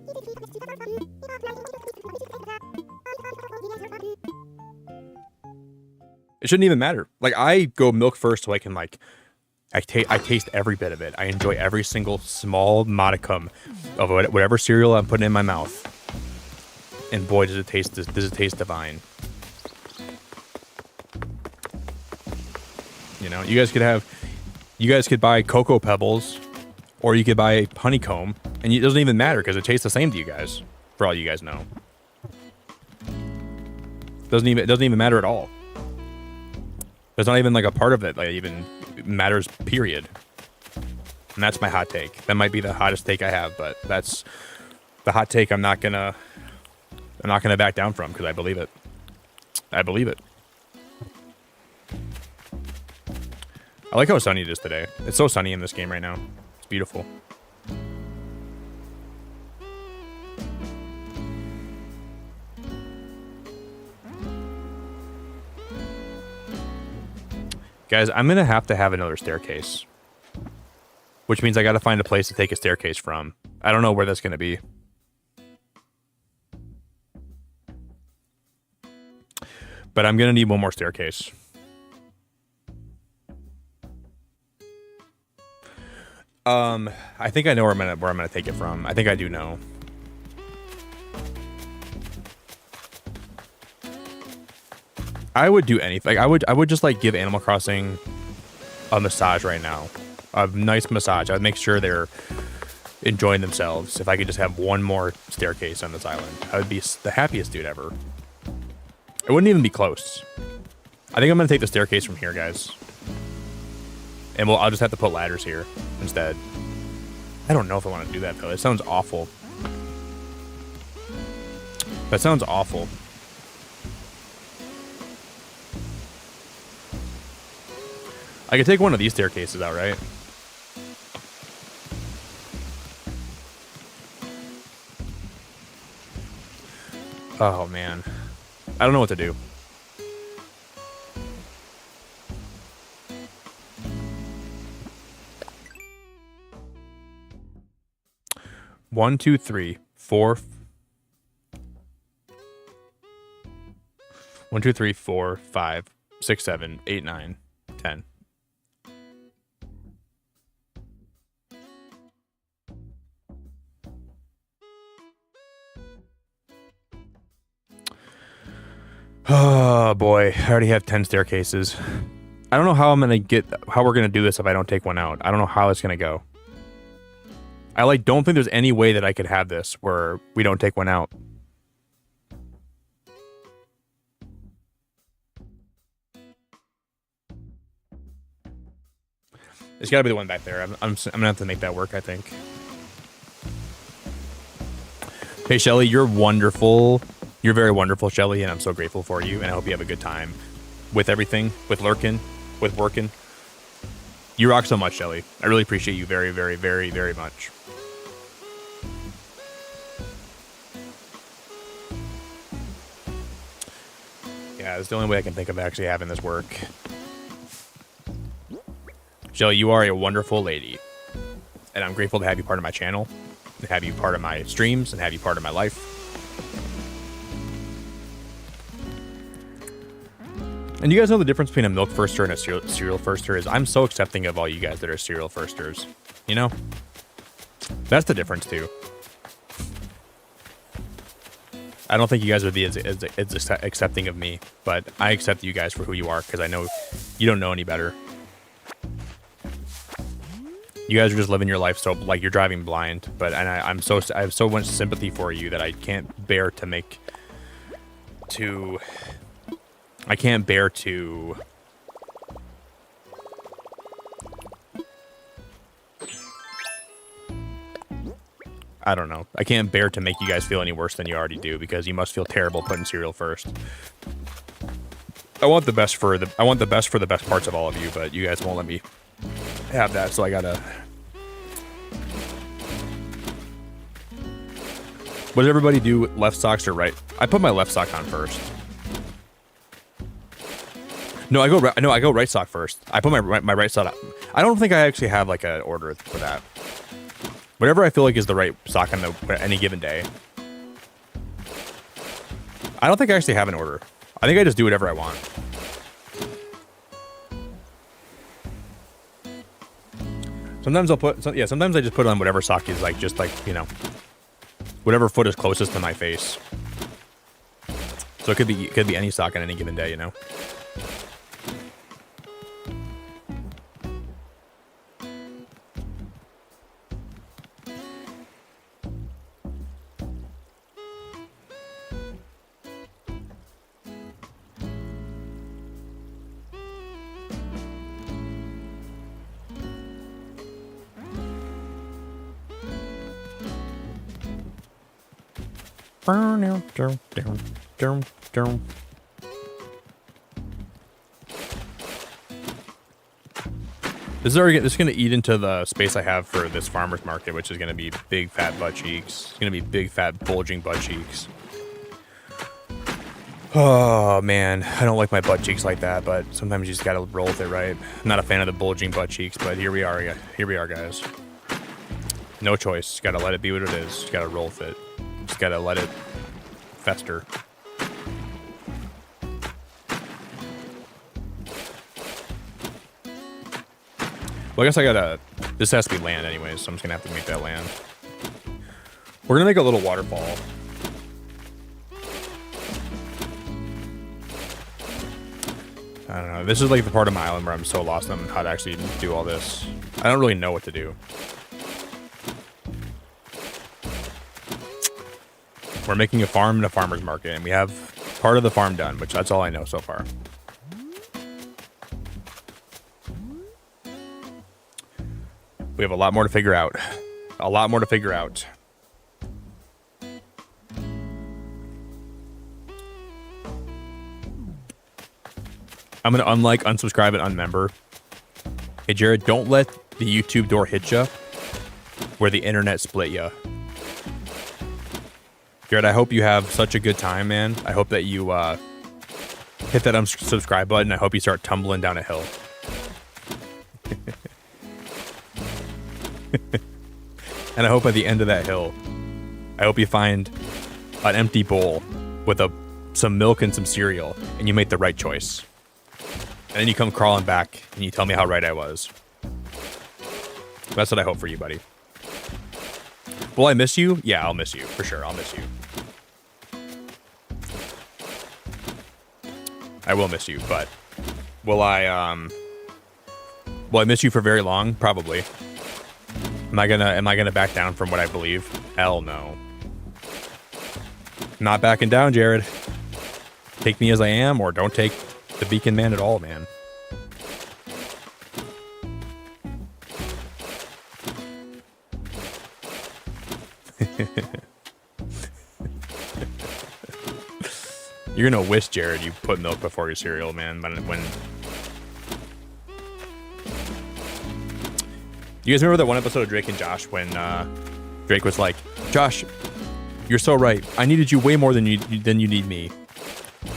It shouldn't even matter. Like I go milk first so I can like I taste every bit of it. I enjoy every single small modicum of whatever cereal I'm putting in my mouth. And boy, does it taste divine. You know, you guys could buy Cocoa Pebbles, or you could buy honeycomb, and it doesn't even matter because it tastes the same to you guys. For all you guys know, it doesn't even matter at all. There's not even like a part of it like even matters. Period. And that's my hot take. That might be the hottest take I have, but that's the hot take. I'm not gonna back down from because I believe it. I believe it. I like how sunny it is today. It's so sunny in this game right now. It's beautiful. Guys, I'm going to have another staircase. Which means I got to find a place to take a staircase from. I don't know where that's going to be. But I'm going to need one more staircase. I think I know where I'm gonna take it from. I think I do know. I would do anything. Like, I would just like give Animal Crossing a massage right now. A nice massage. I'd make sure they're enjoying themselves. If I could just have one more staircase on this island, I would be the happiest dude ever. It wouldn't even be close. I think I'm gonna take the staircase from here, guys. And I'll just have to put ladders here instead. I don't know if I want to do that, though. It sounds awful. That sounds awful. I could take one of these staircases out, right? Oh, man. I don't know what to do. One, two, three, four. 1, 2, 3, 4, 5, 6, 7, 8, 9, 10. Oh boy, I already have 10 staircases. I don't know how we're gonna do this if I don't take one out. I don't know how it's gonna go. I don't think there's any way that I could have this where we don't take one out. It's gotta be the one back there. I'm gonna have to make that work, I think. Hey Shelly, you're wonderful. You're very wonderful, Shelly, and I'm so grateful for you, and I hope you have a good time with everything, with lurking, with working. You rock so much, Shelly. I really appreciate you very, very, very, very much. Yeah, it's the only way I can think of actually having this work. Shelly, you are a wonderful lady, and I'm grateful to have you part of my channel, to have you part of my streams, and have you part of my life. And you guys know the difference between a milk firster and a cereal firster is I'm so accepting of all you guys that are cereal firsters. You know? That's the difference, too. I don't think you guys would be as accepting of me, but I accept you guys for who you are because I know you don't know any better. You guys are just living your life so like you're driving blind, but I have so much sympathy for you that I can't bear to I don't know. I can't bear to make you guys feel any worse than you already do because you must feel terrible putting cereal first. I want the best for the best parts of all of you, but you guys won't let me have that, so I gotta. What does everybody do? Left socks or right? I put my left sock on first. No, I go right sock first. I put my right sock on. I don't think I actually have like an order for that. Whatever I feel like is the right sock on any given day. I don't think I actually have an order. I think I just do whatever I want. Sometimes sometimes I just put on whatever sock is like, just like, you know, whatever foot is closest to my face. So it could be any sock on any given day, you know. This is going to eat into the space I have for this farmer's market, which is going to be big fat butt cheeks. It's going to be big fat bulging butt cheeks. Oh man, I don't like my butt cheeks like that, but sometimes you just got to roll with it, right? I'm not a fan of the bulging butt cheeks, but here we are. Here we are, guys. No choice. Got to let it be what it is. Got to roll with it. Just got to let it fester. Well, I guess this has to be land anyways, so I'm just gonna have to make that land. We're gonna make a little waterfall. I don't know. This is like the part of my island where I'm so lost on how to actually do all this. I don't really know what to do. We're making a farm and a farmer's market, and we have part of the farm done, which that's all I know so far. We have a lot more to figure out. A lot more to figure out. I'm going to unlike, unsubscribe, and unmember. Hey, Jared, don't let the YouTube door hit ya where the internet split ya. Jared, I hope you have such a good time, man. I hope that you hit that unsubscribe button. I hope you start tumbling down a hill. And I hope at the end of that hill, I hope you find an empty bowl with a some milk and some cereal, and you make the right choice. And then you come crawling back, and you tell me how right I was. That's what I hope for you, buddy. Will I miss you? Yeah, I'll miss you. For sure, I'll miss you. I will miss you, but will I miss you for very long? Probably. Am I gonna back down from what I believe? Hell no. Not backing down, Jared. Take me as I am, or don't take the Beacon Man at all, man. You're gonna wish, Jared, you put milk before your cereal, man. When you guys remember that one episode of Drake and Josh when Drake was like, "Josh, you're so right. I needed you way more than you need me."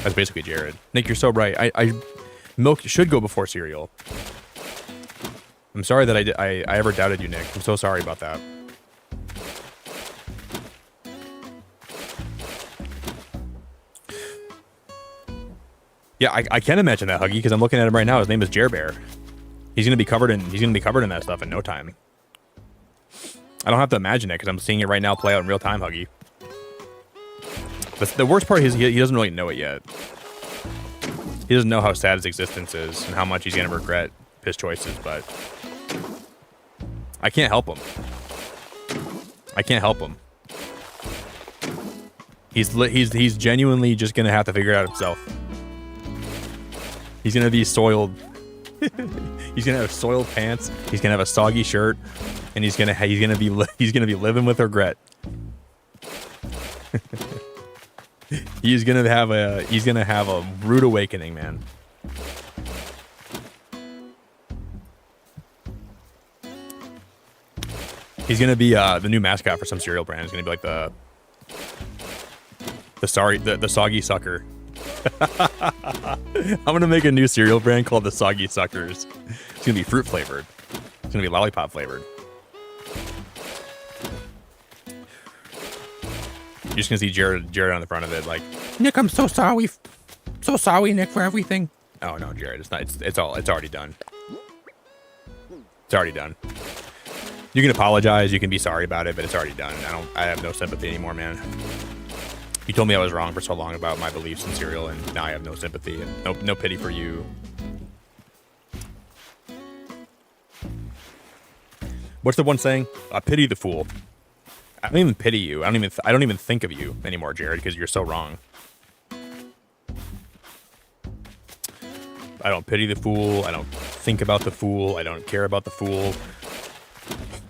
That's basically Jared. Nick, you're so right. Milk should go before cereal. I'm sorry that I ever doubted you, Nick. I'm so sorry about that. Yeah, I can imagine that, Huggy, because I'm looking at him right now. His name is Jer Bear. He's gonna be covered in that stuff in no time. I don't have to imagine it because I'm seeing it right now play out in real time, Huggy. But the worst part is he doesn't really know it yet. He doesn't know how sad his existence is and how much he's gonna regret his choices. But I can't help him. I can't help him. He's genuinely just gonna have to figure it out himself. He's gonna be soiled. He's gonna have soiled pants. He's gonna have a soggy shirt, and he's gonna be living with regret. He's gonna have a rude awakening, man. He's gonna be the new mascot for some cereal brand. He's gonna be like the soggy sucker. I'm gonna make a new cereal brand called the Soggy Suckers. It's gonna be fruit flavored. It's gonna be lollipop flavored. You're just gonna see Jared on the front of it, like, Nick, I'm so sorry, Nick, for everything. Oh no, Jared, it's not. It's already done. It's already done. You can apologize. You can be sorry about it, but it's already done. I have no sympathy anymore, man. You told me I was wrong for so long about my beliefs in cereal, and now I have no sympathy and no pity for you. What's the one saying? Pity the fool. I don't even pity you. I don't even think of you anymore, Jared, because you're so wrong. I don't pity the fool. I don't think about the fool. I don't care about the fool.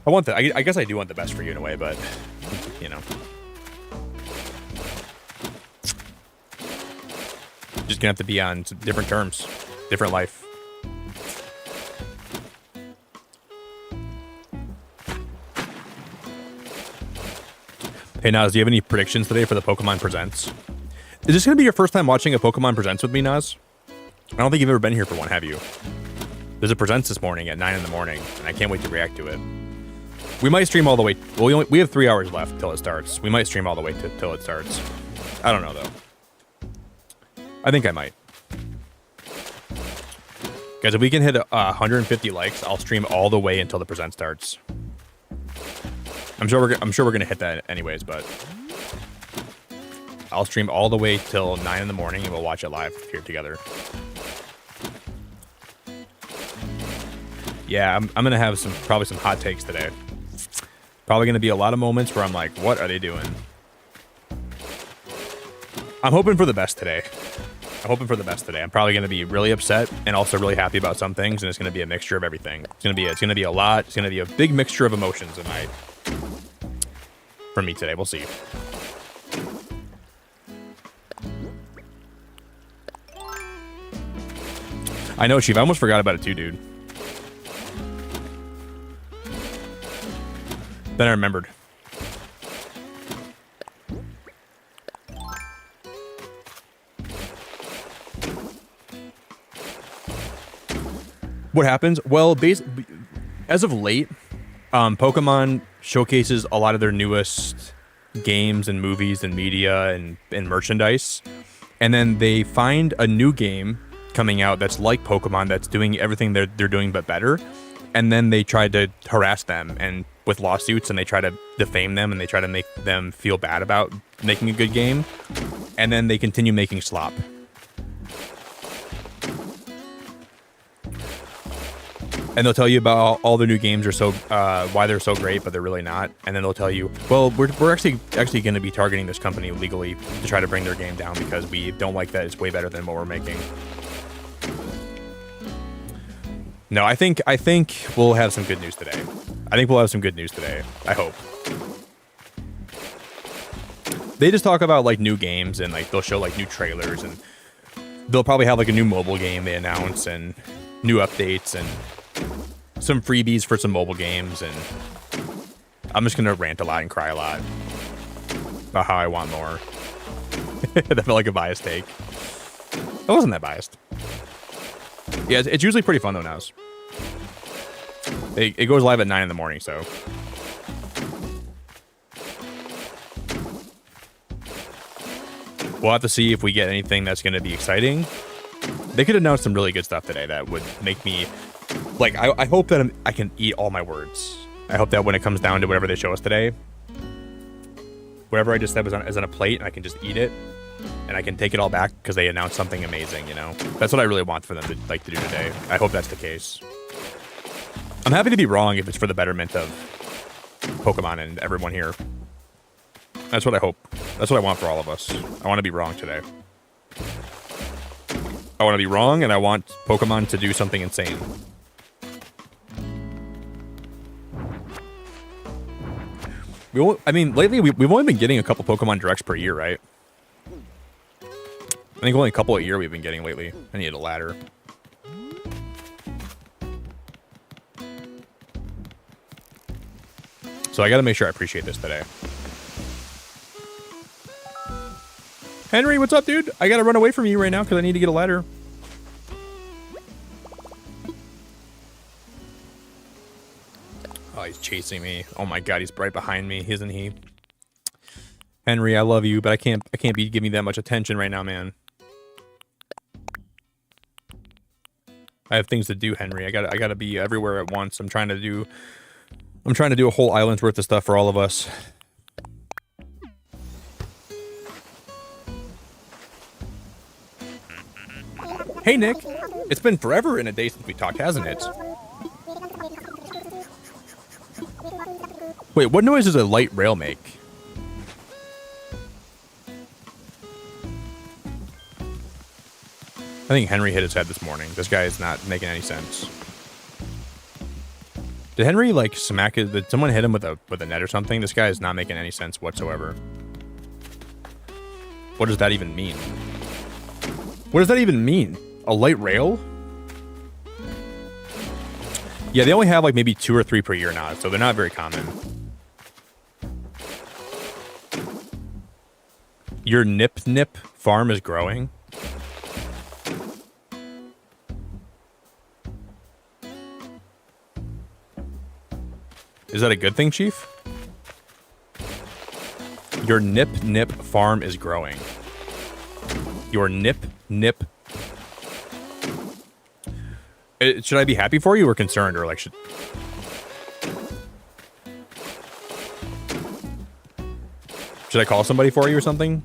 I guess I do want the best for you in a way, but you know. Just gonna have to be on different terms, different life. Hey Naz, do you have any predictions today for the Pokemon Presents? Is this gonna be your first time watching a Pokemon Presents with me, Naz? I don't think you've ever been here for one, have you? There's a Presents this morning at 9 in the morning, and I can't wait to react to it. We might stream all the way. Well, we have 3 hours left till it starts. We might stream all the way till it starts. I don't know though. I think I might. Guys, if we can hit 150 likes, I'll stream all the way until the present starts. I'm sure we're gonna hit that anyways, but I'll stream all the way till 9 in the morning, and we'll watch it live here together. Yeah, I'm gonna have probably some hot takes today. Probably gonna be a lot of moments where I'm like, what are they doing? I'm hoping for the best today. I'm probably going to be really upset and also really happy about some things, and it's going to be a mixture of everything. It's going to be a lot. It's going to be a big mixture of emotions tonight for me today. We'll see. I know, Chief. I almost forgot about it too, dude. Then I remembered. What happens? Well, as of late, Pokemon showcases a lot of their newest games and movies and media and merchandise. and then they find a new game coming out that's like Pokemon, that's doing everything they're doing but better, and then they try to harass them and with lawsuits, and they try to defame them, and they try to make them feel bad about making a good game, and then they continue making slop. And they'll tell you about all their new games are so why they're so great, but they're really not. And then they'll tell you, well, we're actually going to be targeting this company legally to try to bring their game down because we don't like that it's way better than what we're making. No, I think we'll have some good news today. I hope. They just talk about like new games and like they'll show like new trailers and they'll probably have like a new mobile game they announce and new updates and some freebies for some mobile games, and I'm just gonna rant a lot and cry a lot about how I want more. That felt like a biased take. It wasn't that biased. Yeah, it's usually pretty fun though now. It goes live at 9 in the morning, so. We'll have to see if we get anything that's going to be exciting. They could announce some really good stuff today that would make me... Like, I hope that I can eat all my words. I hope that when it comes down to whatever they show us today, whatever I just said is on a plate and I can just eat it. And I can take it all back because they announced something amazing, you know? That's what I really want for them to like to do today. I hope that's the case. I'm happy to be wrong if it's for the betterment of Pokemon and everyone here. That's what I hope. That's what I want for all of us. I want to be wrong today. I want to be wrong, and I want Pokemon to do something insane. Lately we've only been getting a couple Pokemon Directs per year, right? I think only a couple a year we've been getting lately. I need a ladder. So I gotta make sure I appreciate this today. Henry, what's up, dude? I gotta run away from you right now because I need to get a ladder. Oh, he's chasing me. Oh my god, he's right behind me, isn't he? Henry, I love you, but I can't be giving you that much attention right now, man. I have things to do, Henry. I gotta be everywhere at once. I'm trying to do a whole island's worth of stuff for all of us. Hey, Nick. It's been forever and a day since we talked, hasn't it? Wait, what noise does a light rail make? I think Henry hit his head this morning. This guy is not making any sense. Did Henry, like, smack it? Did someone hit him with a net or something? This guy is not making any sense whatsoever. What does that even mean? What does that even mean? A light rail? Yeah, they only have, like, maybe 2 or 3 per year now, so they're not very common. Your Nip farm is growing? Is that a good thing, Chief? Your Nip farm is growing. Your Nip. Should I be happy for you or concerned, or like should I call somebody for you or something?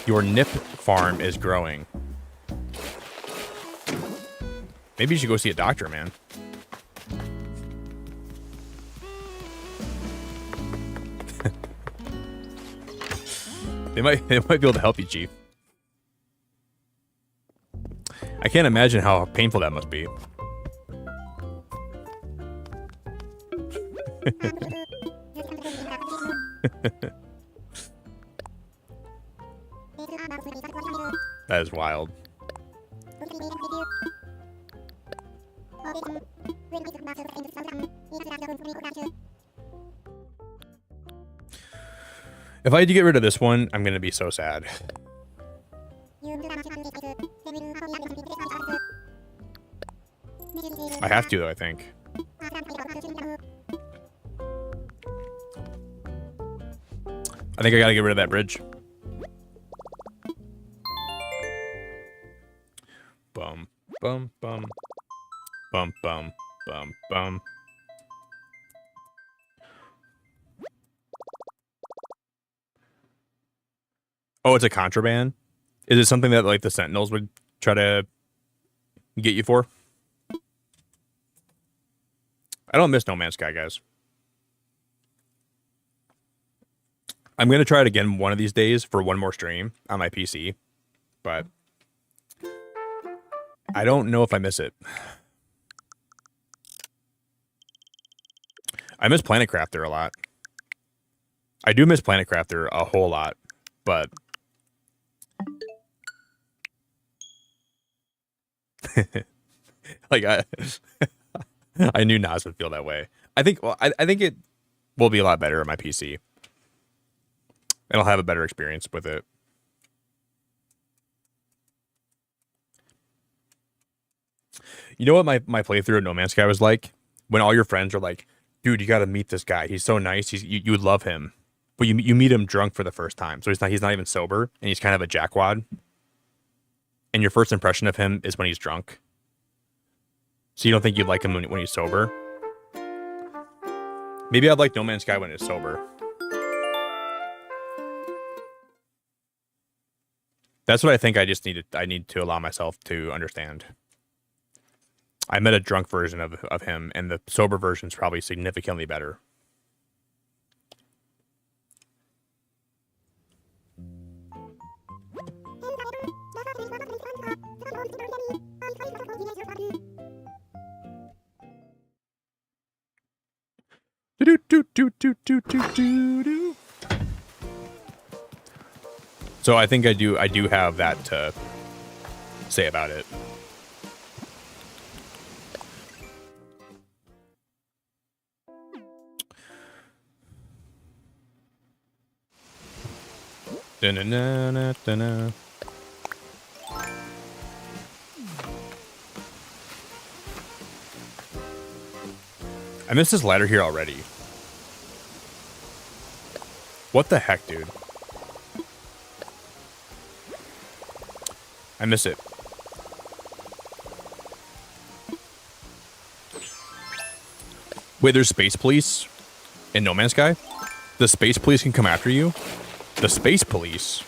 Your Nip farm is growing. Maybe you should go see a doctor, man. They might be able to help you, Chief. I can't imagine how painful that must be. That is wild. If I had to get rid of this one, I'm gonna be so sad. I have to, though, I think. I think I gotta get rid of that bridge. bum, bum, bum, bum, bum, bum, bum. Oh, it's a contraband? Is it something that like the Sentinels would try to get you for? I don't miss No Man's Sky, guys. I'm going to try it again one of these days for one more stream on my PC, but I don't know if I miss it. I miss Planet Crafter a lot. I do miss Planet Crafter a whole lot, but like I knew Nas would feel that way. I think I think it will be a lot better on my PC. And I'll have a better experience with it. You know what my playthrough of No Man's Sky was like? When all your friends are like, dude, you gotta meet this guy. He's so nice. You would love him. But you meet him drunk for the first time. So he's not even sober, and he's kind of a jackwad. And your first impression of him is when he's drunk. So you don't think you'd like him when he's sober? Maybe I'd like No Man's Sky when it's sober. That's what I think I need to allow myself to understand. I met a drunk version of him, and the sober version is probably significantly better. So I think I do have that to say about it. Da-na-na-na-na-na. I missed this ladder here already. What the heck, dude? I miss it. Wait, there's space police in No Man's Sky? The space police can come after you? The space police?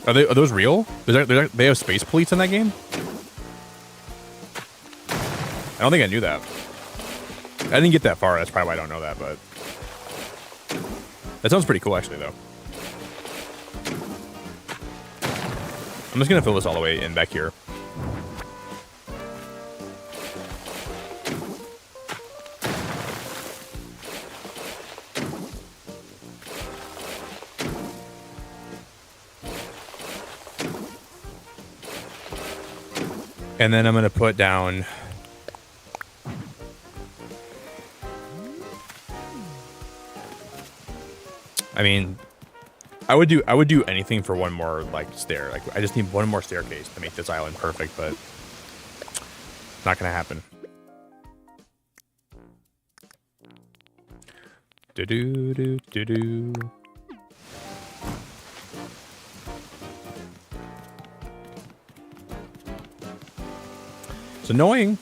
Are those real? They have space police in that game? I don't think I knew that. I didn't get that far. That's probably why I don't know that, but that sounds pretty cool, actually, though. I'm just gonna fill this all the way in back here. And then I'm gonna put down I mean, I would do anything for one more like stair. Like I just need one more staircase to make this island perfect, but not gonna happen. Do do do do do. It's annoying.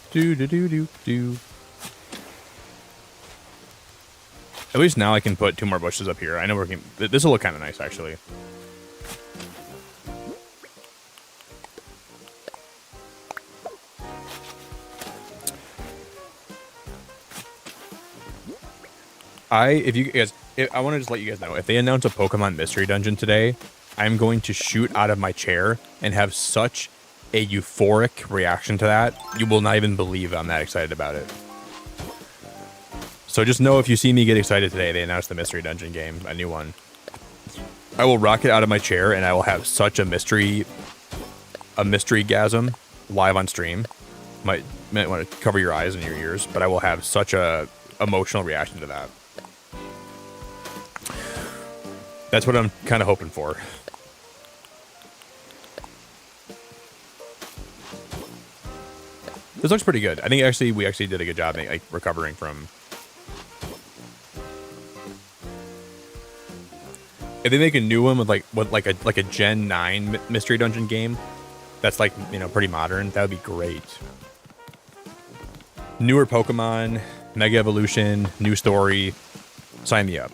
Do do do do do. At least now I can put 2 more bushes up here. I know we're going. This will look kind of nice, actually. I want to just let you guys know, if they announce a Pokemon Mystery Dungeon today, I'm going to shoot out of my chair and have such a euphoric reaction to that. You will not even believe I'm that excited about it. So just know if you see me get excited today, they announced the Mystery Dungeon game, a new one. I will rocket out of my chair and I will have such a mystery-gasm live on stream. Might want to cover your eyes and your ears, but I will have such a emotional reaction to that. That's what I'm kind of hoping for. This looks pretty good. I think actually we actually did a good job like recovering from. If they make a new one with like a Gen 9 mystery dungeon game, that's like, you know, pretty modern, that would be great. Newer Pokemon, Mega Evolution, new story, sign me up.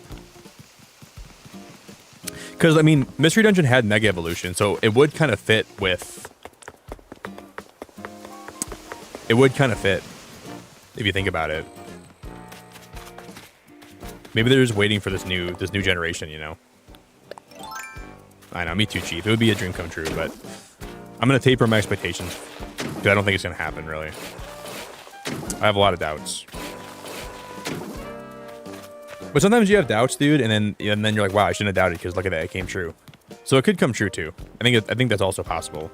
Because I mean, Mystery Dungeon had Mega Evolution, so it would kind of fit with. It would kind of fit, if you think about it. Maybe they're just waiting for this new generation, you know. I know, me too cheap. It would be a dream come true, but I'm gonna taper my expectations because I don't think it's gonna happen, really. I have a lot of doubts. But sometimes you have doubts, dude, and then you're like, wow, I shouldn't have doubted because look at that, it came true. So it could come true too. I think that's also possible.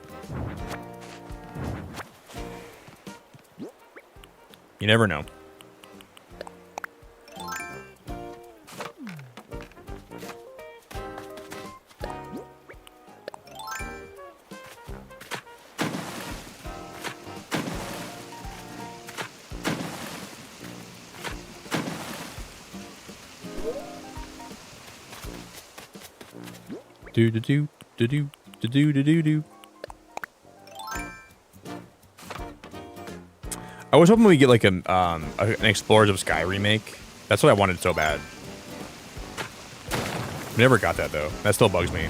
You never know. Do do do do do do do do do. I was hoping we get like an Explorers of Sky remake. That's what I wanted so bad. We never got that though. That still bugs me.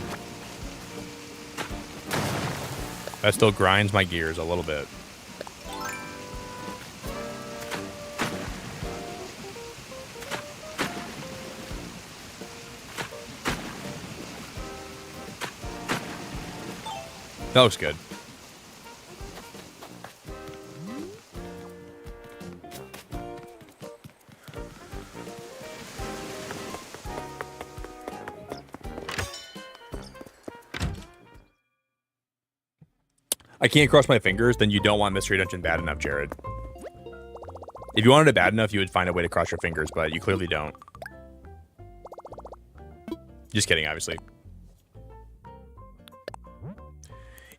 That still grinds my gears a little bit. That looks good. I can't cross my fingers, then you don't want Mystery Dungeon bad enough, Jared. If you wanted it bad enough, you would find a way to cross your fingers, but you clearly don't. Just kidding, obviously.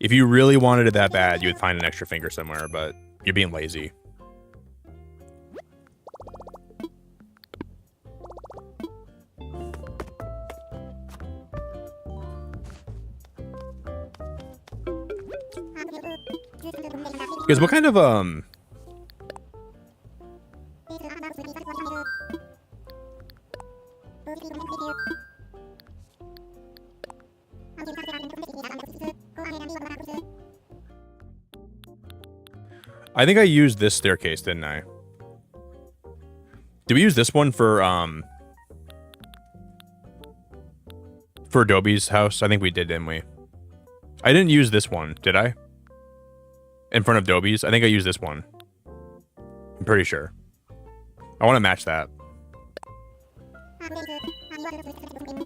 If you really wanted it that bad, you would find an extra finger somewhere, but you're being lazy. Because what kind of I think I used this staircase, didn't I? Did we use this one for Adobe's house? I think we did, didn't we? I didn't use this one, did I? In front of Adobe's? I think I used this one. I'm pretty sure. I want to match that.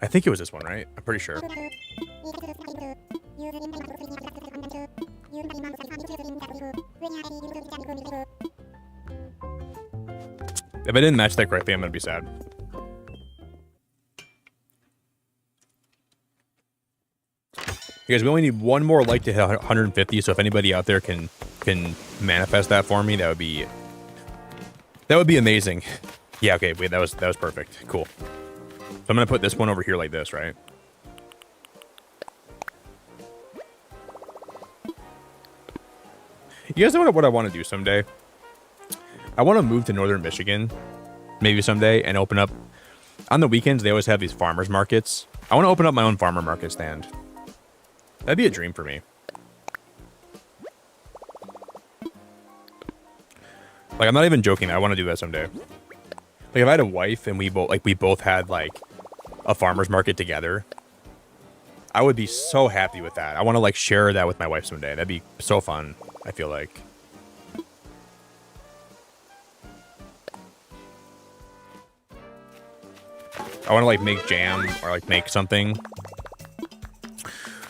I think it was this one, right? I'm pretty sure. If I didn't match that correctly, I'm gonna be sad. You guys, we only need one more like to hit 150, so if anybody out there can manifest that for me, that would be amazing. Yeah, okay, wait, that was perfect. Cool. So I'm gonna put this one over here like this, right? You guys know what I want to do someday? I want to move to northern Michigan, maybe someday, and open up... On the weekends, they always have these farmers markets. I want to open up my own farmer market stand. That'd be a dream for me. Like, I'm not even joking. I want to do that someday. Like, if I had a wife and we both had, like, a farmer's market together, I would be so happy with that. I want to, like, share that with my wife someday. That'd be so fun, I feel like. I want to, like, make jam or, like, make something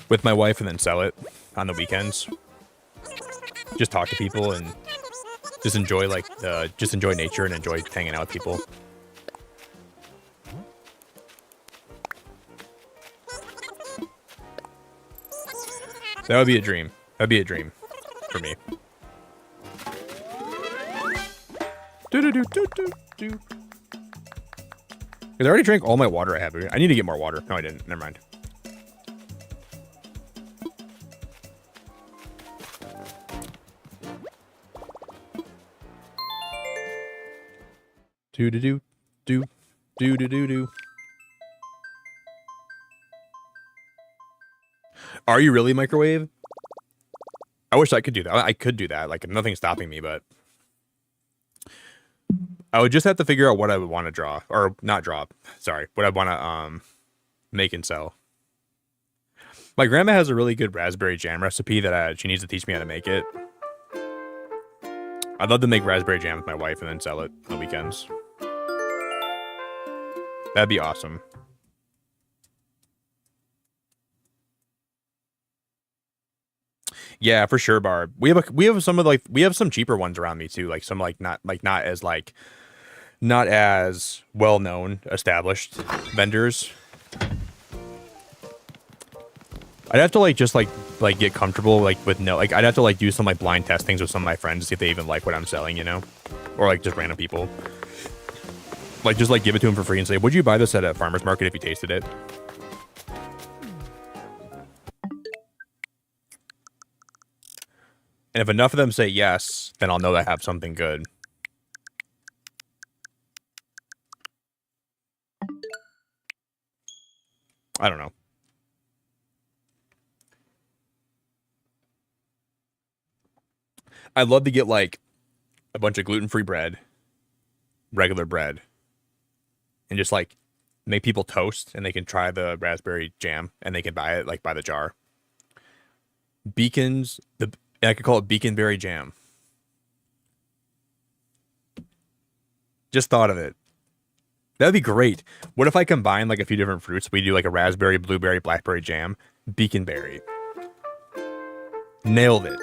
with my wife and then sell it on the weekends. Just talk to people and just enjoy, like, just enjoy nature and enjoy hanging out with people. That would be a dream. That'd be a dream for me. Do do do do do do. Because I already drank all my water I have. I need to get more water. No, I didn't. Never mind. Do do do do do do do do. Are you really microwave? I wish I could do that. I could do that. Like nothing's stopping me, but I would just have to figure out what I would want to draw or not draw. Sorry, what I want to make and sell. My grandma has a really good raspberry jam recipe that she needs to teach me how to make it. I'd love to make raspberry jam with my wife and then sell it on weekends. That'd be awesome. Yeah, for sure, Barb. We have some cheaper ones around me too, like some not as well known established vendors. I'd have to just get comfortable with I'd have to do some blind testings with some of my friends to see if they even like what I'm selling, you know, or just random people. Just give it to them for free and say, would you buy this at a farmer's market if you tasted it? And if enough of them say yes, then I'll know that I have something good. I don't know. I'd love to get a bunch of gluten-free bread, regular bread, and just make people toast and they can try the raspberry jam and they can buy it by the jar. Beacons, I could call it beaconberry jam. Just thought of it. That'd be great. What if I combine a few different fruits? We do a raspberry, blueberry, blackberry jam, beaconberry. Nailed it.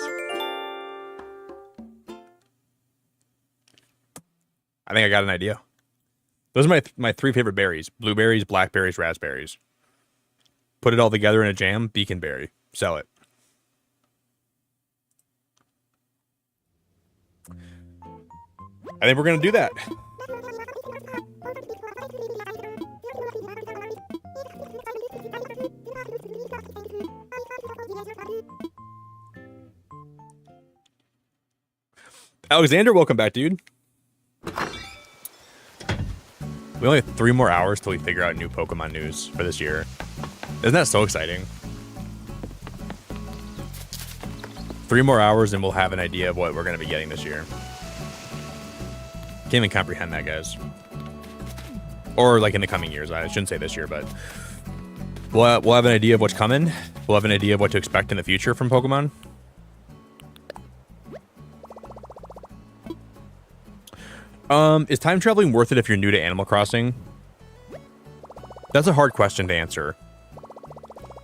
I think I got an idea. Those are my three favorite berries: blueberries, blackberries, raspberries. Put it all together in a jam, beaconberry. Sell it. I think we're going to do that. Alexander, welcome back, dude. We only have 3 more hours till we figure out new Pokemon news for this year. Isn't that so exciting? 3 more hours and we'll have an idea of what we're going to be getting this year. Can't even comprehend that, guys. Or in the coming years. I shouldn't say this year, but we'll have an idea of what's coming. We'll have an idea of what to expect in the future from Pokemon. Is time traveling worth it if you're new to Animal Crossing? That's a hard question to answer.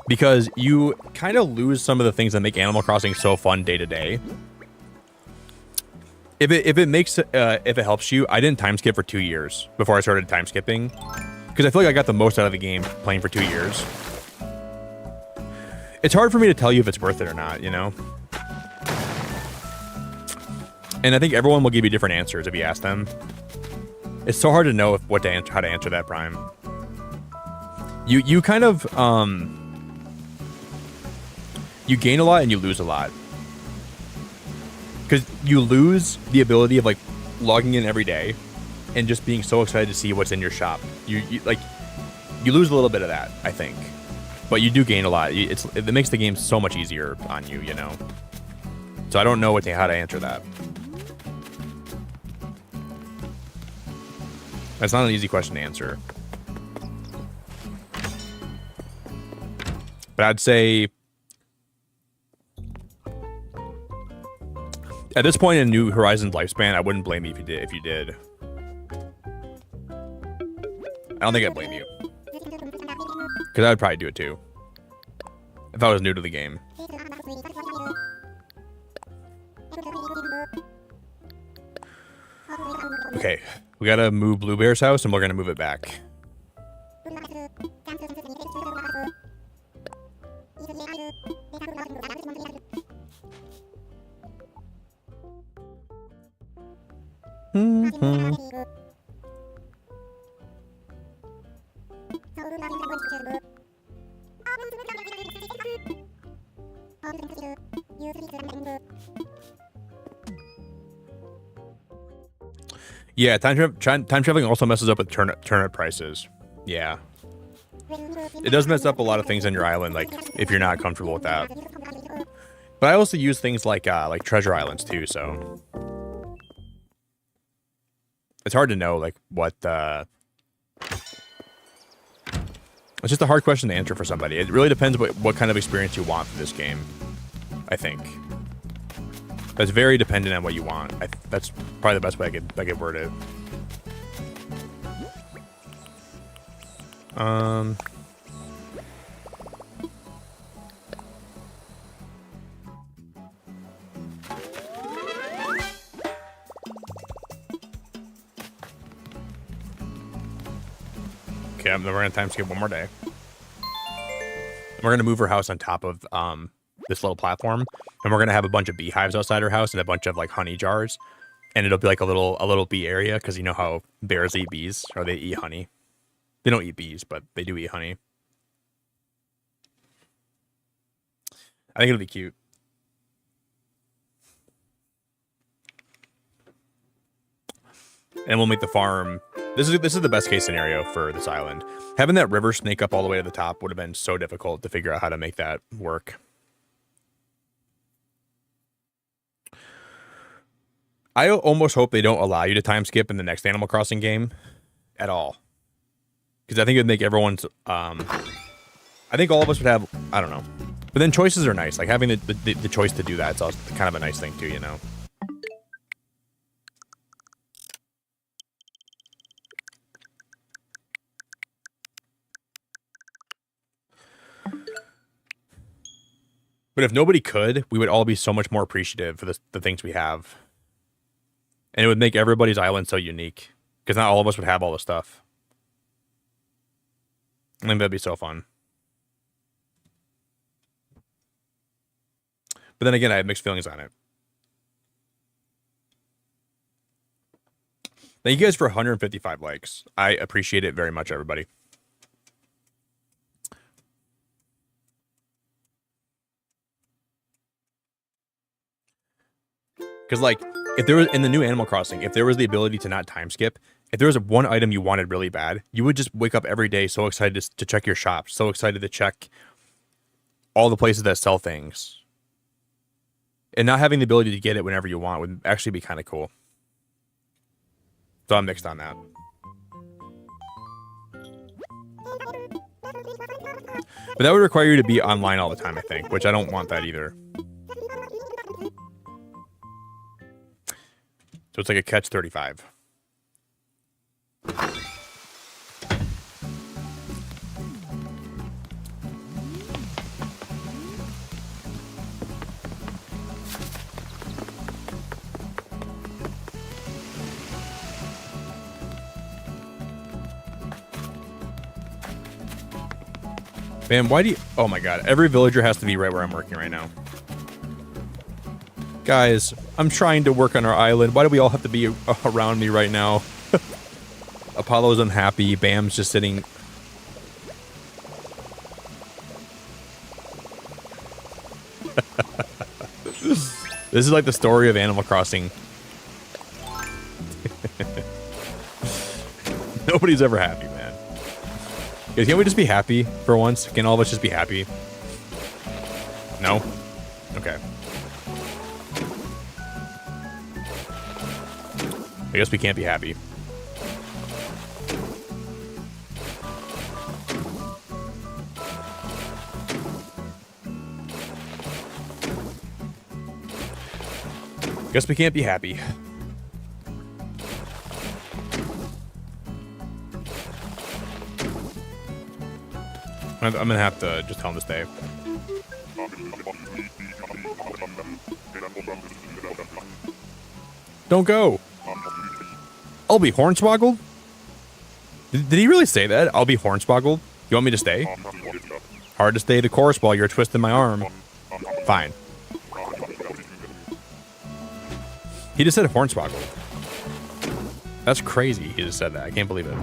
Because you kind of lose some of the things that make Animal Crossing so fun day to day. If it helps you, I didn't time skip for 2 years before I started time skipping. Because I feel like I got the most out of the game playing for 2 years. It's hard for me to tell you if it's worth it or not, you know? And I think everyone will give you different answers if you ask them. It's so hard to know how to answer that, Prime. You kind of you gain a lot and you lose a lot. Because you lose the ability of logging in every day and just being so excited to see what's in your shop. You lose a little bit of that, I think. But you do gain a lot. It makes the game so much easier on you, you know? So I don't know how to answer that. That's not an easy question to answer. But I'd say at this point in New Horizons lifespan, I wouldn't blame you if you did. I don't think I'd blame you. Because I would probably do it too. If I was new to the game. Okay, we gotta move Blue Bear's house and we're gonna move it back. Yeah, time traveling also messes up with turnip prices. Yeah. It does mess up a lot of things on your island, like if you're not comfortable with that. But I also use things like treasure islands too, so it's hard to know like what it's just a hard question to answer for somebody. It really depends what kind of experience you want for this game, I think. That's very dependent on what you want. That's probably the best way I could word it. Okay, then we're gonna time skip one more day. We're gonna move her house on top of this little platform, and we're gonna have a bunch of beehives outside her house and a bunch of like honey jars, and it'll be like a little bee area because you know how bears eat bees or they eat honey. They don't eat bees, but they do eat honey. I think it'll be cute. And we'll make the farm. This is the best case scenario for this island. Having that river snake up all the way to the top would have been so difficult to figure out how to make that work. I almost hope they don't allow you to time skip in the next Animal Crossing game at all. Because I think it would make everyone's... I think all of us would have... I don't know. But then choices are nice. Like having the choice to do that is also kind of a nice thing too, you know? But if nobody could, we would all be so much more appreciative for the things we have. And it would make everybody's island so unique. Because not all of us would have all the stuff. I think that'd be so fun. But then again, I have mixed feelings on it. Thank you guys for 155 likes. I appreciate it very much, everybody. Because, like, if there was, in the new Animal Crossing, if there was the ability to not time skip, if there was one item you wanted really bad, you would just wake up every day so excited to check your shop, so excited to check all the places that sell things. And not having the ability to get it whenever you want would actually be kind of cool. So I'm mixed on that. But that would require you to be online all the time, I think, which I don't want that either. So it's like a catch 35. Man, why do you... Oh my god, every villager has to be right where I'm working right now. Guys, I'm trying to work on our island. Why do we all have to be around me right now? Apollo's unhappy. Bam's just sitting... This is like the story of Animal Crossing. Nobody's ever happy, man. Guys, can't we just be happy for once? Can all of us just be happy? No? Okay. I guess we can't be happy. Guess we can't be happy. I'm gonna have to just tell him to stay. Don't go. I'll be hornswoggled? Did he really say that? I'll be hornswoggled? You want me to stay? Hard to stay the course while you're twisting my arm. Fine. He just said hornswoggled. That's crazy. He just said that. I can't believe it.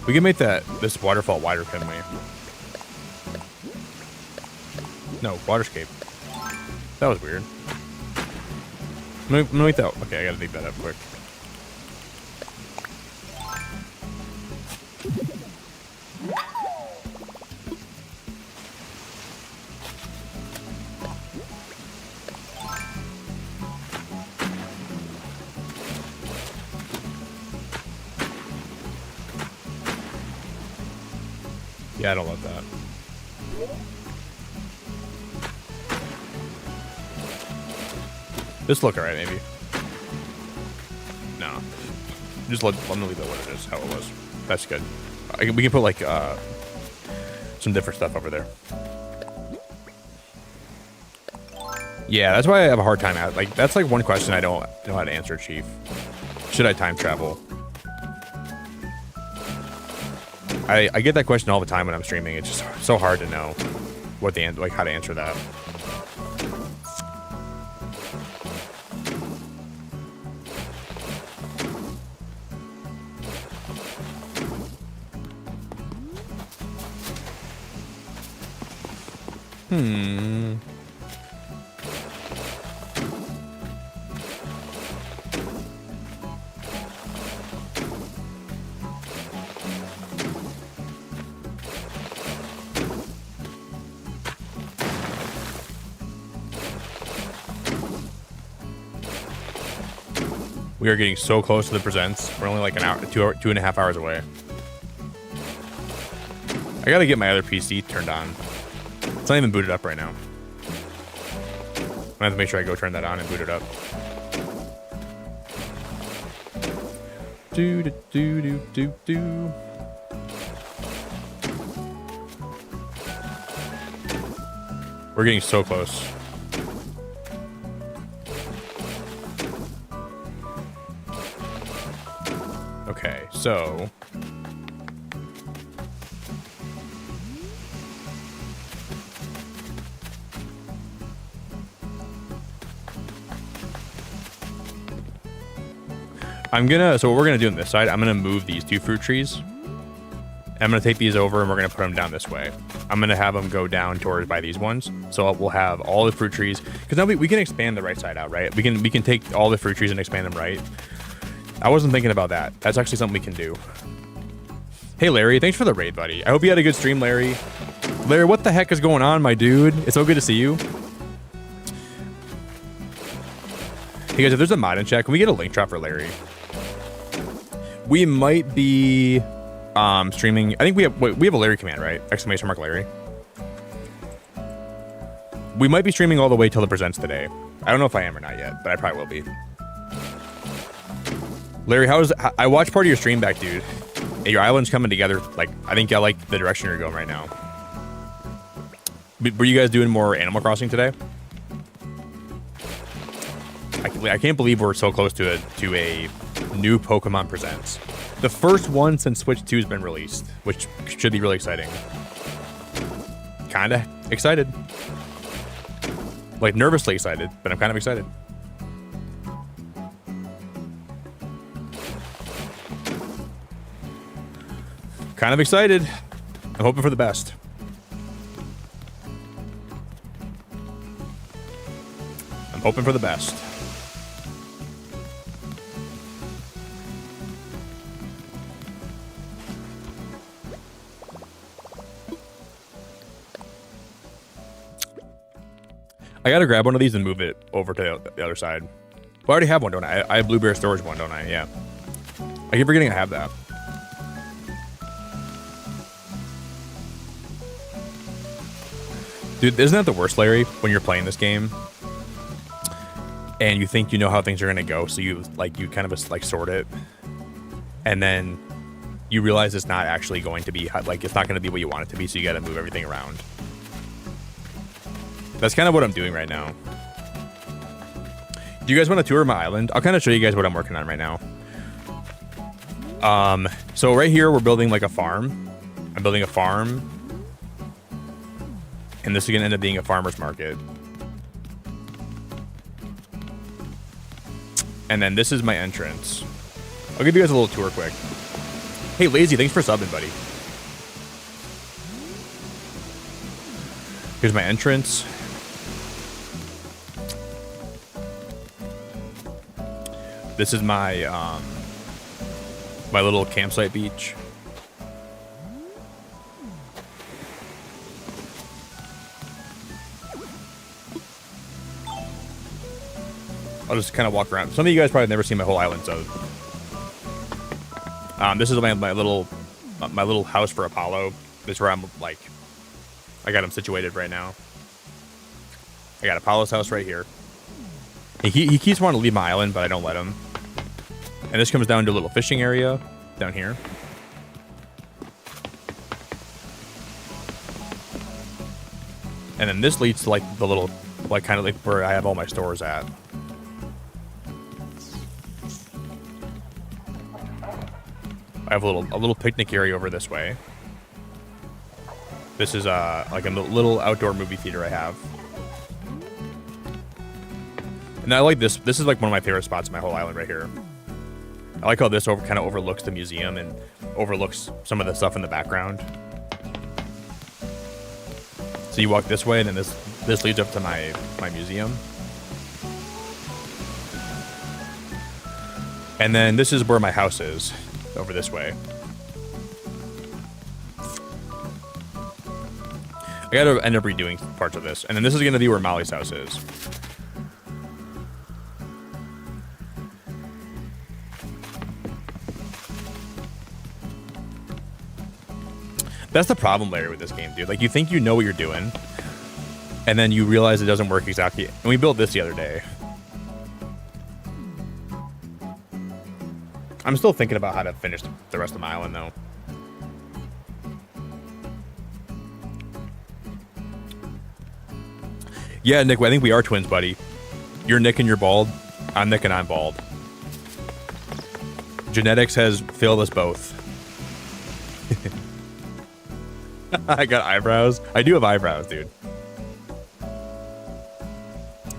We can make this waterfall wider, couldn't we? No, waterscape. That was weird. I'm gonna make that. Okay, I gotta dig that up quick. Yeah, I don't love that. This look alright, maybe. No. Just let me leave that what it is, how it was. That's good. We can put like some different stuff over there. Yeah, that's why I have a hard time at. Like, that's like one question I don't know how to answer, Chief. Should I time travel? I get that question all the time when I'm streaming. It's just so hard to know what the like how to answer that. We are getting so close to the presents. We're only like an hour, 2.5 hours away. I gotta get my other PC turned on. It's not even booted up right now. I have to make sure I go turn that on and boot it up. Do do do do do do. We're getting so close. Okay, so so what we're gonna do on this side, I'm gonna move these 2 fruit trees. I'm gonna take these over and we're gonna put them down this way. I'm gonna have them go down towards by these ones. So we'll have all the fruit trees, because now we can expand the right side out, right? We can take all the fruit trees and expand them right. I wasn't thinking about that. That's actually something we can do. Hey Larry, thanks for the raid, buddy. I hope you had a good stream, Larry. Larry, what the heck is going on, my dude? It's so good to see you. Hey guys, if there's a mod in chat, can we get a link drop for Larry? We might be streaming. I think we have a Larry command, right? Exclamation mark Larry. We might be streaming all the way till the presents today. I don't know if I am or not yet, but I probably will be. Larry, I watched part of your stream back, dude. Hey, your island's coming together. Like, I think I like the direction you're going right now. Were you guys doing more Animal Crossing today? I can't believe we're so close to a new Pokemon Presents. The first one since Switch 2 has been released, which should be really exciting. Kinda excited. Like, nervously excited, but I'm kind of excited. Kind of excited. I'm hoping for the best. I'm hoping for the best. I gotta grab one of these and move it over to the other side. Well, I already have one, don't I? I have Blueberry Storage one, don't I? Yeah. I keep forgetting I have that. Dude, isn't that the worst, Larry, when you're playing this game and you think you know how things are going to go, so you kind of like sort it, and then you realize it's not actually going to be, like, it's not going to be what you want it to be, so you got to move everything around. That's kind of what I'm doing right now. Do you guys want to tour my island? I'll kind of show you guys what I'm working on right now. So right here, we're building like a farm. I'm building a farm. And this is going to end up being a farmer's market. And then this is my entrance. I'll give you guys a little tour quick. Hey, Lazy, thanks for subbing, buddy. Here's my entrance. This is my my little campsite beach. I'll just kind of walk around. Some of you guys probably have never seen my whole island, so this is my little house for Apollo. This is where I'm like, I got him situated right now. I got Apollo's house right here. He keeps wanting to leave my island, but I don't let him. And this comes down to a little fishing area down here. And then this leads to like the little, like kind of like where I have all my stores at. I have a little picnic area over this way. This is like a little outdoor movie theater I have. And I like this. This is like one of my favorite spots in my whole island right here. I like how this kind of overlooks the museum and overlooks some of the stuff in the background. So you walk this way, and then this leads up to my museum. And then this is where my house is, over this way. I gotta end up redoing parts of this. And then this is gonna be where Molly's house is. That's the problem, Larry, with this game, dude. Like, you think you know what you're doing, and then you realize it doesn't work exactly. And we built this the other day. I'm still thinking about how to finish the rest of my island, though. Yeah, Nick, I think we are twins, buddy. You're Nick and you're bald. I'm Nick and I'm bald. Genetics has failed us both. I got eyebrows. I do have eyebrows, dude.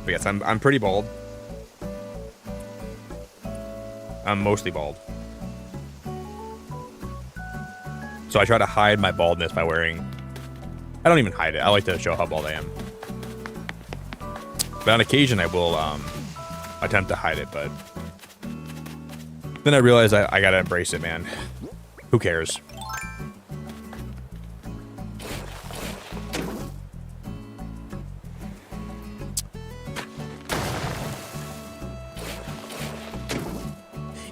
But yes, I'm pretty bald. I'm mostly bald. So I try to hide my baldness by wearing... I don't even hide it. I like to show how bald I am. But on occasion, I will attempt to hide it, but... Then I realize I gotta embrace it, man. Who cares?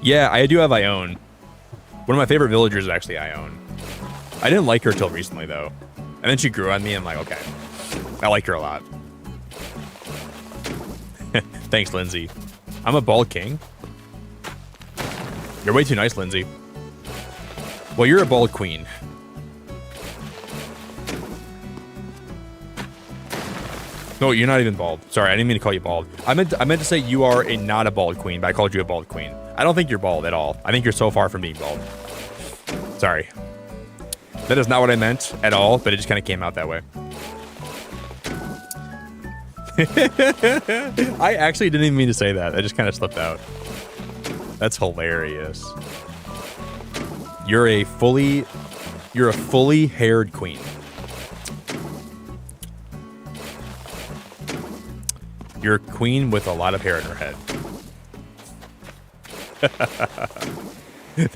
Yeah, I do have Ione. One of my favorite villagers is actually Ione. I didn't like her till recently, though. And then she grew on me, and I'm like, okay. I like her a lot. Thanks, Lindsay. I'm a bald king. You're way too nice, Lindsay. Well, you're a bald queen. No, you're not even bald. Sorry, I didn't mean to call you bald. I meant to say you are not a bald queen, but I called you a bald queen. I don't think you're bald at all. I think you're so far from being bald. Sorry. That is not what I meant at all, but it just kind of came out that way. I actually didn't even mean to say that. I just kind of slipped out. That's hilarious. You're a fully haired queen. You're a queen with a lot of hair in her head.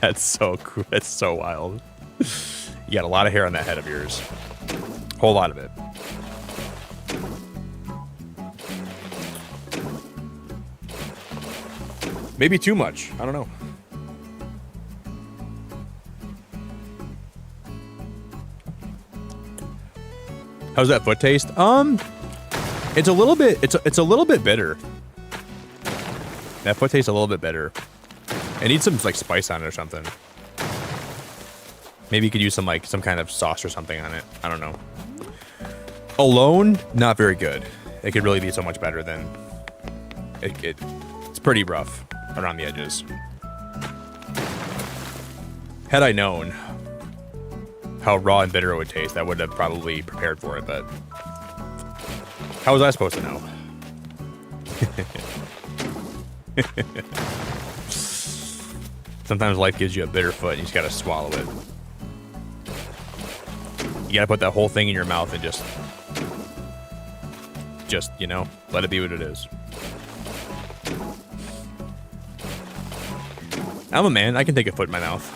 That's so cool. That's so wild. You got a lot of hair on that head of yours. Whole lot of it. Maybe too much. I don't know. How's that foot taste? It's a little bit. It's a little bit bitter. That foot tastes a little bit bitter. It needs some like spice on it or something. Maybe you could use some kind of sauce or something on it. I don't know. Alone, not very good. it could really be so much better than it's pretty rough around the edges. Had I known how raw and bitter it would taste, I would have probably prepared for it, but how was I supposed to know? Sometimes life gives you a bitter foot and you just gotta swallow it. You gotta put that whole thing in your mouth and just, you know, let it be what it is. I'm a man, I can take a foot in my mouth.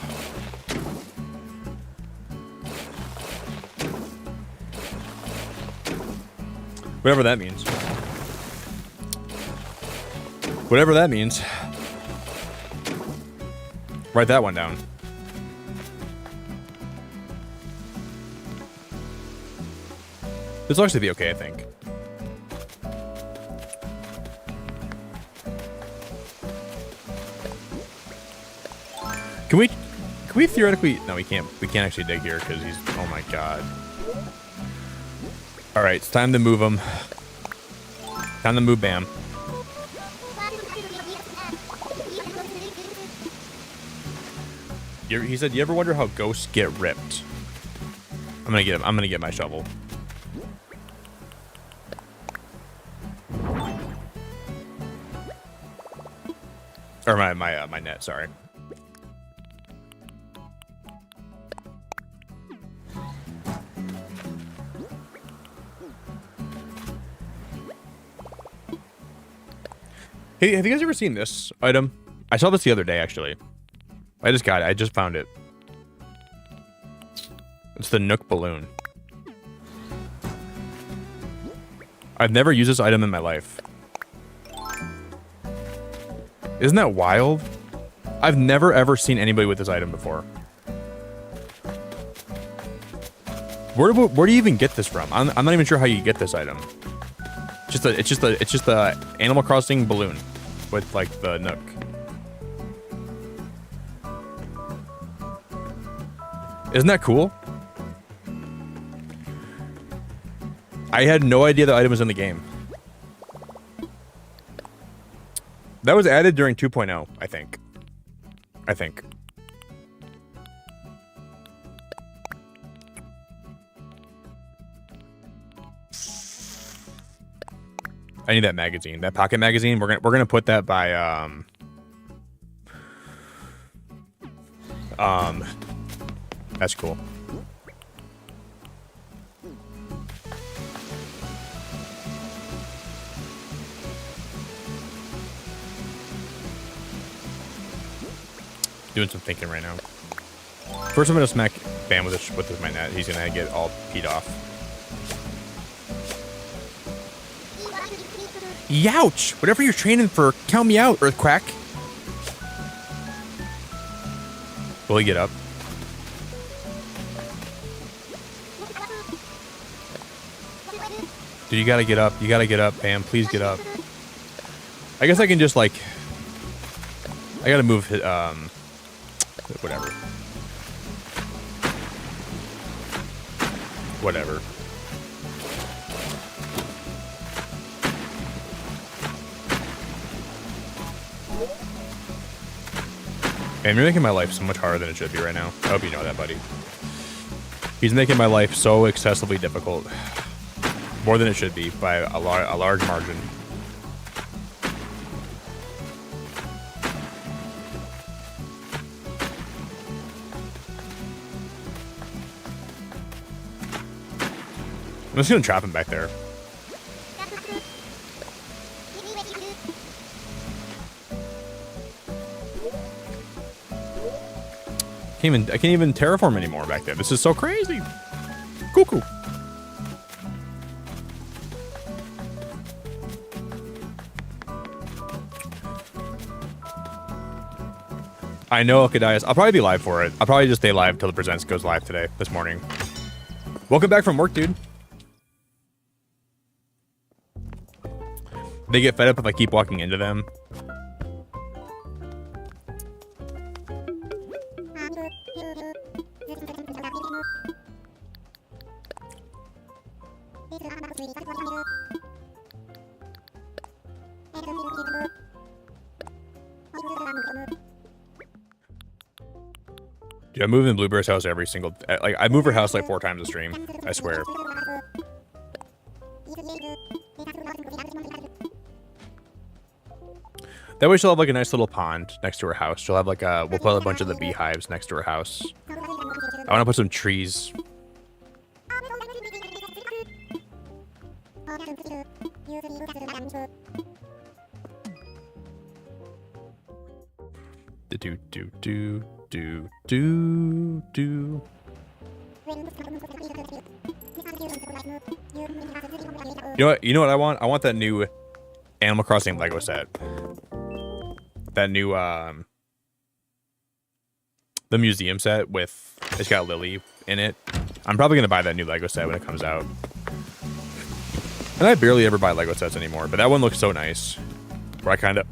Whatever that means. Whatever that means. Write that one down. This will actually be okay, I think. Can we theoretically... No, we can't. We can't actually dig here because he's... Oh my god. Alright, it's time to move him. Time to move Bam. He said, you ever wonder how ghosts get ripped? I'm gonna get my shovel. Or my net, sorry. Hey, have you guys ever seen this item? I saw this the other day, actually. I just got it. I just found it. It's the Nook balloon. I've never used this item in my life. Isn't that wild? I've never ever seen anybody with this item before. Where do you even get this from? I'm not even sure how you get this item. It's just the Animal Crossing balloon with like the Nook. Isn't that cool? I had no idea the item was in the game. That was added during 2.0, I think. I need that magazine, that pocket magazine. We're gonna put that by that's cool. Doing some thinking right now. First, I'm gonna smack Bam with my net. He's gonna get all peed off. Youch! Whatever you're training for, count me out, Earthquack. Will he get up? Dude, you gotta get up. You gotta get up, Bam. Please get up. I guess I can just, like... I gotta move... Whatever. Whatever. Man, you're making my life so much harder than it should be right now. I hope you know that, buddy. He's making my life so excessively difficult. More than it should be, by a large margin. I'm just gonna trap him back there. I can't even terraform anymore back there. This is so crazy. Cuckoo. I know Alkadias. I'll probably be live for it. I'll probably just stay live till the Presents goes live this morning. Welcome back from work, dude. They get fed up if I keep walking into them. Dude, I move in Bluebear's house every single... Like, I move her house like 4 times a stream. I swear. That way she'll have like a nice little pond next to her house. She'll have like a... We'll put a bunch of the beehives next to her house. I want to put some trees. Do do do do do do. You know what I want? I want that new Animal Crossing Lego set. That new the museum set with, it's got Lily in it. I'm probably gonna buy that new Lego set when it comes out. And I barely ever buy Lego sets anymore, but that one looks so nice. Where I feel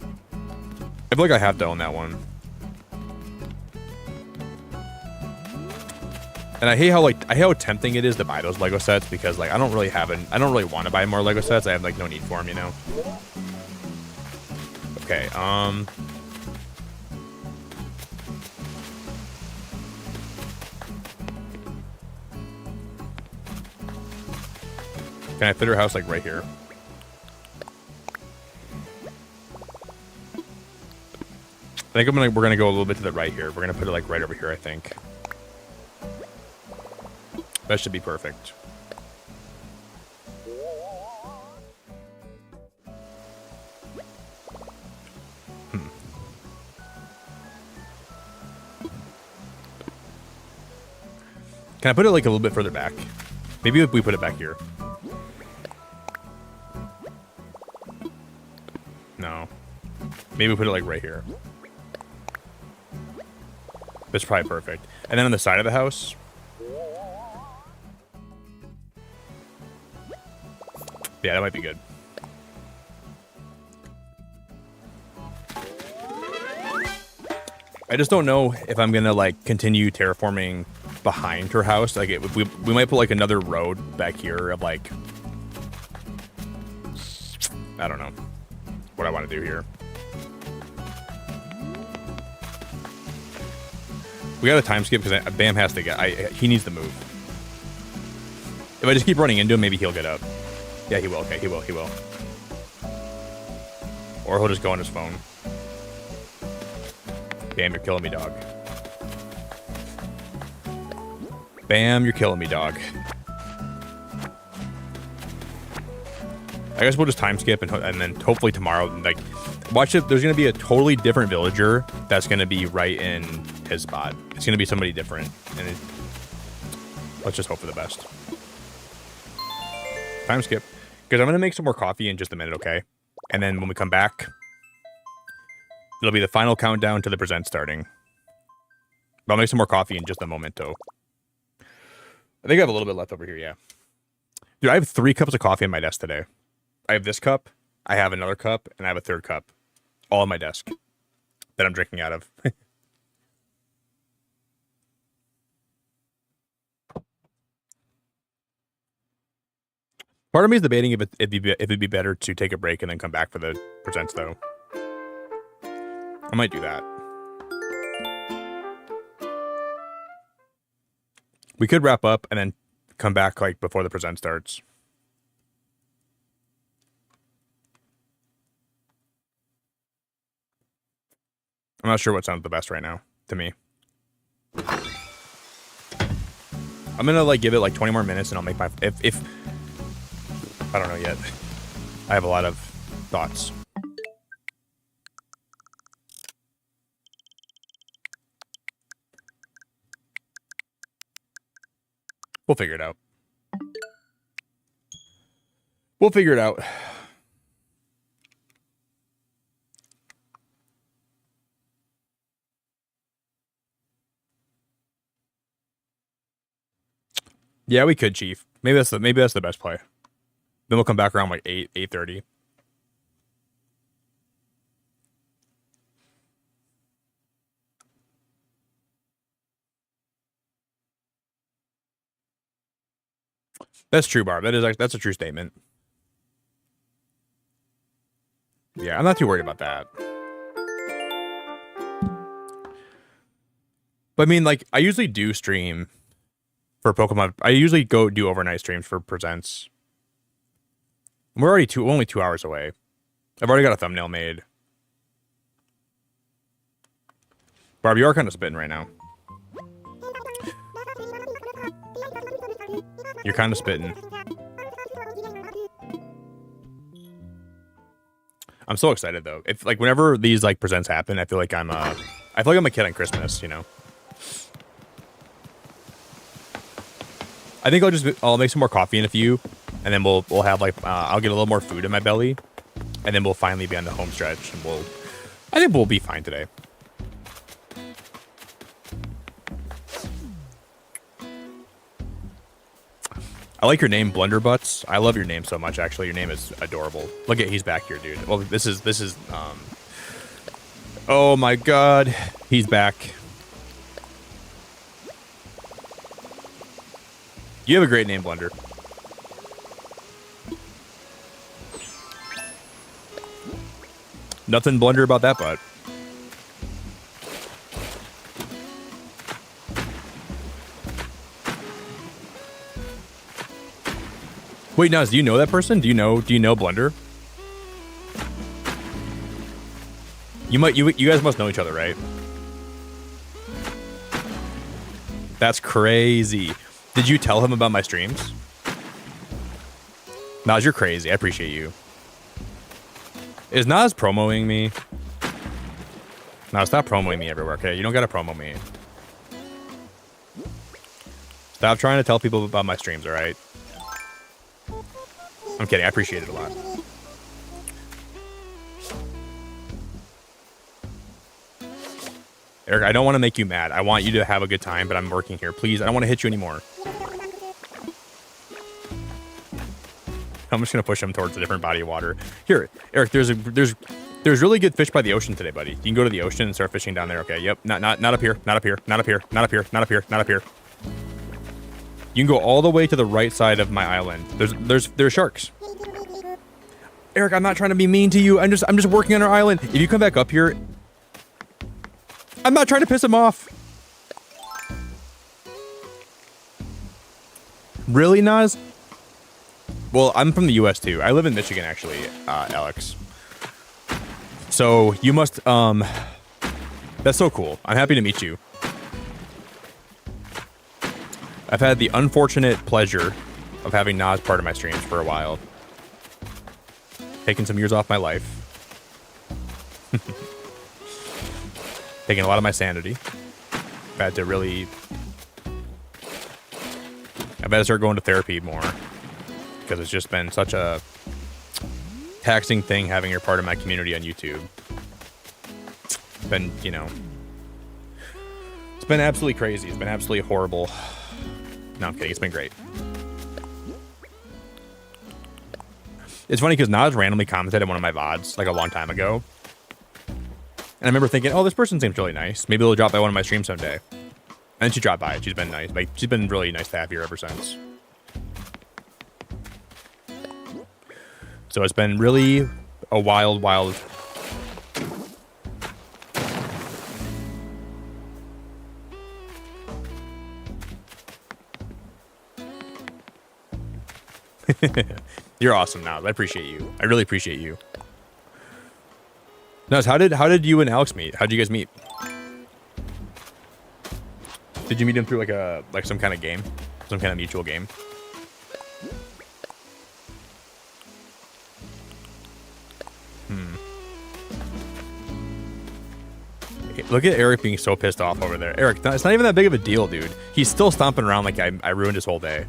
like I have to own that one. And I hate how tempting it is to buy those Lego sets, because like I don't really want to buy more Lego sets. I have like no need for them, you know. Okay, can I fit her house like right here? I think we're gonna go a little bit to the right here. We're gonna put it like right over here, I think. That should be perfect. Can I put it like a little bit further back? Maybe if we put it back here. No. Maybe we put it like right here. That's probably perfect. And then on the side of the house. Yeah, that might be good. I just don't know if I'm gonna like continue terraforming behind her house. Like we might put like another road back here of like, I don't know what I want to do here. We got a time skip because Bam has to get. He needs to move. If I just keep running into him, maybe he'll get up. Yeah, he will. Okay, he will. He will. Or he'll just go on his phone. Bam, you're killing me, dog. Bam, you're killing me, dog. I guess we'll just time skip and then hopefully tomorrow, like, watch it. There's gonna be a totally different villager that's gonna be right in his spot. It's gonna be somebody different, and let's just hope for the best. Time skip, because I'm gonna make some more coffee in just a minute, okay? And then when we come back, it'll be the final countdown to the present starting. But I'll make some more coffee in just a moment, though. I think I have a little bit left over here, yeah. Dude, I have 3 cups of coffee on my desk today. I have this cup, I have another cup, and I have a third cup. All on my desk. That I'm drinking out of. Part of me is debating if it'd be better to take a break and then come back for the presents, though. I might do that. We could wrap up and then come back like before the present starts. I'm not sure what sounds the best right now to me. I'm gonna like give it like 20 more minutes and I'll make my if I don't know yet. I have a lot of thoughts. We'll figure it out. We'll figure it out. Yeah, we could, Chief. Maybe that's the best play. Then we'll come back around like 8:30. That's true, Barb. That's a true statement. Yeah, I'm not too worried about that. But I mean, like, I usually do stream for Pokemon. I usually go do overnight streams for presents. We're already only 2 hours away. I've already got a thumbnail made. Barb, you are kind of spitting right now. You're kind of spitting. I'm so excited though. If like whenever these like presents happen, I feel like I'm a kid on Christmas, you know. I think I'll make some more coffee in a few, and then we'll have like I'll get a little more food in my belly, and then we'll finally be on the home stretch, and I think we'll be fine today. I like your name, Blunderbutts. I love your name so much, actually. Your name is adorable. Look at, he's back here, dude. Well, this is, oh my God. He's back. You have a great name, Blunder. Nothing blunder about that butt. Wait, Naz, do you know that person? Do you know Blunder? You guys must know each other, right? That's crazy. Did you tell him about my streams? Naz, you're crazy. I appreciate you. Is Naz promoting me? No, stop promoting me everywhere, okay? You don't gotta promo me. Stop trying to tell people about my streams, alright? I'm kidding. I appreciate it a lot. Eric, I don't want to make you mad. I want you to have a good time, but I'm working here. Please, I don't want to hit you anymore. I'm just going to push him towards a different body of water. Here, Eric, there's really good fish by the ocean today, buddy. You can go to the ocean and start fishing down there. Okay, yep. Not up here. Not up here. Not up here. Not up here. Not up here. Not up here. You can go all the way to the right side of my island. There's sharks. Eric, I'm not trying to be mean to you. I'm just working on our island. If you come back up here, I'm not trying to piss him off. Really, Naz? Well, I'm from the US too. I live in Michigan actually, Alex. So you must that's so cool. I'm happy to meet you. I've had the unfortunate pleasure of having Naz part of my streams for a while. Taking some years off my life. Taking a lot of my sanity. I've had to start going to therapy more. Because it's just been such a taxing thing having your part of my community on YouTube. It's been, you know... It's been absolutely crazy. It's been absolutely horrible. No, I'm kidding. It's been great. It's funny because Naz randomly commented on one of my VODs like a long time ago. And I remember thinking, oh, this person seems really nice. Maybe they'll drop by one of my streams someday. And she dropped by. She's been nice. Like, she's been really nice to have here ever since. So it's been really a wild, wild... You're awesome, Naz. I appreciate you. I really appreciate you. Naz, how did you and Alex meet? How did you guys meet? Did you meet him through like some kind of game? Some kind of mutual game? Look at Eric being so pissed off over there. Eric, it's not even that big of a deal, dude. He's still stomping around like I ruined his whole day.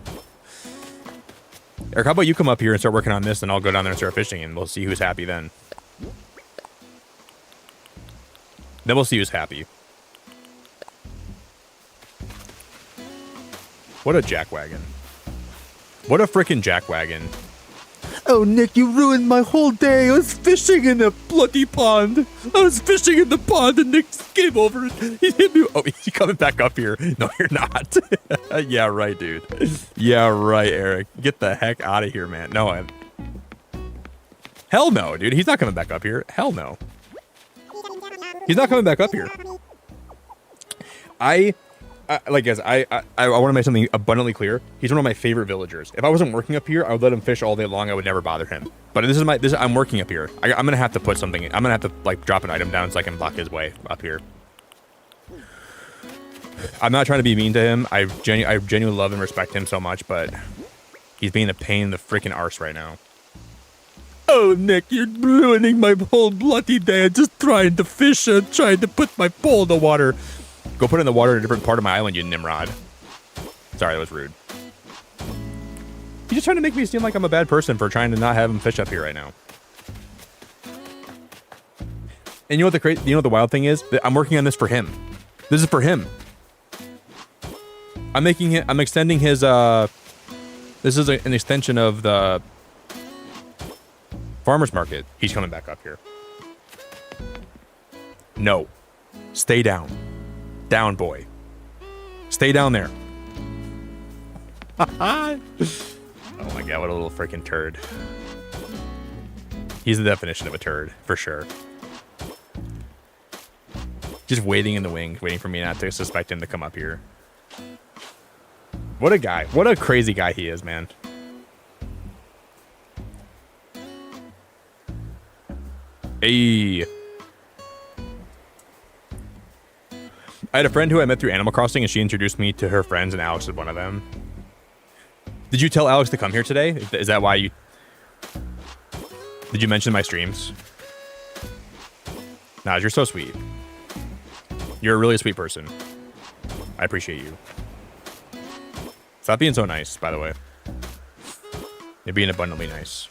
Eric, how about you come up here and start working on this, and I'll go down there and start fishing, and we'll see who's happy then. Then we'll see who's happy. What a jackwagon. What a frickin' jackwagon. Oh, Nick, you ruined my whole day. I was fishing in a bloody pond. I was fishing in the pond, and Nick came over and he hit me. Oh, he's coming back up here. No, you're not. Yeah, right, dude. Yeah, right, Eric. Get the heck out of here, man. No, hell no, dude. He's not coming back up here. Hell no. He's not coming back up here. Like guys, I want to make something abundantly clear. He's one of my favorite villagers. If I wasn't working up here, I would let him fish all day long. I would never bother him. But I'm working up here. I'm gonna have to put something. I'm gonna have to like drop an item down so I can block his way up here. I'm not trying to be mean to him. I genuinely love and respect him so much, but he's being a pain in the freaking arse right now. Oh, Nick, you're ruining my whole bloody day. I'm just trying to fish and trying to put my pole in the water. Go put it in the water in a different part of my island, you Nimrod. Sorry, that was rude. He's just trying to make me seem like I'm a bad person for trying to not have him fish up here right now. And you know what the wild thing is? I'm working on this for him. This is for him. I'm extending his, this is an extension of the farmer's market. He's coming back up here. No. Stay down. Down, boy. Stay down there. Oh my god, what a little freaking turd. He's the definition of a turd, for sure. Just waiting in the wings, waiting for me not to suspect him to come up here. What a guy. What a crazy guy he is, man. Hey. I had a friend who I met through Animal Crossing, and she introduced me to her friends, and Alex is one of them. Did you tell Alex to come here today? Is that why you... Did you mention my streams? Nah, you're so sweet. You're a really sweet person. I appreciate you. Stop being so nice, by the way. You're being abundantly nice.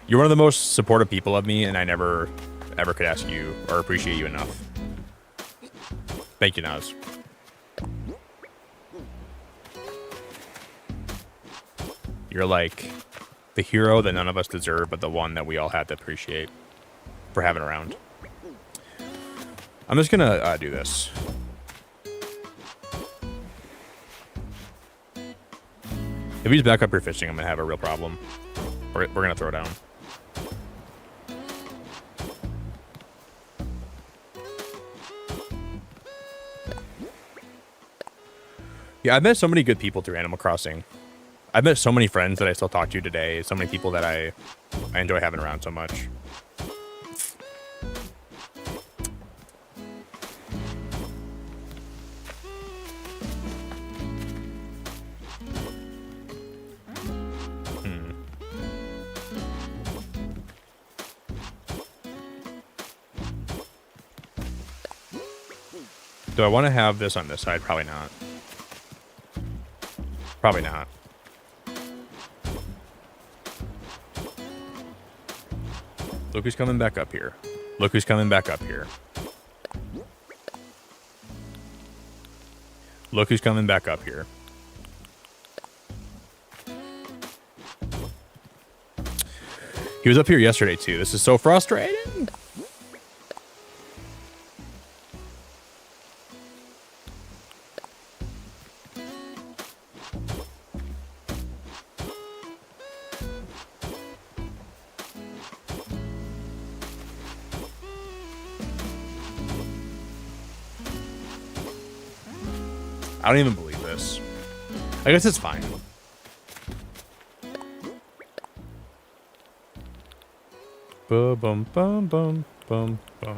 You're one of the most supportive people of me, and I never, ever could ask you or appreciate you enough. Thank you, Naz. You're like the hero that none of us deserve, but the one that we all had to appreciate for having around. I'm just gonna do this. If he's back up here fishing, I'm gonna have a real problem. We're gonna throw down. Yeah, I've met so many good people through Animal Crossing. I've met so many friends that I still talk to today. So many people that I enjoy having around so much. Do I want to have this on this side? Probably not. Probably not. Look who's coming back up here. Look who's coming back up here. Look who's coming back up here. He was up here yesterday too. This is so frustrating. I don't even believe this. I guess it's fine. Bum bum bum bum bum bum.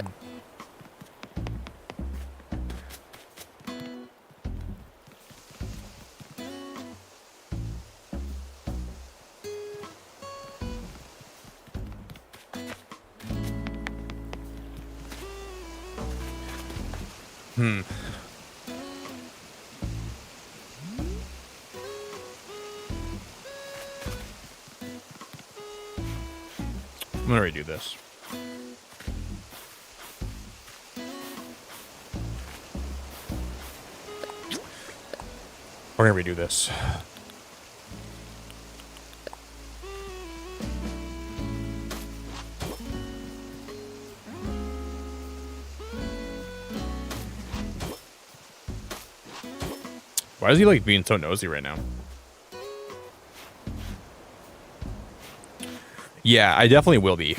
I'm gonna redo this. We're gonna redo this. Why is he like being so nosy right now? Yeah, I definitely will be.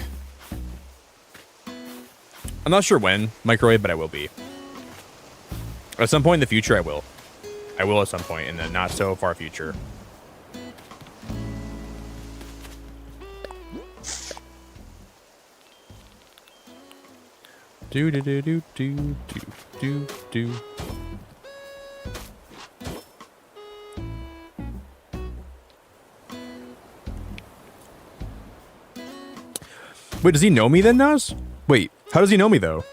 I'm not sure when microwave, but I will be. At some point in the future, I will. I will at some point in the not so far future. Do do do do do do do. Wait, does he know me then, Nas? Wait, how does he know me though?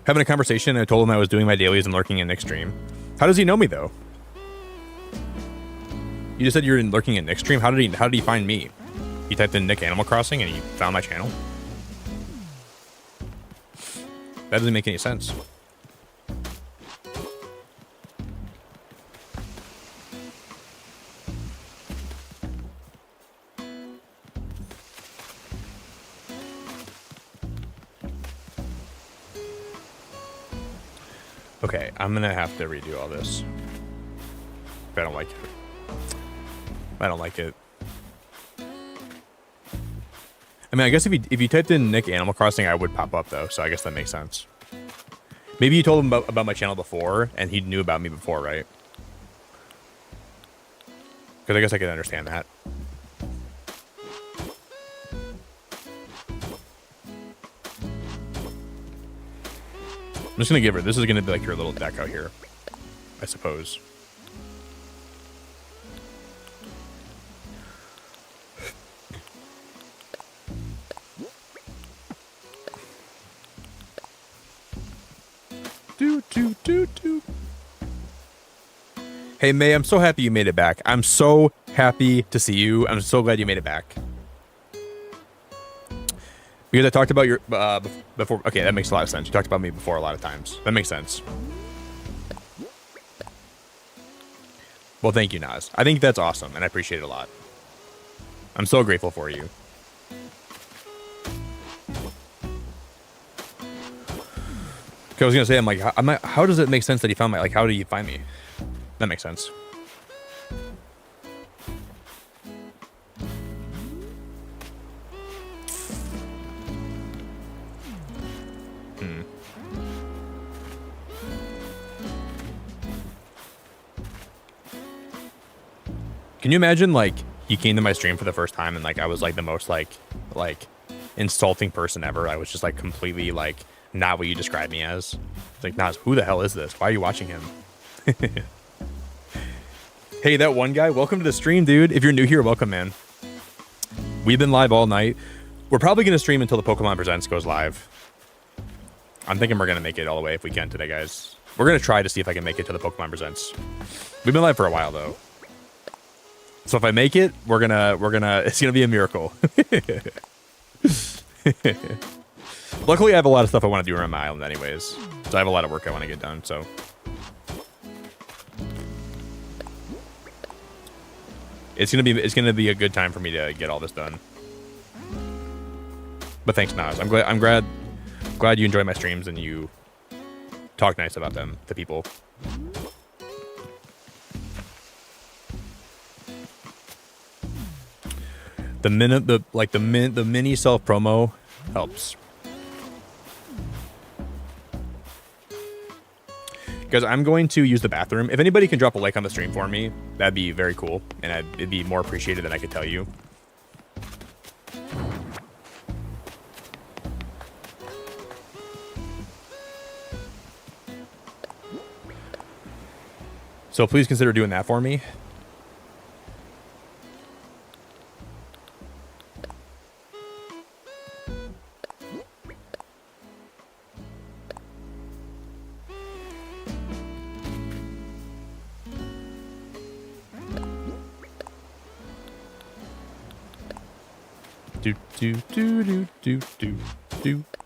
Having a conversation, I told him I was doing my dailies and lurking in Nick's stream. How does he know me though? You just said you're lurking in Nick's stream. How did he find me? He typed in Nick Animal Crossing and he found my channel. That doesn't make any sense. Okay, I'm gonna have to redo all this. I don't like it. I don't like it. I mean, I guess if you typed in Nick Animal Crossing, I would pop up though, so I guess that makes sense. Maybe you told him about my channel before, and he knew about me before, right? Because I guess I can understand that. I'm just gonna give her. This is gonna be like your little deck out here, I suppose. Do. Hey May, I'm so happy you made it back. I'm so happy to see you. I'm so glad you made it back. Because I talked about your before. Okay, that makes a lot of sense. You talked about me before a lot of times. That makes sense. Well, thank you, Nas. I think that's awesome, and I appreciate it a lot. I'm so grateful for you. I was gonna say, I'm like, how does it make sense that he found my, like, how did you find me? That makes sense. Can you imagine, like, he came to my stream for the first time and, like, I was, like, the most, like insulting person ever. I was just, like, completely, like, not what you described me as. It's like, Nas, who the hell is this? Why are you watching him? Hey, that one guy, welcome to the stream, dude. If you're new here, welcome, man. We've been live all night. We're probably going to stream until the Pokemon Presents goes live. I'm thinking we're going to make it all the way if we can today, guys. We're going to try to see if I can make it to the Pokemon Presents. We've been live for a while, though. So if I make it, it's gonna be a miracle. Luckily, I have a lot of stuff I want to do around my island anyways. So I have a lot of work I want to get done, so. It's gonna be a good time for me to get all this done. But thanks, Nas. I'm glad you enjoy my streams and you talk nice about them to people. The mini self promo helps. Guys, I'm going to use the bathroom. If anybody can drop a like on the stream for me, that'd be very cool, and it'd be more appreciated than I could tell you. So please consider doing that for me.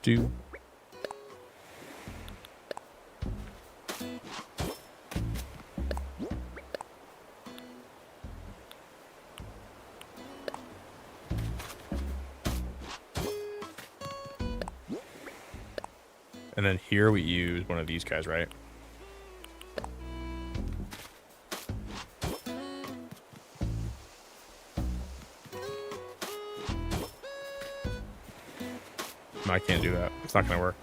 Do. And then here we use one of these guys, right? No, I can't do that. It's not gonna work.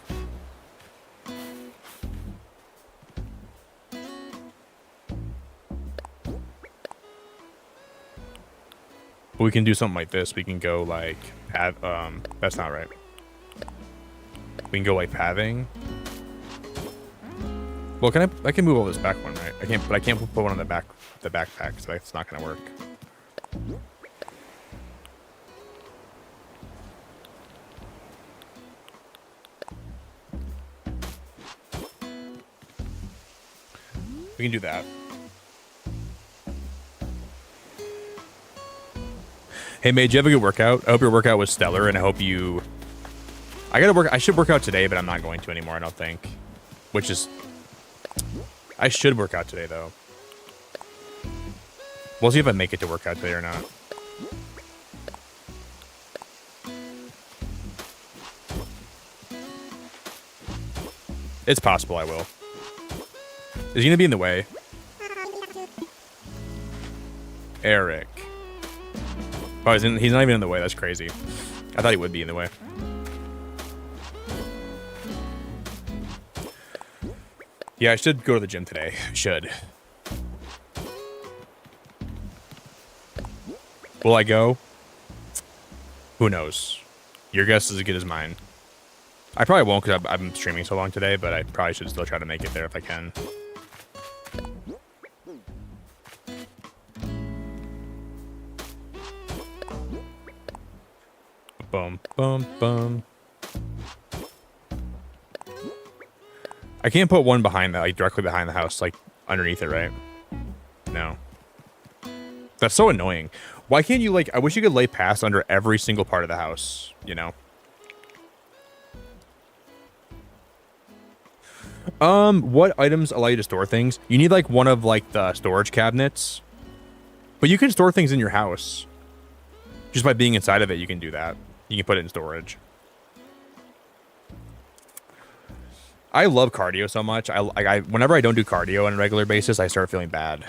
we can do something like this. We can go like that's not right. We can go like pathing. Well, I can move all this back one, right? I can't put one on the backpack, so that's not gonna work. We can do that. Hey, Mage, you have a good workout. I hope your workout was stellar, and I hope you... I should work out today, but I'm not going to anymore, I don't think. Which is... I should work out today, though. We'll see if I make it to work out today or not. It's possible I will. Is he going to be in the way? Eric. Oh, he's not even in the way. That's crazy. I thought he would be in the way. Yeah, I should go to the gym today. Should. Will I go? Who knows? Your guess is as good as mine. I probably won't because I've been streaming so long today, but I probably should still try to make it there if I can. Boom, boom, boom. I can't put one behind that, like directly behind the house, like underneath it, right? No. That's so annoying. Why can't you, like, I wish you could lay paths under every single part of the house, you know? What items allow you to store things? You need, like, one of, like, the storage cabinets. But you can store things in your house. Just by being inside of it, you can do that. You can put it in storage. I love cardio so much. Whenever I don't do cardio on a regular basis, I start feeling bad.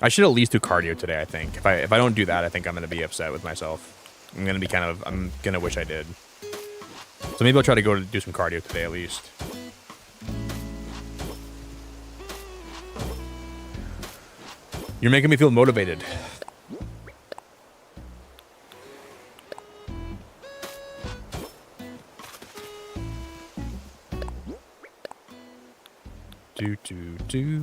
I should at least do cardio today, I think. If I don't do that, I think I'm going to be upset with myself. I'm going to wish I did. So maybe I'll try to go to do some cardio today at least. You're making me feel motivated. Do.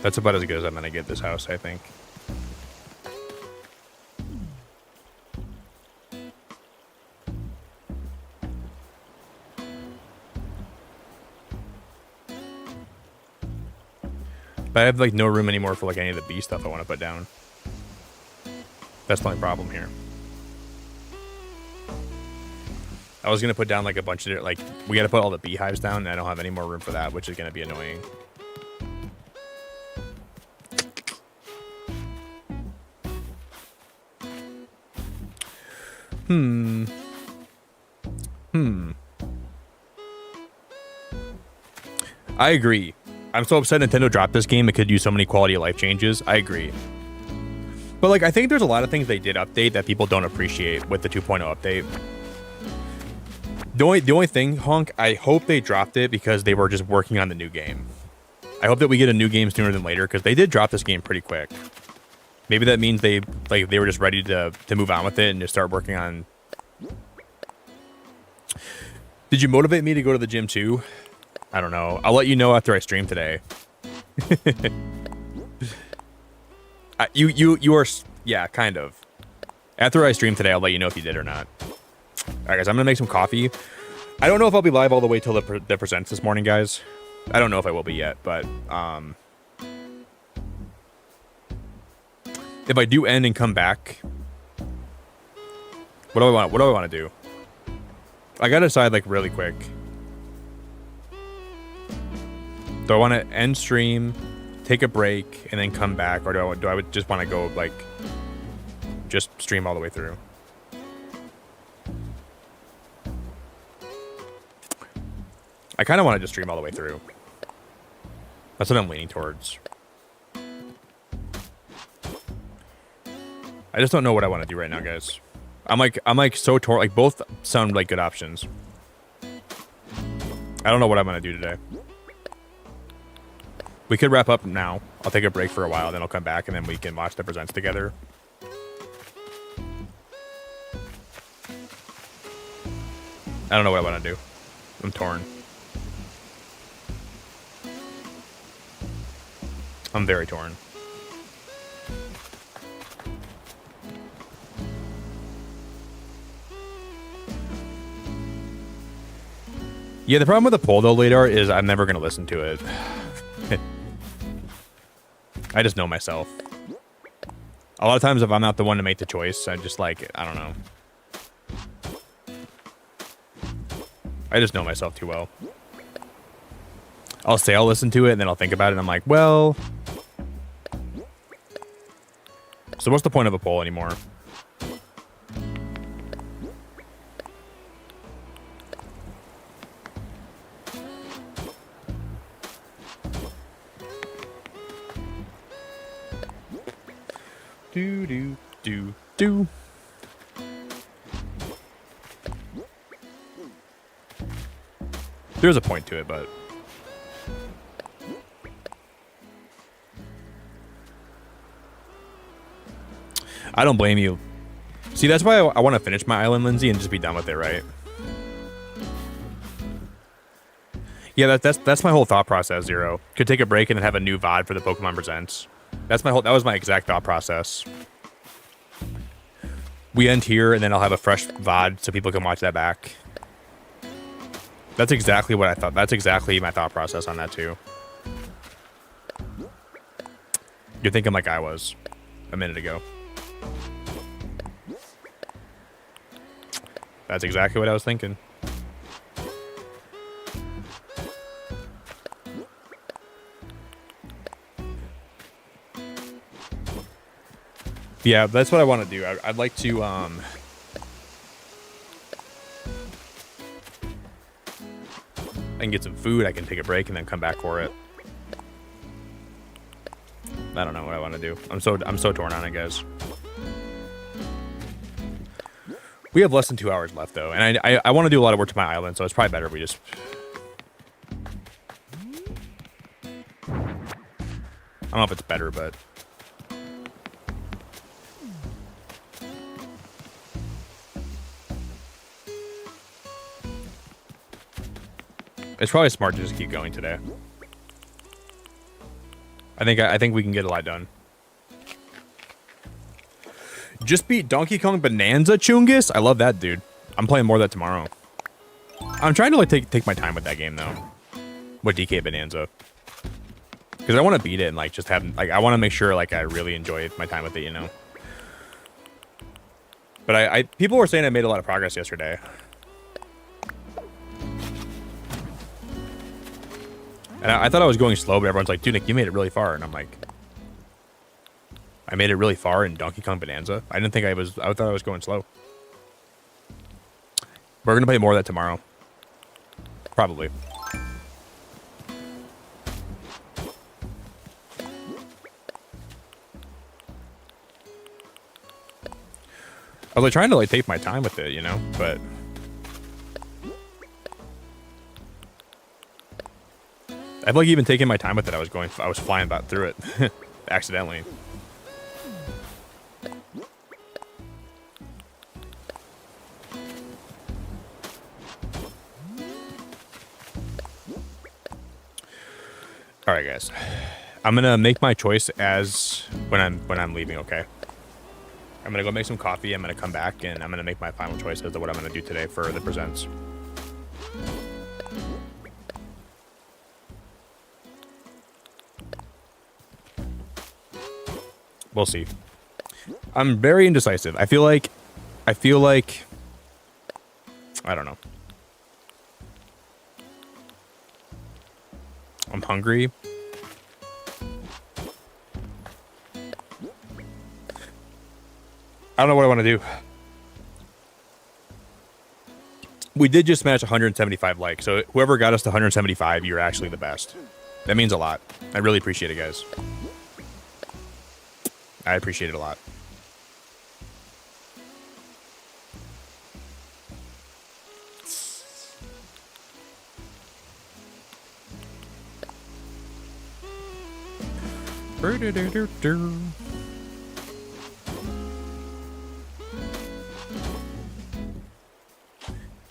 That's about as good as I'm gonna get this house, I think. But I have like no room anymore for like any of the bee stuff I want to put down. That's the only problem here. I was gonna put down like a bunch of like we gotta put all the beehives down, and I don't have any more room for that, which is gonna be annoying. I agree. I'm so upset Nintendo dropped this game. It could use so many quality of life changes. I agree. But like, I think there's a lot of things they did update that people don't appreciate with the 2.0 update. The only thing, Honk, I hope they dropped it because they were just working on the new game. I hope that we get a new game sooner than later because they did drop this game pretty quick. Maybe that means they were just ready to move on with it and just start working on. Did you motivate me to go to the gym too? I don't know. I'll let you know after I stream today. You are, yeah, kind of. After I stream today, I'll let you know if you did or not. All right, guys, I'm gonna make some coffee. I don't know if I'll be live all the way till the presents this morning, guys. I don't know if I will be yet, but if I do end and come back, what do I want? What do I want to do? I gotta decide like really quick. Do I want to end stream, take a break, and then come back, or do I just want to go like just stream all the way through? I kind of want to just stream all the way through. That's what I'm leaning towards. I just don't know what I want to do right now, guys. I'm like so torn. Like both sound like good options. I don't know what I'm gonna do today. We could wrap up now. I'll take a break for a while, then I'll come back, and then we can watch the presents together. I don't know what I want to do. I'm torn. I'm very torn. Yeah, the problem with the poll though, Ladar, is I'm never gonna listen to it. I just know myself. A lot of times if I'm not the one to make the choice, I just like, I don't know. I just know myself too well. I'll say I'll listen to it, and then I'll think about it, and I'm like, well... So what's the point of a poll anymore? Do. There's a point to it, but... I don't blame you. See, that's why I want to finish my island, Lindsay, and just be done with it, right? Yeah, that's my whole thought process, Zero. Could take a break and then have a new VOD for the Pokemon Presents. That was my exact thought process. We end here, and then I'll have a fresh VOD so people can watch that back. That's exactly what I thought. That's exactly my thought process on that, too. You're thinking like I was a minute ago. That's exactly what I was thinking. Yeah, that's what I want to do. I'd like to, I can get some food, I can take a break, and then come back for it. I don't know what I want to do. I'm so torn on it, guys. We have less than 2 hours left, though, and I want to do a lot of work to my island, so it's probably better if we just... I don't know if it's better, but... It's probably smart to just keep going today. I think we can get a lot done. Just beat Donkey Kong Bonanza, Chungus. I love that, dude. I'm playing more of that tomorrow. I'm trying to like take my time with that game though. With DK Bonanza. Because I want to beat it and like just have like I want to make sure like I really enjoy my time with it, you know. But people were saying I made a lot of progress yesterday. And I thought I was going slow, but everyone's like, dude, Nick, you made it really far. And I'm like, I made it really far in Donkey Kong Bonanza. I didn't think I thought I was going slow. We're going to play more of that tomorrow. Probably. I was like trying to like take my time with it, you know, but... I've like even taken my time with it. I was flying about through it accidentally. All right, guys. I'm gonna make my choice as when I'm leaving. Okay. I'm gonna go make some coffee. I'm gonna come back and I'm gonna make my final choice as to what I'm gonna do today for the presents. We'll see. I'm very indecisive. I feel like I don't know. I'm hungry. I don't know what I want to do. We did just smash 175 likes, so whoever got us to 175, you're actually the best. That means a lot. I really appreciate it, guys. I appreciate it a lot.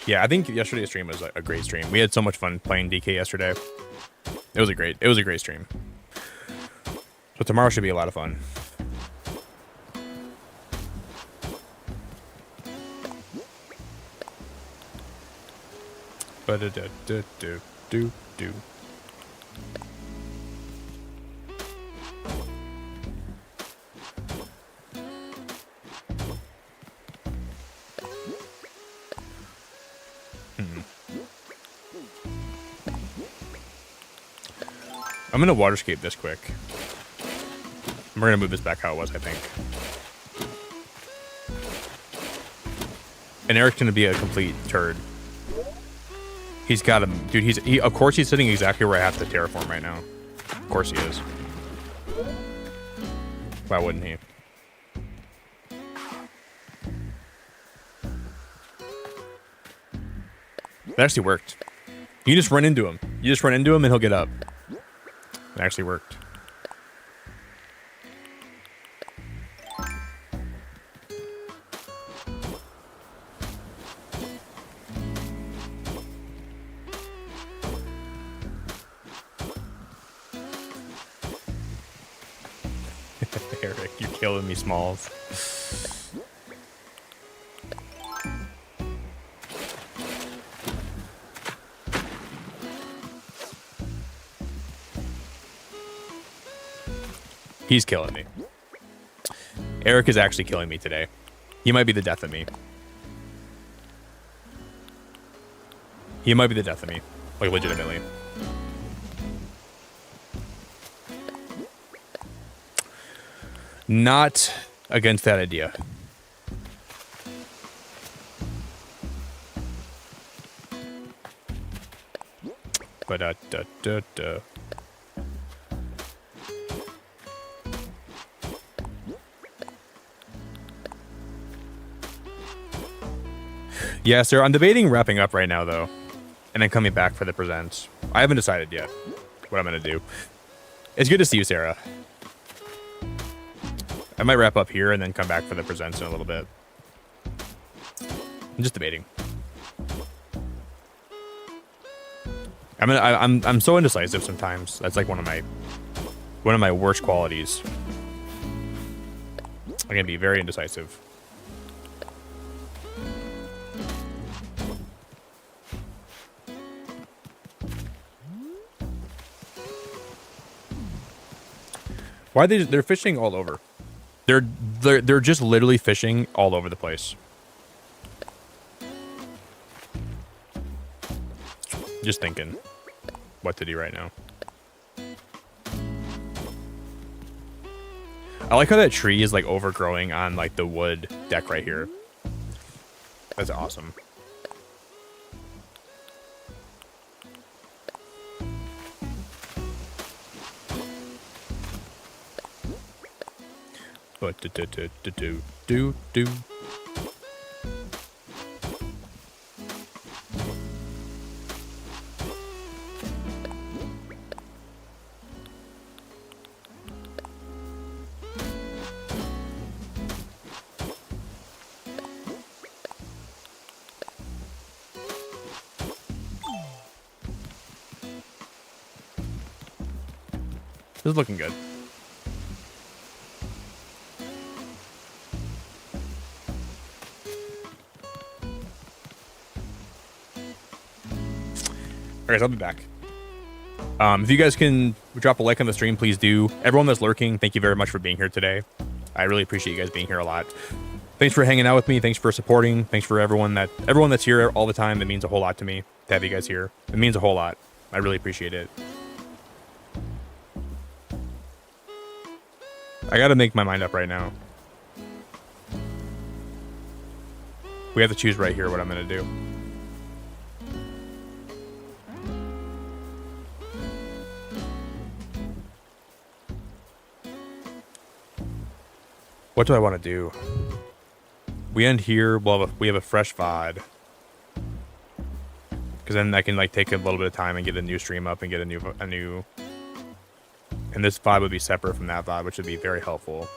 Yeah, I think yesterday's stream was a great stream. We had so much fun playing DK yesterday. It was a great stream. So tomorrow should be a lot of fun. Do. I'm gonna waterscape this quick. We're gonna move this back how it was, I think. And Eric's gonna be a complete turd. He's got him, dude. Of course, he's sitting exactly where I have to terraform right now. Of course, he is. Why wouldn't he? It actually worked. You just run into him. You just run into him, and he'll get up. It actually worked. Eric, you're killing me, Smalls. He's killing me. Eric is actually killing me today. He might be the death of me. He might be the death of me. Like, legitimately. Not against that idea. But, yeah, sir. I'm debating wrapping up right now, though, and then coming back for the presents. I haven't decided yet what I'm gonna do. It's good to see you, Sarah. I might wrap up here and then come back for the presents in a little bit. I'm just debating. I'm so indecisive sometimes. That's like one of my worst qualities. I'm gonna be very indecisive. Why are they're fishing all over? They're just literally fishing all over the place. Just thinking what to do right now. I like how that tree is like overgrowing on like the wood deck right here. That's awesome. But do. This is looking good. Alright, I'll be back. If you guys can drop a like on the stream, please do. Everyone that's lurking, thank you very much for being here today. I really appreciate you guys being here a lot. Thanks for hanging out with me. Thanks for supporting. Thanks for everyone that's here all the time. It means a whole lot to me to have you guys here. It means a whole lot. I really appreciate it. I gotta make my mind up right now. We have to choose right here what I'm gonna do. What do I want to do? We end here. We have a fresh VOD. Because then I can like take a little bit of time and get a new stream up and get a new And this VOD would be separate from that VOD, which would be very helpful.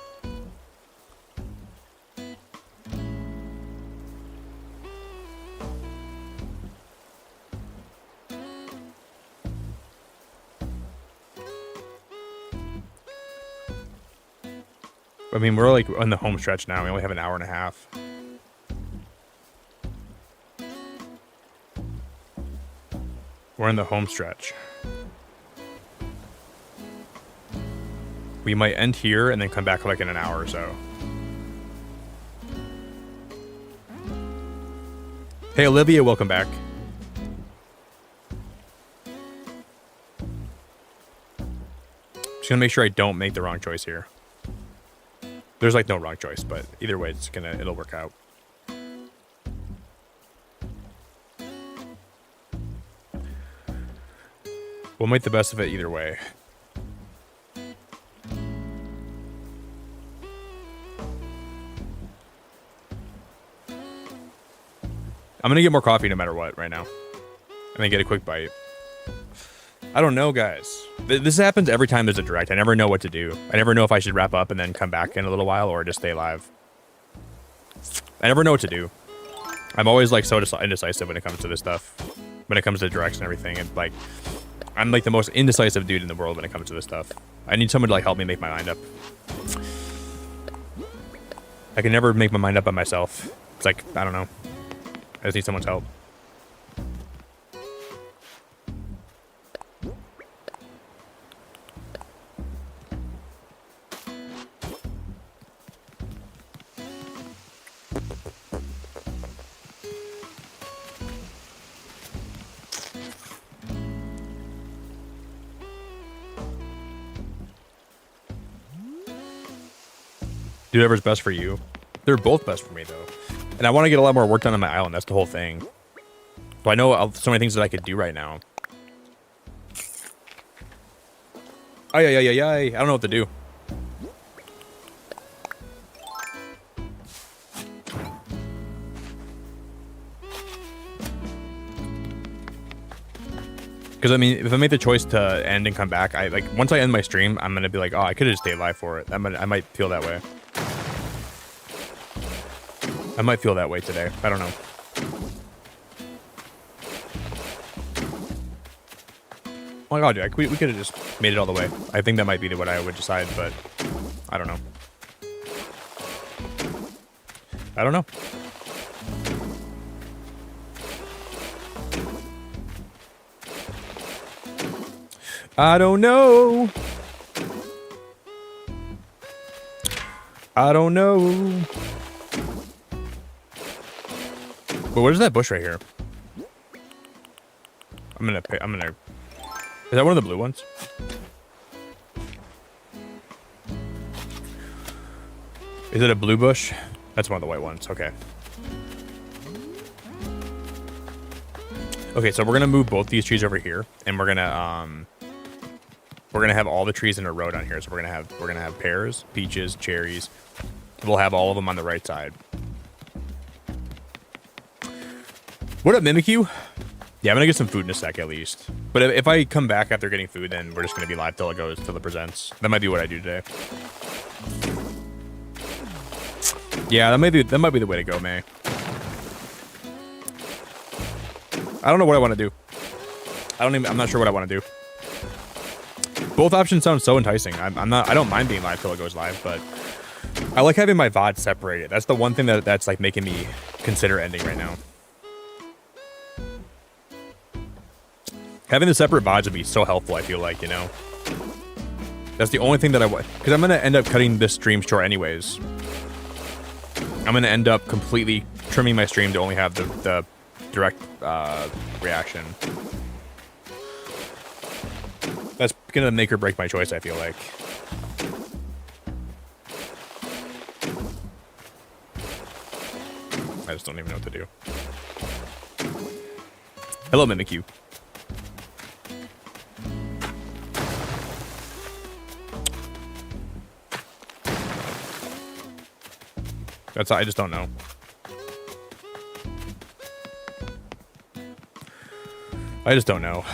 I mean, we're like on the home stretch now. We only have an hour and a half. We're in the home stretch. We might end here and then come back like in an hour or so. Hey, Olivia, welcome back. Just gonna make sure I don't make the wrong choice here. There's like no wrong choice, but either way, it'll work out. We'll make the best of it either way. I'm gonna get more coffee no matter what right now. I'm gonna get a quick bite. I don't know, guys. This happens every time there's a direct. I never know what to do. I never know if I should wrap up and then come back in a little while or just stay live. I never know what to do. I'm always like so indecisive when it comes to this stuff. When it comes to directs and everything. And like, I'm like the most indecisive dude in the world when it comes to this stuff. I need someone to like help me make my mind up. I can never make my mind up by myself. It's like, I don't know. I just need someone's help. Do whatever's best for you. They're both best for me, though. And I want to get a lot more work done on my island. That's the whole thing. So I know so many things that I could do right now. I don't know what to do. Because, I mean, if I make the choice to end and come back, once I end my stream, I'm going to be like, oh, I could have just stayed live for it. I might feel that way. I might feel that way today. I don't know. Oh my god, Jack. We could have just made it all the way. I think that might be what I would decide, but I don't know. I don't know. I don't know. I don't know. But where's that bush right here? I'm gonna. Is that one of the blue ones? Is it a blue bush? That's one of the white ones. Okay. Okay, so we're gonna move both these trees over here, and we're gonna have all the trees in a row down here. So we're gonna have pears, peaches, cherries. We'll have all of them on the right side. What up, Mimikyu? Yeah, I'm gonna get some food in a sec at least. But if I come back after getting food, then we're just gonna be live till it presents. That might be what I do today. Yeah, that might be the way to go, May. I don't know what I want to do. I'm not sure what I want to do. Both options sound so enticing. I don't mind being live till it goes live, but I like having my VOD separated. That's the one thing that's like making me consider ending right now. Having the separate VODs would be so helpful, I feel like, you know? That's the only thing that I want. Because I'm going to end up cutting this stream short anyways. I'm going to end up completely trimming my stream to only have the direct reaction. That's going to make or break my choice, I feel like. I just don't even know what to do. Hello, Mimikyu. I just don't know. I just don't know.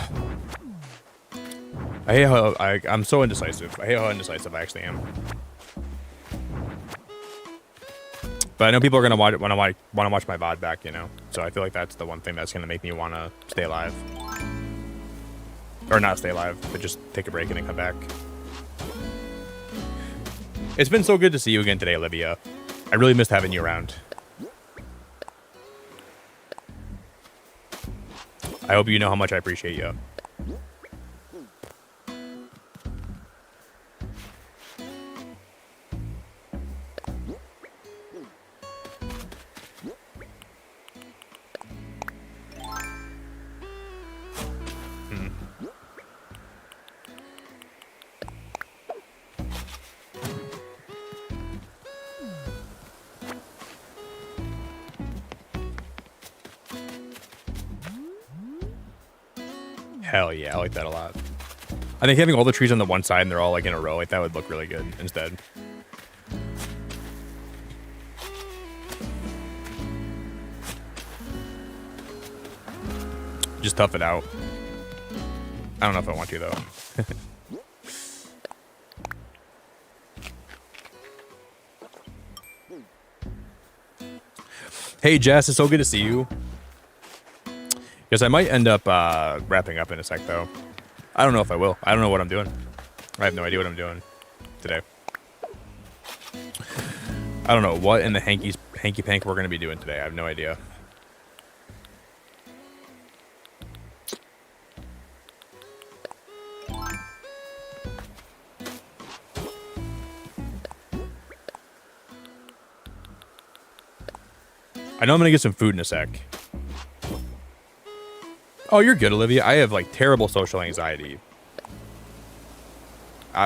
I hate how I'm so indecisive. I hate how indecisive I actually am. But I know people are gonna want to watch my VOD back, you know. So I feel like that's the one thing that's gonna make me want to stay alive, or not stay alive, but just take a break and then come back. It's been so good to see you again today, Olivia. I really missed having you around. I hope you know how much I appreciate you. Hell yeah, I like that a lot. I think having all the trees on the one side and they're all like in a row, like that would look really good instead. Just tough it out. I don't know if I want to though. Hey Jess, it's so good to see you. Because I might end up wrapping up in a sec, though. I don't know if I will. I don't know what I'm doing. I have no idea what I'm doing today. I don't know what in the hanky pank we're going to be doing today. I have no idea. I know I'm going to get some food in a sec. Oh, you're good, Olivia. I have, like, terrible social anxiety.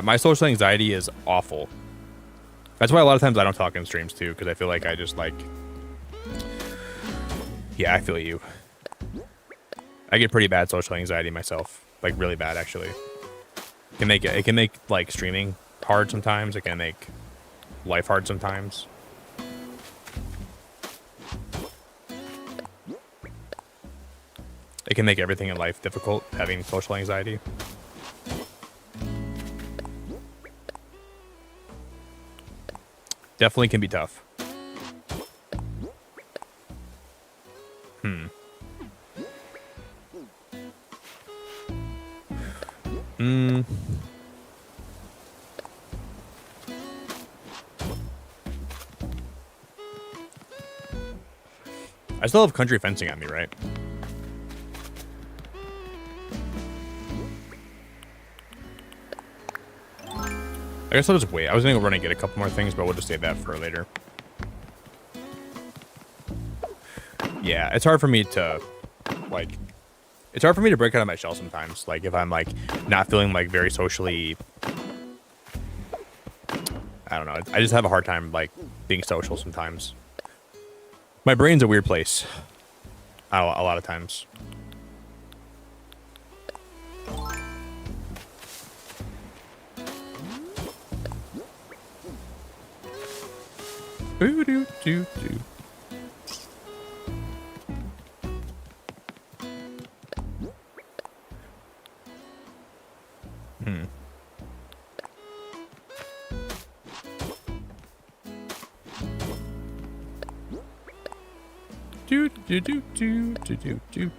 My social anxiety is awful. That's why a lot of times I don't talk in streams, too, because I feel like I just, like... Yeah, I feel you. I get pretty bad social anxiety myself. Like, really bad, actually. It can make, like, streaming hard sometimes. It can make life hard sometimes. It can make everything in life difficult, having social anxiety. Definitely can be tough. I still have country fencing on me, right? I guess I'll just wait. I was going to go run and get a couple more things, but we'll just save that for later. Yeah, it's hard for me to, like... It's hard for me to break out of my shell sometimes. Like, if I'm, like, not feeling, like, very socially... I don't know. I just have a hard time, like, being social sometimes. My brain's a weird place. A lot of times. Ooh, doo, doo, doo.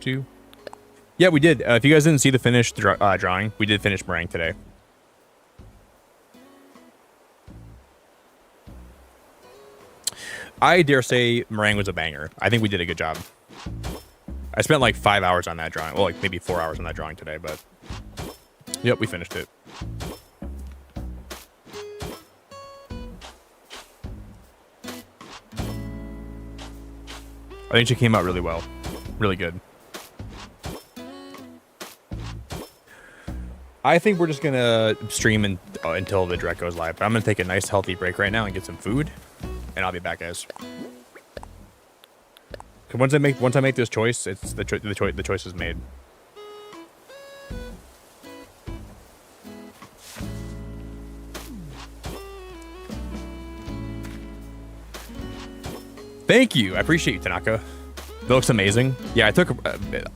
Do. Yeah, we did. If you guys didn't see the finished drawing, we did finish meringue today. I dare say meringue was a banger. I think we did a good job. I spent like 5 hours on that drawing. Well, like maybe 4 hours on that drawing today, but... Yep, we finished it. I think she came out really well. Really good. I think we're just going to stream until the direct goes live. But I'm going to take a nice healthy break right now and get some food. And I'll be back, guys. Once I make this choice, it's the choice is made. Thank you. I appreciate you, Tanaka. That looks amazing. Yeah,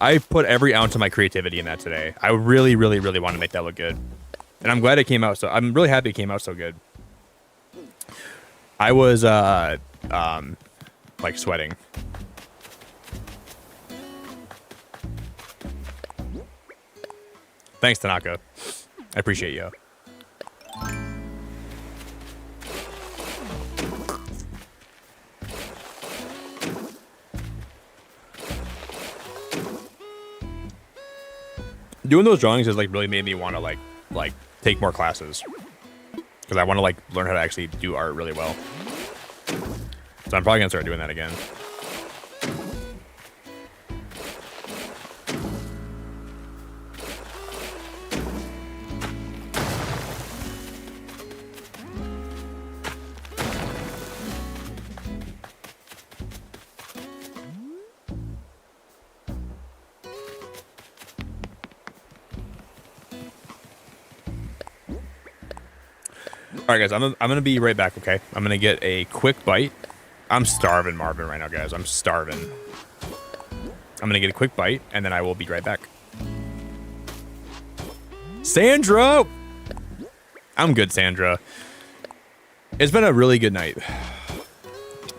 I put every ounce of my creativity in that today. I really, really, really want to make that look good. And I'm glad it came out. So I'm really happy it came out so good. I was, like sweating. Thanks, Tanaka. I appreciate you. Doing those drawings has like really made me want to like take more classes because I want to like learn how to actually do art really well. So I'm probably gonna start doing that again. All right, guys, I'm gonna be right back. Okay, I'm gonna get a quick bite. I'm starving, Marvin, right now, guys. I'm starving. I'm gonna get a quick bite, and then I will be right back. Sandra, I'm good, Sandra. It's been a really good night.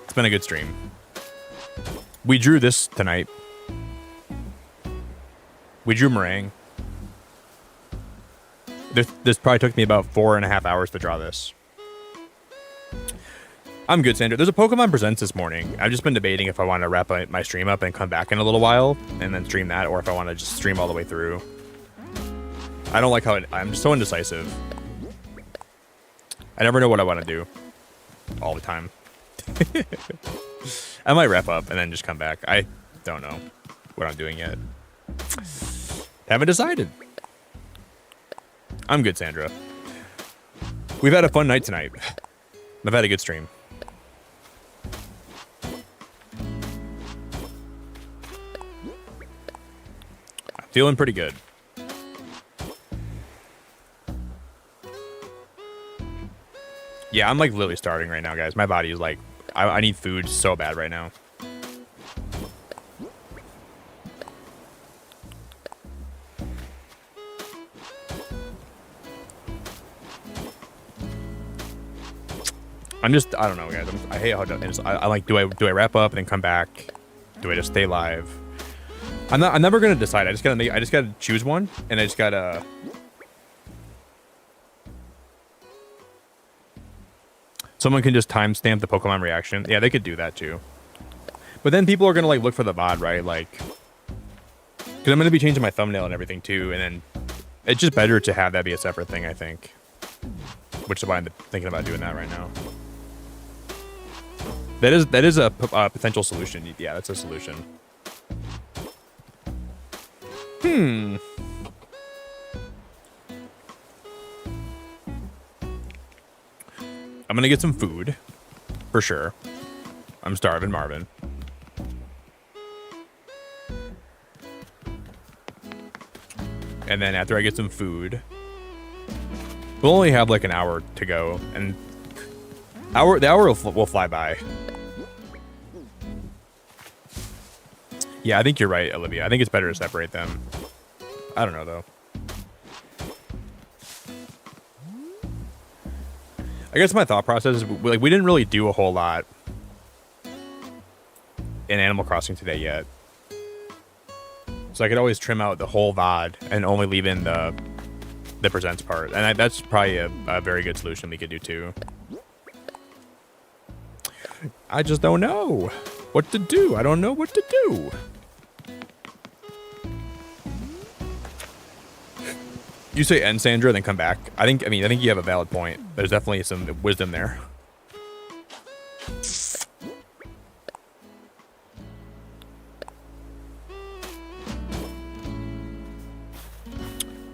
It's been a good stream. We drew this tonight. We drew meringue. This probably took me about 4.5 hours to draw this. I'm good, Sandra. There's a Pokemon Presents this morning. I've just been debating if I want to wrap my stream up and come back in a little while and then stream that, or if I want to just stream all the way through. I don't like how I'm so indecisive. I never know what I want to do all the time. I might wrap up and then just come back. I don't know what I'm doing yet. Haven't decided. I'm good, Sandra. We've had a fun night tonight. I've had a good stream. I'm feeling pretty good. Yeah, I'm like literally starving right now, guys. My body is like, I need food so bad right now. I don't know, guys. I hate how I like. Do I wrap up and then come back? Do I just stay live? I'm never gonna decide. I just gotta choose one, and I just gotta. Someone can just timestamp the Pokemon reaction. Yeah, they could do that too. But then people are gonna like look for the VOD, right? Like, because I'm gonna be changing my thumbnail and everything too, and then it's just better to have that be a separate thing, I think. Which is why I'm thinking about doing that right now. That is a potential solution. Yeah, that's a solution. I'm gonna get some food, for sure. I'm starving, Marvin. And then after I get some food, we'll only have like an hour to go, and the hour will fly by. Yeah, I think you're right, Olivia. I think it's better to separate them. I don't know, though. I guess my thought process is, like, we didn't really do a whole lot in Animal Crossing today yet. So I could always trim out the whole VOD and only leave in the presents part. And that's probably a very good solution we could do, too. I just don't know what to do. I don't know what to do. You say end, Sandra, then come back. I think you have a valid point. There's definitely some wisdom there.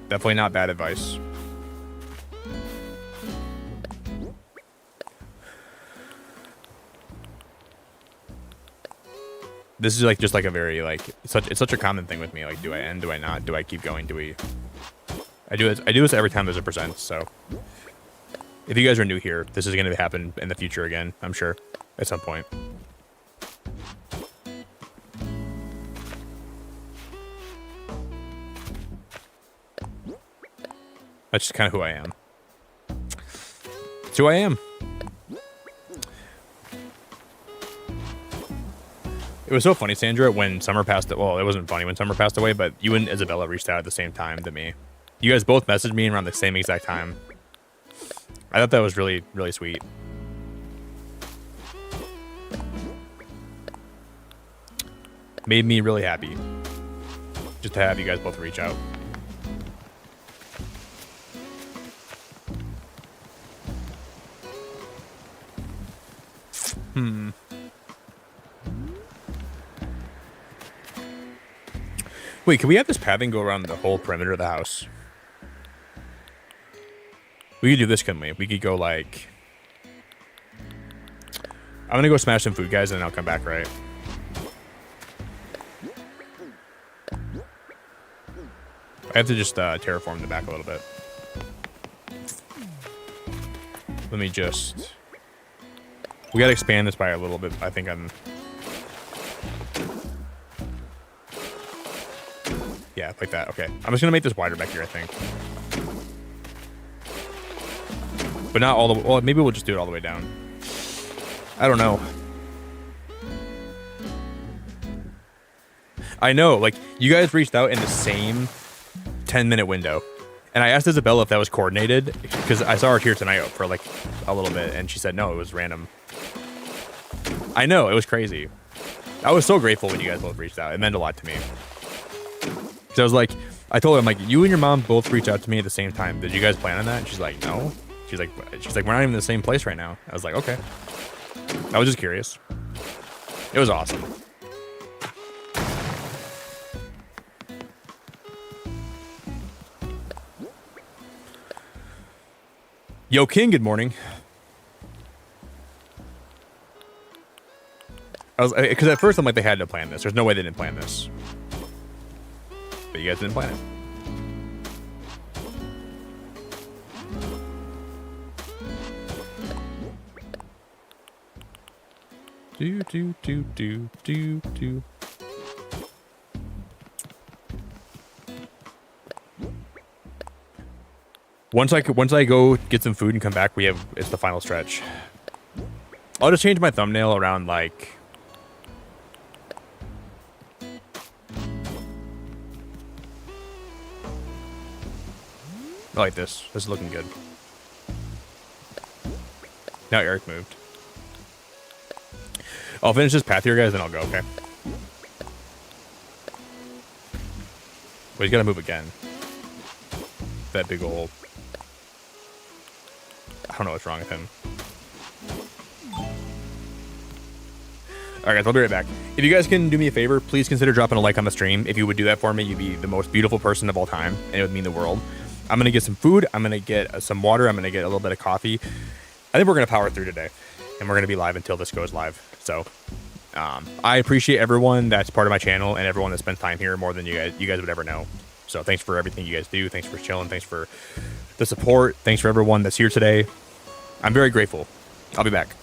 Definitely not bad advice. This is like just like a very like it's such a common thing with me. Like, do I end? Do I not? Do I keep going? Do we? I do this every time there's a present. So if you guys are new here, this is going to happen in the future again. I'm sure at some point. That's just kind of who I am. It's who I am. It was so funny, Sandra, when Summer passed. Well, it wasn't funny when Summer passed away, but you and Isabella reached out at the same time to me. You guys both messaged me around the same exact time. I thought that was really, really sweet. Made me really happy just to have you guys both reach out. Wait, can we have this pathing go around the whole perimeter of the house? We could do this, couldn't we? We could go like... I'm gonna go smash some food, guys, and then I'll come back, right? I have to just terraform the back a little bit. Let me just... We gotta expand this by a little bit, I think. Yeah, like that. Okay. I'm just gonna make this wider back here, I think. But not all the way. Well, maybe we'll just do it all the way down. I don't know. I know, like, you guys reached out in the same 10-minute window. And I asked Isabella if that was coordinated, because I saw her here tonight for, like, a little bit, and she said no, it was random. I know, it was crazy. I was so grateful when you guys both reached out. It meant a lot to me. Because I was like, I told her, I'm like, you and your mom both reached out to me at the same time. Did you guys plan on that? And she's like, no. She's like, we're not even in the same place right now. I was like, okay. I was just curious. It was awesome. Yo, King, good morning. Because at first I'm like, they had to plan this. There's no way they didn't plan this. But you guys didn't plan it. Do. Once I go get some food and come back, it's the final stretch. I'll just change my thumbnail around like... I like this. This is looking good. Now Eric moved. I'll finish this path here, guys, then I'll go, okay? Well, he's got to move again. That big old... I don't know what's wrong with him. Alright, guys, I'll be right back. If you guys can do me a favor, please consider dropping a like on the stream. If you would do that for me, you'd be the most beautiful person of all time, and it would mean the world. I'm going to get some food. I'm going to get some water. I'm going to get a little bit of coffee. I think we're going to power through today, and we're going to be live until this goes live. So, I appreciate everyone that's part of my channel and everyone that spends time here more than you guys would ever know. So, thanks for everything you guys do. Thanks for chilling. Thanks for the support. Thanks for everyone that's here today. I'm very grateful. I'll be back.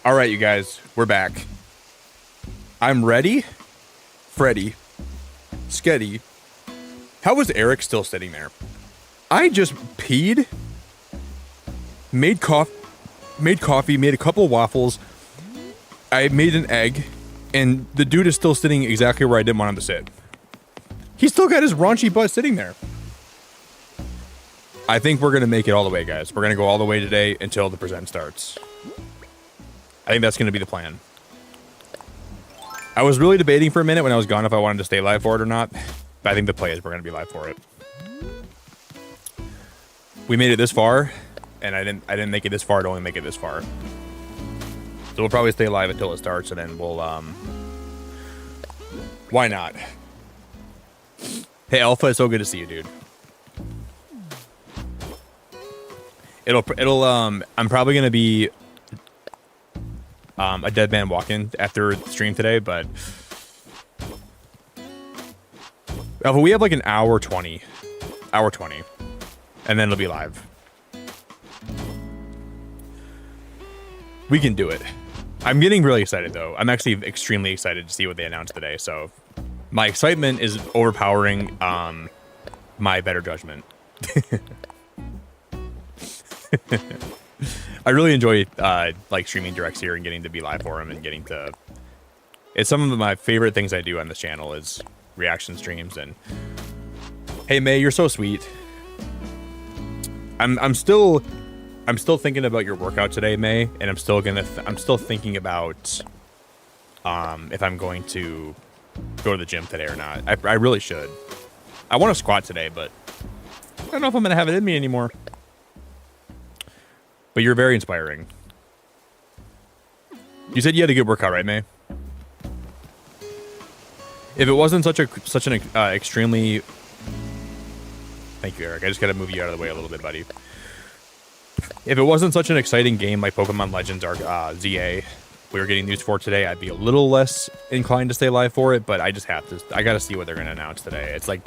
All right, you guys, we're back. I'm ready. Freddy. Sketty. How was Eric still sitting there? I just peed, made coffee, made a couple waffles. I made an egg, and the dude is still sitting exactly where I didn't want him to sit. He's still got his raunchy butt sitting there. I think we're going to make it all the way, guys. We're going to go all the way today until the present starts. I think that's going to be the plan. I was really debating for a minute when I was gone if I wanted to stay live for it or not. But I think the play is we're going to be live for it. We made it this far, and I didn't make it this far to only make it this far. So we'll probably stay live until it starts, and then we'll why not? Hey Alpha, it's so good to see you, dude. I'm probably gonna be a dead man walking after the stream today, but we have like an hour 20, and then it'll be live. We can do it. I'm getting really excited though. I'm actually extremely excited to see what they announced today. So my excitement is overpowering my better judgment. I really enjoy like streaming directs here and getting to be live for them and getting to. It's some of my favorite things I do on this channel is reaction streams. And hey May, you're so sweet. I'm still thinking about your workout today, May, and I'm still thinking about if I'm going to go to the gym today or not. I really should. I want to squat today, but I don't know if I'm gonna have it in me anymore. But you're very inspiring. You said you had a good workout, right, May? If it wasn't such an extremely... Thank you, Eric. I just gotta move you out of the way a little bit, buddy. If it wasn't such an exciting game like Pokemon Legends or ZA we were getting news for today, I'd be a little less inclined to stay live for it, but I just have to. I gotta see what they're gonna announce today. It's like...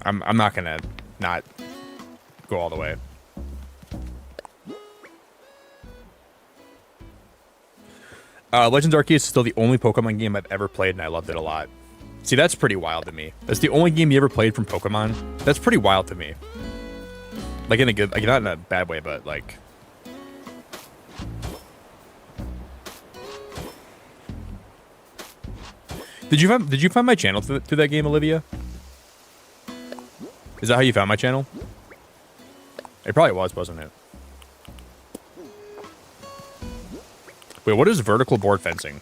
I'm not gonna not go all the way. Legends Arceus is still the only Pokemon game I've ever played, and I loved it a lot. See, that's pretty wild to me. That's the only game you ever played from Pokemon? That's pretty wild to me. Like in a good, like not in a bad way, but like... Did you find my channel through that game, Olivia? Is that how you found my channel? It probably was, wasn't it? Wait, what is vertical board fencing?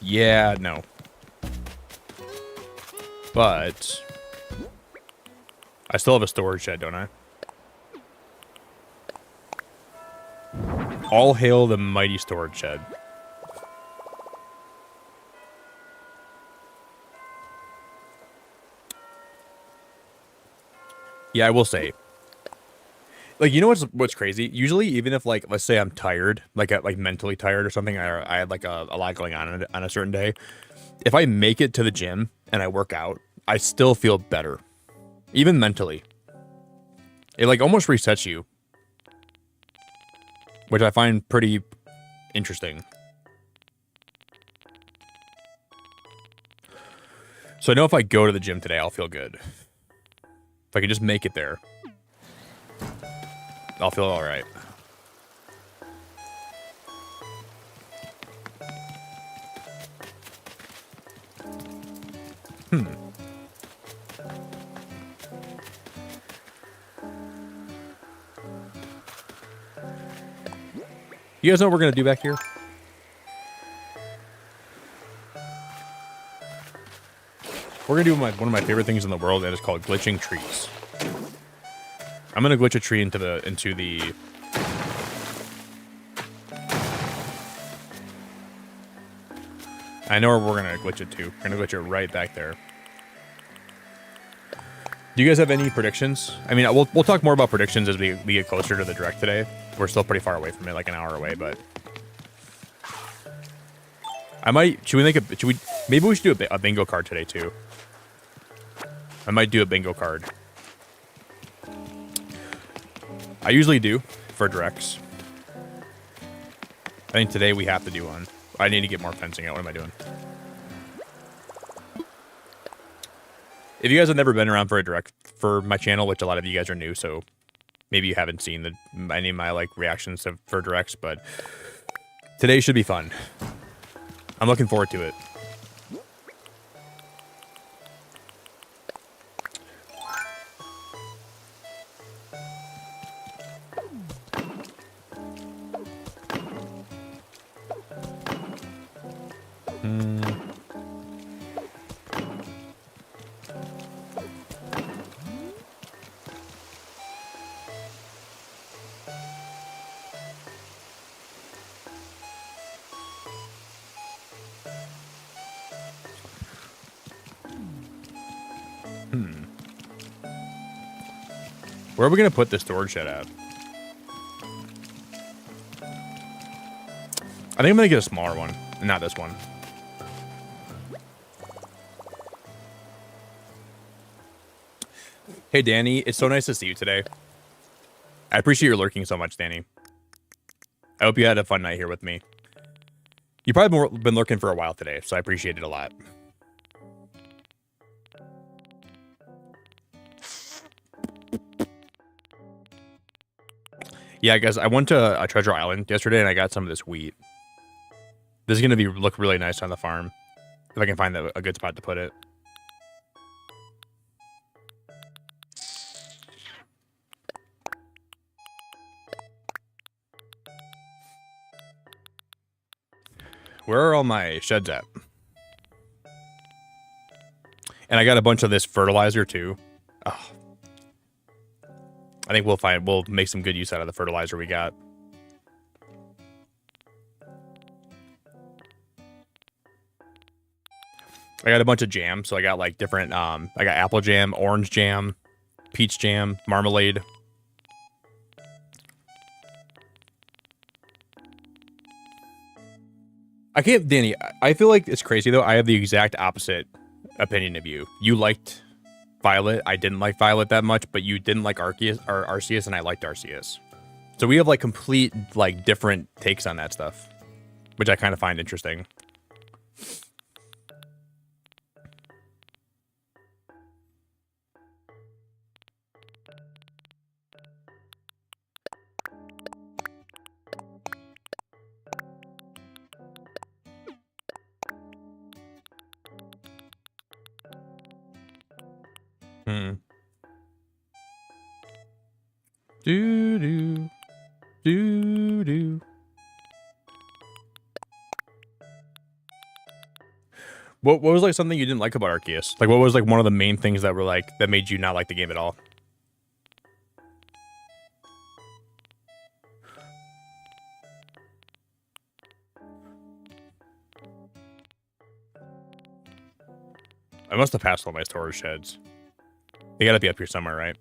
Yeah, no. But I still have a storage shed, don't I? All hail the mighty storage shed. Yeah, I will say. Like, you know what's crazy? Usually, even if, like, let's say I'm tired, like mentally tired or something, I had like a lot going on a certain day. If I make it to the gym and I work out, I still feel better, even mentally. It like almost resets you, which I find pretty interesting. So I know if I go to the gym today, I'll feel good. If I can just make it there, I'll feel all right. You guys know what we're gonna do back here? We're gonna do one of my favorite things in the world, and it's called glitching trees. I'm gonna glitch a tree into the I know where we're gonna glitch it to. We're gonna glitch it right back there. Do you guys have any predictions? I mean, we'll talk more about predictions as we get closer to the direct today. We're still pretty far away from it, like an hour away, but maybe we should do a bingo card today too. I might do a bingo card. I usually do for directs. I think today we have to do one. I need to get more fencing out. What am I doing? If you guys have never been around for a direct for my channel, which a lot of you guys are new, so maybe you haven't seen any of my like reactions for directs, but today should be fun. I'm looking forward to it. Where are we going to put this storage shed at? I think I'm going to get a smaller one, and not this one. Hey, Danny. It's so nice to see you today. I appreciate your lurking so much, Danny. I hope you had a fun night here with me. You've probably been lurking for a while today, so I appreciate it a lot. Yeah, guys, I went to Treasure Island yesterday, and I got some of this wheat. This is going to look really nice on the farm, if I can find a good spot to put it. Where are all my sheds at? And I got a bunch of this fertilizer, too. Oh. I think we'll make some good use out of the fertilizer we got. I got a bunch of jam, so I got like different I got apple jam, orange jam, peach jam, marmalade. I can't, Danny, I feel like it's crazy though. I have the exact opposite opinion of you. You liked Violet. I didn't like Violet that much, but you didn't like Arceus, and I liked Arceus. So we have like complete like different takes on that stuff, which I kind of find interesting. Do. What was like something you didn't like about Arceus? Like what was like one of the main things that were like that made you not like the game at all? I must have passed all my storage sheds. They gotta be up here somewhere, right?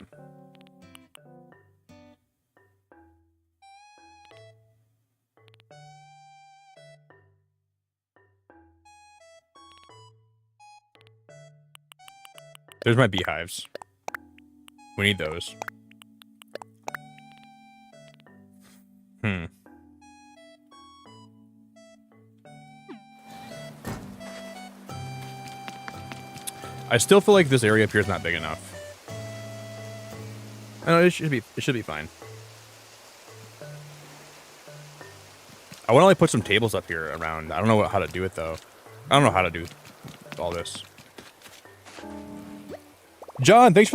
There's my beehives. We need those. I still feel like this area up here is not big enough. I know it should be fine. I want to like put some tables up here around. I don't know how to do it though. I don't know how to do all this. John, thanks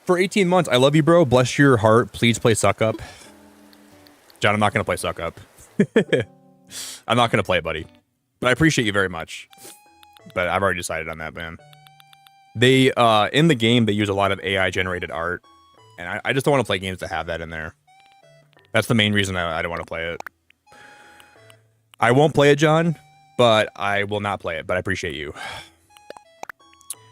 for 18 months. I love you, bro. Bless your heart. Please play Suck Up. John, I'm not gonna play Suck Up. I'm not gonna play it, buddy. But I appreciate you very much. But I've already decided on that, man. They in the game they use a lot of AI generated art, and I just don't want to play games that have that in there. That's the main reason I don't want to play it. I won't play it, John, but I will not play it. But I appreciate you.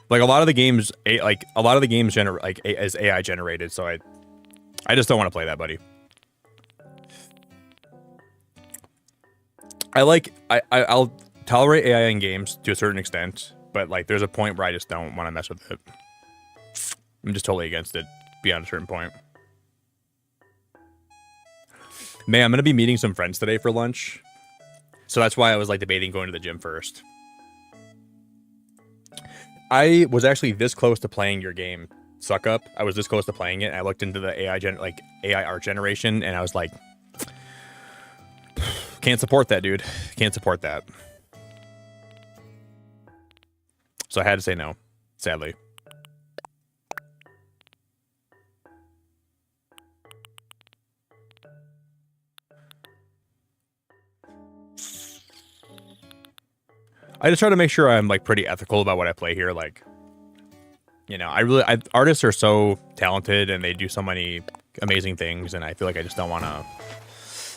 Like a lot of the games, is AI generated, so I just don't want to play that, buddy. I'll tolerate AI in games to a certain extent, but like there's a point where I just don't want to mess with it. I'm just totally against it beyond a certain point. Man, I'm gonna be meeting some friends today for lunch, so that's why I was like debating going to the gym first. I was actually this close to playing your game, Suck Up. I was this close to playing it. And I looked into the AI art generation, and I was like, can't support that, dude. Can't support that. So I had to say no, sadly. I just try to make sure I'm like pretty ethical about what I play here. Like, you know, artists are so talented and they do so many amazing things, and I feel like I just don't want to.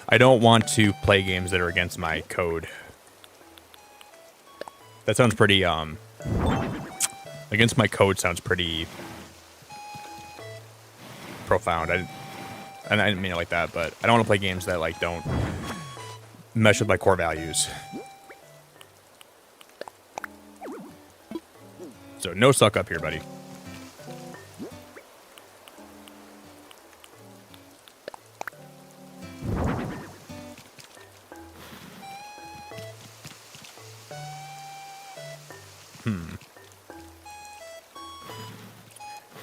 I don't want to play games that are against my code. That sounds pretty. Against my code sounds pretty profound. I didn't mean it like that, but I don't want to play games that like don't mesh with my core values. So no Suck Up here, buddy.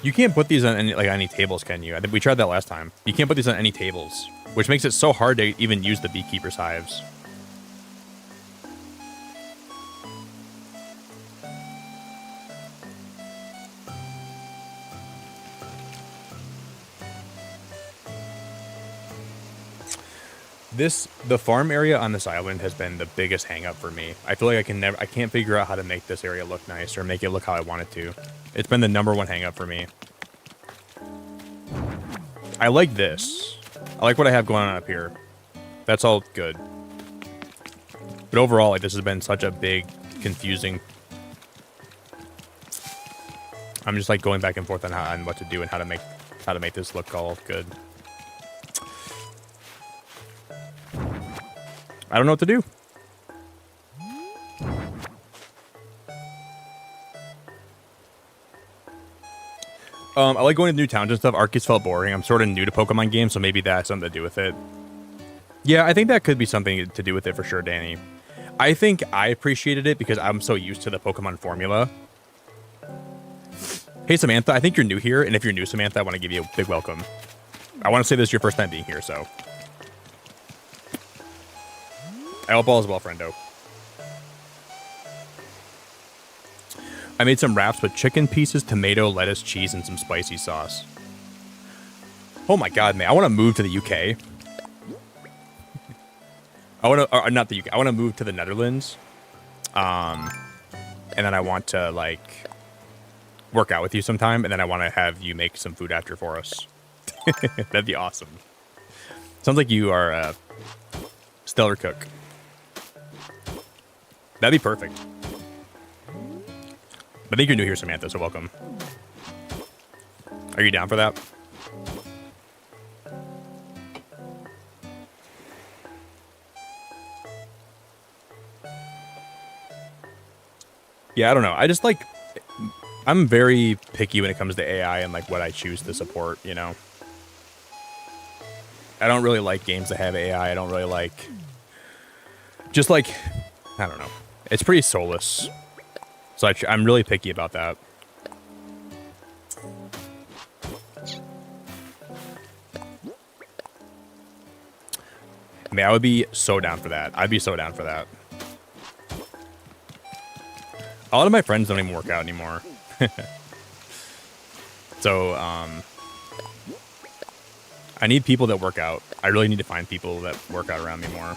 You can't put these on any tables, can you? I think we tried that last time. You can't put these on any tables, which makes it so hard to even use the beekeeper's hives. The farm area on this island has been the biggest hang up for me. I feel like I can't figure out how to make this area look nice or make it look how I want it to. It's been the #1 hang up for me. I like this. I like what I have going on up here. That's all good. But overall, like, this has been such a big, confusing. I'm just like going back and forth on what to do and how to make this look all good. I don't know what to do. I like going to new towns and stuff. Arceus felt boring. I'm sort of new to Pokemon games, so maybe that has something to do with it. Yeah, I think that could be something to do with it for sure, Danny. I think I appreciated it because I'm so used to the Pokemon formula. Hey, Samantha, I think you're new here, and if you're new, Samantha, I want to give you a big welcome. I want to say this is your first time being here, so. I hope all is well, friendo. I made some wraps with chicken pieces, tomato, lettuce, cheese, and some spicy sauce. Oh my god, man. I want to move to the UK. Not the UK. I want to move to the Netherlands. And then I want to, like, work out with you sometime. And then I want to have you make some food after for us. That'd be awesome. Sounds like you are a stellar cook. That'd be perfect. I think you're new here, Samantha, so welcome. Are you down for that? Yeah, I don't know. I just like... I'm very picky when it comes to AI and like what I choose to support, you know? I don't really like games that have AI. I don't really like... Just like... I don't know. It's pretty soulless. So I'm really picky about that. I mean, I would be so down for that. I'd be so down for that. A lot of my friends don't even work out anymore. So, I need people that work out. I really need to find people that work out around me more.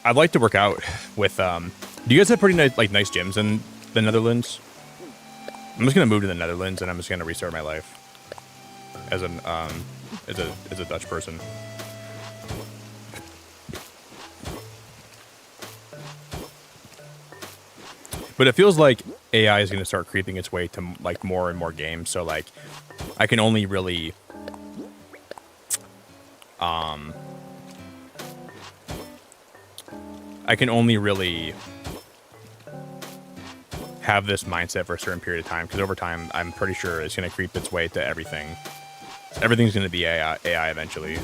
I'd like to work out with, do you guys have pretty nice gyms in the Netherlands? I'm just gonna move to the Netherlands and I'm just gonna restart my life as a Dutch person. But it feels like AI is gonna start creeping its way to like more and more games. So like, I can only really, have this mindset for a certain period of time, because over time, I'm pretty sure it's going to creep its way to everything. Everything's going to be AI eventually.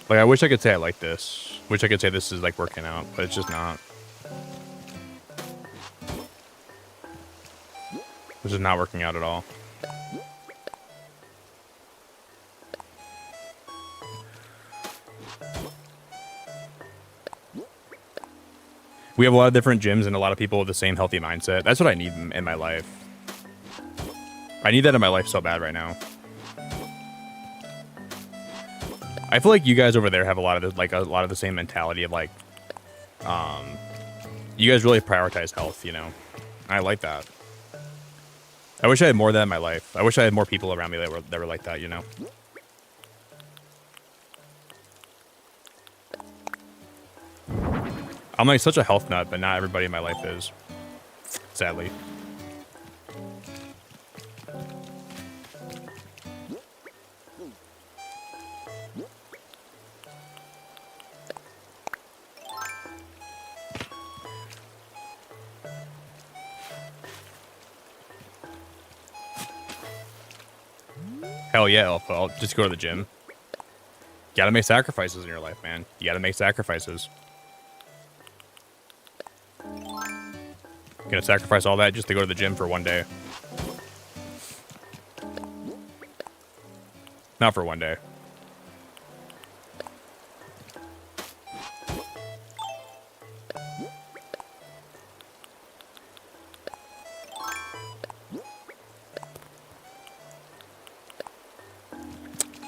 Like, I wish I could say I like this. Wish I could say this is, like, working out, but it's just not. This is not working out at all. We have a lot of different gyms and a lot of people with the same healthy mindset. That's what I need in my life. I need that in my life so bad right now. I feel like you guys over there have a lot of the same mentality of like, you guys really prioritize health, you know. I like that. I wish I had more of that in my life. I wish I had more people around me that were like that, you know. I'm like such a health nut, but not everybody in my life is, sadly. Hell yeah, Alpha. I'll just go to the gym. You gotta make sacrifices in your life, man. You gotta make sacrifices. Gonna sacrifice all that just to go to the gym for one day. Not for one day.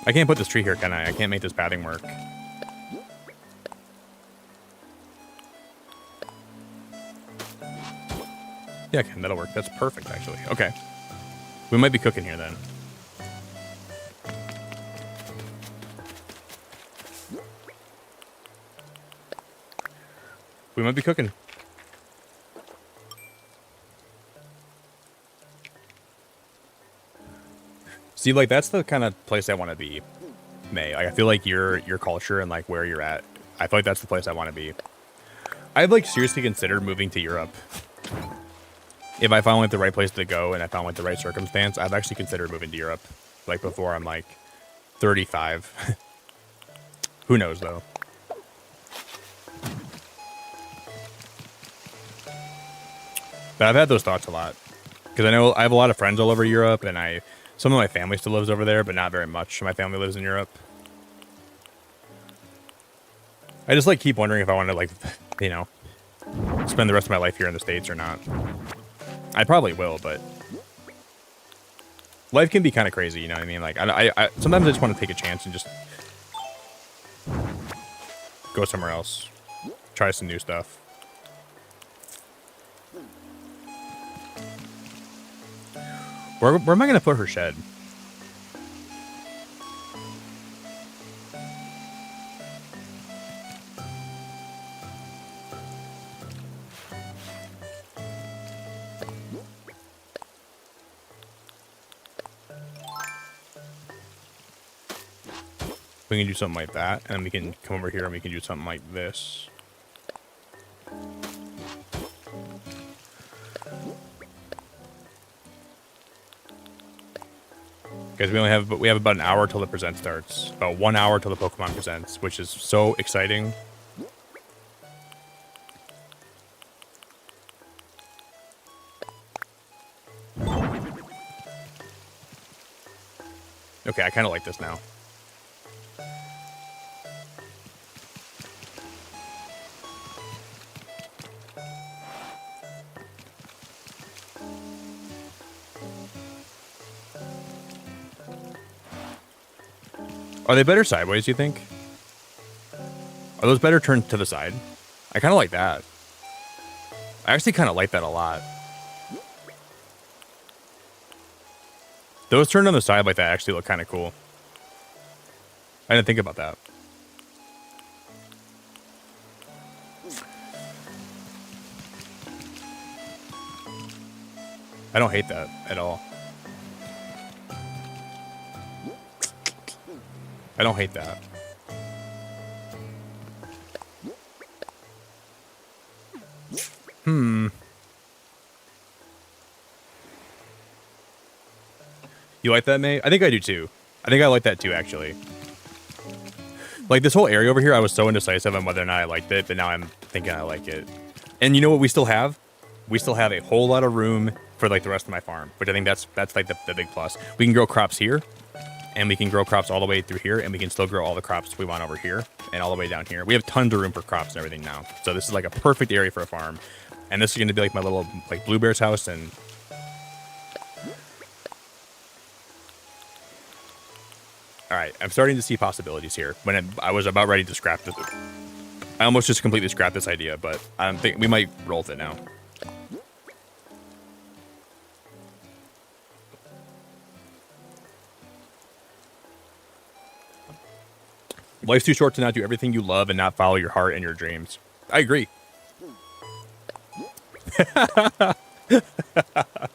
I can't put this tree here, can I? I can't make this pathing work. Yeah, okay, that'll work. That's perfect, actually. Okay. We might be cooking here, then. We might be cooking. See, like, that's the kind of place I want to be, May. Like, I feel like your culture and, like, where you're at, I feel like that's the place I want to be. I've, like, seriously considered moving to Europe. If I found, like, the right place to go and I found, like, the right circumstance, I've actually considered moving to Europe. Like, before I'm, like, 35. Who knows, though? But I've had those thoughts a lot. Because I know I have a lot of friends all over Europe, and some of my family still lives over there, but not very much. My family lives in Europe. I just, like, keep wondering if I want to, like, you know, spend the rest of my life here in the States or not. I probably will, but life can be kind of crazy, you know what I mean? Like, I sometimes I just want to take a chance and just go somewhere else. Try some new stuff. Where am I going to put her shed? We can do something like that, and then we can come over here and we can do something like this. Guys, we have about an hour till the present starts. About 1 hour till the Pokemon presents, which is so exciting. Okay, I kind of like this now. Are they better sideways, you think? Are those better turned to the side? I kind of like that. I actually kind of like that a lot. Those turned on the side like that actually look kind of cool. I didn't think about that. I don't hate that at all. I don't hate that. You like that, May? I think I do too. I think I like that too, actually. Like this whole area over here, I was so indecisive on whether or not I liked it, but now I'm thinking I like it. And you know what we still have? We still have a whole lot of room for like the rest of my farm, which I think that's like the big plus. We can grow crops here, and we can grow crops all the way through here, and we can still grow all the crops we want over here and all the way down here. We have tons of room for crops and everything now. So this is like a perfect area for a farm. And this is going to be like my little like Bluebear's house. And all right, I'm starting to see possibilities here. When I was about ready to scrap this, I almost just completely scrapped this idea, but I think we might roll with it now. Life's too short to not do everything you love and not follow your heart and your dreams. I agree.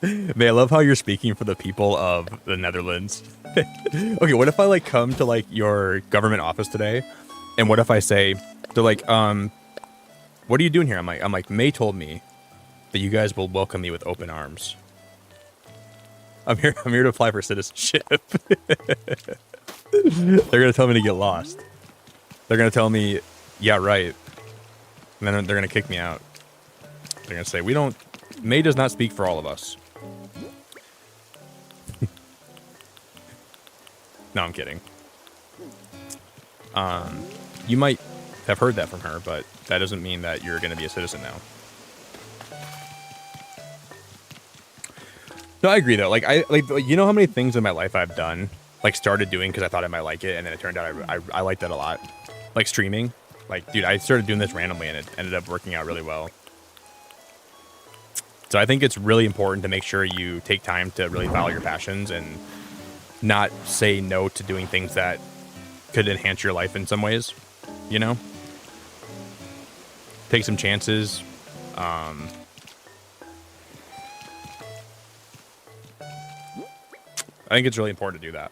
Man, I love how you're speaking for the people of the Netherlands. Okay, what if I like come to like your government office today, and what if I say, they're like, what are you doing here? I'm like, May told me that you guys will welcome me with open arms. I'm here to apply for citizenship. They're gonna tell me to get lost. They're gonna tell me, yeah, right. And then they're gonna kick me out. They're gonna say, May does not speak for all of us. No, I'm kidding. You might have heard that from her, but that doesn't mean that you're gonna be a citizen now. No, I agree though. Like you know how many things in my life I've done, like started doing because I thought I might like it, and then it turned out I liked it a lot. Like streaming. Like, dude, I started doing this randomly, and it ended up working out really well. So I think it's really important to make sure you take time to really follow your passions and not say no to doing things that could enhance your life in some ways, you know? Take some chances. I think it's really important to do that.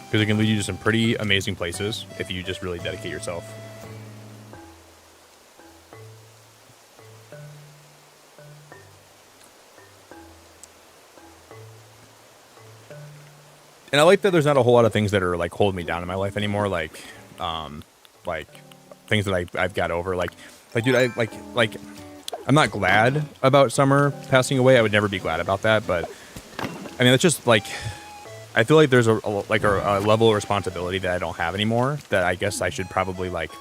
Because it can lead you to some pretty amazing places if you just really dedicate yourself. And I like that there's not a whole lot of things that are like holding me down in my life anymore. Like things that I've got over. Like, dude, I'm not glad about Summer passing away. I would never be glad about that. But I mean, it's just like, I feel like there's a level of responsibility that I don't have anymore that I guess I should probably like.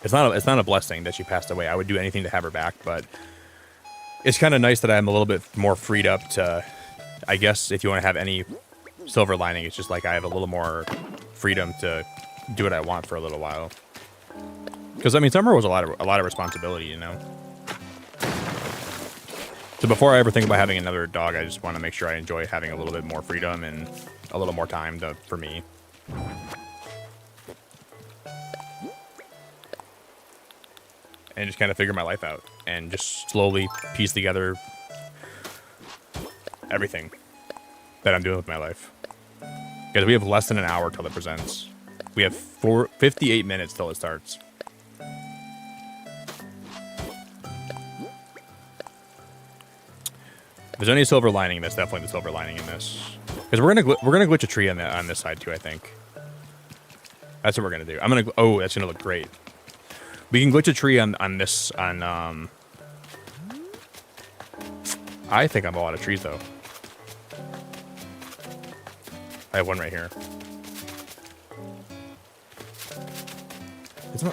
It's not a blessing that she passed away. I would do anything to have her back, but it's kind of nice that I'm a little bit more freed up to, I guess, if you want to have any silver lining, it's just like I have a little more freedom to do what I want for a little while. Because I mean, Summer was a lot of responsibility, you know. So before I ever think about having another dog, I just want to make sure I enjoy having a little bit more freedom and a little more time for me. And just kind of figure my life out and just slowly piece together everything that I'm doing with my life. Because we have less than an hour till it presents. We have 58 minutes till it starts. If there's any silver lining, that's definitely the silver lining in this. Because we're gonna glitch a tree on this side too, I think. That's what we're gonna do. Oh, that's gonna look great. We can glitch a tree on this I think I'm all out of trees though. I have one right here.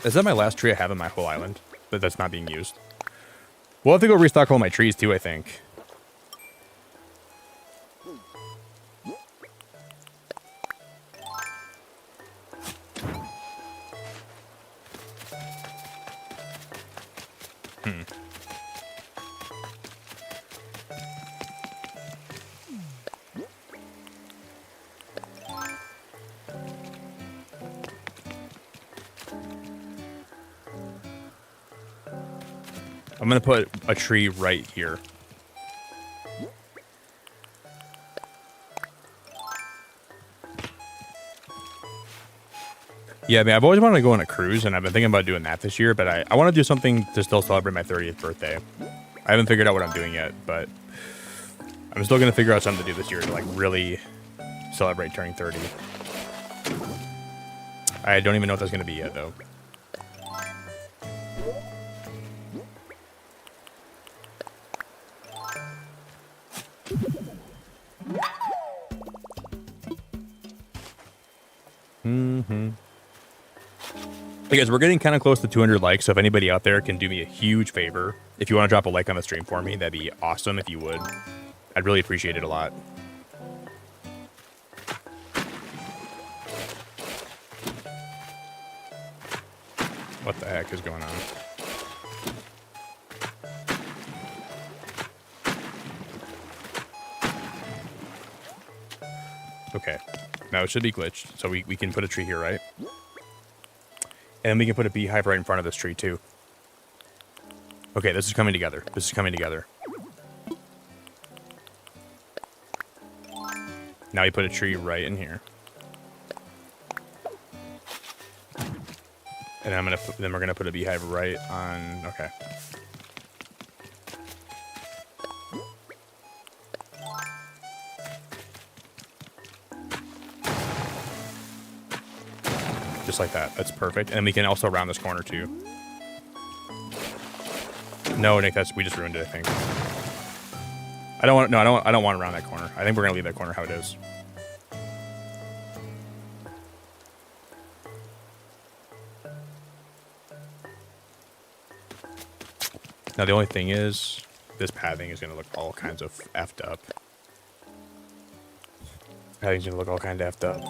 Is that my last tree I have in my whole island? That's not being used. We'll have to go restock all my trees too, I think. I'm going to put a tree right here. Yeah, I mean, I've always wanted to go on a cruise, and I've been thinking about doing that this year, but I want to do something to still celebrate my 30th birthday. I haven't figured out what I'm doing yet, but I'm still going to figure out something to do this year to, like, really celebrate turning 30. I don't even know what that's going to be yet, though. Hey guys, we're getting kind of close to 200 likes, so if anybody out there can do me a huge favor, if you want to drop a like on the stream for me, that'd be awesome if you would. I'd really appreciate it a lot. What the heck is going on? Okay, now it should be glitched, so we can put a tree here, right? And we can put a beehive right in front of this tree, too. Okay, this is coming together. This is coming together. Now we put a tree right in here. And then we're gonna put a beehive right on. Okay. Just like that. That's perfect. And we can also round this corner too. No, Nick, we just ruined it, I think. I don't want to round that corner. I think we're gonna leave that corner how it is. Now the only thing is, this pathing is gonna look all kinds of effed up. Pathing's gonna look all kind of effed up.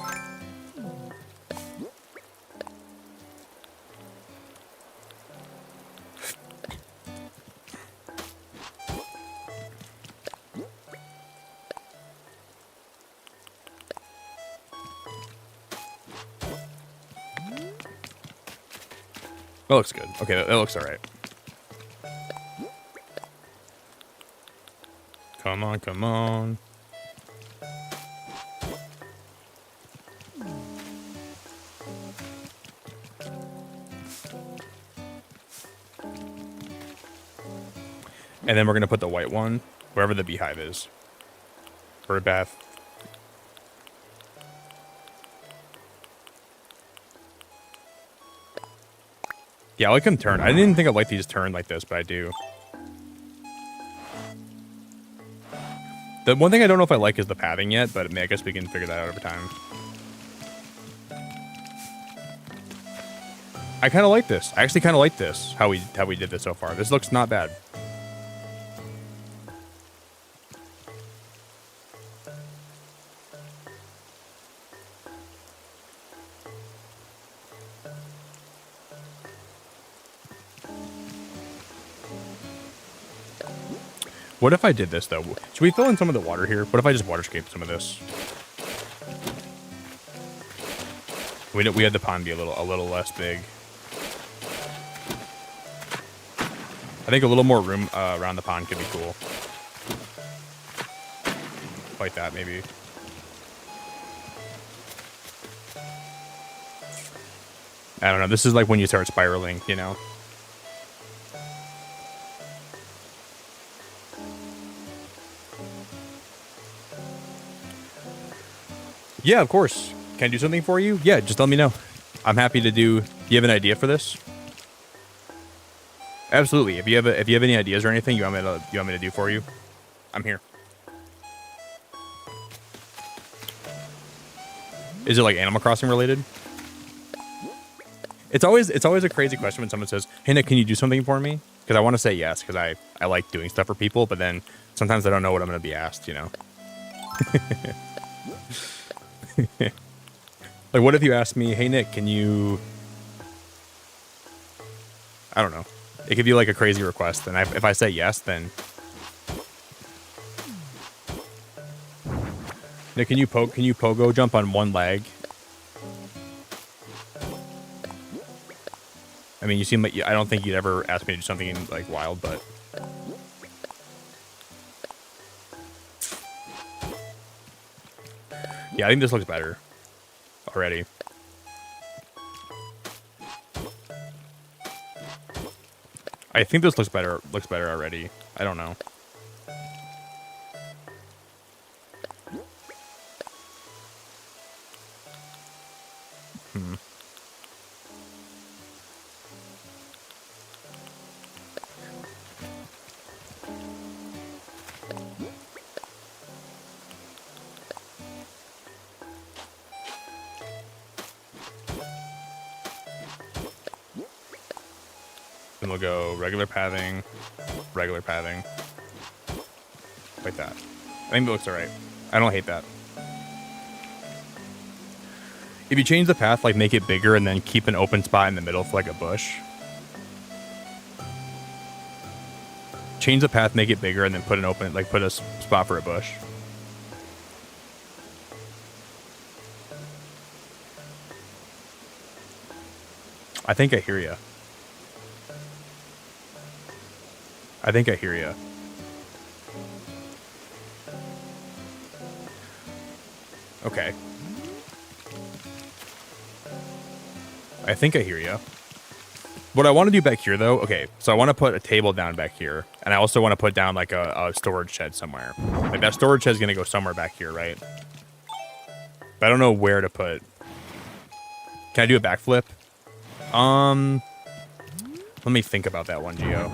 That looks good. Okay, that looks all right. Come on, come on. And then we're going to put the white one wherever the beehive is. Bird bath. Yeah, I like them turned. I didn't think I'd like these turned like this, but I do. The one thing I don't know if I like is the padding yet, but I guess we can figure that out over time. I kind of like this. I actually kind of like this, how we did this so far. This looks not bad. What if I did this, though? Should we fill in some of the water here? What if I just waterscaped some of this? We had the pond be a little less big. I think a little more room around the pond could be cool. Like that, maybe. I don't know. This is like when you start spiraling, you know? Yeah, of course. Can I do something for you? Yeah, just let me know. I'm happy to do. Do you have an idea for this? Absolutely. If you have any ideas or anything you want me to do for you, I'm here. Is it like Animal Crossing related? It's always a crazy question when someone says, "Hey Nick, can you do something for me?" Because I want to say yes, because I like doing stuff for people, but then sometimes I don't know what I'm going to be asked, you know. Like, what if you asked me, "Hey Nick, can you?" I don't know. It could be like a crazy request, and if I say yes, then Nick, can you pogo jump on one leg? I mean, you seem like I don't think you'd ever ask me to do something like wild, but yeah, I think this looks better already. I think this looks better. Looks better already. I don't know. Then we'll go regular pathing, like that. I think that looks alright. I don't hate that. If you change the path, like make it bigger and then keep an open spot in the middle for like a bush. Change the path, make it bigger, and then put an open, like put a spot for a bush. I think I hear you. I think I hear you. Okay. I think I hear you. What I want to do back here, though, okay, so I want to put a table down back here, and I also want to put down, like, a storage shed somewhere. Like, that storage shed is going to go somewhere back here, right? But I don't know where to put... Can I do a backflip? Let me think about that one, Gio.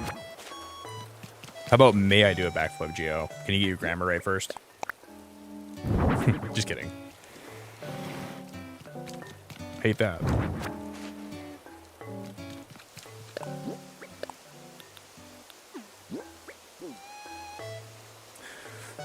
How about may I do a backflip, Gio? Can you get your grammar right first? Just kidding. Hate that.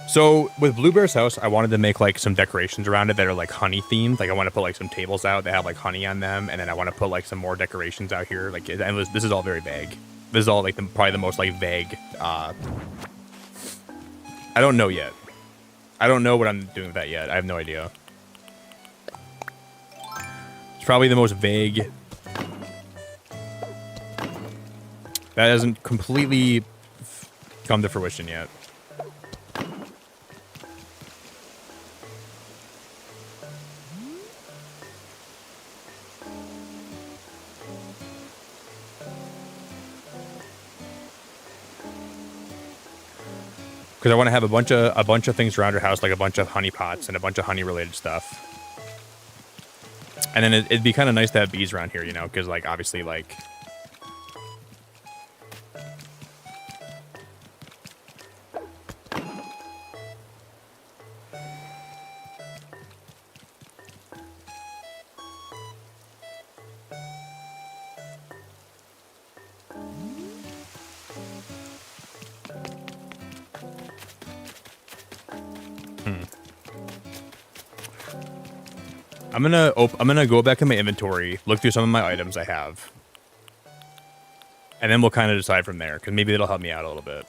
So with Bluebear's house, I wanted to make like some decorations around it that are like honey themed. Like I want to put like some tables out that have like honey on them, and then I want to put like some more decorations out here. Like, and this is all very vague. This is all like probably the most like vague. I don't know yet. I don't know what I'm doing with that yet. I have no idea. It's probably the most vague. That hasn't completely come to fruition yet. Because I want to have a bunch of things around her house, like a bunch of honey pots and a bunch of honey related stuff. And then it'd be kind of nice to have bees around here, you know, because like obviously like. I'm gonna go back in my inventory, look through some of my items I have, and then we'll kind of decide from there, because maybe it'll help me out a little bit.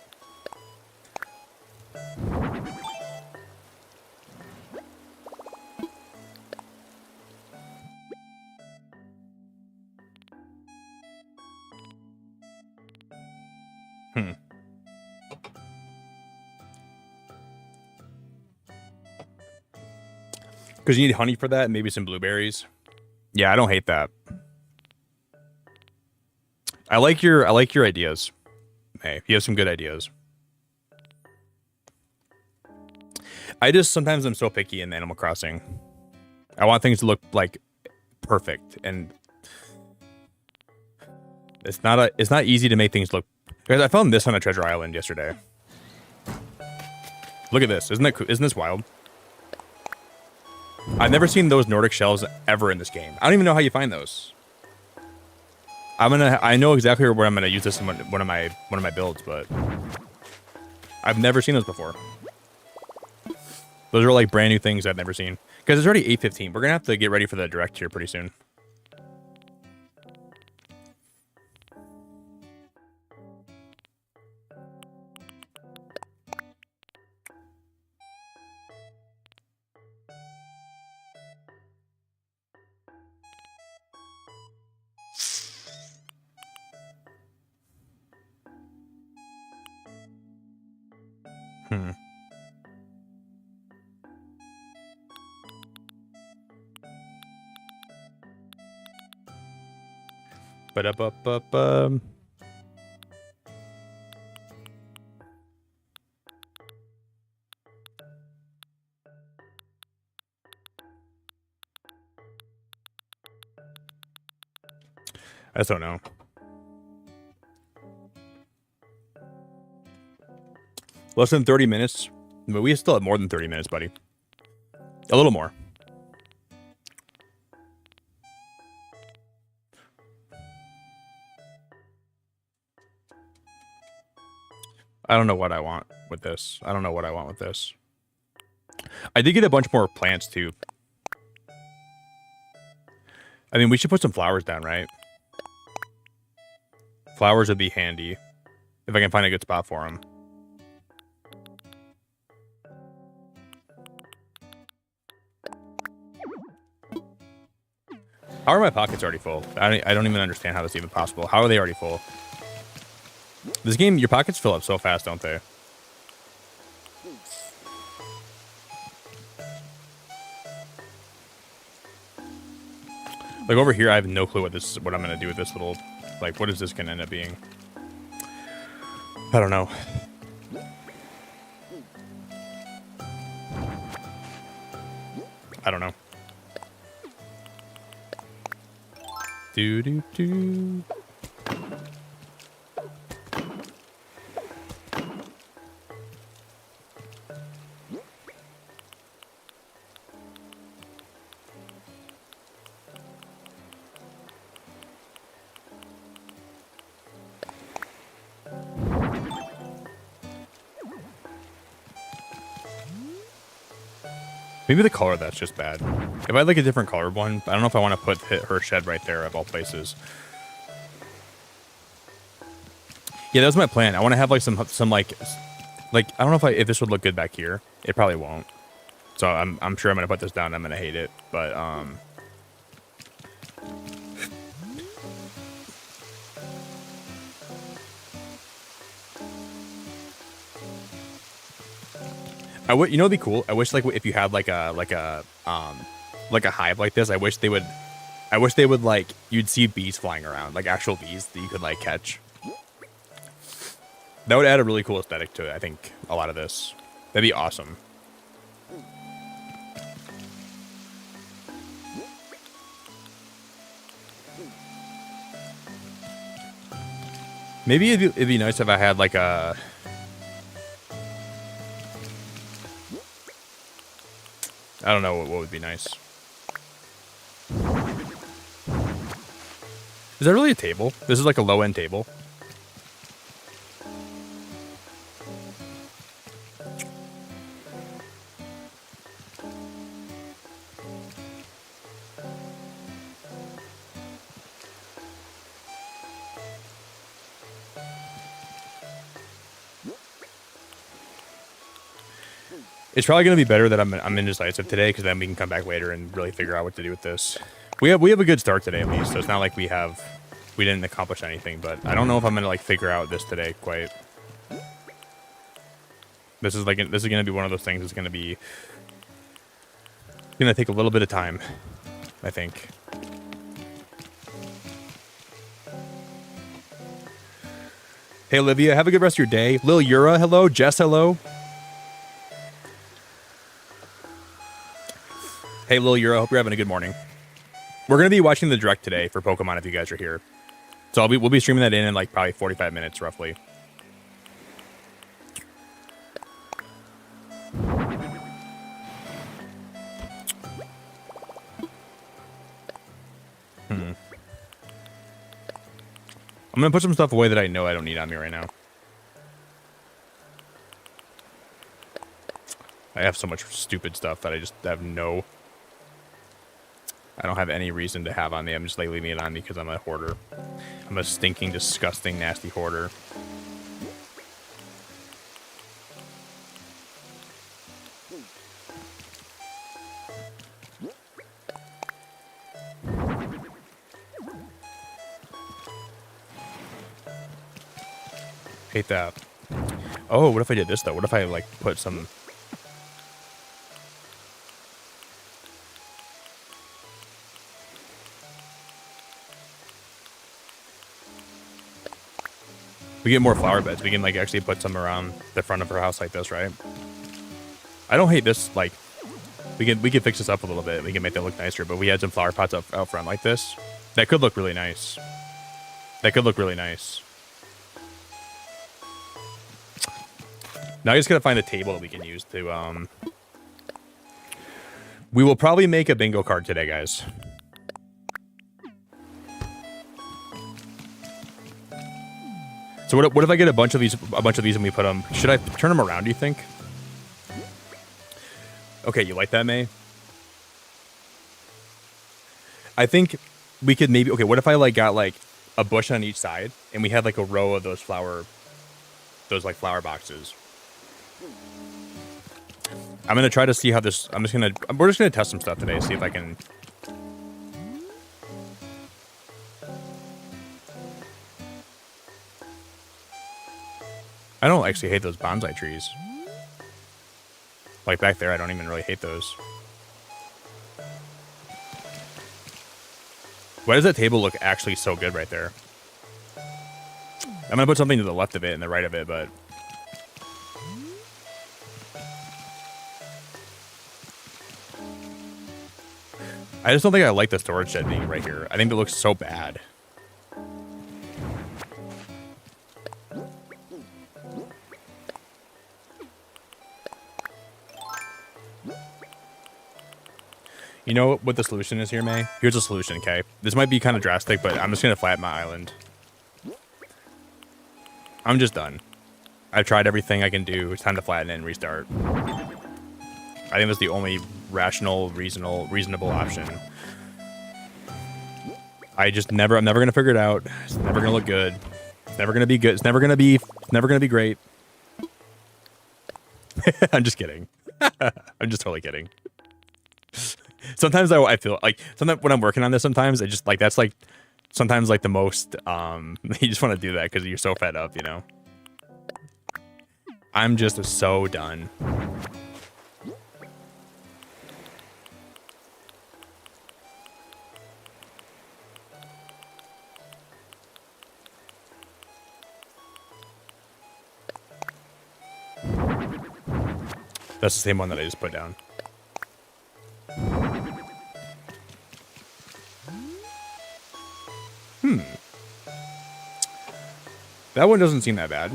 Because you need honey for that, and maybe some blueberries. Yeah, I don't hate that. I like your ideas. Hey, you have some good ideas. Sometimes I'm so picky in Animal Crossing. I want things to look like perfect, and it's not easy to make things look. Guys, I found this on a treasure island yesterday. Look at this. Isn't this wild? I've never seen those Nordic shells ever in this game. I don't even know how you find those. I know exactly where I'm gonna use this in one of my builds, but I've never seen those before. Those are like brand new things I've never seen. Because it's already 8:15. We're gonna have to get ready for the direct here pretty soon. Hmm. Ba-da-ba-ba-ba. I just don't know. Less than 30 minutes. But we still have more than 30 minutes, buddy. A little more. I don't know what I want with this. I don't know what I want with this. I did get a bunch more plants, too. I mean, we should put some flowers down, right? Flowers would be handy. If I can find a good spot for them. How are my pockets already full? I don't even understand how this is even possible. How are they already full? This game, your pockets fill up so fast, don't they? Like over here, I have no clue what I'm gonna do with this little, like, what is this gonna end up being? I don't know. I don't know. Do do do. Maybe the color that's just bad. If I had like a different colored one, I don't know if I want to put her shed right there of all places. Yeah, that was my plan. I want to have like some like I don't know if this would look good back here. It probably won't. So I'm sure I'm gonna put this down. I'm gonna hate it, but you know, it'd be cool. I wish like if you had like a hive like this. I wish they would like you'd see bees flying around, like actual bees that you could like catch. That would add a really cool aesthetic to it. I think a lot of this. That'd be awesome. Maybe it'd be nice if I had like a. I don't know what would be nice. Is that really a table? This is like a low-end table. It's probably going to be better that I'm indecisive today, because then we can come back later and really figure out what to do with this. We have a good start today at least, so it's not like we didn't accomplish anything, but I don't know if I'm going to like figure out this today quite. This is going to be one of those things that's going to take a little bit of time, I think. Hey Olivia, have a good rest of your day. Lil Yura, hello. Jess, hello. Hey, Lil Euro, hope you're having a good morning. We're going to be watching the direct today for Pokemon if you guys are here. So we'll be streaming that in like probably 45 minutes, roughly. I'm going to put some stuff away that I know I don't need on me right now. I have so much stupid stuff that I just have I don't have any reason to have on me. I'm just like leaving it on me because I'm a hoarder. I'm a stinking, disgusting, nasty hoarder. Hate that. Oh, what if I did this though? What if I like put some? We get more flower beds. We can like actually put some around the front of our house like this, right? I don't hate this. Like, we can fix this up a little bit. We can make that look nicer. But we had some flower pots out front like this. That could look really nice. That could look really nice. Now I just gotta find a table that we can use to. We will probably make a bingo card today, guys. So what if I get a bunch of these and we put them? Should I turn them around? Do you think? Okay, you like that, May? I think we could maybe. Okay, what if I like got like a bush on each side and we had like a row of those flower boxes. I'm gonna try to see how this. We're just gonna test some stuff today. See if I can. I don't actually hate those bonsai trees. Like back there, I don't even really hate those. Why does that table look actually so good right there? I'm gonna put something to the left of it and the right of it, but. I just don't think I like the storage shed being right here. I think it looks so bad. You know what the solution is here, May? Here's a solution, okay? This might be kind of drastic, but I'm just going to flatten my island. I'm just done. I've tried everything I can do. It's time to flatten it and restart. I think that's the only rational, reasonable option. I'm never going to figure it out. It's never going to look good. It's never going to be good. It's never going to be great. I'm just kidding. I'm just totally kidding. Sometimes I feel like sometimes when I'm working on this, sometimes I just like that's like sometimes like the most you just want to do that because you're so fed up, you know. I'm just so done. That's the same one that I just put down. That one doesn't seem that bad.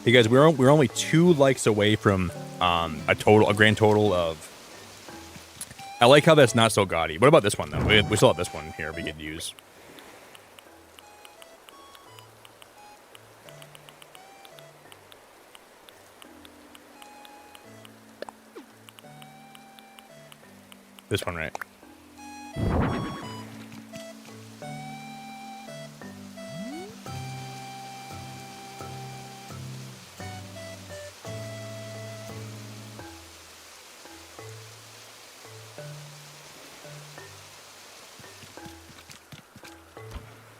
Hey guys, we're only 2 likes away from a grand total of. I like how that's not so gaudy. What about this one though? We still have this one here we could use. This one, right?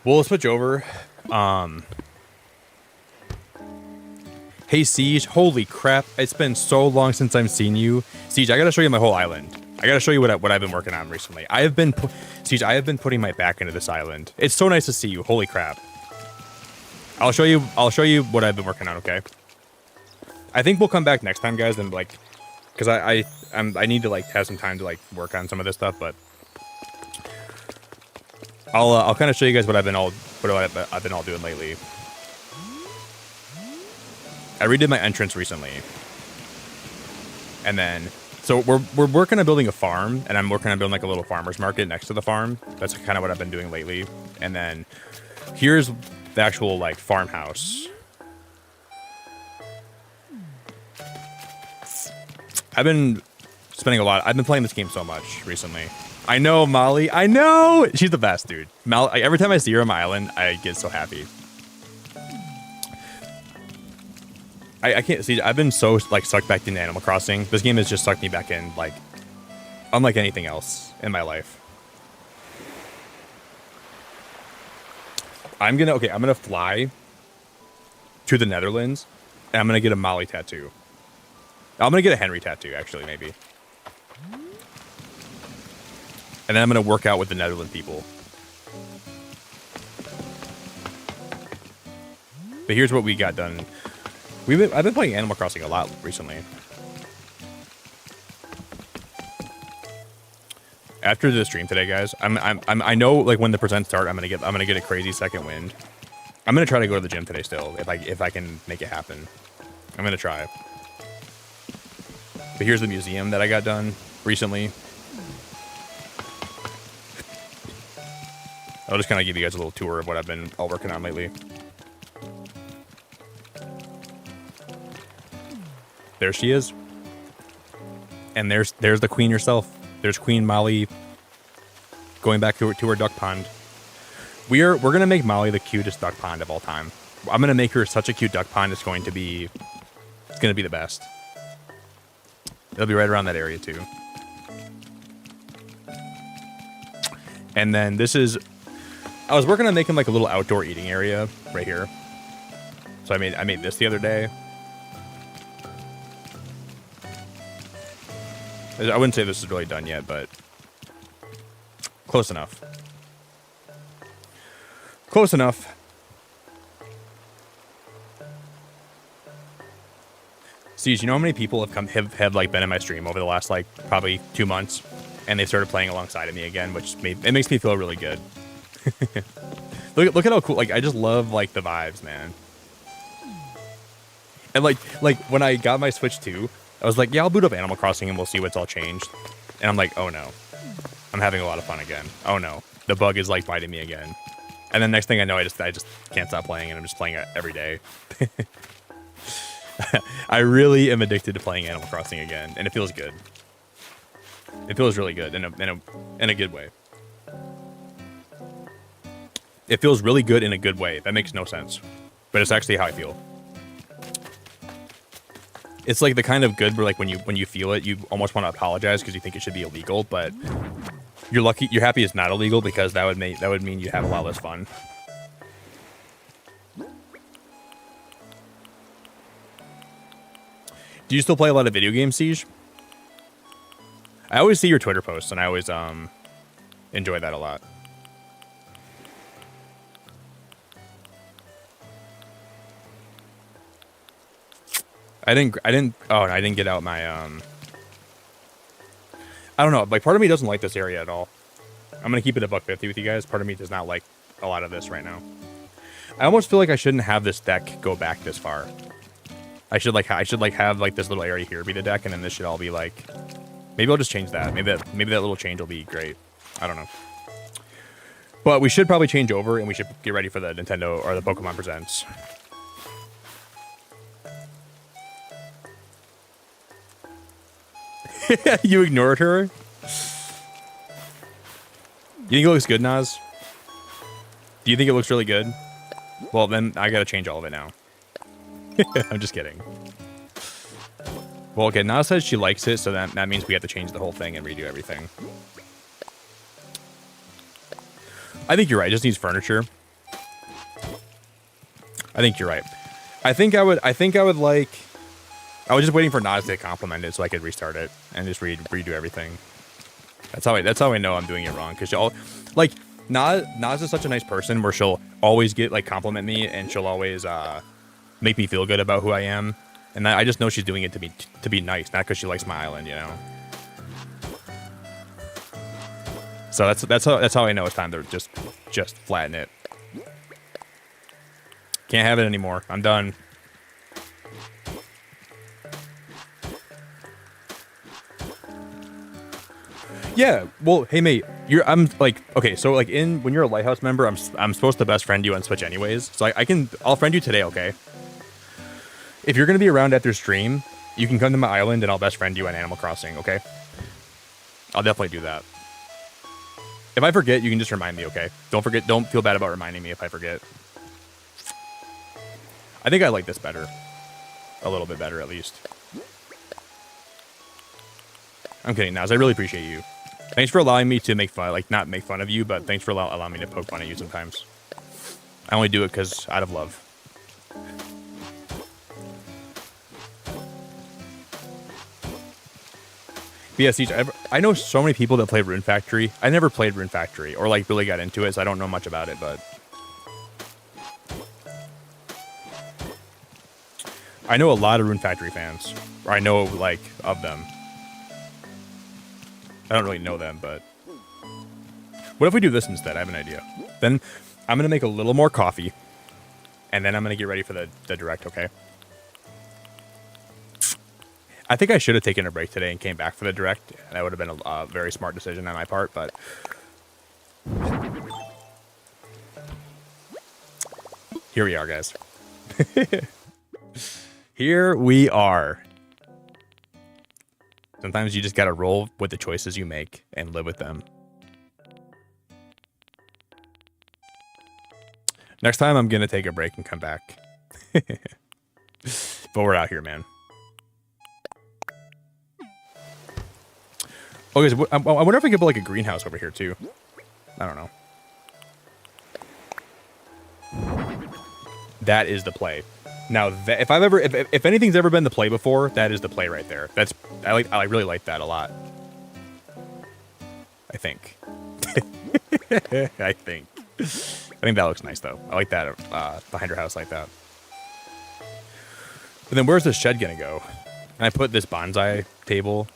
Well, let's switch over. Hey, Siege. Holy crap. It's been so long since I've seen you. Siege, I gotta show you my whole island. I gotta show you what I've been working on recently. Siege, I have been putting my back into this island. It's so nice to see you. Holy crap. I'll show you what I've been working on, okay? I think we'll come back next time, guys, and like, because I need to like have some time to like work on some of this stuff, but I'll kind of show you guys what I've been all doing lately. I redid my entrance recently, and then so we're working on building a farm, and I'm working on building like a little farmer's market next to the farm. That's kind of what I've been doing lately. And then here's the actual like farmhouse. I've been playing this game so much recently. I know, Molly. I know! She's the best, dude. Every time I see her on my island, I get so happy. I can't see. I've been so like sucked back into Animal Crossing. This game has just sucked me back in, like, unlike anything else in my life. I'm gonna fly to the Netherlands, and I'm gonna get a Molly tattoo. I'm gonna get a Henry tattoo, actually, maybe. And then I'm gonna work out with the Netherlands people. But here's what we got done. I've been playing Animal Crossing a lot recently. After the stream today, guys, I know like when the presents start, I'm gonna get a crazy second wind. I'm gonna try to go to the gym today still, if I can make it happen. I'm gonna try. But here's the museum that I got done recently. I'll just kind of give you guys a little tour of what I've been all working on lately. There she is. And there's the queen herself. There's Queen Molly going back to her duck pond. We're gonna make Molly the cutest duck pond of all time. I'm gonna make her such a cute duck pond. It's gonna be the best. It'll be right around that area too. And then I was working on making like a little outdoor eating area right here. So I made this the other day. I wouldn't say this is really done yet, but close enough. Close enough. Siege, you know how many people have like been in my stream over the last like probably 2 months, and they started playing alongside of me again, which it makes me feel really good. Look at how cool! Like I just love like the vibes, man. And like when I got my Switch 2, I was like, yeah, I'll boot up Animal Crossing and we'll see what's all changed. And I'm like, oh no, I'm having a lot of fun again. Oh no, the bug is like biting me again. And then next thing I know, I just can't stop playing, and I'm just playing it every day. I really am addicted to playing Animal Crossing again, and it feels good. It feels really good in a good way. It feels really good in a good way. That makes no sense, but it's actually how I feel. It's like the kind of good where like when you feel it, you almost want to apologize because you think it should be illegal, but you're happy it's not illegal, because that would mean you have a lot less fun. Do you still play a lot of video games, Siege? I always see your Twitter posts, and I always enjoy that a lot. I didn't get out my I don't know, like part of me doesn't like this area at all. I'm gonna keep it a $1.50 with you guys. Part of me does not like a lot of this right now. I almost feel like I shouldn't have this deck go back this far. I should have like this little area here be the deck, and then this should all be like, maybe I'll just change that. Maybe that little change will be great. I don't know. But we should probably change over, and we should get ready for the Nintendo or the Pokemon Presents. You ignored her? You think it looks good, Naz? Do you think it looks really good? Well, then I gotta change all of it now. I'm just kidding. Well, okay, Naz says she likes it, so that means we have to change the whole thing and redo everything. I think you're right. It just needs furniture. I think you're right. I was just waiting for Naz to compliment it so I could restart it and just redo everything. That's how I know I'm doing it wrong, because Naz is such a nice person where she'll always compliment me, and she'll always make me feel good about who I am, and I just know she's doing it to be nice, not because she likes my island, you know. So that's how I know it's time to just flatten it. Can't have it anymore. I'm done. Yeah, well, hey mate, when you're a Lighthouse member, I'm supposed to best friend you on Switch anyways, so I'll friend you today, okay? If you're gonna be around after stream, you can come to my island and I'll best friend you on Animal Crossing, okay? I'll definitely do that. If I forget, you can just remind me, okay? Don't feel bad about reminding me if I forget. I think I like this better. A little bit better, at least. I'm kidding, Naz. I really appreciate you. Thanks for allowing me to make fun, not make fun of you, but thanks for allowing me to poke fun at you sometimes. I only do it because out of love. But yeah, Siege, I know so many people that play Rune Factory. I never played Rune Factory or like really got into it, so I don't know much about it, but I know a lot of Rune Factory fans. Or I know like of them. I don't really know them, but what if we do this instead? I have an idea. Then I'm gonna make a little more coffee, and then I'm gonna get ready for the direct, okay? I think I should have taken a break today and came back for the direct. That would have been a very smart decision on my part, but here we are, guys. Here we are. Sometimes you just gotta roll with the choices you make and live with them. Next time, I'm gonna take a break and come back. But we're out here, man. Oh, guys, I wonder if we could put like a greenhouse over here too. I don't know. That is the play. Now, if anything's ever been the play before, that is the play right there. I really like that a lot. I think. I think that looks nice though. I like that behind her house like that. But then where's the shed gonna go? And I put this bonsai table.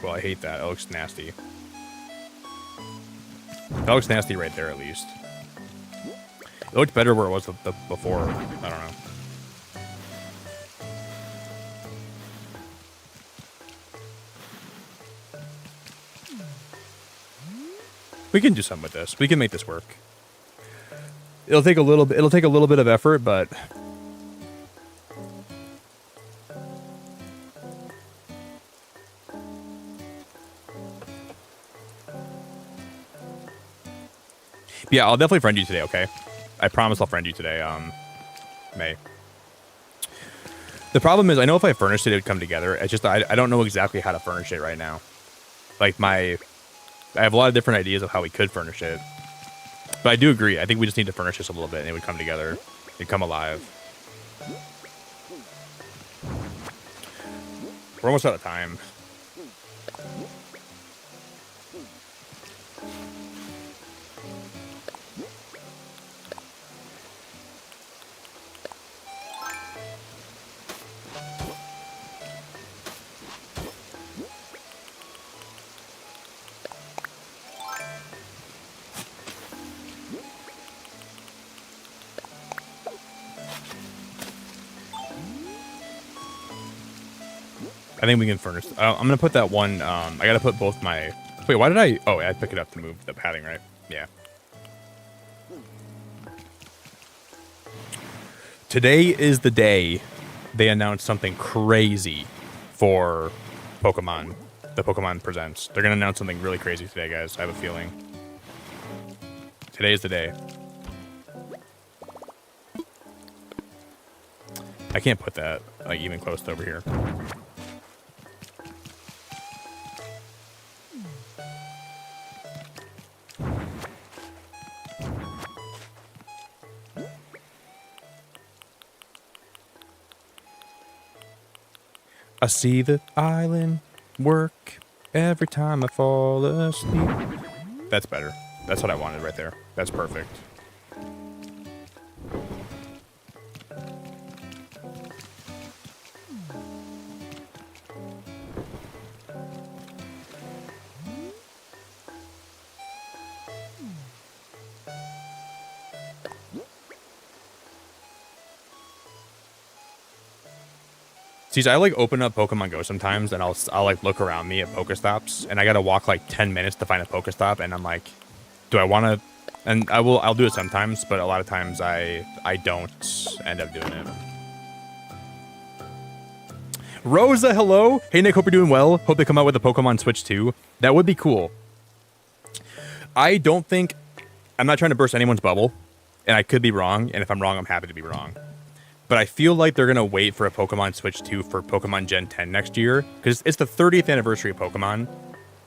Well, I hate that. It looks nasty. That looks nasty right there, at least. It looked better where it was before. I don't know. We can do something with this. We can make this work. It'll take a little bit of effort, but yeah, I'll definitely friend you today, okay? I promise I'll friend you today, May. The problem is, I know if I furnished it, it would come together. It's just, I don't know exactly how to furnish it right now. Like, I have a lot of different ideas of how we could furnish it. But I do agree. I think we just need to furnish this a little bit, and it would come together. It'd come alive. We're almost out of time. I think we can furnish. I'm going to put that one. I got to put both my... Wait, why did I... Oh, I pick it up to move the padding, right? Yeah. Today is the day they announced something crazy for Pokemon. The Pokemon Presents. They're going to announce something really crazy today, guys. I have a feeling. Today is the day. I can't put that like even close to over here. I see the island work every time I fall asleep. That's better. That's what I wanted right there. That's perfect. See, I like open up Pokemon Go sometimes, and I'll like look around me at Pokestops, and I gotta walk like 10 minutes to find a Pokestop, and I'm like, do I want to? And I'll do it sometimes, but a lot of times I don't end up doing it. Rosa, hello. Hey Nick, hope you're doing well. Hope they come out with a Pokemon Switch 2. That would be cool. I'm not trying to burst anyone's bubble, and I could be wrong, and if I'm wrong, I'm happy to be wrong. But I feel like they're gonna wait for a Pokemon Switch 2 for Pokemon Gen 10 next year because it's the 30th anniversary of Pokemon.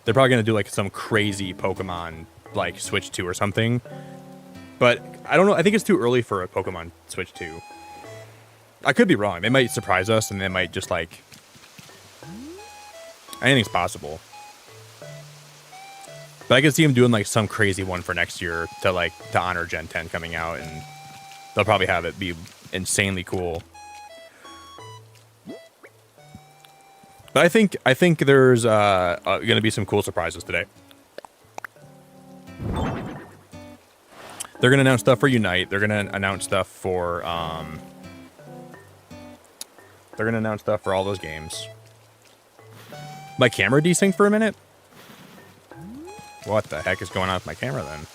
They're probably gonna do like some crazy Pokemon like Switch 2 or something. But I don't know. I think it's too early for a Pokemon Switch 2. I could be wrong. They might surprise us, and they might just like anything's possible. But I could see them doing like some crazy one for next year to honor Gen 10 coming out, and they'll probably have it be insanely cool. But I think there's going to be some cool surprises today. They're going to announce stuff for Unite. They're going to announce stuff for they're going to announce stuff for all those games. My camera desynced for a minute? What the heck is going on with my camera then?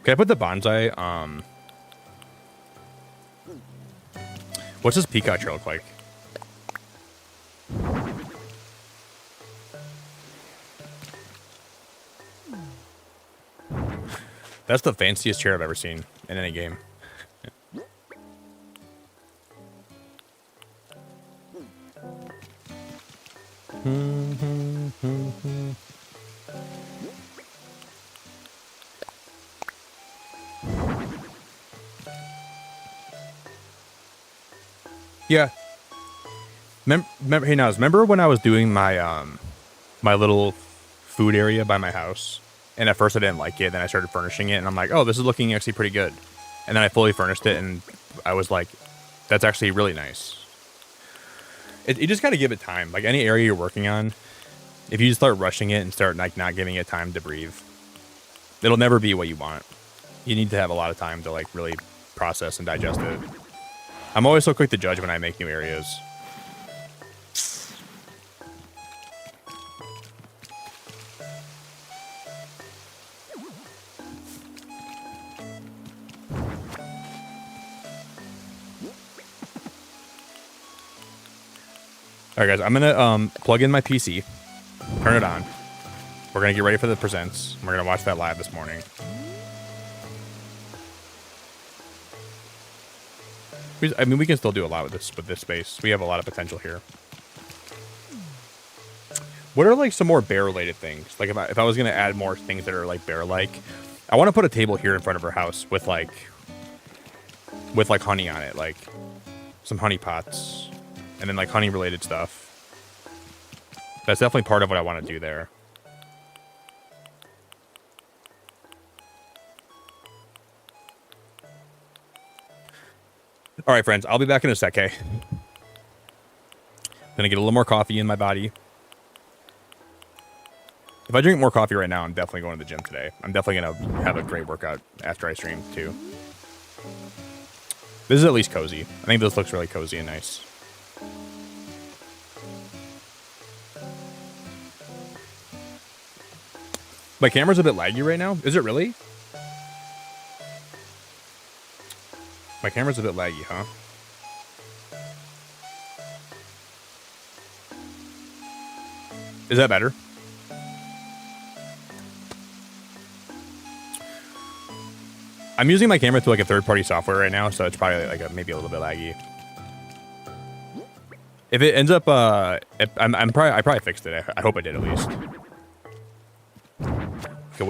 Can I put the bonsai? What's this Pikachu look like? That's the fanciest chair I've ever seen in any game. Yeah. Hey, Naz, remember when I was doing my my little food area by my house? And at first I didn't like it, then I started furnishing it, and I'm like, oh, this is looking actually pretty good. And then I fully furnished it, and I was like, that's actually really nice. You just got to give it time. Like any area you're working on, if you just start rushing it and start like not giving it time to breathe, it'll never be what you want. You need to have a lot of time to like really process and digest it. I'm always so quick to judge when I make new areas. All right, guys, I'm gonna plug in my PC, turn it on. We're gonna get ready for the presents. We're gonna watch that live this morning. I mean, we can still do a lot with this space. We have a lot of potential here. What are like some more bear-related things? Like if I was gonna add more things that are like bear-like, I want to put a table here in front of our house with like honey on it, like some honey pots. And then like honey related stuff. That's definitely part of what I want to do there. All right, friends, I'll be back in a sec, okay? Gonna get a little more coffee in my body. If I drink more coffee right now, I'm definitely going to the gym today. I'm definitely gonna have a great workout after I stream too. This is at least cozy. I think this looks really cozy and nice. My camera's a bit laggy right now. Is it really? My camera's a bit laggy, huh? Is that better? I'm using my camera through like a third-party software right now, so it's probably like maybe a little bit laggy. If it ends up, I probably fixed it. I hope I did at least. Okay,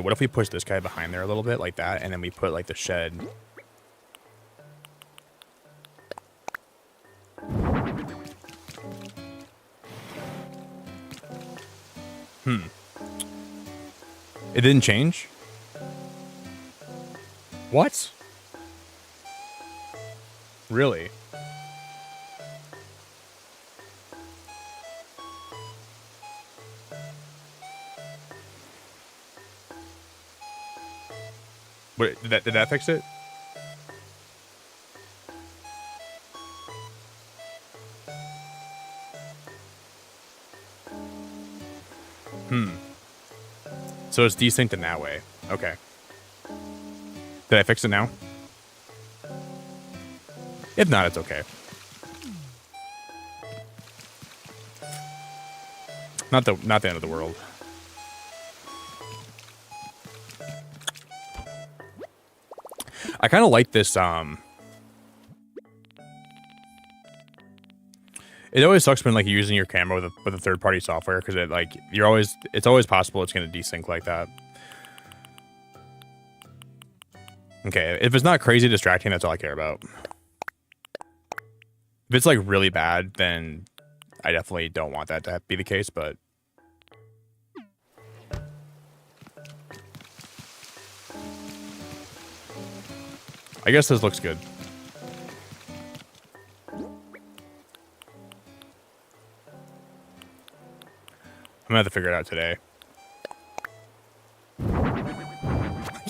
what if we push this guy behind there a little bit like that, and then we put like the shed. It didn't change? What? Really? Wait, did that fix it? So it's desynced in that way. Okay. Did I fix it now? If not, it's okay. Not the end of the world. I kind of like this. It always sucks when like you're using your camera with a third party software because it's always possible it's gonna desync like that. Okay, if it's not crazy distracting, that's all I care about. If it's like really bad, then I definitely don't want that to be the case, but I guess this looks good. I'm gonna have to figure it out today.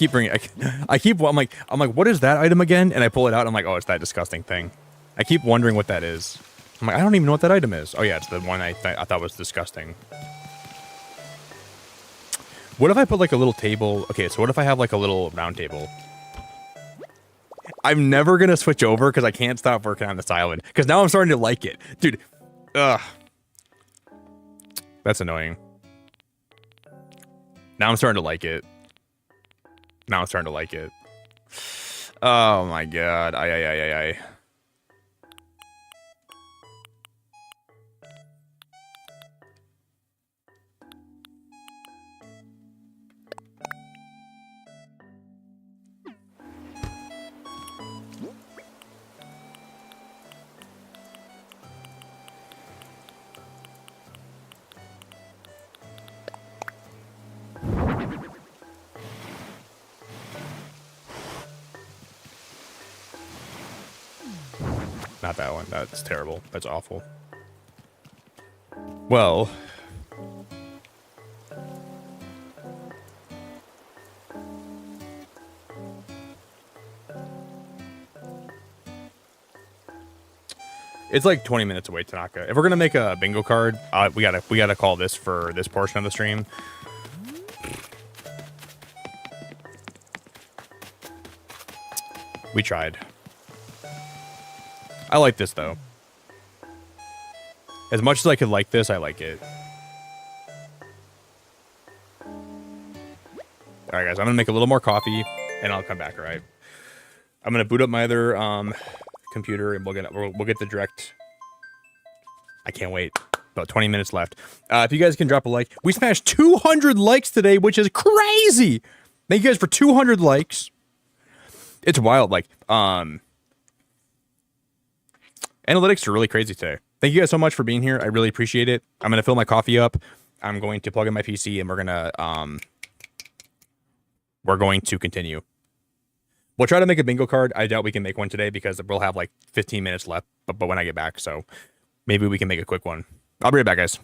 I'm like, what is that item again? And I pull it out. And I'm like, oh, it's that disgusting thing. I keep wondering what that is. I'm like, I don't even know what that item is. Oh yeah, it's the one I thought was disgusting. What if I put like a little table? Okay, so what if I have like a little round table? I'm never gonna switch over because I can't stop working on this island. Because now I'm starting to like it, dude. Ugh, that's annoying. Now I'm starting to like it. Now I'm starting to like it. Oh my god. Ay. Not that one. That's terrible. That's awful. Well, it's like 20 minutes away, Tanaka. If we're gonna make a bingo card, we gotta call this for this portion of the stream. We tried. I like this though. As much as I could like this, I like it. All right, guys, I'm gonna make a little more coffee, and I'll come back. All right. I'm gonna boot up my other computer, and we'll get the direct. I can't wait. About 20 minutes left. If you guys can drop a like, we smashed 200 likes today, which is crazy. Thank you guys for 200 likes. It's wild. Like analytics are really crazy today. Thank you guys so much for being here. I really appreciate it. I'm gonna fill my coffee up. I'm going to plug in my PC, and we're going to continue. We'll try to make a bingo card. I doubt we can make one today because we'll have like 15 minutes left. But when I get back, so maybe we can make a quick one. I'll be right back, guys.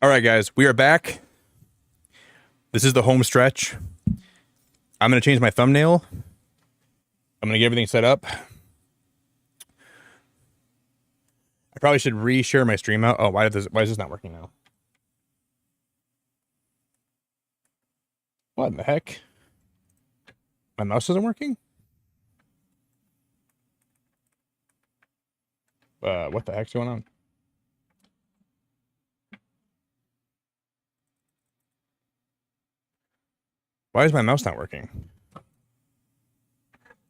All right, guys, we are back. This is the home stretch. I'm going to change my thumbnail. I'm going to get everything set up. I probably should re-share my stream out. Oh, why is this not working now? What in the heck? My mouse isn't working? What the heck's going on? Why is my mouse not working?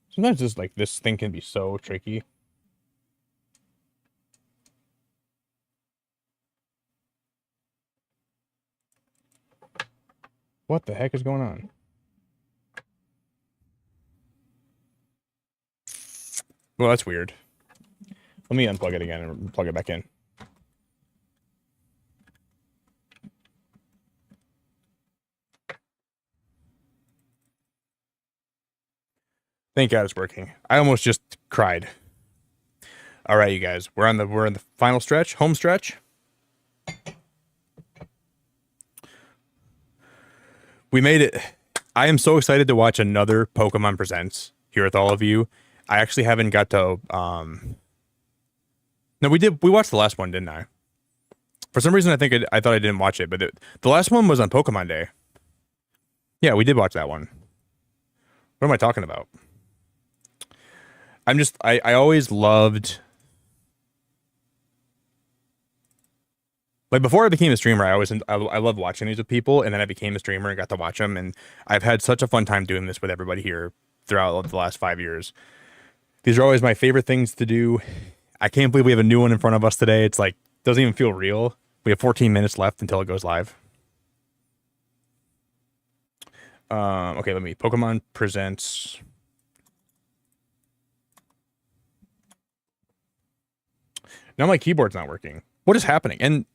Sometimes this thing can be so tricky. What the heck is going on? Well, that's weird. Let me unplug it again and plug it back in. Thank God it's working. I almost just cried. All right, you guys, we're in the final stretch, home stretch. We made it. I am so excited to watch another Pokemon Presents here with all of you. I actually haven't got to. No, we did. We watched the last one, didn't I? For some reason, I thought I didn't watch it, but the last one was on Pokemon Day. Yeah, we did watch that one. What am I talking about? I always loved. Like before I became a streamer, I loved watching these with people, and then I became a streamer and got to watch them, and I've had such a fun time doing this with everybody here throughout the last 5 years. These are always my favorite things to do. I can't believe we have a new one in front of us today. It's like doesn't even feel real. We have 14 minutes left until it goes live. Okay, let me Pokemon Presents. Now my keyboard's not working. What is happening? And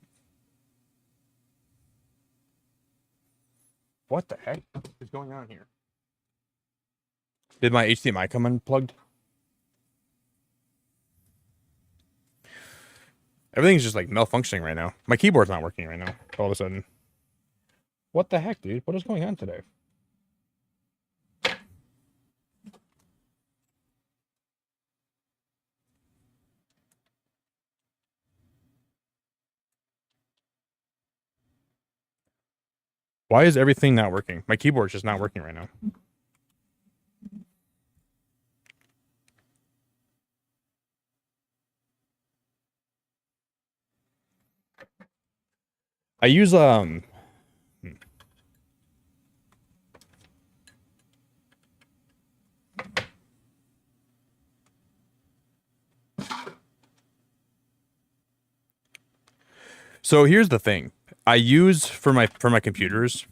what the heck is going on here? Did my HDMI come unplugged? Everything's just like malfunctioning right now. My keyboard's not working right now. All of a sudden. What the heck, dude? What is going on today? Why is everything not working? My keyboard's just not working right now. I use So here's the thing. I use for my computers.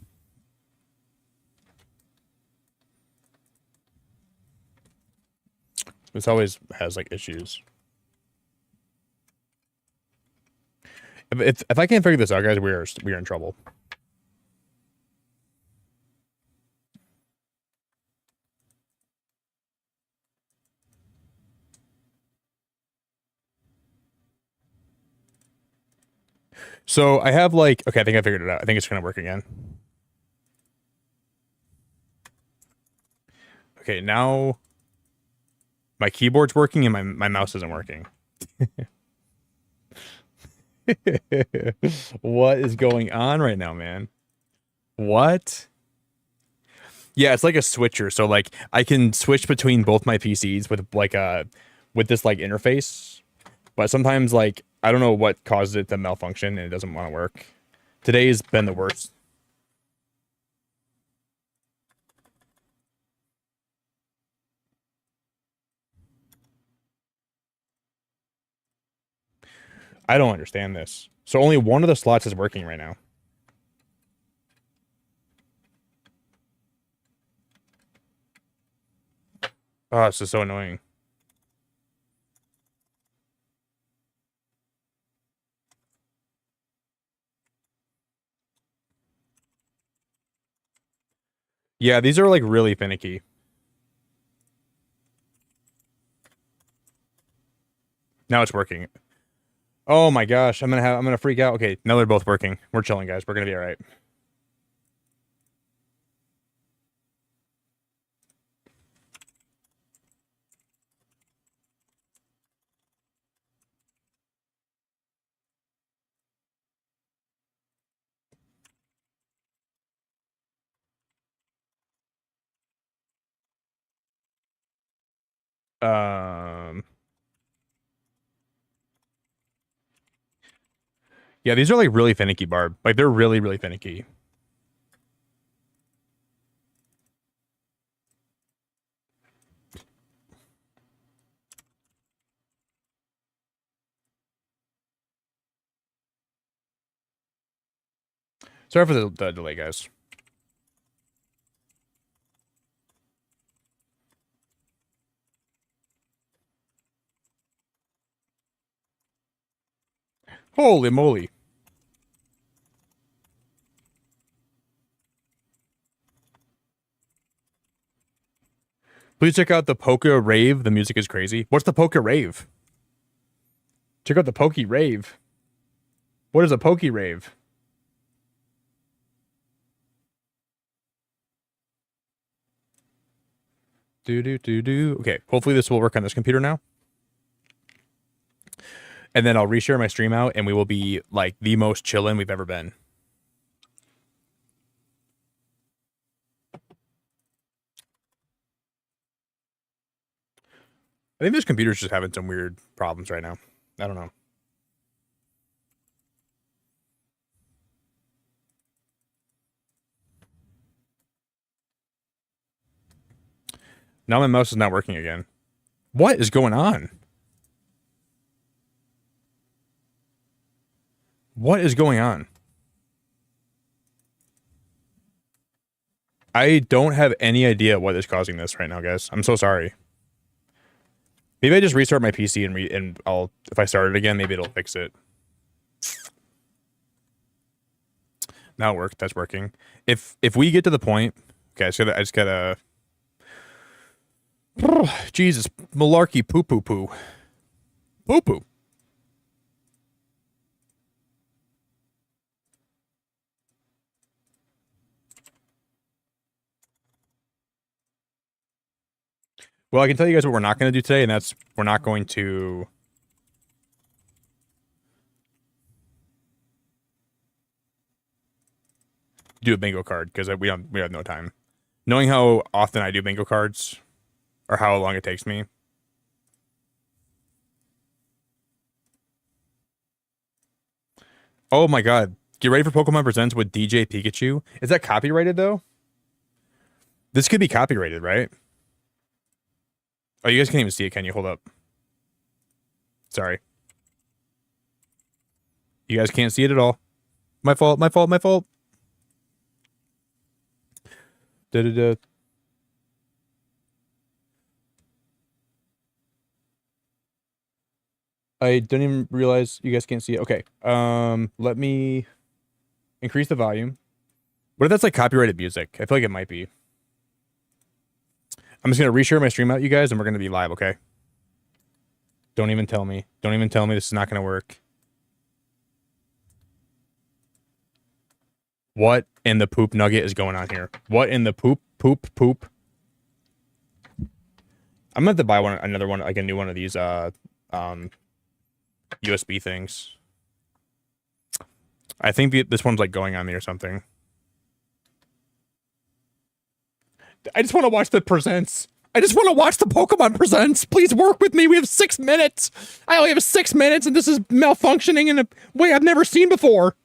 This always has like issues. If I can't figure this out, guys, we are in trouble. So I have like, okay, I think I figured it out. I think it's gonna work again. Okay, now my keyboard's working and my mouse isn't working. What is going on right now, man? What? Yeah, it's like a switcher. So like I can switch between both my PCs with like with this like interface. But sometimes like I don't know what causes it to malfunction and it doesn't want to work. Today's been the worst. I don't understand this. So only one of the slots is working right now. Oh, this is so annoying. Yeah, these are like really finicky. Now it's working. Oh my gosh, I'm gonna freak out. Okay, now they're both working. We're chilling, guys. We're gonna be all right. Um, yeah, these are like really finicky, Barb. Like they're really, really finicky. Sorry for the delay, guys. Holy moly. Please check out the Polka Rave. The music is crazy. What's the Polka Rave? Check out the Pokey Rave. What is a Pokey Rave? Do. Okay, hopefully this will work on this computer now. And then I'll reshare my stream out and we will be like the most chillin' we've ever been. I think this computer's just having some weird problems right now. I don't know. Now my mouse is not working again. What is going on? What is going on? I don't have any idea what is causing this right now, guys. I'm so sorry. Maybe I just restart my PC and I'll if I start it again, maybe it'll fix it. Now it worked. That's working. If we get to the point, okay, so I just gotta. Jesus, malarkey, poo. Well, I can tell you guys what we're not going to do today, and that's we're not going to do a bingo card because we have no time. Knowing how often I do bingo cards, or how long it takes me. Oh my god. Get ready for Pokemon Presents with DJ Pikachu. Is that copyrighted though? This could be copyrighted, right? Oh, you guys can't even see it, can you? Hold up. Sorry. You guys can't see it at all. My fault. Da. I don't even realize you guys can't see it. Okay. Let me increase the volume. What if that's like copyrighted music? I feel like it might be. I'm just gonna reshare my stream out, you guys, and we're gonna be live, okay? Don't even tell me. Don't even tell me this is not gonna work. What in the poop nugget is going on here? What in the poop? I'm gonna have to buy another one, like a new one of these USB things. I think this one's like going on me or something. I just want to watch the presents. I just want to watch the Pokemon Presents. Please work with me. We have 6 minutes. I only have 6 minutes, and this is malfunctioning in a way I've never seen before.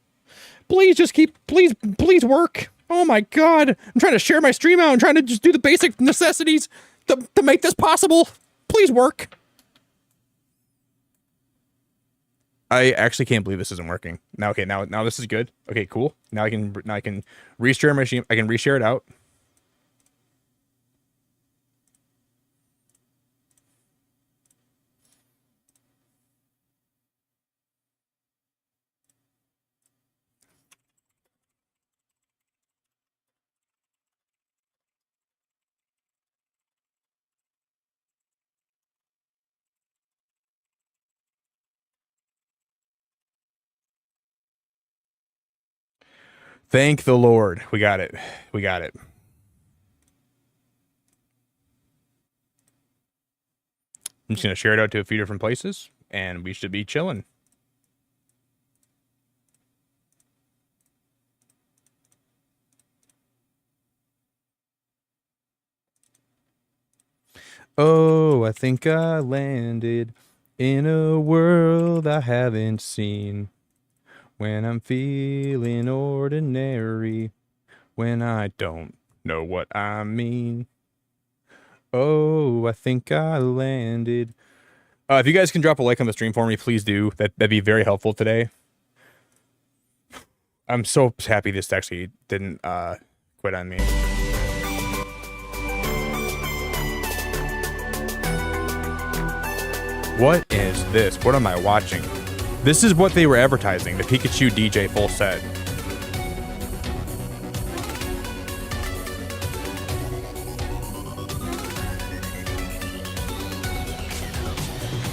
Please just please work. Oh my god. I'm trying to share my stream out. I'm trying to just do the basic necessities to make this possible. Please work. I actually can't believe this isn't working. Now, okay, now this is good. Okay, cool. Now I can reshare my stream. I can reshare it out. Thank the Lord. We got it. We got it. I'm just going to share it out to a few different places, and we should be chilling. Oh, I think I landed in a world I haven't seen. When I'm feeling ordinary, when I don't know what I mean. Oh, I think I landed. If you guys can drop a like on the stream for me, please do. That'd be very helpful today. I'm so happy this actually didn't quit on me. What is this? What am I watching? This is what they were advertising, the Pikachu DJ full set.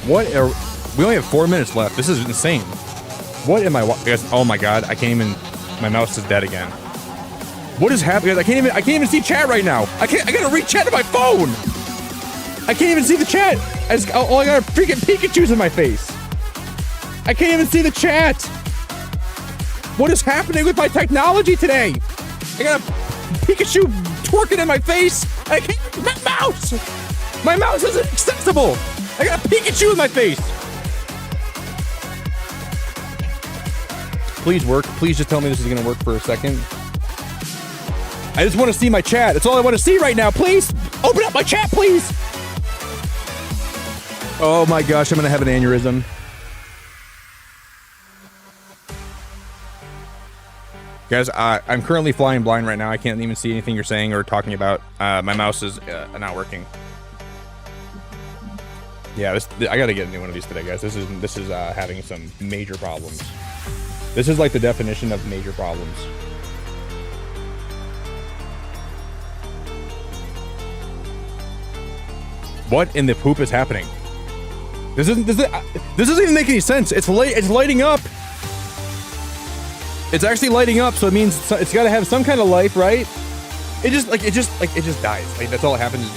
What are... We only have 4 minutes left. This is insane. What am I watching? Oh my god, I can't even... My mouse is dead again. What is happening? I can't even see chat right now. I gotta read chat to my phone! I can't even see the chat! All I got are freaking Pikachus in my face. I can't even see the chat! What is happening with my technology today? I got a Pikachu twerking in my face! I can't... My mouse! My mouse isn't accessible! I got a Pikachu in my face! Please work. Please just tell me this is gonna work for a second. I just want to see my chat. That's all I want to see right now. Please! Open up my chat, please! Oh my gosh, I'm gonna have an aneurysm. Guys, I'm currently flying blind right now. I can't even see anything you're saying or talking about. My mouse is not working. Yeah, I gotta get a new one of these today, guys. This is having some major problems. This is like the definition of major problems. What in the poop is happening? This doesn't even make any sense. It's lighting up. It's actually lighting up, so it means it's got to have some kind of life, right? It just dies. Like, that's all it happens.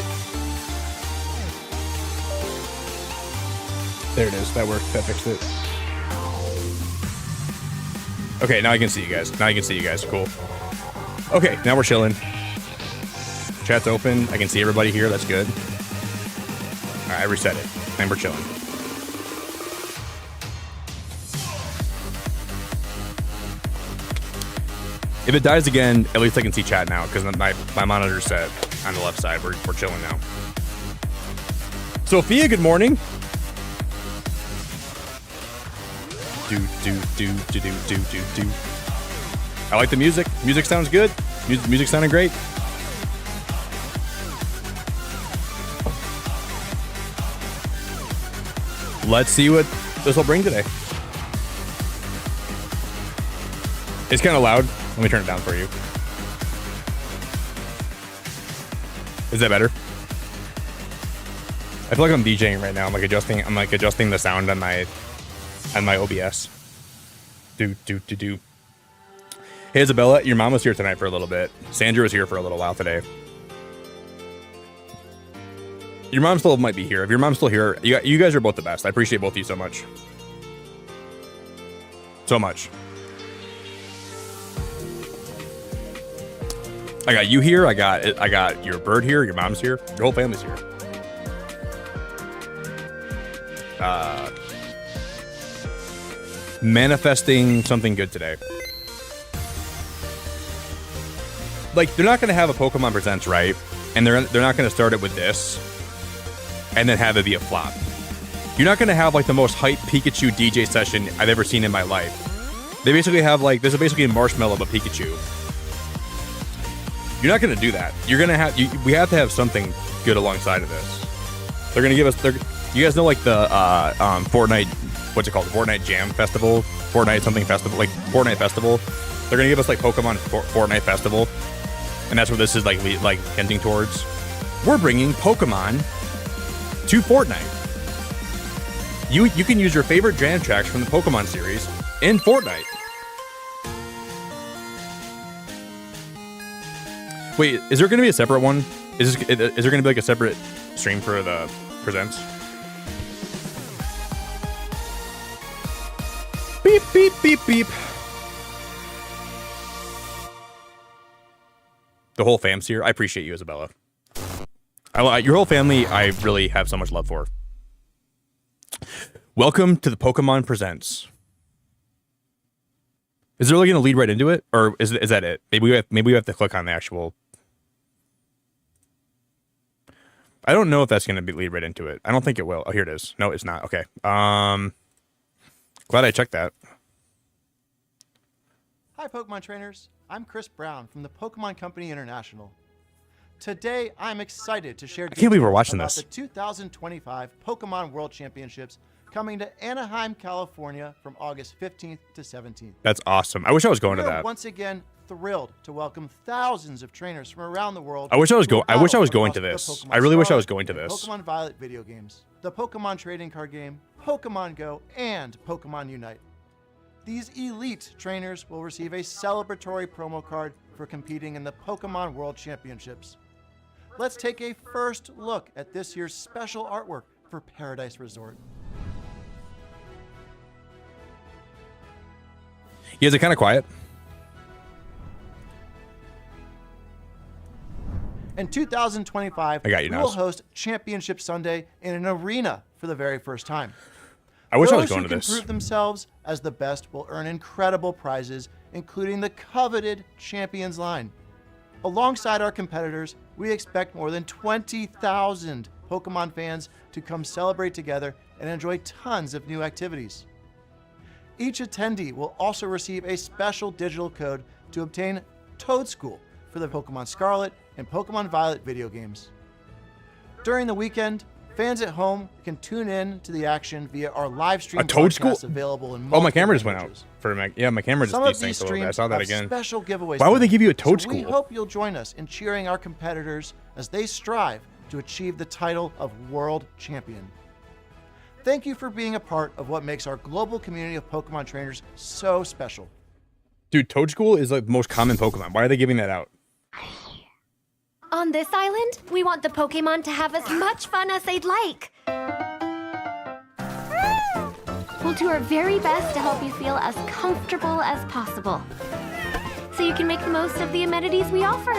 There it is. That worked. That fixed it. Okay, now I can see you guys. Cool. Okay, now we're chilling. Chat's open. I can see everybody here. That's good. All right, I reset it, and we're chilling. If it dies again, at least I can see chat now, because my monitor's set on the left side. We're chilling now. Sophia, good morning. Do. I like the music. Music sounds good. Music sounding great. Let's see what this will bring today. It's kind of loud. Let me turn it down for you. Is that better? I feel like I'm DJing right now. I'm like adjusting the sound on my OBS. Do. Hey Isabella, your mom was here tonight for a little bit. Sandra was here for a little while today. Your mom still might be here. If your mom's still here, you guys are both the best. I appreciate both of you so much. So much. I got you here. I got your bird here. Your mom's here. Your whole family's here. Manifesting something good today. Like, they're not going to have a Pokemon Presents, right? And they're not going to start it with this and then have it be a flop. You're not going to have like the most hyped Pikachu DJ session I've ever seen in my life. They basically have like, this is basically a marshmallow of a Pikachu. You're not going to do that. You're going to have, we have to have something good alongside of this. They're going to give us, you guys know like the Fortnite, what's it called? The Fortnite Jam Festival? Fortnite something festival, like Fortnite Festival. They're going to give us like Pokemon Fortnite Festival. And that's what this is like hinting towards. We're bringing Pokemon to Fortnite. You can use your favorite jam tracks from the Pokemon series in Fortnite. Wait, is there going to be a separate one? Is there going to be like a separate stream for the presents? Beep, beep, beep, beep. The whole fam's here. I appreciate you, Isabella. Your whole family, I really have so much love for. Welcome to the Pokemon Presents. Is it really going to lead right into it, or is that it? Maybe we have to click on the actual. I don't know if that's going to lead right into it. I don't think it will. Oh, here it is. No, it's not. Okay. Glad I checked that. Hi, Pokemon trainers. I'm Chris Brown from the Pokemon Company International. Today, I'm excited to share. I can't believe we're watching about this. The 2025 Pokemon World Championships coming to Anaheim, California, from August 15th to 17th. That's awesome. I wish I was going to that. Once again, thrilled to welcome thousands of trainers from around the world. I wish I was going to this. I really wish I was going to this. Pokemon Violet video games, the Pokemon trading card game, Pokemon Go, and Pokemon Unite. These elite trainers will receive a celebratory promo card for competing in the Pokemon World Championships. Let's take a first look at this year's special artwork for Paradise Resort. You guys are kind of quiet. In 2025, I got you, we will host Championship Sunday in an arena for the very first time. I wish I was going to Those this. who can prove themselves as the best will earn incredible prizes, including the coveted Champions line. Alongside our competitors, we expect more than 20,000 Pokemon fans to come celebrate together and enjoy tons of new activities. Each attendee will also receive a special digital code to obtain Toad School for the Pokemon Scarlet and Pokemon Violet video games. During the weekend, fans at home can tune in to the action via our live stream broadcast available in my camera just went out languages. for a minute. Yeah, my camera just desynced a little bit. I saw that again. Special giveaways. Why would they give you a Toad School? We hope you'll join us in cheering our competitors as they strive to achieve the title of World Champion. Thank you for being a part of what makes our global community of Pokemon trainers so special. Dude, Toad School is like the most common Pokemon. Why are they giving that out? On this island, we want the Pokemon to have as much fun as they'd like. We'll do our very best to help you feel as comfortable as possible, so you can make the most of the amenities we offer.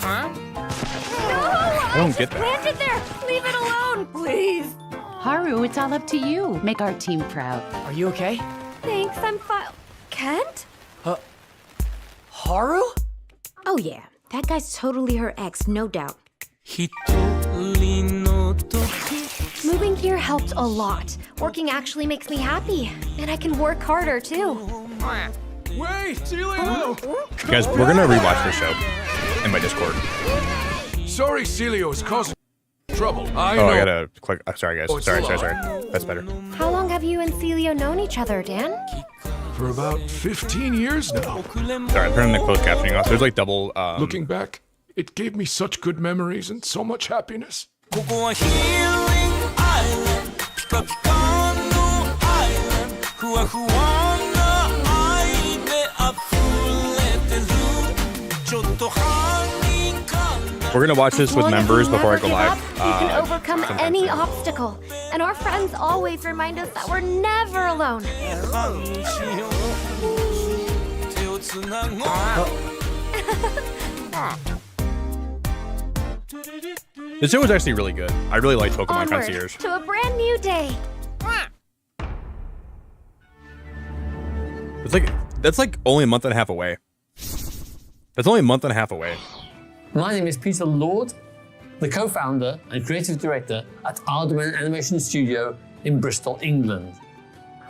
I don't get that. Landed there! Leave it alone, please! Haru, it's all up to you. Make our team proud. Are you okay? Thanks, I'm fine. Kent? Haru? Oh yeah, that guy's totally her ex, no doubt. Moving here helped a lot. Working actually makes me happy, and I can work harder too. Wait, Celio! Guys, we're gonna rewatch this show in my Discord. Sorry, Celio's causing trouble. I gotta click. Sorry, guys. Sorry. That's better. How long have you and Celio known each other, Dan? For about 15 years now. Sorry, I'm turning the closed captioning off. There's like double. Looking back, it gave me such good memories and so much happiness. We're gonna watch this with members before I go live. You can overcome any obstacle, and our friends always remind us that we're never alone. This show was actually really good. I really like Pokemon Onward Concierge. to a brand new day. That's like only a month and a half away. That's only a month and a half away. My name is Peter Lord, the co-founder and creative director at Aardman Animation Studio in Bristol, England.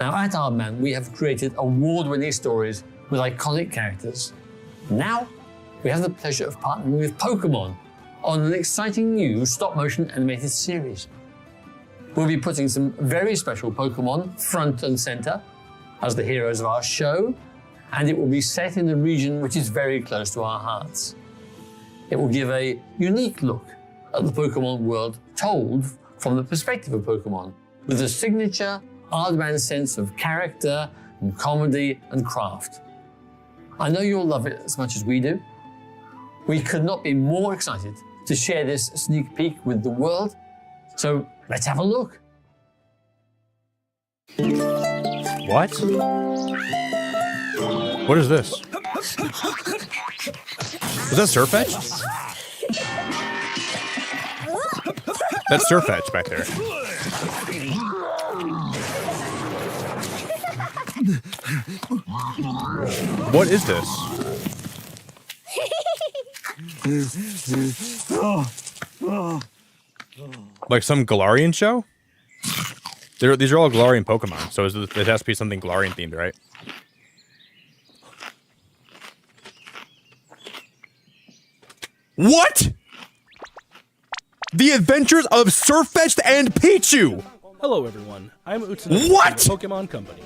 Now at Aardman, we have created award-winning stories with iconic characters. Now, we have the pleasure of partnering with Pokemon on an exciting new stop-motion animated series. We'll be putting some very special Pokemon front and center as the heroes of our show, and it will be set in a region which is very close to our hearts. It will give a unique look at the Pokemon world told from the perspective of Pokemon, with a signature Aardman sense of character and comedy and craft. I know you'll love it as much as we do. We could not be more excited to share this sneak peek with the world. So let's have a look. What? What is this? Is that Surfetch? That's Surfetch back there. What is this? Like some Galarian show? These are all Galarian Pokemon, so it has to be something Galarian themed, right? What? The Adventures of Surfetched and Pichu! Hello everyone, I'm Utsunobu What? from the Pokemon Company.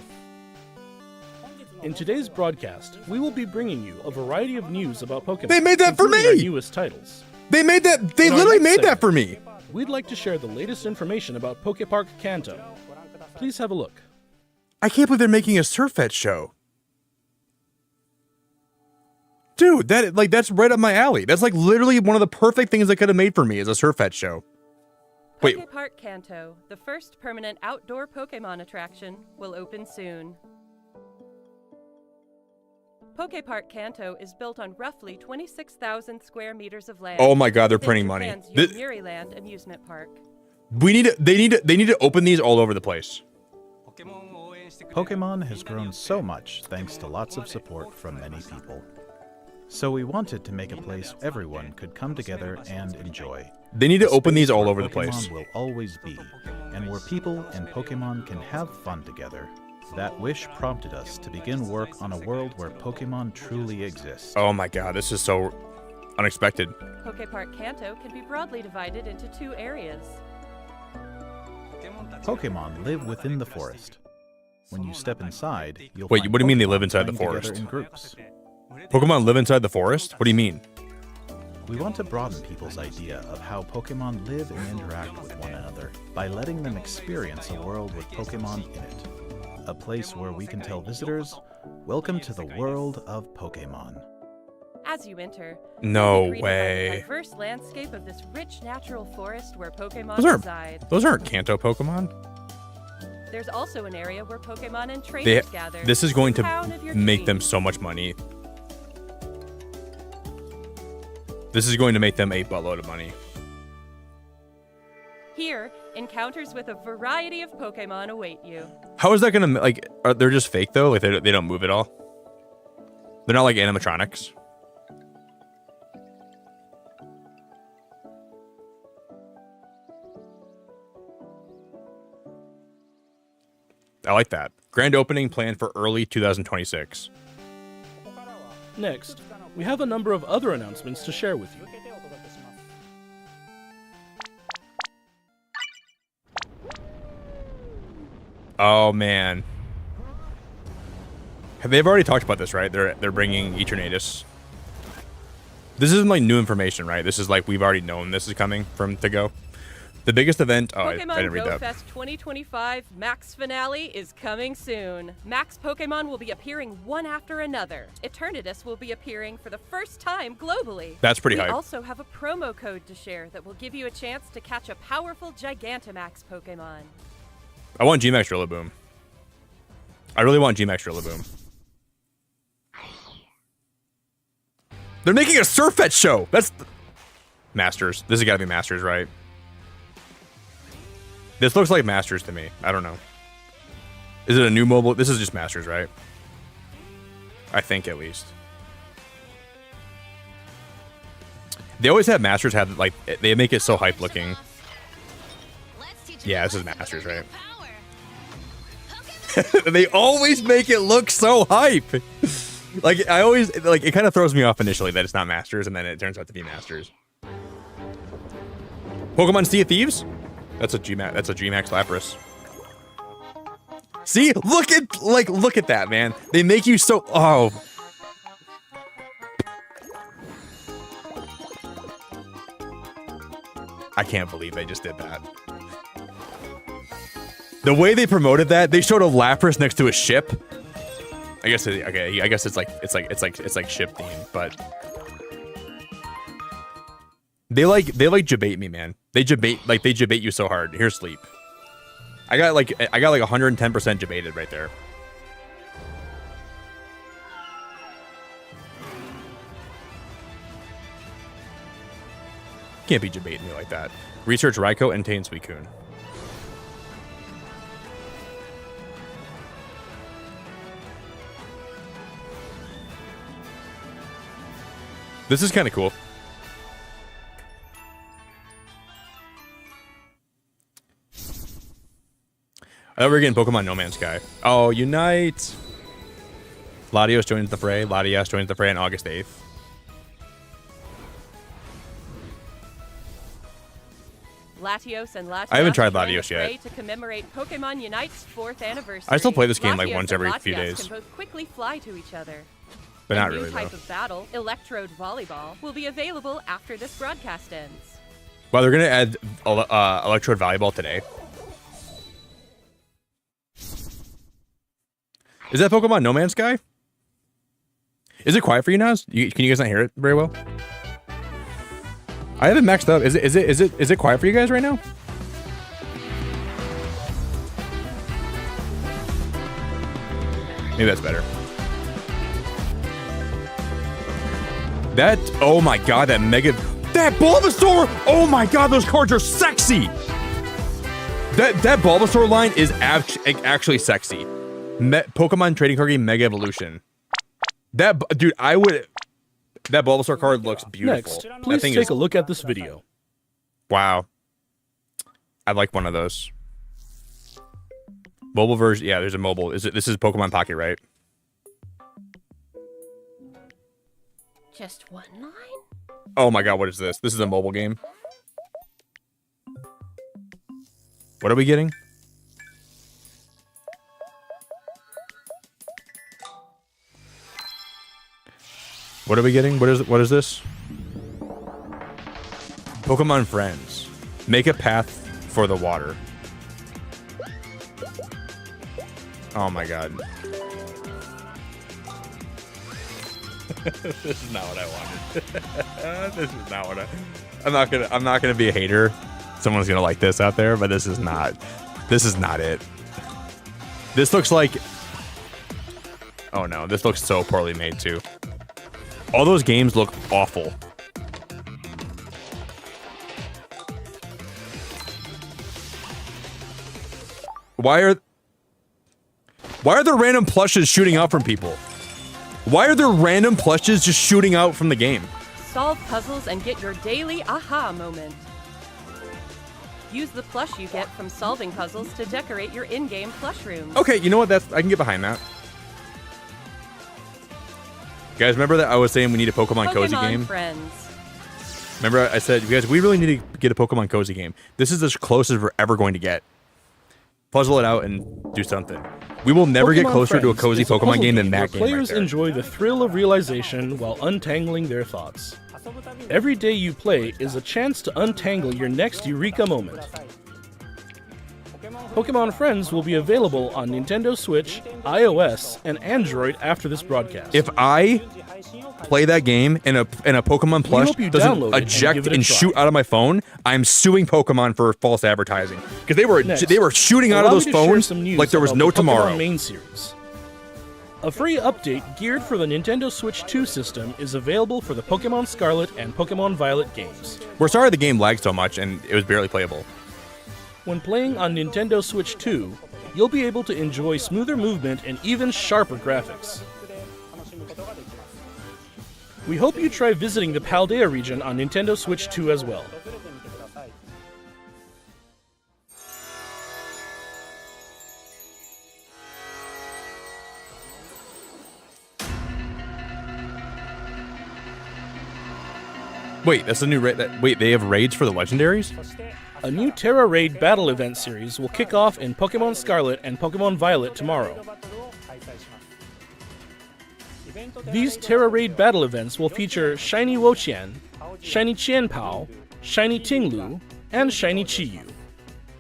In today's broadcast, we will be bringing you a variety of news about Pokemon. They made that for including our me! newest titles. They made that, they In our literally next made that segment, for me! We'd like to share the latest information about Pokepark Kanto. Please have a look. I can't believe they're making a Surfetch show. Dude, that's right up my alley. That's like literally one of the perfect things they could have made for me is a Surfetch show. Wait. Pokepark Kanto, the first permanent outdoor Pokemon attraction, will open soon. Pokepark Kanto is built on roughly 26,000 square meters of land. Oh my god, they're within printing money. Japan's Yomiuri Amusement Park. They need to open these all over the place. Pokemon has grown so much thanks to lots of support from many people. So we wanted to make a place everyone could come together and enjoy. They need to A open these space all where over the place. Pokemon will always be, and where people and Pokemon can have fun together. That wish prompted us to begin work on a world where Pokemon truly exist. Oh my god, this is so unexpected. Pokepark Kanto can be broadly divided into two areas. Pokemon live within the forest. When you step inside, you'll Wait, find what do you mean they Pokemon live inside the playing together forest? in groups. Pokemon live inside the forest? What do you mean? We want to broaden people's idea of how Pokemon live and interact with one another by letting them experience a world with Pokemon in it. A place where we can tell visitors, welcome to the world of Pokemon. As you enter, No you'll be greeted by way. the diverse landscape of this rich natural forest where Pokemon reside. Those aren't Kanto Pokemon. There's also an area where Pokemon and trainers gather. This is going Town to of your make them dreams. so much money. This is going to make them a buttload of money. Here, encounters with a variety of Pokemon await you. How is that gonna like? They're just fake though. Like they don't move at all. They're not like animatronics. I like that. Grand opening planned for early 2026. Next, we have a number of other announcements to share with you. Oh man, they've already talked about this, right? They're bringing Eternatus. This isn't like new information, right? This is like we've already known this is coming from to go. The biggest event. Oh, I didn't read Go that. Fest 2025 Max Finale is coming soon. Max Pokemon will be appearing one after another. Eternatus will be appearing for the first time globally. That's pretty We hype. also have a promo code to share that will give you a chance to catch a powerful Gigantamax Pokemon. I want Gmax Rillaboom. I really want Gmax Rillaboom. They're making a Surfetch show. That's Masters. This has got to be Masters, right? This looks like Masters to me. I don't know. Is it a new mobile? This is just Masters, right? I think at least. They always have Masters have like they make it so hype looking. Yeah, this is Masters, right? They always make it look so hype. Like I always like it kind of throws me off initially that it's not Masters and then it turns out to be Masters. Pokemon Sea of Thieves? That's a Gmax. That's a Gmax Lapras. See, look at that, man. They make you so. Oh. I can't believe they just did that. The way they promoted that, they showed a Lapras next to a ship. I guess okay. I guess it's like ship themed, but They jabate me, man. They jabate you so hard. Here's sleep. I got like 110% jabated right there. Can't be debating me like that. Research Raiko and Tain Suicune. This is kind of cool. I thought we were getting Pokemon No Man's Sky. Oh, Unite! Latios joins the fray. Latias joins the fray on August 8th. Latios and Latias I haven't tried join the Latios fray yet. to commemorate Pokemon Unite's 4th anniversary. I still play this game like Latios once and every few Latias days. Can both quickly fly to each other. But not A really, new type though. of battle, Electrode Volleyball, will be available after this broadcast ends. Wow, they're going to add Electrode Volleyball today. Is that Pokemon No Man's Sky? Is it quiet for you, Naz? Can you guys not hear it very well? I have it maxed up. Is it quiet for you guys right now? Maybe that's better. That, oh my god, that Bulbasaur! Oh my god, those cards are sexy! That Bulbasaur line is actually sexy. Pokemon Trading Card Game Mega Evolution. That Bulbasaur card looks beautiful. Next, please take a look at this video. Wow. I'd like one of those. Mobile version, yeah, there's a mobile. This is Pokemon Pocket, right? Just one line? Oh my god, what is this? This is a mobile game. What are we getting? What are we getting? What is this? Pokemon Friends. Make a path for the water. Oh my god. This is not what I wanted. This is not what I'm not gonna be a hater. Someone's gonna like this out there, but this is not it. This looks like, oh no, this looks so poorly made too. All those games look awful. Why are there random plushes shooting out from people? Why are there random plushes just shooting out from the game? Solve puzzles and get your daily aha moment. Use the plush you get from solving puzzles to decorate your in-game plush rooms. Okay, you know what? I can get behind that. Guys, remember that I was saying we need a Pokemon Cozy game? Friends. Remember I said, you guys, we really need to get a Pokemon Cozy game. This is as close as we're ever going to get. Puzzle it out and do something. We will never get closer to a cozy Pokemon game than that game. Players enjoy the thrill of realization while untangling their thoughts. Every day you play is a chance to untangle your next eureka moment. Pokemon Friends will be available on Nintendo Switch, iOS, and Android after this broadcast. If I play that game and a Pokemon plush doesn't eject and shoot out of my phone, I'm suing Pokemon for false advertising. Because they were shooting out of those phones like there was no tomorrow. Main series. A free update geared for the Nintendo Switch 2 system is available for the Pokemon Scarlet and Pokemon Violet games. We're sorry the game lagged so much and it was barely playable. When playing on Nintendo Switch 2, you'll be able to enjoy smoother movement and even sharper graphics. We hope you try visiting the Paldea region on Nintendo Switch 2 as well. Wait, that's a new raid. Wait, they have raids for the legendaries? A new Terra Raid battle event series will kick off in Pokemon Scarlet and Pokemon Violet tomorrow. These Terra Raid battle events will feature Shiny Wo-Chien, Shiny Qianpao, Shiny Tinglu, and Shiny Chiyu.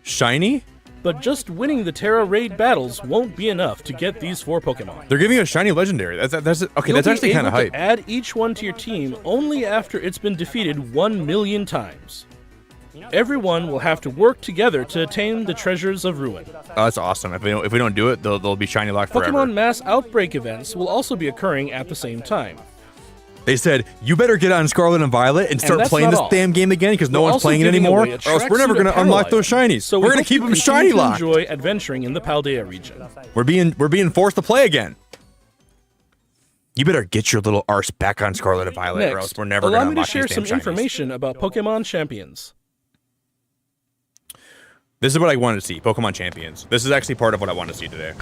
Shiny? But just winning the Terra Raid battles won't be enough to get these 4 Pokemon. They're giving us shiny legendary. That's okay. You'll That's actually be kind of able hype. to add each one to your team only after it's been defeated 1 million times. Everyone will have to work together to attain the treasures of Ruin. Oh, that's awesome. If we don't do it, they'll be shiny locked forever. Pokemon Mass Outbreak events will also be occurring at the same time. They said, you better get on Scarlet and Violet and start that's playing not this all. damn game again because no We're one's also playing it giving anymore, away a or else we're never tracksuit going of to unlock Paralyze. those shinies. So we're going to hope keep you them continue shiny to locked. enjoy adventuring in the Paldea region. We're being forced to play again. You better get your little arse back on Scarlet and Violet, or else Next, we're never allow going to me to unlock share these some damn shinies. information about Pokemon Champions. This is what I wanted to see, Pokemon Champions. This is actually part of what I want to see today.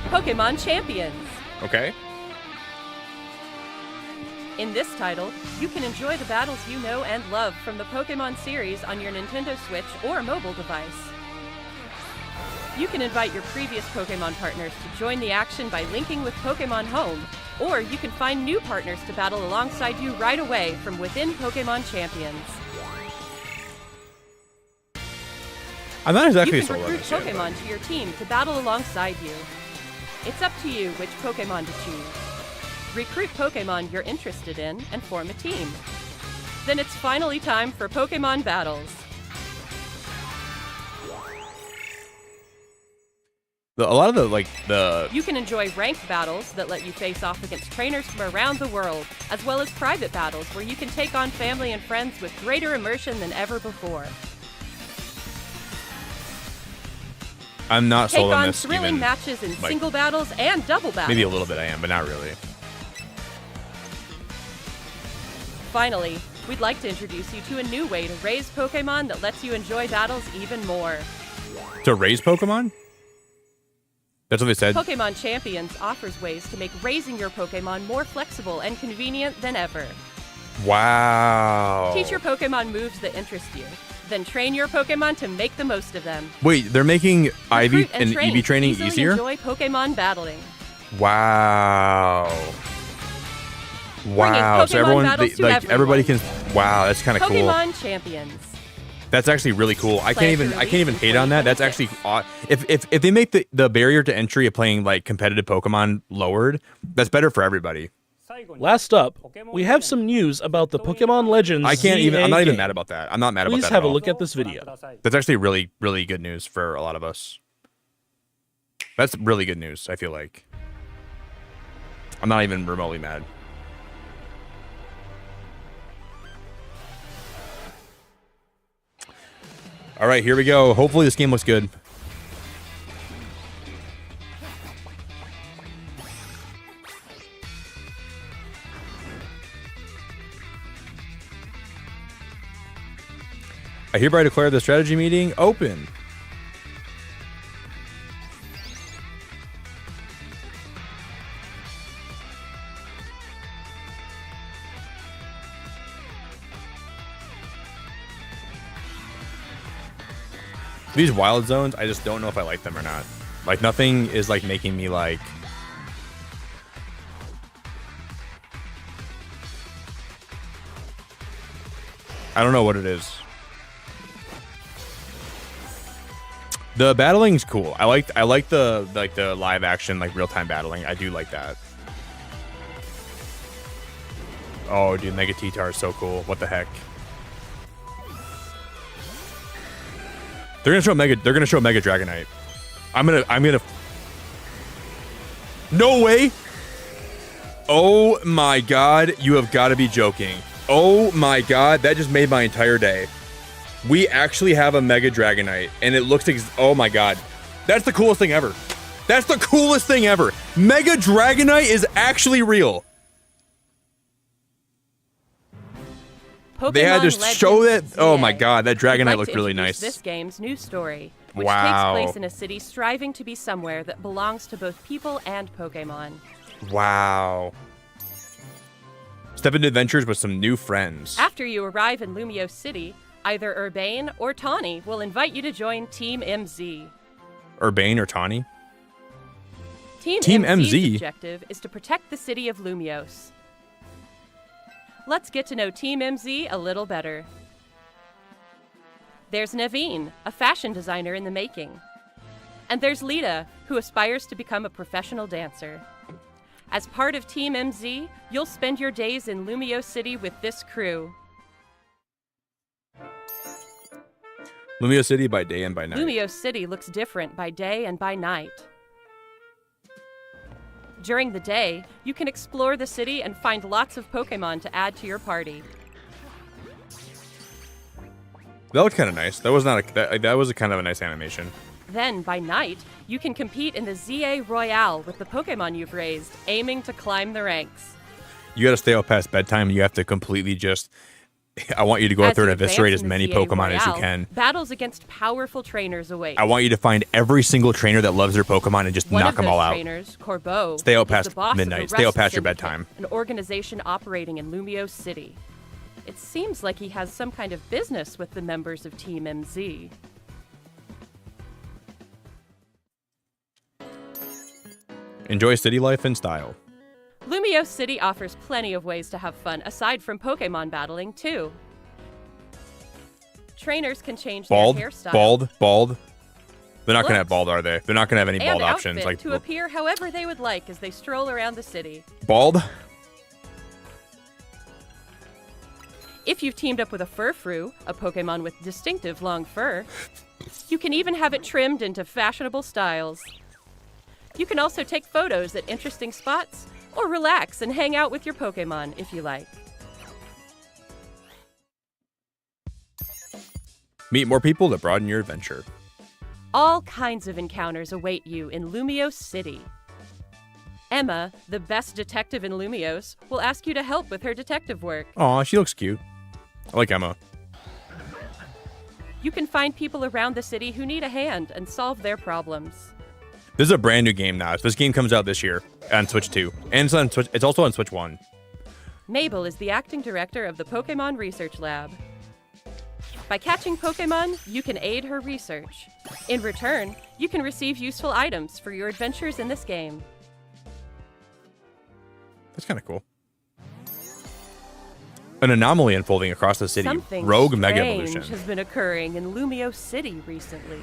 Pokemon Champions. Okay. In this title, you can enjoy the battles you know and love from the Pokemon series on your Nintendo Switch or mobile device. You can invite your previous Pokemon partners to join the action by linking with Pokemon Home, or you can find new partners to battle alongside you right away from within Pokemon Champions. I'm not exactly You so can recruit yet, but- Pokemon to your team to battle alongside you. It's up to you which Pokemon to choose. Recruit Pokemon you're interested in and form a team. Then it's finally time for Pokemon battles. A lot of the You can enjoy ranked battles that let you face off against trainers from around the world, as well as private battles where you can take on family and friends with greater immersion than ever before. I'm not Take sold on on this thrilling even. matches in like, single battles and double battles. Maybe a little bit I am, but not really. Finally, we'd like to introduce you to a new way to raise Pokemon that lets you enjoy battles even more. To raise Pokemon? That's what they said. Pokemon Champions offers ways to make raising your Pokemon more flexible and convenient than ever. Wow. Teach your Pokemon moves that interest you, then train your Pokemon to make the most of them. Wait, they're making IV Recruit and train EV training to easily easier? Enjoy Pokemon battling. Wow. Wow. So Pokemon everyone, battles to everybody can. Wow, that's kind of cool. Pokemon Champions. That's actually really cool. I Play can't to even release hate on that. That's actually if they make the barrier to entry of playing like competitive Pokemon lowered, that's better for everybody. Last up, we have some news about the Pokemon Legends. I'm not even game. mad about that. I'm not mad about Please that. have at a all. look at this video. That's actually really, really good news for a lot of us. That's really good news, I feel like. I'm not even remotely mad. All right, here we go. Hopefully this game looks good. I hereby declare the strategy meeting open. These wild zones, I just don't know if I like them or not. Like, nothing is like making me like... I don't know what it is. The battling's cool. I like the live action, like real time battling. I do like that. Oh, dude, Mega T-Tar is so cool. What the heck? They're gonna show Mega Dragonite. I'm gonna. No way! Oh my god, you have got to be joking. Oh my god, that just made my entire day. We actually have a Mega Dragonite, and it looks oh my god. That's the coolest thing ever. That's the coolest thing ever. Mega Dragonite is actually real. Pokemon They had to show that. Legends Oh my ZA. god, that We'd like Dragonite to looked really introduce nice. This game's new story, which Wow. takes place in a city striving to be somewhere that belongs to both people and Pokemon. Wow. Step into adventures with some new friends. After you arrive in Lumio City, either Urbane or Tawny will invite you to join Team MZ. Urbane or Tawny? Team MZ? MZ's objective is to protect the city of Lumios. Let's get to know Team MZ a little better. There's Naveen, a fashion designer in the making. And there's Lita, who aspires to become a professional dancer. As part of Team MZ, you'll spend your days in Lumios City with this crew. Lumios City by day and by night. Lumios City looks different by day and by night. During the day, you can explore the city and find lots of Pokemon to add to your party. That looked kind of nice. That was not that was a kind of a nice animation. Then, by night, you can compete in the ZA Royale with the Pokemon you've raised, aiming to climb the ranks. You got to stay out past bedtime. You have to completely just... I want you to go out there and eviscerate as many Pokemon as you can. Battles against powerful trainers await. I want you to find every single trainer that loves their Pokemon and just knock them all out. Trainers, Corbeau, stay out past is the boss midnight. of the Stay out Rust past your Syndicate, bedtime. An organization operating in Lumios City. It seems like he has some kind of business with the members of Team MZ. Enjoy city life in style. Lumios City offers plenty of ways to have fun aside from Pokemon battling, too. Trainers can change their hairstyle. Bald. They're not going to have bald, are they? They're not going to have any bald and options. Like to appear however they would like as they stroll around the city. Bald? If you've teamed up with a Furfrou, a Pokemon with distinctive long fur, you can even have it trimmed into fashionable styles. You can also take photos at interesting spots, or relax and hang out with your Pokemon if you like. Meet more people to broaden your adventure. All kinds of encounters await you in Lumios City. Emma, the best detective in Lumios, will ask you to help with her detective work. Aw, she looks cute. I like Emma. You can find people around the city who need a hand and solve their problems. This is a brand new game now. This game comes out this year on Switch 2. And it's on Switch. It's also on Switch 1. Mabel is the acting director of the Pokemon Research Lab. By catching Pokemon, you can aid her research. In return, you can receive useful items for your adventures in this game. That's kind of cool. An anomaly unfolding across the city. Something Rogue Mega strange Evolution. has been occurring in Lumios City recently.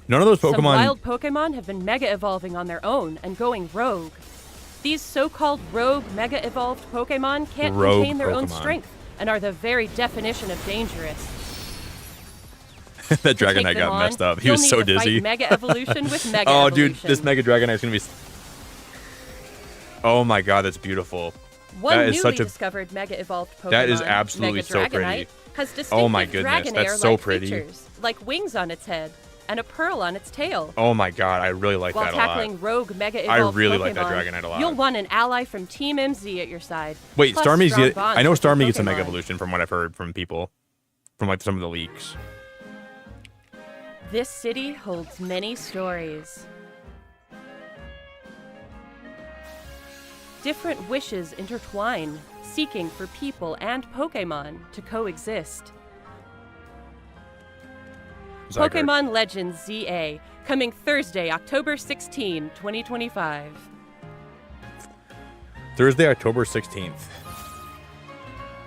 None of those Pokemon... Some wild Pokemon have been Mega Evolving on their own and going rogue. These so-called rogue Mega Evolved Pokemon can't contain their own strength and are the very definition of dangerous. That Dragonite got messed up. He was so dizzy. Mega Evolution with Mega Oh, Evolution. dude, this Mega Dragonite's gonna be... Oh my god, that's beautiful. One that is newly such a... discovered Mega Evolved Pokemon, That is absolutely Mega so Dragonite, pretty. has distinctive Oh my goodness, that's so pretty. features, like wings on its head and a pearl on its tail. Oh my god, I really like While that a lot. tackling rogue Mega Evolved I really Pokemon, like that Dragonite a lot. You'll want an ally from Team MZ at your side. Wait, plus Starmie's strong get... bonds I know with your Starmie gets a Pokemon. Mega Evolution from what I've heard from people. From like some of the leaks. This city holds many stories. Different wishes intertwine, seeking for people and Pokemon to coexist. Pokemon Legends ZA, coming Thursday, October 16, 2025. Thursday, October 16th.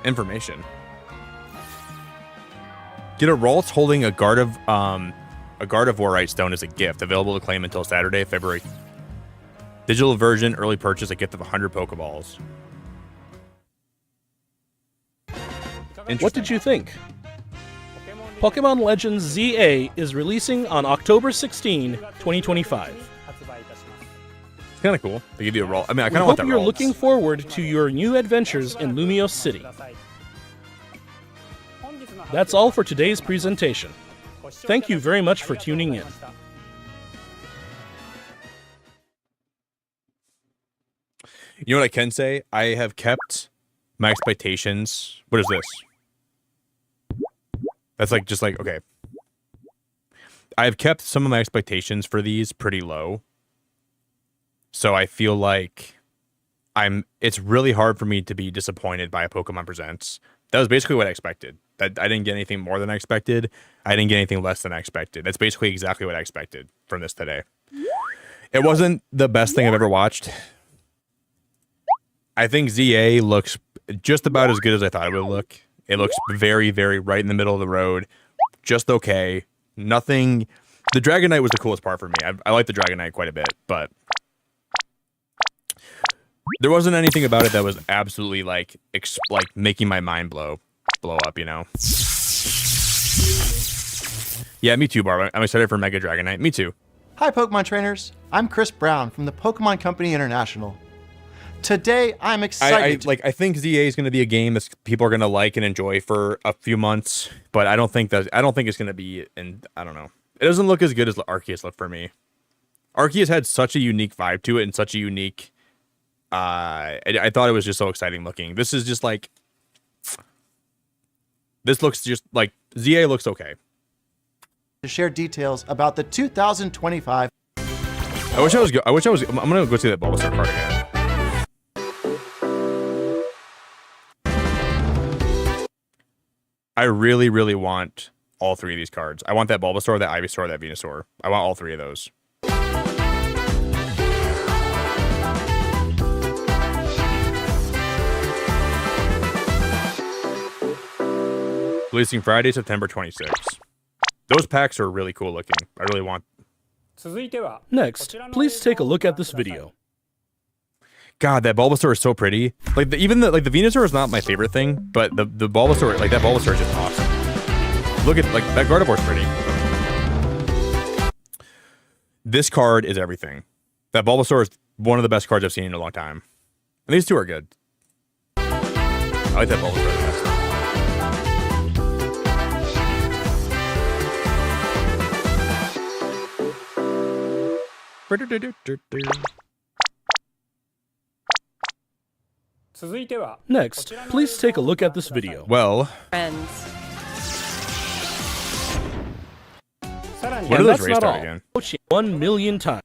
Information. Get a Ralts holding a Gardevoir Stone as a gift, available to claim until Saturday, February. Digital version, early purchase, a gift of 100 Pokeballs. What did you think? Pokemon Legends ZA is releasing on October 16, 2025. It's kind of cool. They give you a roll. I mean, I kind We of want hope that you're Ralts. looking forward to your new adventures in Lumios City. That's all for today's presentation. Thank you very much for tuning in. You know what I can say? I have kept my expectations. What is this? That's like, just like, okay. I've kept some of my expectations for these pretty low. So I feel like it's really hard for me to be disappointed by a Pokemon Presents. That was basically what I expected. That I didn't get anything more than I expected. I didn't get anything less than I expected. That's basically exactly what I expected from this today. It wasn't the best thing I've ever watched. I think ZA looks just about as good as I thought it would look. It looks very, very right in the middle of the road. Just okay. Nothing. The Dragon Knight was the coolest part for me. I like the Dragon Knight quite a bit, but there wasn't anything about it that was absolutely like making my mind blow up, you know? Yeah, me too, Barb. I'm excited for Mega Dragon Knight. Me too. Hi, Pokemon trainers. I'm Chris Brown from the Pokemon Company International. Today, I'm excited. I think ZA is going to be a game that people are going to like and enjoy for a few months, but I don't think it's going to be. And I don't know. It doesn't look as good as Arceus looked for me. Arceus had such a unique vibe to it and such a unique. I thought it was just so exciting looking. This is just like. This looks just like ZA looks okay. To share details about the 2025. I wish I was. I'm gonna go see that Bulbasaur card again. I really, really want all three of these cards. I want that Bulbasaur, that Ivysaur, that Venusaur. I want all three of those. Releasing Friday, September 26th. Those packs are really cool looking. I really want. Next, please take a look at this video. God, that Bulbasaur is so pretty. Like the Venusaur is not my favorite thing, but the Bulbasaur, like that Bulbasaur is just awesome. Look at like that Gardevoir's pretty. This card is everything. That Bulbasaur is one of the best cards I've seen in a long time. And these two are good. I like that Bulbasaur the best. Next, please take a look at this video. Well, Friends. when do those races start again? 1 million times.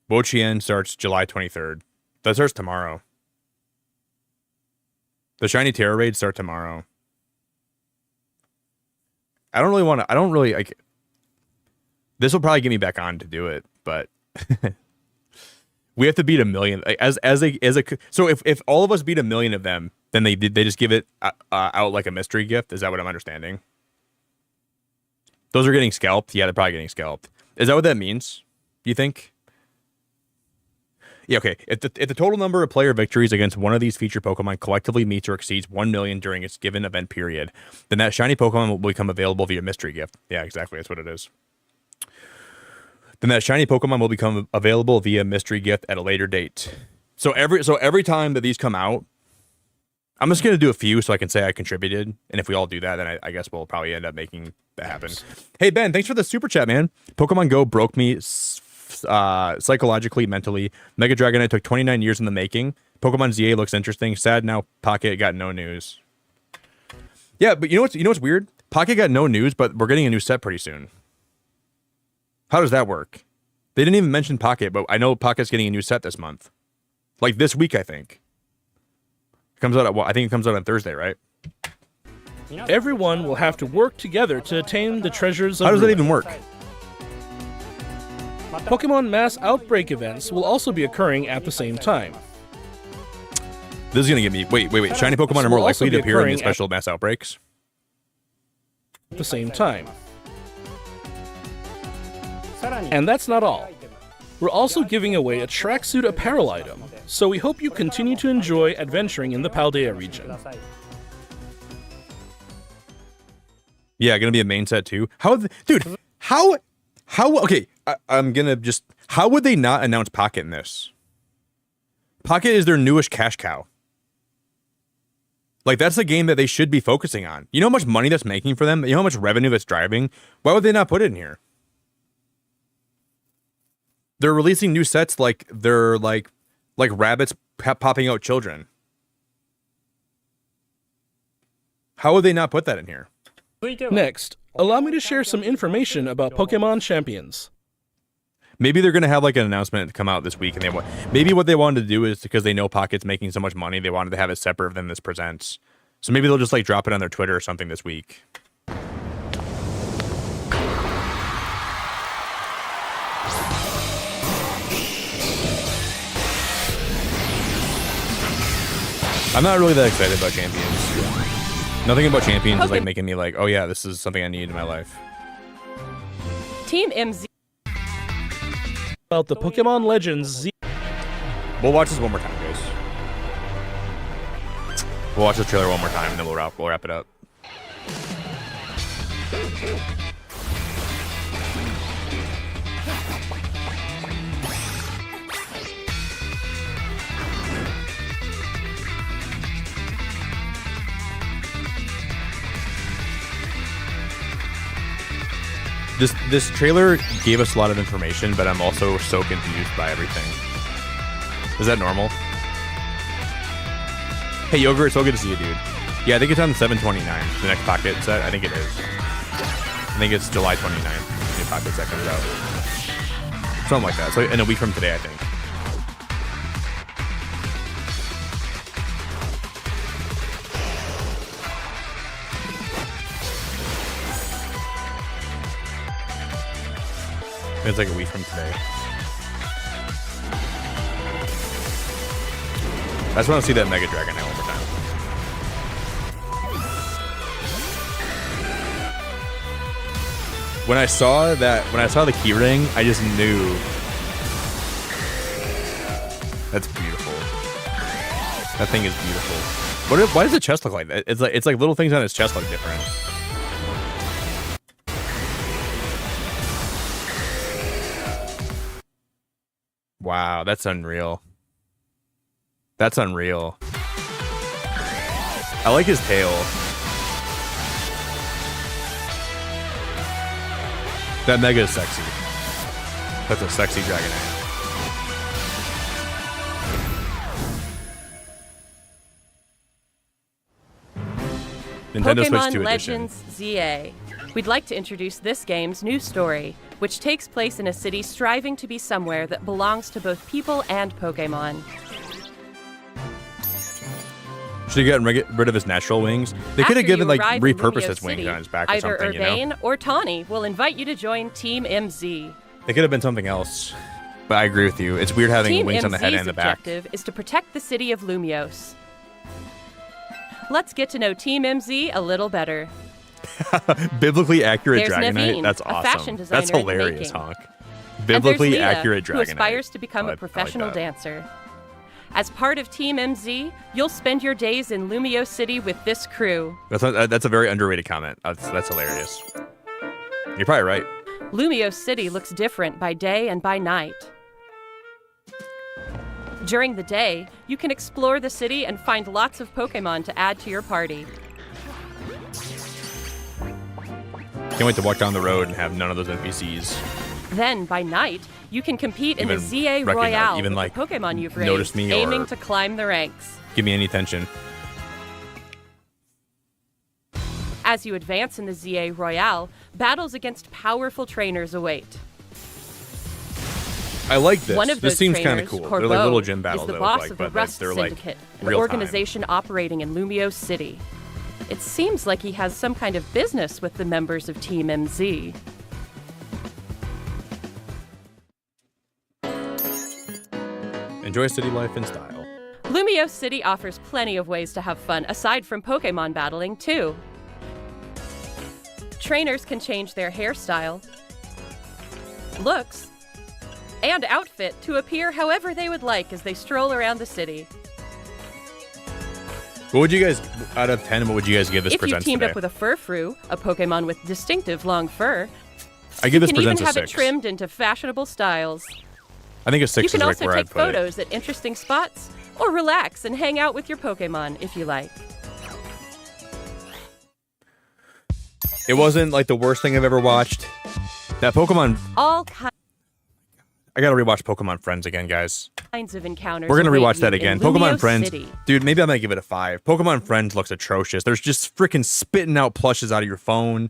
Wo-Chien starts July 23rd. That starts tomorrow. The Shiny Terror raids start tomorrow. I don't really like. This will probably get me back on to do it, but we have to beat 1 million. Like, so if all of us beat 1 million of them, then they just give it out like a mystery gift. Is that what I'm understanding? Those are getting scalped. Yeah, they're probably getting scalped. Is that what that means? Do you think? Yeah, okay. If the total number of player victories against one of these featured Pokemon collectively meets or exceeds 1 million during its given event period, then that shiny Pokemon will become available via mystery gift. Yeah, exactly. That's what it is. Then that shiny Pokemon will become available via mystery gift at a later date. So every time that these come out, I'm just gonna do a few so I can say I contributed. And if we all do that, then I guess we'll probably end up making that happen. Hey Ben, thanks for the super chat, man. Pokemon Go broke me psychologically, mentally. Mega Dragonite took 29 years in the making. Pokemon ZA looks interesting. Sad now. Pocket got no news. Yeah, but you know what's weird? Pocket got no news, but we're getting a new set pretty soon. How does that work? They didn't even mention Pocket, but I know Pocket's getting a new set this month. Like this week, I think. It comes out I think it comes out on Thursday, right? Everyone will have to work together to attain the treasures of How does that ruin. even work? Pokemon mass outbreak events will also be occurring at the same time. This is gonna get me. Wait. Shiny Pokemon are more likely to appear in these special mass outbreaks. At the same time. And that's not all. We're also giving away a tracksuit apparel item, so we hope you continue to enjoy adventuring in the Paldea region. Yeah, gonna be a main set too. How? Okay, I'm gonna just. How would they not announce Pocket in this? Pocket is their newest cash cow. Like that's the game that they should be focusing on. You know how much money that's making for them? You know how much revenue that's driving? Why would they not put it in here? They're releasing new sets like they're like rabbits popping out children. How would they not put that in here? Next, allow me to share some information about Pokemon Champions. Maybe they're going to have like an announcement come out this week, and maybe what they wanted to do is because they know Pocket's making so much money, they wanted to have it separate than this presents. So maybe they'll just like drop it on their Twitter or something this week. I'm not really that excited about Champions. Nothing about Champions is like making me like, oh yeah, this is something I need in my life. Team MZ. About the Pokemon Legends Z. We'll watch this one more time, guys. We'll watch the trailer one more time, and then we'll wrap it up. This trailer gave us a lot of information, but I'm also so confused by everything. Is that normal? Hey, Yogurt, so good to see you, dude. Yeah, I think it's on 7/29, the next pocket set. I think it is. I think it's July 29th, the pocket set comes out. Something like that. So in a week from today, I think. It's like a week from today. I just want to see that Mega Dragon now one more time. When I saw the key ring, I just knew. That's beautiful. That thing is beautiful. Why does the chest look like that? It's like little things on his chest look different. Wow, that's unreal. That's unreal. I like his tail. That Mega is sexy. That's a sexy Dragonite. Nintendo Switch 2 Pokemon edition. Legends ZA. We'd like to introduce this game's new story, which takes place in a city striving to be somewhere that belongs to both people and Pokemon. Should have gotten rid of his natural wings. They could have given, like, repurposed his wings on his back or either something, Urbane you know? or Tawny will invite you to join Team MZ. They could have been something else. But I agree with you. It's weird having Team wings on the head MZ's and the back. objective is to protect the city of Lumiose. Let's get to know Team MZ a little better. Biblically accurate There's Dragonite? Naveen, That's a awesome. fashion designer That's in the hilarious, making. Honk. And there's Biblically Leah, accurate Dragonite. who aspires to become I a like professional that. dancer. As part of Team MZ, you'll spend your days in Lumiose City with this crew. That's a very underrated comment. That's hilarious. You're probably right. Lumiose City looks different by day and by night. During the day, you can explore the city and find lots of Pokemon to add to your party. Can't wait to walk down the road and have none of those NPCs. Then, by night, you can compete in the Even ZA recognize- Royale even, with like, the Pokemon you've notice raised, me aiming or- to climb the ranks. Give me any attention. As you advance in the ZA Royale, battles against powerful trainers await. I like this. One of This those seems kind trainers, of cool. Corbeau, They're like little gym battles. is the they boss look of like, the but Rust they're like Syndicate, an real time. organization operating in Lumiose City. It seems like he has some kind of business with the members of Team MZ. Enjoy city life in style. Lumiose City offers plenty of ways to have fun aside from Pokemon battling, too. Trainers can change their hairstyle, looks, and outfit to appear however they would like as they stroll around the city. What would you guys, out of 10, what would you guys give this If you Presents teamed today? up with a Furfrou, a Pokemon with distinctive long fur, I give this you can even Presents a have 6. it trimmed into fashionable styles. I think a 6 You can is like also where take I'd put it. photos at interesting spots, or relax and hang out with your Pokemon if you like. It wasn't like the worst thing I've ever watched. That Pokemon, All kinds I gotta rewatch Pokemon Friends again, guys. of encounters. We're gonna await rewatch that you in again. Pokemon Lumiose Friends, City. dude, maybe I might give it a 5. Pokemon Friends looks atrocious. There's just freaking spitting out plushes out of your phone.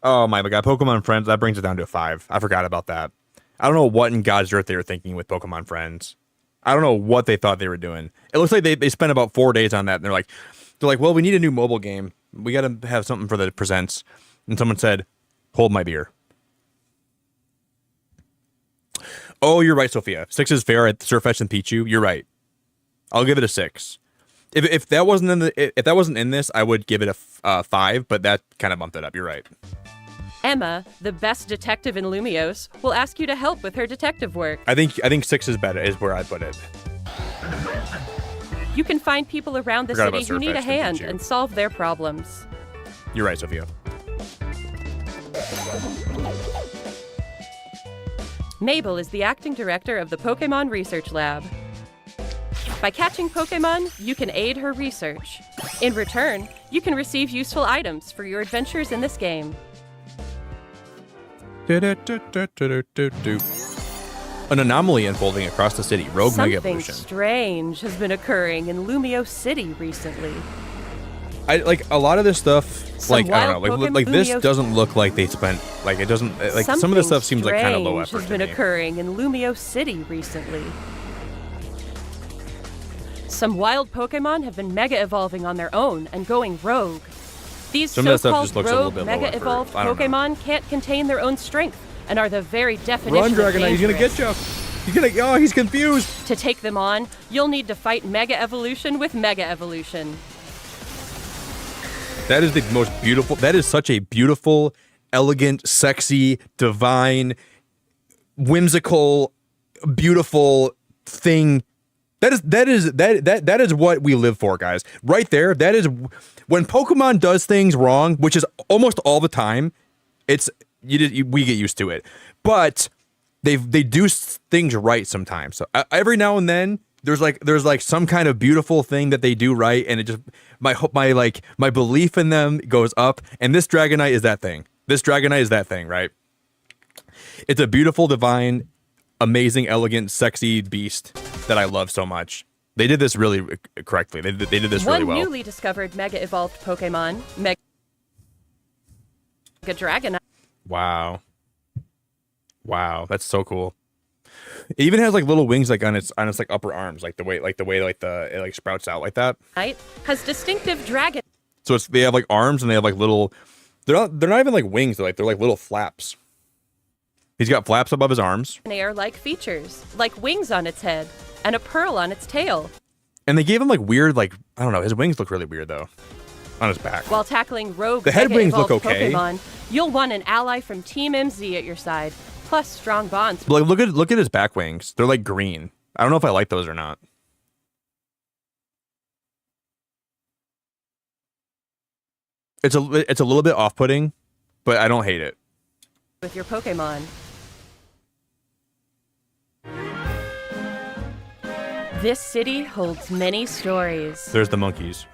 Oh my god, Pokemon Friends, that brings it down to a 5. I forgot about that. I don't know what in God's earth they were thinking with Pokemon Friends. I don't know what they thought they were doing. It looks like they spent about 4 days on that, and they're like, well, we need a new mobile game. We gotta have something for the Presents. And someone said, hold my beer. Oh, you're right, Sophia. 6 is fair at Surfetch and Pichu. You're right. I'll give it a 6. If that wasn't in this, I would give it a 5, but that kind of bumped it up. You're right. Emma, the best detective in Lumios, will ask you to help with her detective work. I think 6 is better. Is where I put it. You can find people around the Forgot city about who need a Surfetch, didn't hand you? and solve their problems. You're right, Sophia. Mabel is the acting director of the Pokemon Research Lab. By catching Pokemon, you can aid her research. In return, you can receive useful items for your adventures in this game. An anomaly unfolding across the city. Rogue Mega Something Evolution. strange has been occurring in Lumio City recently. I like a lot of this stuff. Some Like I don't know. wild Like this Lumio- doesn't look like they spent. Like it doesn't. Like some of this stuff seems like kind of low Something effort strange to has been me. occurring in Lumio City recently. Some wild Pokemon have been mega evolving on their own and going rogue. These Some of that stuff so-called just looks a little rogue bit low mega effort. evolved I don't know. Pokemon can't contain their own strength and are the very definition Run, of Dragonite! He's gonna dangerous. get you. He's gonna. Oh, he's confused. To take them on, you'll need to fight Mega Evolution with Mega Evolution. That is the most beautiful. That is such a beautiful, elegant, sexy, divine, whimsical, beautiful thing. That is what we live for, guys. Right there. That is when Pokemon does things wrong, which is almost all the time. We get used to it, but they do things right sometimes. So every now and then there's like some kind of beautiful thing that they do right, and it just my belief in them goes up. And this Dragonite is that thing. This Dragonite is that thing, right? It's a beautiful, divine, amazing, elegant, sexy beast that I love so much. They did this really correctly. They did this really well. One newly discovered Mega Evolved Pokemon, Mega Dragonite. Wow, that's so cool. It even has like little wings like on its like upper arms, like the way it like sprouts out like that. Has distinctive dragon. So they have like arms and they have like little. They're not even like wings. They're like little flaps. He's got flaps above his arms. Air-like features, like wings on its head and a pearl on its tail. And they gave him like weird, like I don't know. His wings look really weird though, on his back. While tackling rogue The head Mega wings look Evolved okay. Pokemon, you'll want an ally from Team MZ at your side, plus strong bonds. Like look at his back wings. They're like green. I don't know if I like those or not. It's a little bit off-putting, but I don't hate it. With your Pokemon. This city holds many stories. There's the monkeys.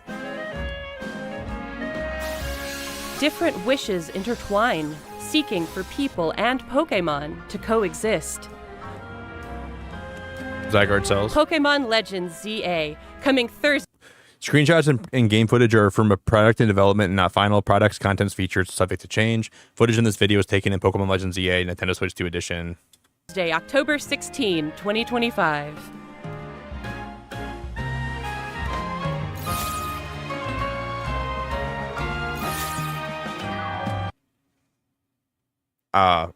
Different wishes intertwine, seeking for people and Pokemon to coexist. Zygarde cells. Pokemon Legends ZA, coming Thursday. Screenshots and game footage are from a product in development and not final. Products, contents, features subject to change. Footage in this video is taken in Pokemon Legends ZA, Nintendo Switch 2 edition. October 16, 2025.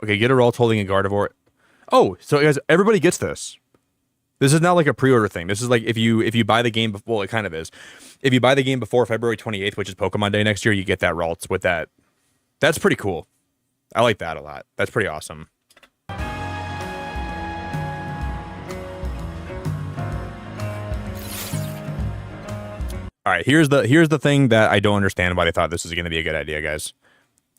Okay, get a Geralt holding a Gardevoir. Oh, so guys, everybody gets this. This is not like a pre-order thing. This is like if you buy the game before, well, it kind of is. If you buy the game before February 28th, which is Pokemon Day next year, you get that Ralts with that. That's pretty cool. I like that a lot. That's pretty awesome. All right, here's the thing that I don't understand why they thought this is going to be a good idea, guys.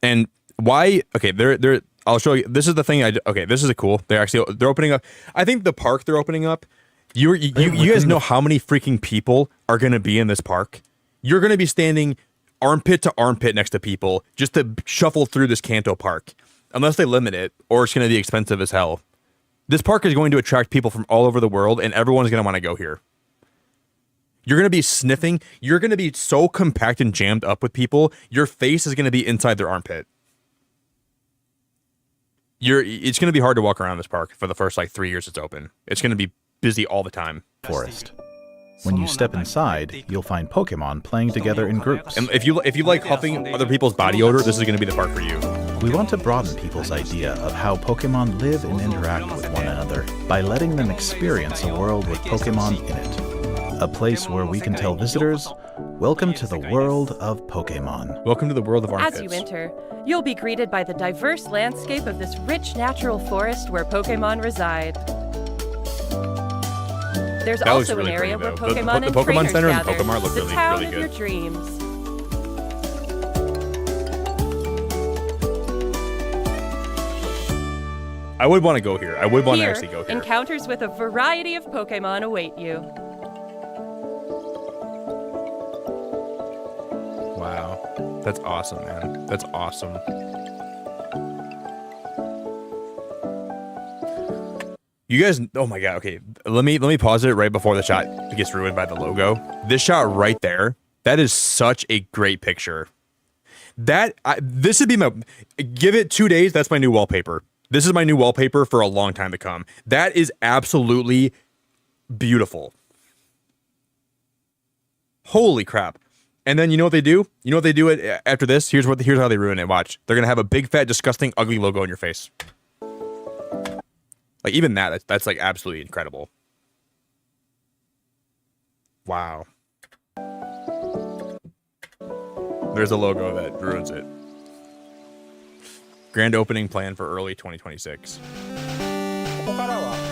And why? Okay, they're I'll show you. This is the thing. Okay, this is cool. They're opening up. I think the park they're opening up. You guys know how many freaking people are going to be in this park? You're going to be standing armpit to armpit next to people just to shuffle through this Kanto park, unless they limit it, or it's going to be expensive as hell. This park is going to attract people from all over the world, and everyone's going to want to go here. You're going to be sniffing. You're going to be so compact and jammed up with people. Your face is going to be inside their armpit. It's going to be hard to walk around this park for the first like 3 years it's open. It's going to be busy all the time. Forest. When you step inside, you'll find Pokemon playing together in groups. And if you like huffing other people's body odor, this is going to be the park for you. We want to broaden people's idea of how Pokemon live and interact with one another by letting them experience a world with Pokemon in it. a place where we can tell visitors, welcome to the world of Pokemon. Welcome to the world of armpits. As you enter, you'll be greeted by the diverse landscape of this rich natural forest where Pokemon reside. There's That looks also really an area pretty, where though. Pokemon The and Pokemon trainers Center and gather. Pokemon look the really, town really of your good. dreams. I would want to go here. I would want to Here, actually go here. encounters with a variety of Pokemon await you. Wow. That's awesome, man. That's awesome. You guys, oh my god, okay. Let me pause it right before the shot gets ruined by the logo. This shot right there, that is such a great picture. This would be my, give it 2 days, that's my new wallpaper. This is my new wallpaper for a long time to come. That is absolutely beautiful. Holy crap. And then you know what they do? You know what they do after this? Here's how they ruin it. Watch. They're going to have a big, fat, disgusting, ugly logo on your face. Like, even that's like absolutely incredible. Wow. There's a logo that ruins it. Grand opening plan for early 2026.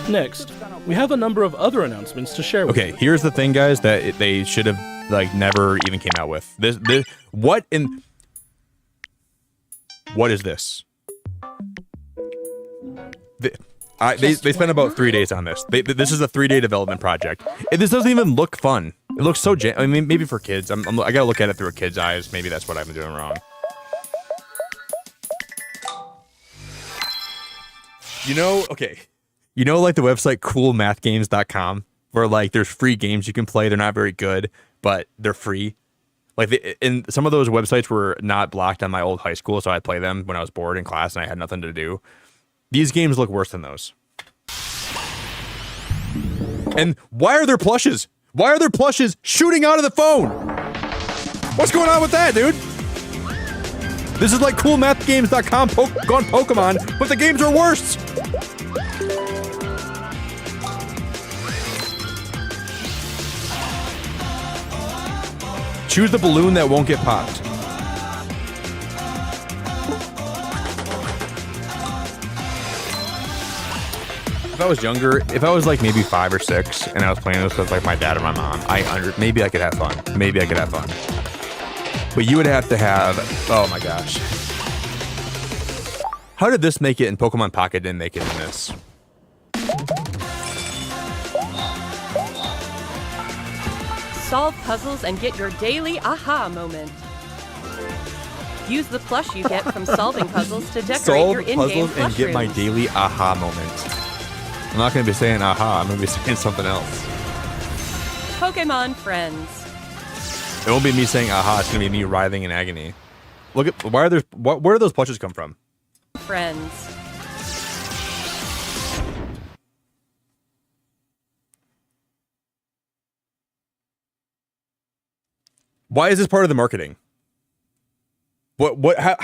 Next, we have a number of other announcements to share with you. Okay, here's the thing, guys, that they should have like never even came out with. What is this? They spent about 3 days on this. This is a 3-day development project. This doesn't even look fun. It looks so I mean, maybe for kids. I gotta look at it through a kid's eyes. Maybe that's what I've been doing wrong. You know, okay. You know, like the website coolmathgames.com, where like there's free games you can play. They're not very good, but they're free. Like, and some of those websites were not blocked on my old high school, so I'd play them when I was bored in class and I had nothing to do. These games look worse than those. And why are there plushes? Why are there plushes shooting out of the phone? What's going on with that, dude? This is like coolmathgames.com gone Pokemon, but the games are worse. Choose the balloon that won't get popped. If I was younger, if I was like maybe 5 or 6 and I was playing this with like my dad or my mom, maybe I could have fun. Maybe I could have fun. But you would have to have, oh my gosh. How did this make it in Pokemon Pocket? Didn't make it in this? Solve puzzles and get your daily aha moment. Use the plush you get from solving puzzles to decorate your in-game puzzles plush and get my rooms. daily aha moment. I'm not going to be saying aha. I'm going to be saying something else. Pokemon friends. It won't be me saying aha. It's going to be me writhing in agony. Look at where do those plushes come from? Friends. Why is this part of the marketing? How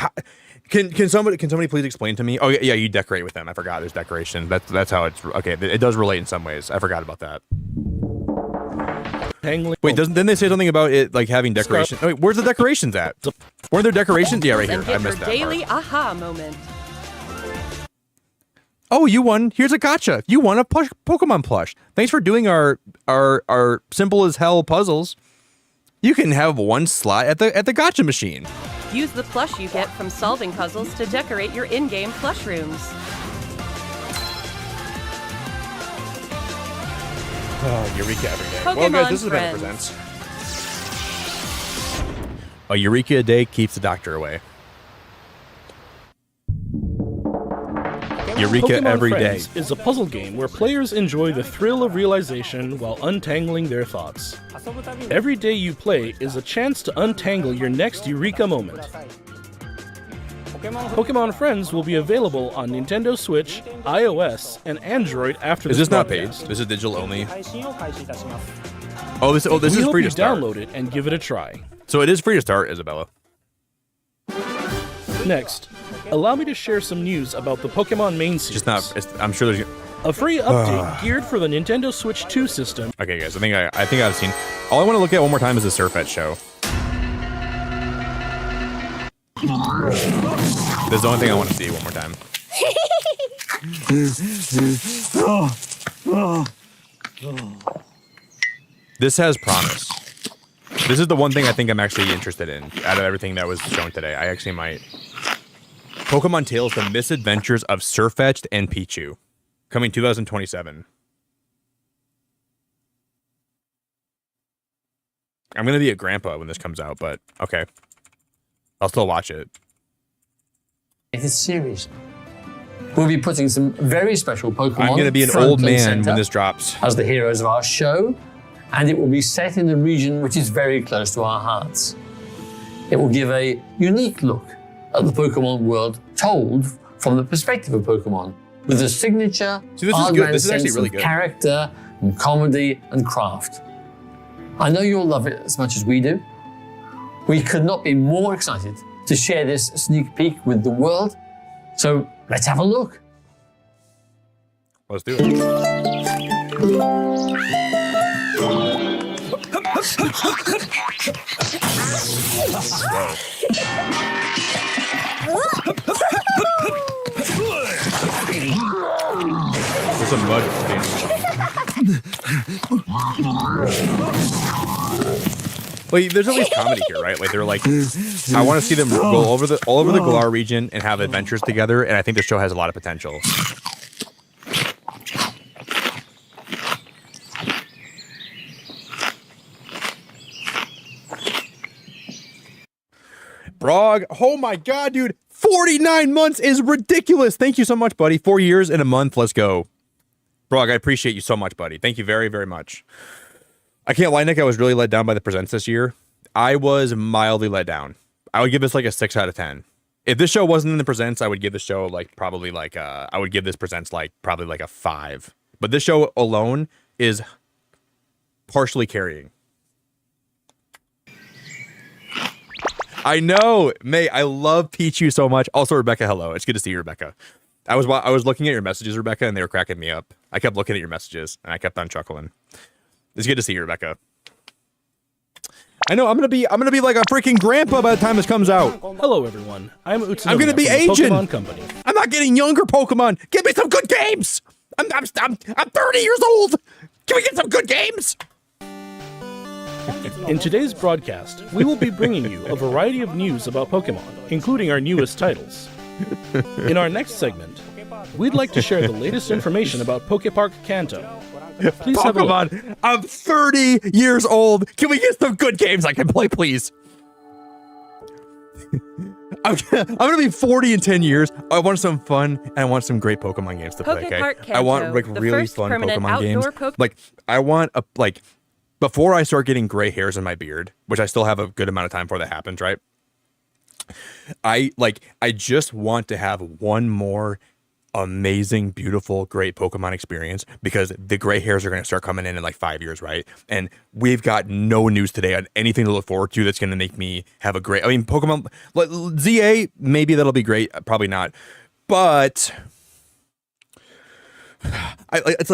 can somebody please explain to me? Oh yeah, you decorate with them. I forgot there's decoration. That's how it's okay. It does relate in some ways. I forgot about that. Wait, didn't they say something about it like having decoration? Oh, wait, where's the decorations at? Weren't there decorations? Yeah, right here. And I get your missed that daily part. aha moment. Oh, you won. Here's a gotcha. You won a Pokemon plush. Thanks for doing our simple as hell puzzles. You can have one slot at the gotcha machine. Use the plush you get from solving puzzles to decorate your in-game plush rooms. Oh, Eureka every day. Pokemon Well, guys, this has been a friends. presents. A Eureka a day keeps the doctor away. Eureka Pokemon every day. Friends is a puzzle game where players enjoy the thrill of realization while untangling their thoughts. Every day you play is a chance to untangle your next Eureka moment. Pokemon Friends will be available on Nintendo Switch, iOS, and Android after Is this this not paid? broadcast. This is digital only. Oh, this We is hope free you to start. download it and give it a try. So it is free to start, Isabella. Next, allow me to share some news about the Pokemon main series. Just not. I'm sure there's. A free update geared for the Nintendo Switch 2 system. Okay, guys, I think I've seen. All I want to look at one more time is the Surfette show. This is the only thing I want to see one more time. This has promise. This is the one thing I think I'm actually interested in out of everything that was shown today. I actually might. Pokemon Tales: The Misadventures of Surfetched and Pichu, coming 2027. I'm gonna be a grandpa when this comes out, but okay, I'll still watch it. This series. We'll be putting some very special Pokemon. I'm gonna be an old man when this drops. As the heroes of our show, and it will be set in a region which is very close to our hearts. It will give a unique look at the Pokemon world told from the perspective of Pokemon, with a signature sense of character and comedy and craft. I know you'll love it as much as we do. We could not be more excited to share this sneak peek with the world. So let's have a look. Let's do it. There's some mud. Wait, there's at least comedy here, right? Like they're like, I want to see them go all over the Galar region and have adventures together, and I think the show has a lot of potential. Brog, oh my god, dude, 49 months is ridiculous. Thank you so much, buddy. 4 years and a month. Let's go. Brog, I appreciate you so much, buddy. Thank you very, very much. I can't lie, Nick, I was really let down by the presents this year. I was mildly let down. I would give this like a 6 out of 10. If this show wasn't in the presents, I would give the show probably a 5. But this show alone is partially carrying. I know, May. I love Pichu so much. Also, Rebecca, hello. It's good to see you, Rebecca. I was looking at your messages, Rebecca, and they were cracking me up. I kept looking at your messages, and I kept on chuckling. It's good to see you, Rebecca. I know I'm gonna be like a freaking grandpa by the time this comes out. Hello, everyone. I'm Utsunomiya. I'm gonna be from the aging. Pokemon Company. I'm not getting younger, Pokemon. Give me some good games. I'm 30 years old. Can we get some good games? In today's broadcast, we will be bringing you a variety of news about Pokemon, including our newest titles. In our next segment, we'd like to share the latest information about Pokepark Kanto. Please have a look. Pokemon, I'm 30 years old. Can we get some good games I can play, please? I'm gonna be 40 in 10 years. I want some fun, and I want some great Pokemon games to play. Okay, Kanto, I want like really fun Pokemon games. Like I want a before I start getting gray hairs in my beard, which I still have a good amount of time before that happens, right? I just want to have one more amazing, beautiful, great Pokemon experience, because the gray hairs are going to start coming in like 5 years, right? And we've got no news today on anything to look forward to that's going to make me have a great, I mean, Pokemon ZA, maybe that'll be great, probably not, but it's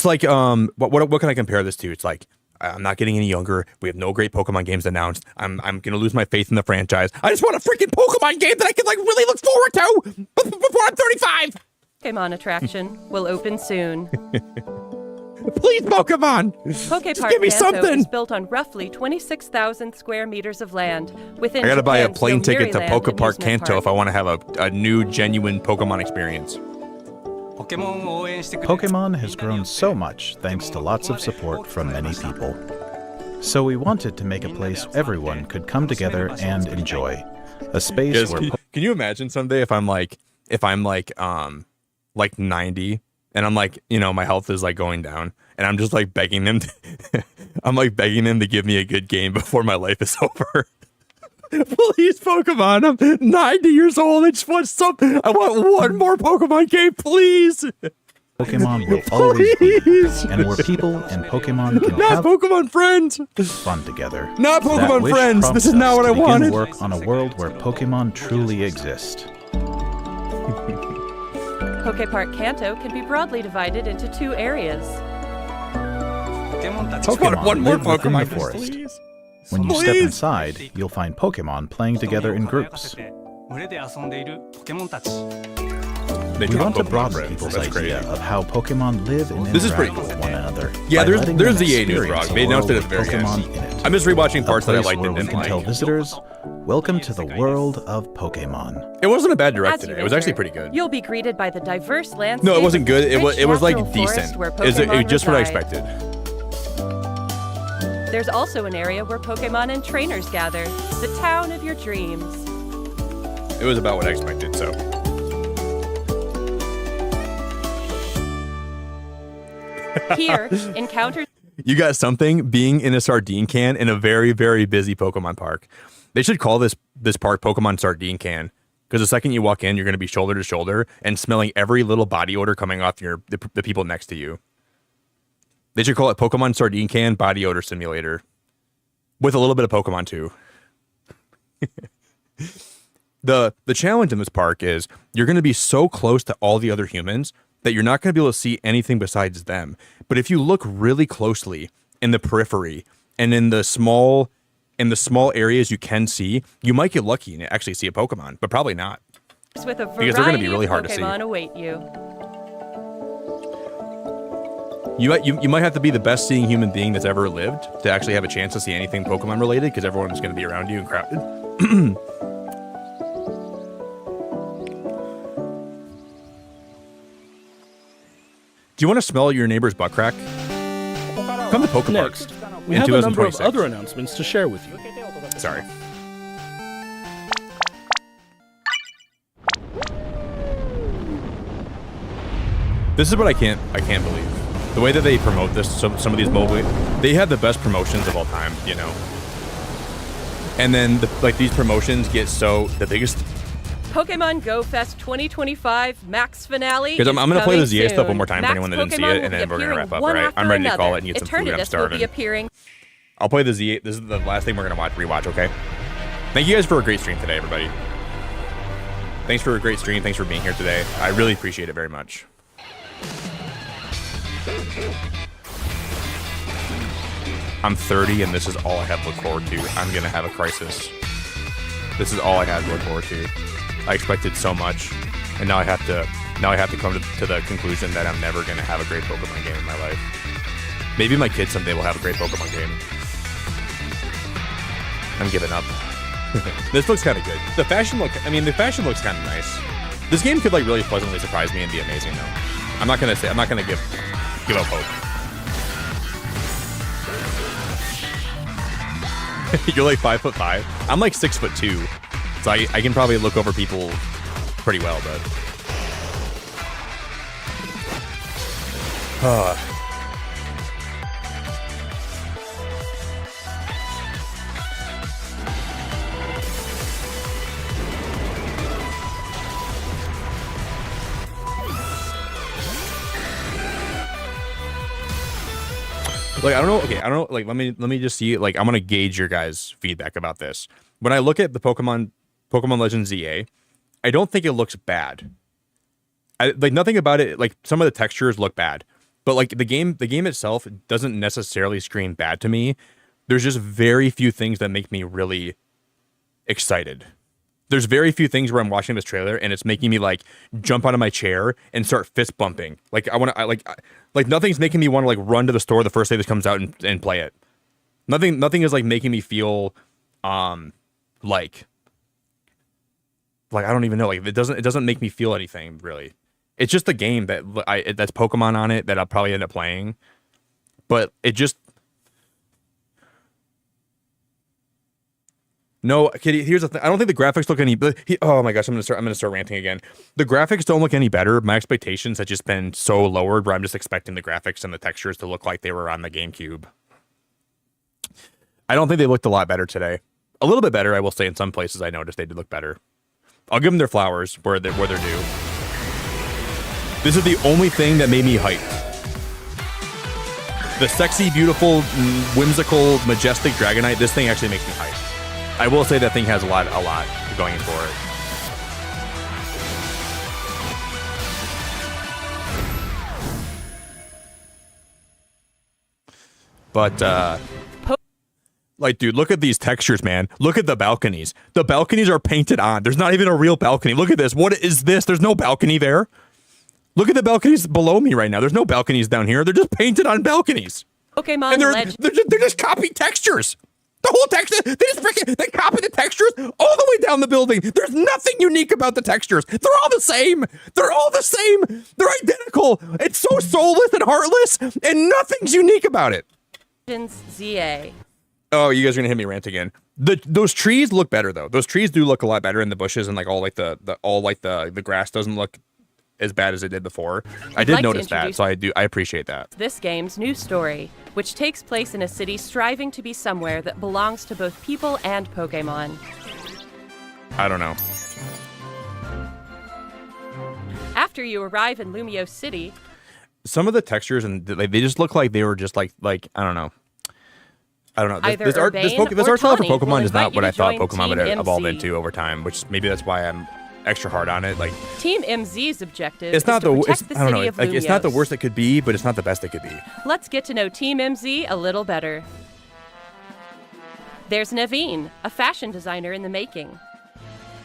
like what can I compare this to? It's like, I'm not getting any younger. We have no great Pokemon games announced. I'm gonna lose my faith in the franchise. I just want a freaking Pokemon game that I can like really look forward to before I'm 35. Pokemon attraction will open soon. Please, Pokemon. Pokepark give me Kanto something. is built on roughly 26,000 square meters of land within. I gotta buy a plane Japan's ticket to Yomiuri Land Pokepark amusement Kanto park. if I want to have a new, genuine Pokemon experience. Pokemon has grown so much thanks to lots of support from many people. So we wanted to make a place everyone could come together and enjoy. A space where... Can you imagine someday if I'm like 90 and I'm like, you know, my health is like going down and I'm just like begging them to give me a good game before my life is over. Please, Pokemon, I'm 90 years old. I just want something. I want one more Pokemon game, please. Pokemon will always be there, and where people and Pokemon can have Pokemon friends fun together. Not Pokemon friends. This is not what I wanted. Work on a world where Pokemon truly exist. Pokepark Kanto can be broadly divided into 2 areas. Pokemon one more live within the Pokemon, forest. please. When you step inside, you'll find Pokemon playing together in groups. They We talk want to Pokemon broaden friends. people's That's idea crazy. of how Pokemon live and This is pretty interact cool. with one another. Yeah, by letting there's them the EA news, experience Rob. a They announced it at world the with very Pokemon end. in it. I'm just rewatching A parts that I place liked where and we didn't can tell like. visitors, welcome to the world of Pokemon. It wasn't a bad direct As you today. It was actually enter, pretty good. You'll be greated by the diverse landscape. No, it wasn't good. It was rich like natural forest decent. where It was Pokemon just what I reside. expected. There's also an area where Pokemon and trainers gather, the town of your dreams. It was about what I expected. So Here, encounters you got something being in a sardine can in a very, very busy Pokemon park. They should call this park Pokemon Sardine Can, because the second you walk in, you're going to be shoulder to shoulder and smelling every little body odor coming off the people next to you. They should call it Pokemon Sardine Can Body Odor Simulator, with a little bit of Pokemon too. The challenge in this park is you're going to be so close to all the other humans that you're not going to be able to see anything besides them. But if you look really closely in the periphery and in the small areas you can see, you might get lucky and actually see a Pokemon, but probably not. with a Because they're gonna be variety really of hard to see. Pokemon await you. You might have to be the best seeing human being that's ever lived to actually have a chance to see anything Pokemon related, because everyone's going to be around you and crowded. Do you want to smell your neighbor's butt crack? Come to Pokepark. Next, we in have a number of 2026. other announcements to share with you. Sorry. This is what I can't believe. The way that they promote this, some of these mobile, they have the best promotions of all time, you know. And then these promotions get the biggest. Pokemon Go Fest 2025 Max Finale. Because I'm is going to play the coming ZA stuff one soon. more time for Max anyone that didn't see Pokemon it, and will then be we're going to wrap appearing up, one all right? after I'm ready to call another. it and get some food. I'm Eternatus will be starving. appearing. I'll play the ZA. This is the last thing we're going to rewatch, okay? Thank you guys for a great stream today, everybody. Thanks for a great stream. Thanks for being here today. I really appreciate it very much. I'm 30 and this is all I have to look forward to. I'm going to have a crisis. This is all I have to look forward to. I expected so much, and now I have to come to the conclusion that I'm never going to have a great Pokemon game in my life. Maybe my kids someday will have a great Pokemon game. I'm giving up. This looks kind of good. The fashion looks kind of nice. This game could really pleasantly surprise me and be amazing though. I'm not gonna give up hope. You're like 5'5". I'm like 6'2", so I can probably look over people pretty well, but. I don't know. Let me just see. I'm gonna gauge your guys' feedback about this. When I look at the Pokemon Legends ZA, I don't think it looks bad. Nothing about it. Some of the textures look bad, but the game itself doesn't necessarily scream bad to me. There's just very few things that make me really excited. There's very few things where I'm watching this trailer and it's making me jump out of my chair and start fist bumping. Nothing's making me want to run to the store the first day this comes out and play it. Nothing is making me feel I don't even know. It doesn't make me feel anything really. It's just the game that's Pokemon on it that I'll probably end up playing. But it just. No, Kitty. Here's the thing. I don't think the graphics look any. Oh my gosh, I'm gonna start ranting again. The graphics don't look any better. My expectations have just been so lowered, where I'm just expecting the graphics and the textures to look like they were on the GameCube. I don't think they looked a lot better today. A little bit better, I will say. In some places, I noticed they did look better. I'll give them their flowers where they're due. This is the only thing that made me hyped. The sexy, beautiful, whimsical, majestic Dragonite. This thing actually makes me hyped. I will say that thing has a lot going for it. But like, dude, look at these textures, man. Look at the balconies. The balconies are painted on. There's not even a real balcony. Look at this. What is this? There's no balcony there. Look at the balconies below me right now. There's no balconies down here. They're just painted on balconies. Pokemon And Legend. they're just copy textures. The whole texture, they copy the textures all the way down the building. There's nothing unique about the textures. They're all the same. They're all the same. They're identical. It's so soulless and heartless, and nothing's unique about it. ZA. Oh, you guys are gonna hit me rant again. Those trees look better though. Those trees do look a lot better in the bushes, and like the grass doesn't look as bad as it did before. I did notice that, so I appreciate that. This game's new story, which takes place in a city striving to be somewhere that belongs to both people and Pokemon. I don't know. After you arrive in Lumio City, some of the textures and they just look like they were just like I don't know. I don't know. This art style for Pokemon is not what I thought Pokemon would evolve into over time, which maybe that's why I'm extra hard on it. Like Team MZ's objective it's not is to the protect the I don't know. city of Like it's not the Lumios. worst it could be, but it's not the best it could be. Let's get to know Team MZ a little better. There's Naveen, a fashion designer in the making.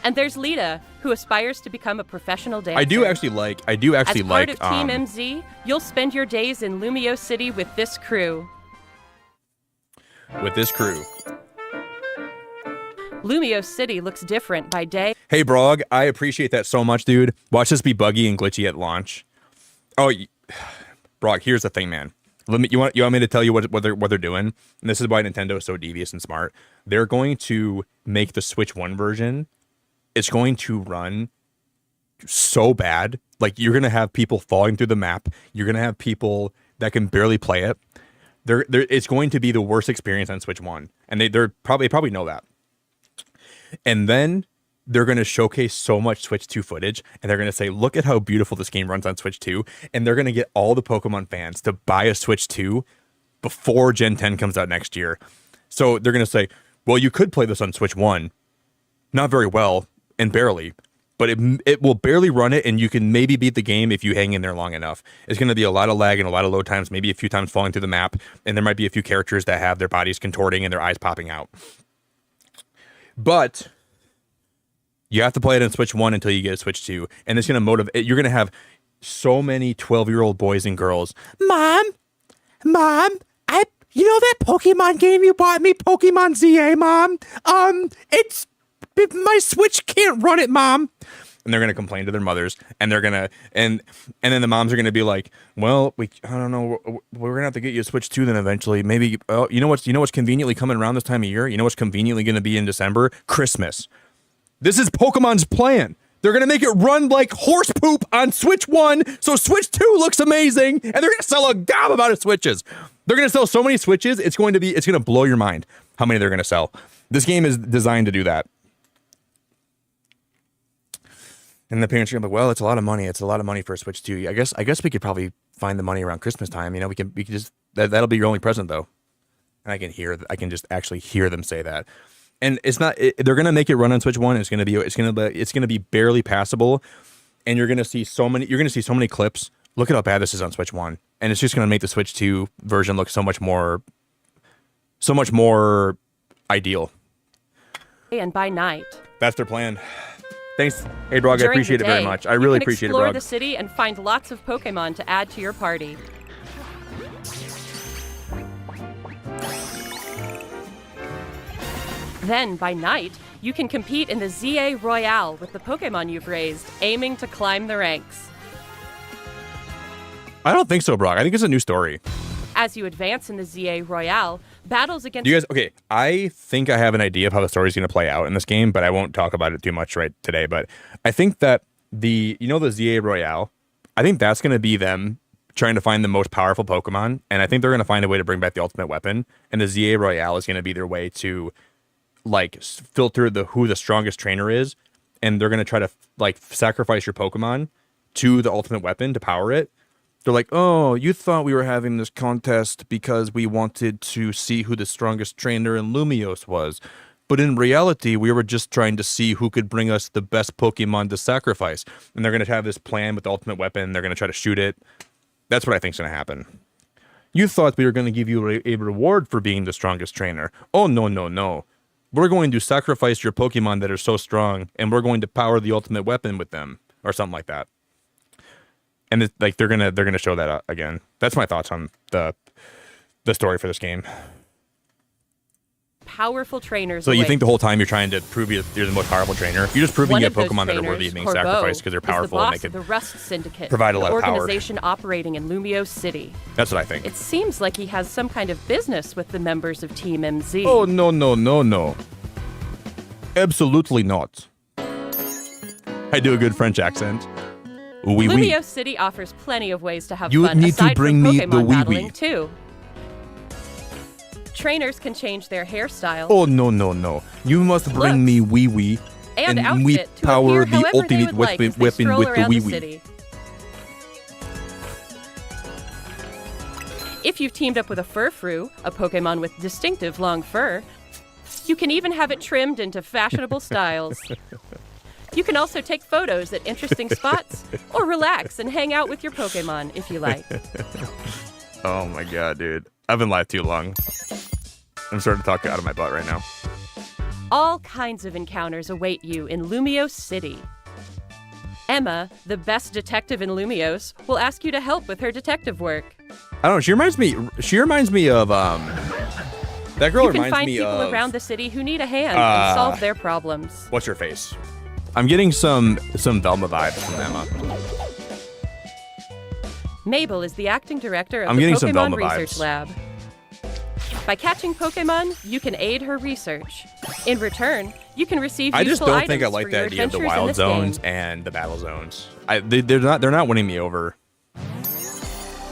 And there's Lita, who aspires to become a professional dancer. I do actually like As part of Team MZ, you'll spend your days in Lumio City with this crew. Lumio City looks different by day. Hey, Brog, I appreciate that so much, dude. Watch this be buggy and glitchy at launch. Oh, Brog, here's the thing, man. You want me to tell you what they're doing? And this is why Nintendo is so devious and smart. They're going to make the Switch 1 version. It's going to run so bad. Like, you're going to have people falling through the map. You're going to have people that can barely play it. It's going to be the worst experience on Switch 1. And they probably know that. And then they're going to showcase so much Switch 2 footage, and they're going to say, look at how beautiful this game runs on Switch 2, and they're going to get all the Pokemon fans to buy a Switch 2 before Gen 10 comes out next year. So they're going to say, well, you could play this on Switch 1. Not very well, and barely, but it will barely run it, and you can maybe beat the game if you hang in there long enough. It's going to be a lot of lag and a lot of load times, maybe a few times falling through the map, and there might be a few characters that have their bodies contorting and their eyes popping out. But you have to play it on Switch 1 until you get a Switch 2. And it's going to motivate. You're going to have so many 12-year-old boys and girls. Mom, you know that Pokemon game you bought me, Pokemon ZA, Mom? My Switch can't run it, Mom. And they're going to complain to their mothers, and they're going to, and then the moms are going to be like, well, I don't know, we're going to have to get you a Switch 2 then eventually. Maybe, you know what's conveniently coming around this time of year? You know what's conveniently going to be in December? Christmas. This is Pokemon's plan. They're going to make it run like horse poop on Switch 1, so Switch 2 looks amazing, and they're going to sell a gob amount of Switches. They're going to sell so many Switches, it's going to blow your mind how many they're going to sell. This game is designed to do that. And the parents are gonna be like, well, it's a lot of money. It's a lot of money for a Switch 2. I guess we could probably find the money around Christmas time. You know, we can just that'll be your only present though. And I can just actually hear them say that. And it's not. They're gonna make it run on Switch 1. It's gonna be barely passable. And you're gonna see so many clips. Look at how bad this is on Switch 1. And it's just gonna make the Switch 2 version look so much more ideal. And by night. That's their plan. Thanks, hey Brog, I appreciate it very much. I really appreciate it, Brog. Explore the city and find lots of Pokemon to add to your party. Then, by night, you can compete in the ZA Royale with the Pokemon you've raised, aiming to climb the ranks. I don't think so, Brog. I think it's a new story. As you advance in the ZA Royale, battles against... Okay, I think I have an idea of how the story's going to play out in this game, but I won't talk about it too much right today. But I think that the ZA Royale, I think that's going to be them trying to find the most powerful Pokemon, and I think they're going to find a way to bring back the ultimate weapon, and the ZA Royale is going to be their way to, like, filter who the strongest trainer is, and they're going to try to, like, sacrifice your Pokemon to the ultimate weapon to power it. They're like, oh, you thought we were having this contest because we wanted to see who the strongest trainer in Lumios was. But in reality, we were just trying to see who could bring us the best Pokemon to sacrifice. And they're going to have this plan with the ultimate weapon. They're going to try to shoot it. That's what I think is going to happen. You thought we were going to give you a reward for being the strongest trainer. Oh, no, no, no. We're going to sacrifice your Pokemon that are so strong, and we're going to power the ultimate weapon with them, or something like that. And it's, like they're gonna show that again. That's my thoughts on the story for this game. Powerful trainers. So you think the whole time you're trying to prove you're the most powerful trainer? You're just proving you have Pokemon that are worthy of being sacrificed because they're powerful and they can the Rust Syndicate, provide a lot of power. Organization operating in Lumio City. That's what I think. It seems like he has some kind of business with the members of Team MZ. Oh, no, no, no, no. Absolutely not. I do a good French accent. Oui, oui. Lumio City offers plenty of ways to have You fun need aside to bring from me Pokemon the oui, battling oui. too. Trainers can change their hairstyle. Oh, no, no, no. You must bring me wee wee. And we outfit to power appear the however they ultimate would like as they weapon stroll with the around wee the wee. city. If you've teamed up with a Furfrou, a Pokemon with distinctive long fur, you can even have it trimmed into fashionable styles. You can also take photos at interesting spots, or relax and hang out with your Pokemon if you like. Oh my god, dude. I've been live too long. I'm starting to talk out of my butt right now. All kinds of encounters await you in Lumio City. Emma, the best detective in Lumios, will ask you to help with her detective work. I don't know. She reminds me of that girl. You can reminds find me people of around the city who need a hand and solve their problems. what's her face? I'm getting some Velma vibes from Emma. Mabel is the acting director of I'm the getting some Pokemon Velma Research vibes. Lab. By catching Pokemon, you can aid her research. In return, you can receive I just useful don't think I items like for the your idea of the adventures in wild this zones game. and the battle zones. They're not winning me over.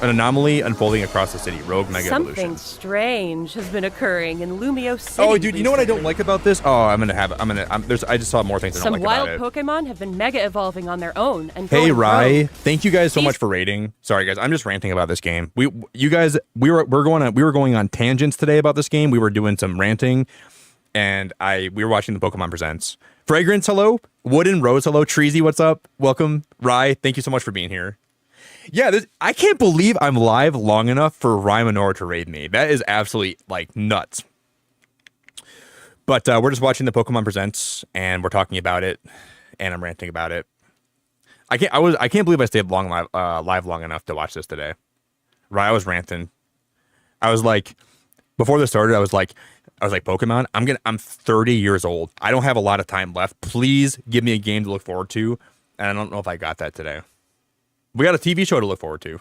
An anomaly unfolding across the city. Rogue Mega Something Evolution. strange has been occurring in Lumio City. Oh, dude, you know what I don't recently. like about this? Oh, I just saw more things I don't Some like wild about it. Pokemon have been mega evolving on their own and Hey, going Rye, rogue. thank you guys so These- much for rating. Sorry, guys, I'm just ranting about this game. We were going on tangents today about this game. We were doing some ranting, and we were watching the Pokemon Presents. Fragrance, hello. Wood and Rose, hello. Treasy, what's up? Welcome. Rye, thank you so much for being here. Yeah, I can't believe I'm live long enough for Rye Minor to raid me. That is absolutely like nuts. But we're just watching the Pokemon Presents, and we're talking about it, and I'm ranting about it. I can't believe I stayed live long enough to watch this today. Right, I was ranting. I was like, before this started, I was like, Pokemon, I'm 30 years old. I don't have a lot of time left. Please give me a game to look forward to. And I don't know if I got that today. We got a TV show to look forward to.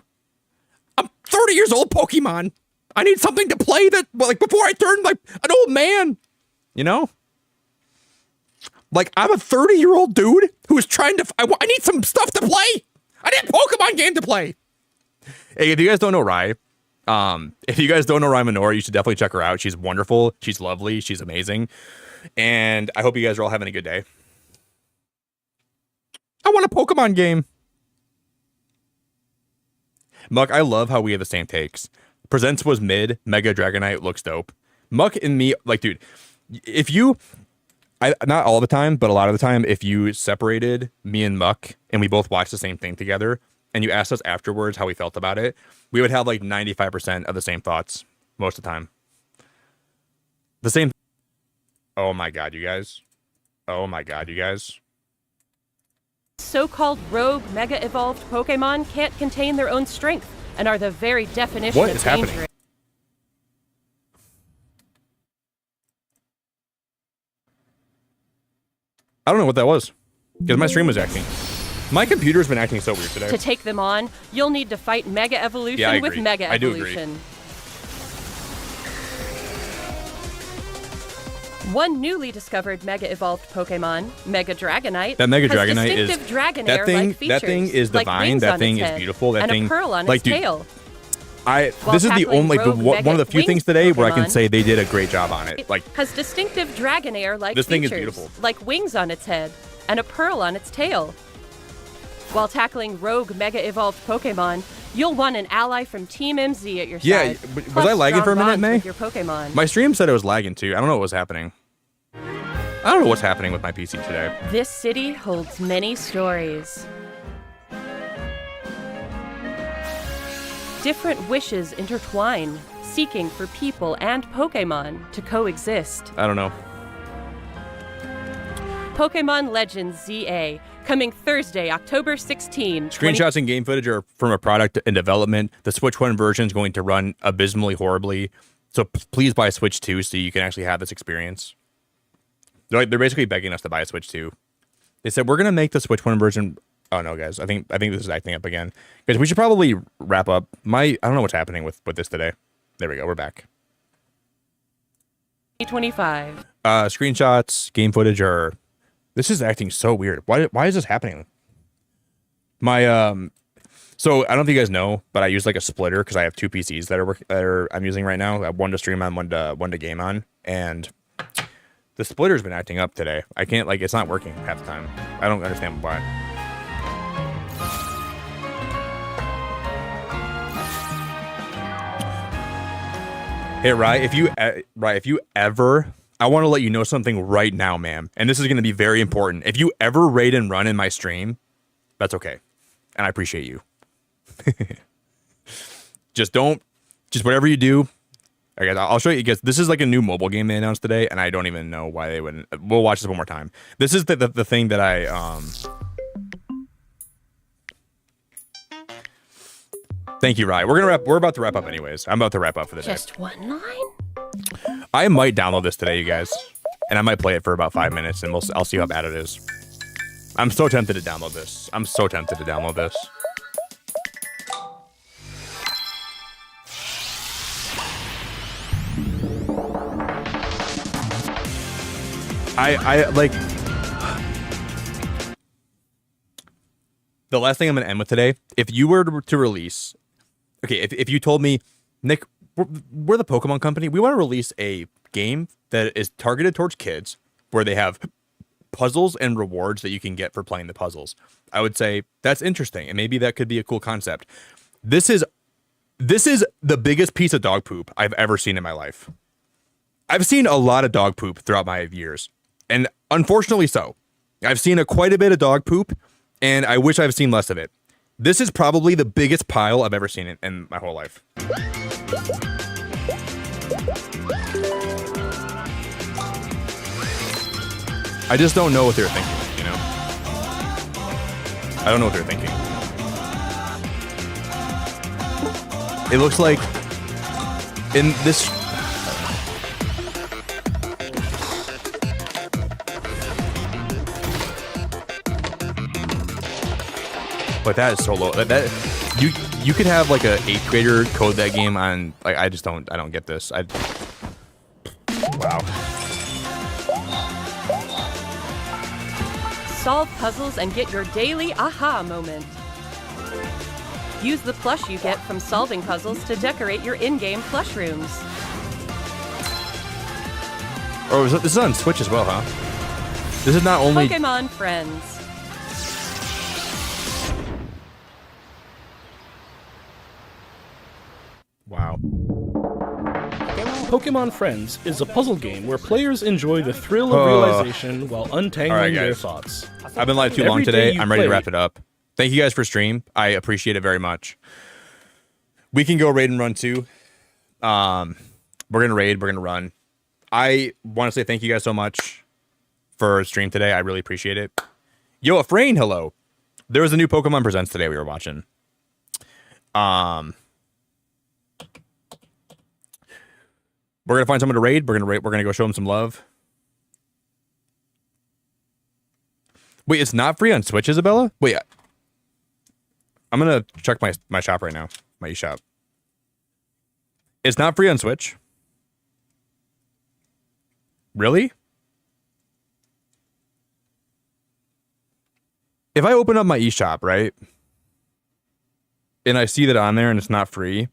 I'm 30 years old, Pokemon. I need something to play that, like, before I turn like an old man. You know? Like, I'm a 30-year-old dude who's trying to... I need some stuff to play. I need a Pokemon game to play. Hey, if you guys don't know Rye, if you guys don't know Rye Minor, you should definitely check her out. She's wonderful. She's lovely. She's amazing. And I hope you guys are all having a good day. I want a Pokemon game. Muck, I love how we have the same takes. Presents was mid. Mega Dragonite looks dope. Muck and me, like, dude, if you... not all the time, but a lot of the time, if you separated me and Muck and we both watched the same thing together and you asked us afterwards how we felt about it, we would have like 95% of the same thoughts most of the time. The same. Oh my God, you guys. Oh my God, you guys. So-called rogue mega evolved Pokemon can't contain their own strength and are the very definition What of is dangerous. happening? I don't know what that was because my stream was acting. My computer's been acting so weird today. To take them on, you'll need to fight Mega Evolution Yeah, I with agree. Mega I do agree. Evolution. One newly discovered Mega Evolved Pokemon, Mega Dragonite, That Mega has Dragonite is distinctive Dragonair-like that thing. features, That thing is like divine. wings That on thing its is head beautiful. That and thing, a pearl on like, its dude, tail. this is the tackling only rogue one of the few mega things today where I can Pokemon, say they did a great job on it. Like, has distinctive Dragonair-like This thing is features, beautiful. like wings on its head and a pearl on its tail. While tackling rogue Mega Evolved Pokemon, you'll want an ally from Team MZ at your Yeah, side. was plus I lagging for a strong minute, bonds May? with your Pokemon. my stream said it was lagging too. I don't know what was happening. I don't know what's happening with my PC today. This city holds many stories. Different wishes intertwine, seeking for people and Pokémon to coexist. I don't know. Pokémon Legends ZA, coming Thursday, October 16. Screenshots and game footage are from a product in development. The Switch 1 version is going to run abysmally horribly. So please buy a Switch 2 so you can actually have this experience. They're basically begging us to buy a Switch 2. They said, we're going to make the Switch 1 version. Oh, no, guys. I think this is acting up again. Guys, we should probably wrap up. I don't know what's happening with this today. There we go. We're back. 2025. Screenshots, game footage are... This is acting so weird. Why is this happening? My so I don't know if you guys know, but I use like a splitter because I have two PCs that I'm using right now. I have one to stream on, one to game on, and the splitter's been acting up today. I can't it's not working half the time. I don't understand why. Hey, Rye, if you ever, I want to let you know something right now, ma'am. And this is going to be very important. If you ever raid and run in my stream, that's okay. And I appreciate you. Just whatever you do. I guess I'll show you guys. This is like a new mobile game they announced today, and I don't even know why they wouldn't. We'll watch this one more time. This is the thing that I, Thank you, Rye. We're about to wrap up anyways. I'm about to wrap up for the day. Just one line? I might download this today, you guys, and I might play it for about 5 minutes, and I'll see how bad it is. I'm so tempted to download this. I like the last thing I'm gonna end with today. If you were to release, okay, if you told me, Nick, we're the Pokemon company. We want to release a game that is targeted towards kids where they have puzzles and rewards that you can get for playing the puzzles. I would say that's interesting, and maybe that could be a cool concept. This is the biggest piece of dog poop I've ever seen in my life. I've seen a lot of dog poop throughout my years, and unfortunately so. I've seen quite a bit of dog poop, and I wish I've seen less of it. This is probably the biggest pile I've ever seen in my whole life. I just don't know what they're thinking, you know? I don't know what they're thinking. It looks like in this... But that is so low. That you could have like a 8th grader code that game on. Like I don't get this. Wow. Solve puzzles and get your daily aha moment. Use the plush you get from solving puzzles to decorate your in-game plush rooms. Oh, this is on Switch as well, huh? This is not only Pokemon Friends. Wow. Pokemon Friends is a puzzle game where players enjoy the thrill of realization while untangling their thoughts. I've been live too long today. I'm ready to wrap it up. Thank you guys for stream. I appreciate it very much. We can go raid and run too. We're gonna raid. We're gonna run. I want to say thank you guys so much for stream today. I really appreciate it. Yo, Afrain, hello. There was a new Pokemon Presents today we were watching. We're gonna find someone to raid. We're gonna go show them some love. Wait, it's not free on Switch, Isabella? Wait, I'm gonna check my shop right now. My eShop. It's not free on Switch. Really? If I open up my eShop, right, and I see that on there and it's not free,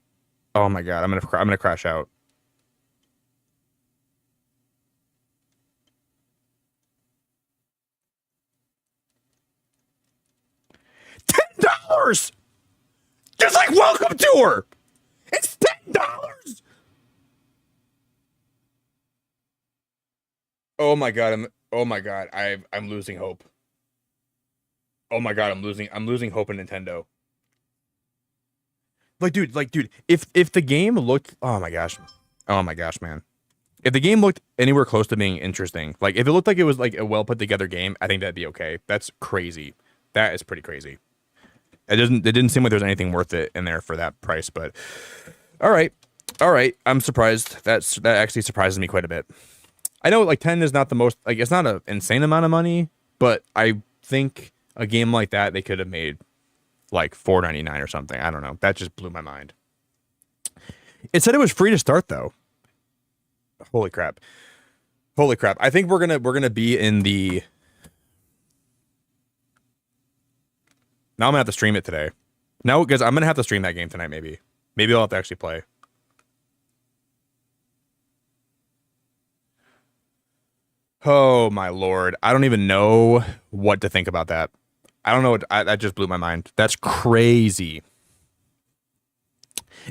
oh my god, I'm gonna crash out. $10! Just like welcome tour! It's $10! Oh my god, I'm losing hope. Oh my god, I'm losing hope in Nintendo. dude, if the game looked, oh my gosh, man, if the game looked anywhere close to being interesting, like if it looked like it was like a well put together game, I think that'd be okay. That's crazy. That is pretty crazy. It didn't seem like there's anything worth it in there for that price, but all right. I'm surprised. That actually surprises me quite a bit. I know like 10 is not the most, like it's not an insane amount of money, but I think a game like that they could have made like $4.99 or something. I don't know. That just blew my mind. It said it was free to start though. Holy crap. I think we're gonna be in the. Now I'm gonna have to stream it today. Now because I'm gonna have to stream that game tonight. Maybe I'll have to actually play. Oh my lord! I don't even know what to think about that. I don't know. That just blew my mind. That's crazy.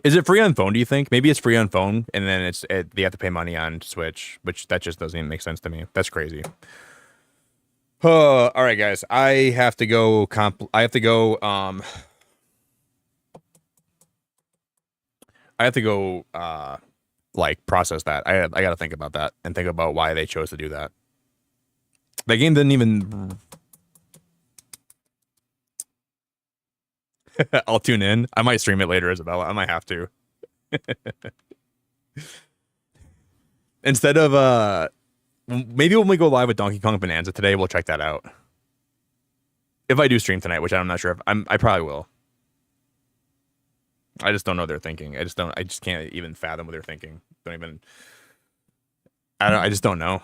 Is it free on phone, do you think? Maybe it's free on phone, and then they have to pay money on Switch, which that just doesn't even make sense to me. That's crazy. All right, guys. I have to go. Like process that. I got to think about that and think about why they chose to do that. The game didn't even. I'll tune in. I might stream it later, Isabella. I might have to. Instead of maybe when we go live with Donkey Kong Bonanza today, we'll check that out. If I do stream tonight, which I'm not sure if I probably will. I just don't know what they're thinking. I just can't even fathom what they're thinking. I just don't know.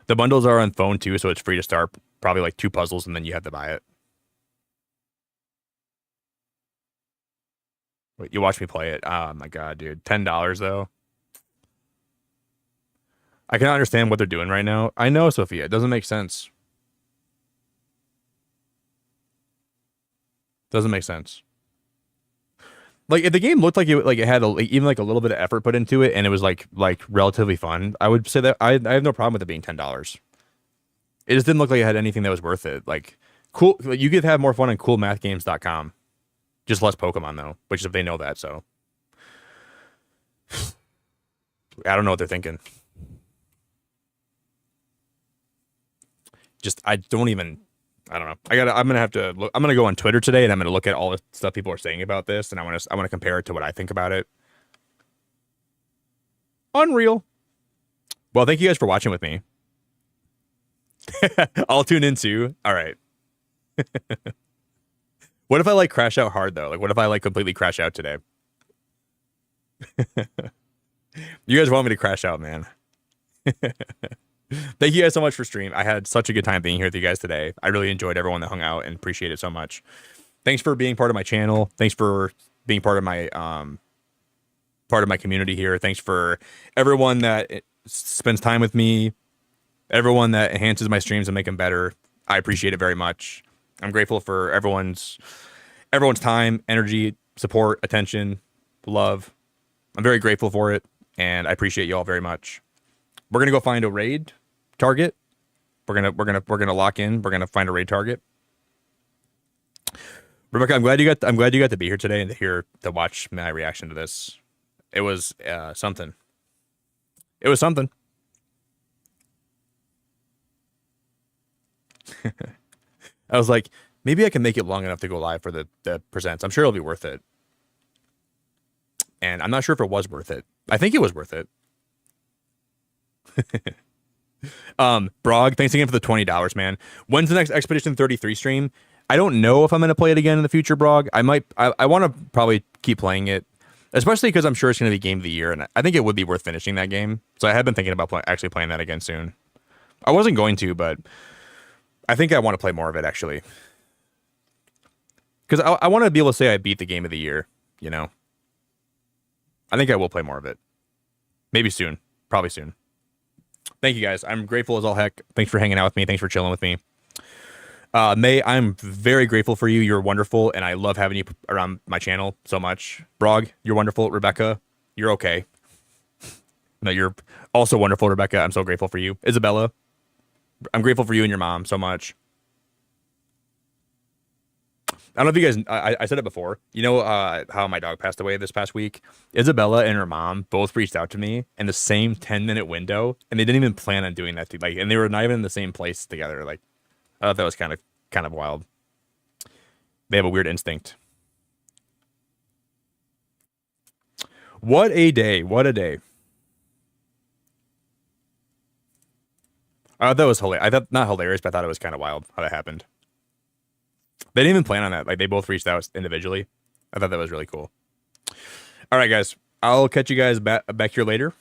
The bundles are on phone too, so it's free to start. Probably like 2 puzzles and then you have to buy it. Wait, you watch me play it. Oh my god, dude. $10 though. I can understand what they're doing right now. I know, Sophia. It doesn't make sense. Doesn't make sense. Like if the game looked like it had even like a little bit of effort put into it and it was like relatively fun, I would say that I have no problem with it being $10. It just didn't look like it had anything that was worth it. Like cool, like, you could have more fun on coolmathgames.com. Just less Pokemon though, which if they know that, so I don't know what they're thinking. I don't know. I'm gonna have to look. I'm gonna go on Twitter today and I'm gonna look at all the stuff people are saying about this, and I want to compare it to what I think about it. Unreal. Well, thank you guys for watching with me. I'll tune in too. All right. What if I like crash out hard though? Like, what if I like completely crash out today? You guys want me to crash out, man. Thank you guys so much for stream. I had such a good time being here with you guys today. I really enjoyed everyone that hung out and appreciate it so much. Thanks for being part of my channel. Thanks for being part of my community here. Thanks for everyone that spends time with me, everyone that enhances my streams and make them better. I appreciate it very much. I'm grateful for everyone's time, energy, support, attention, love. I'm very grateful for it, and I appreciate you all very much. We're gonna go find a raid target. We're gonna lock in. We're gonna find a raid target. Rebecca, I'm glad you got to be here today and to watch my reaction to this. It was something. It was something. I was like, maybe I can make it long enough to go live for the presents. I'm sure it'll be worth it. And I'm not sure if it was worth it. I think it was worth it. Brog, thanks again for the $20, man. When's the next Expedition 33 stream? I don't know if I'm going to play it again in the future, Brog. I want to probably keep playing it, especially because I'm sure it's going to be Game of the Year, and I think it would be worth finishing that game. So I have been thinking about actually playing that again soon. I wasn't going to, but I think I want to play more of it, actually. Because I want to be able to say I beat the Game of the Year, you know? I think I will play more of it. Maybe soon. Probably soon. Thank you, guys. I'm grateful as all heck. Thanks for hanging out with me. Thanks for chilling with me. May, I'm very grateful for you. You're wonderful, and I love having you around my channel so much. Brog, you're wonderful. Rebecca, you're okay. No, you're also wonderful, Rebecca. I'm so grateful for you. Isabella, I'm grateful for you and your mom so much. I don't know if you guys, I said it before. You know how my dog passed away this past week? Isabella and her mom both reached out to me in the same 10-minute window, and they didn't even plan on doing that. And they were not even in the same place together. Like, I thought that was kind of wild. They have a weird instinct. What a day. What a day. I thought that was hilarious. I thought, not hilarious, but I thought it was kind of wild how that happened. They didn't even plan on that. Like, they both reached out individually. I thought that was really cool. All right, guys. I'll catch you guys back here later.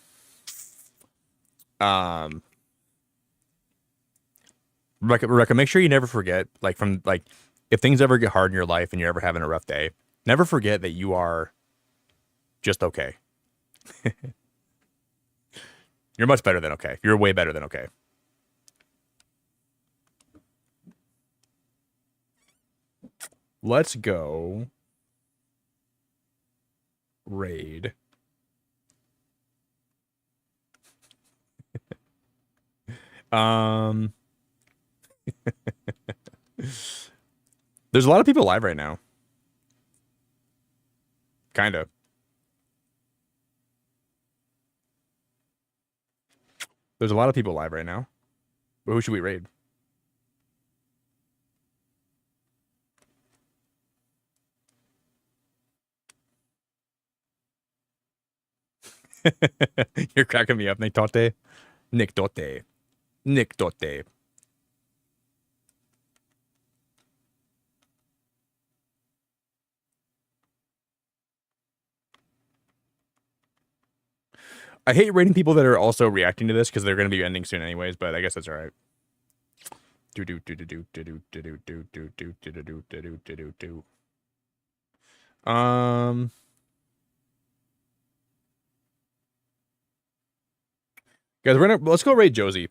Rebecca, make sure you never forget, if things ever get hard in your life and you're ever having a rough day, never forget that you are just okay. You're much better than okay. You're way better than okay. Let's go raid. There's a lot of people live right now. Kind of. There's a lot of people live right now. But who should we raid? You're cracking me up, Nick Dotte. Nick Dotte. Nick Dotte. I hate rating people that are also reacting to this because they're going to be ending soon anyways, but I guess that's all right. Guys, let's go raid Josie.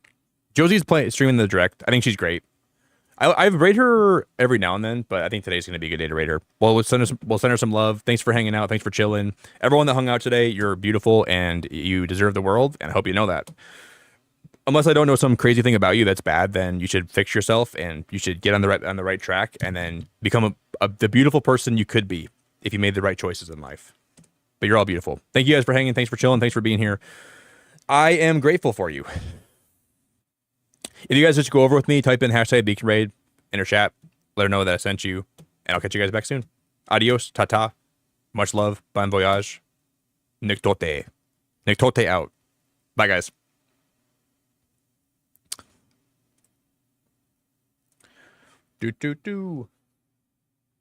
Josie's streaming the direct. I think she's great. I raid her every now and then, but I think today's going to be a good day to raid her. Well, we'll send her some love. Thanks for hanging out. Thanks for chilling. Everyone that hung out today, you're beautiful and you deserve the world, and I hope you know that. Unless I don't know some crazy thing about you that's bad, then you should fix yourself and you should get on the right track and then become the beautiful person you could be if you made the right choices in life. But you're all beautiful. Thank you guys for hanging. Thanks for chilling. Thanks for being here. I am grateful for you. If you guys just go over with me, type in hashtag Beacon Raid in our chat. Let her know that I sent you, and I'll catch you guys back soon. Adios, tata, much love, bon voyage, Nick Dotte. Nick Dotte out. Bye, guys. Do.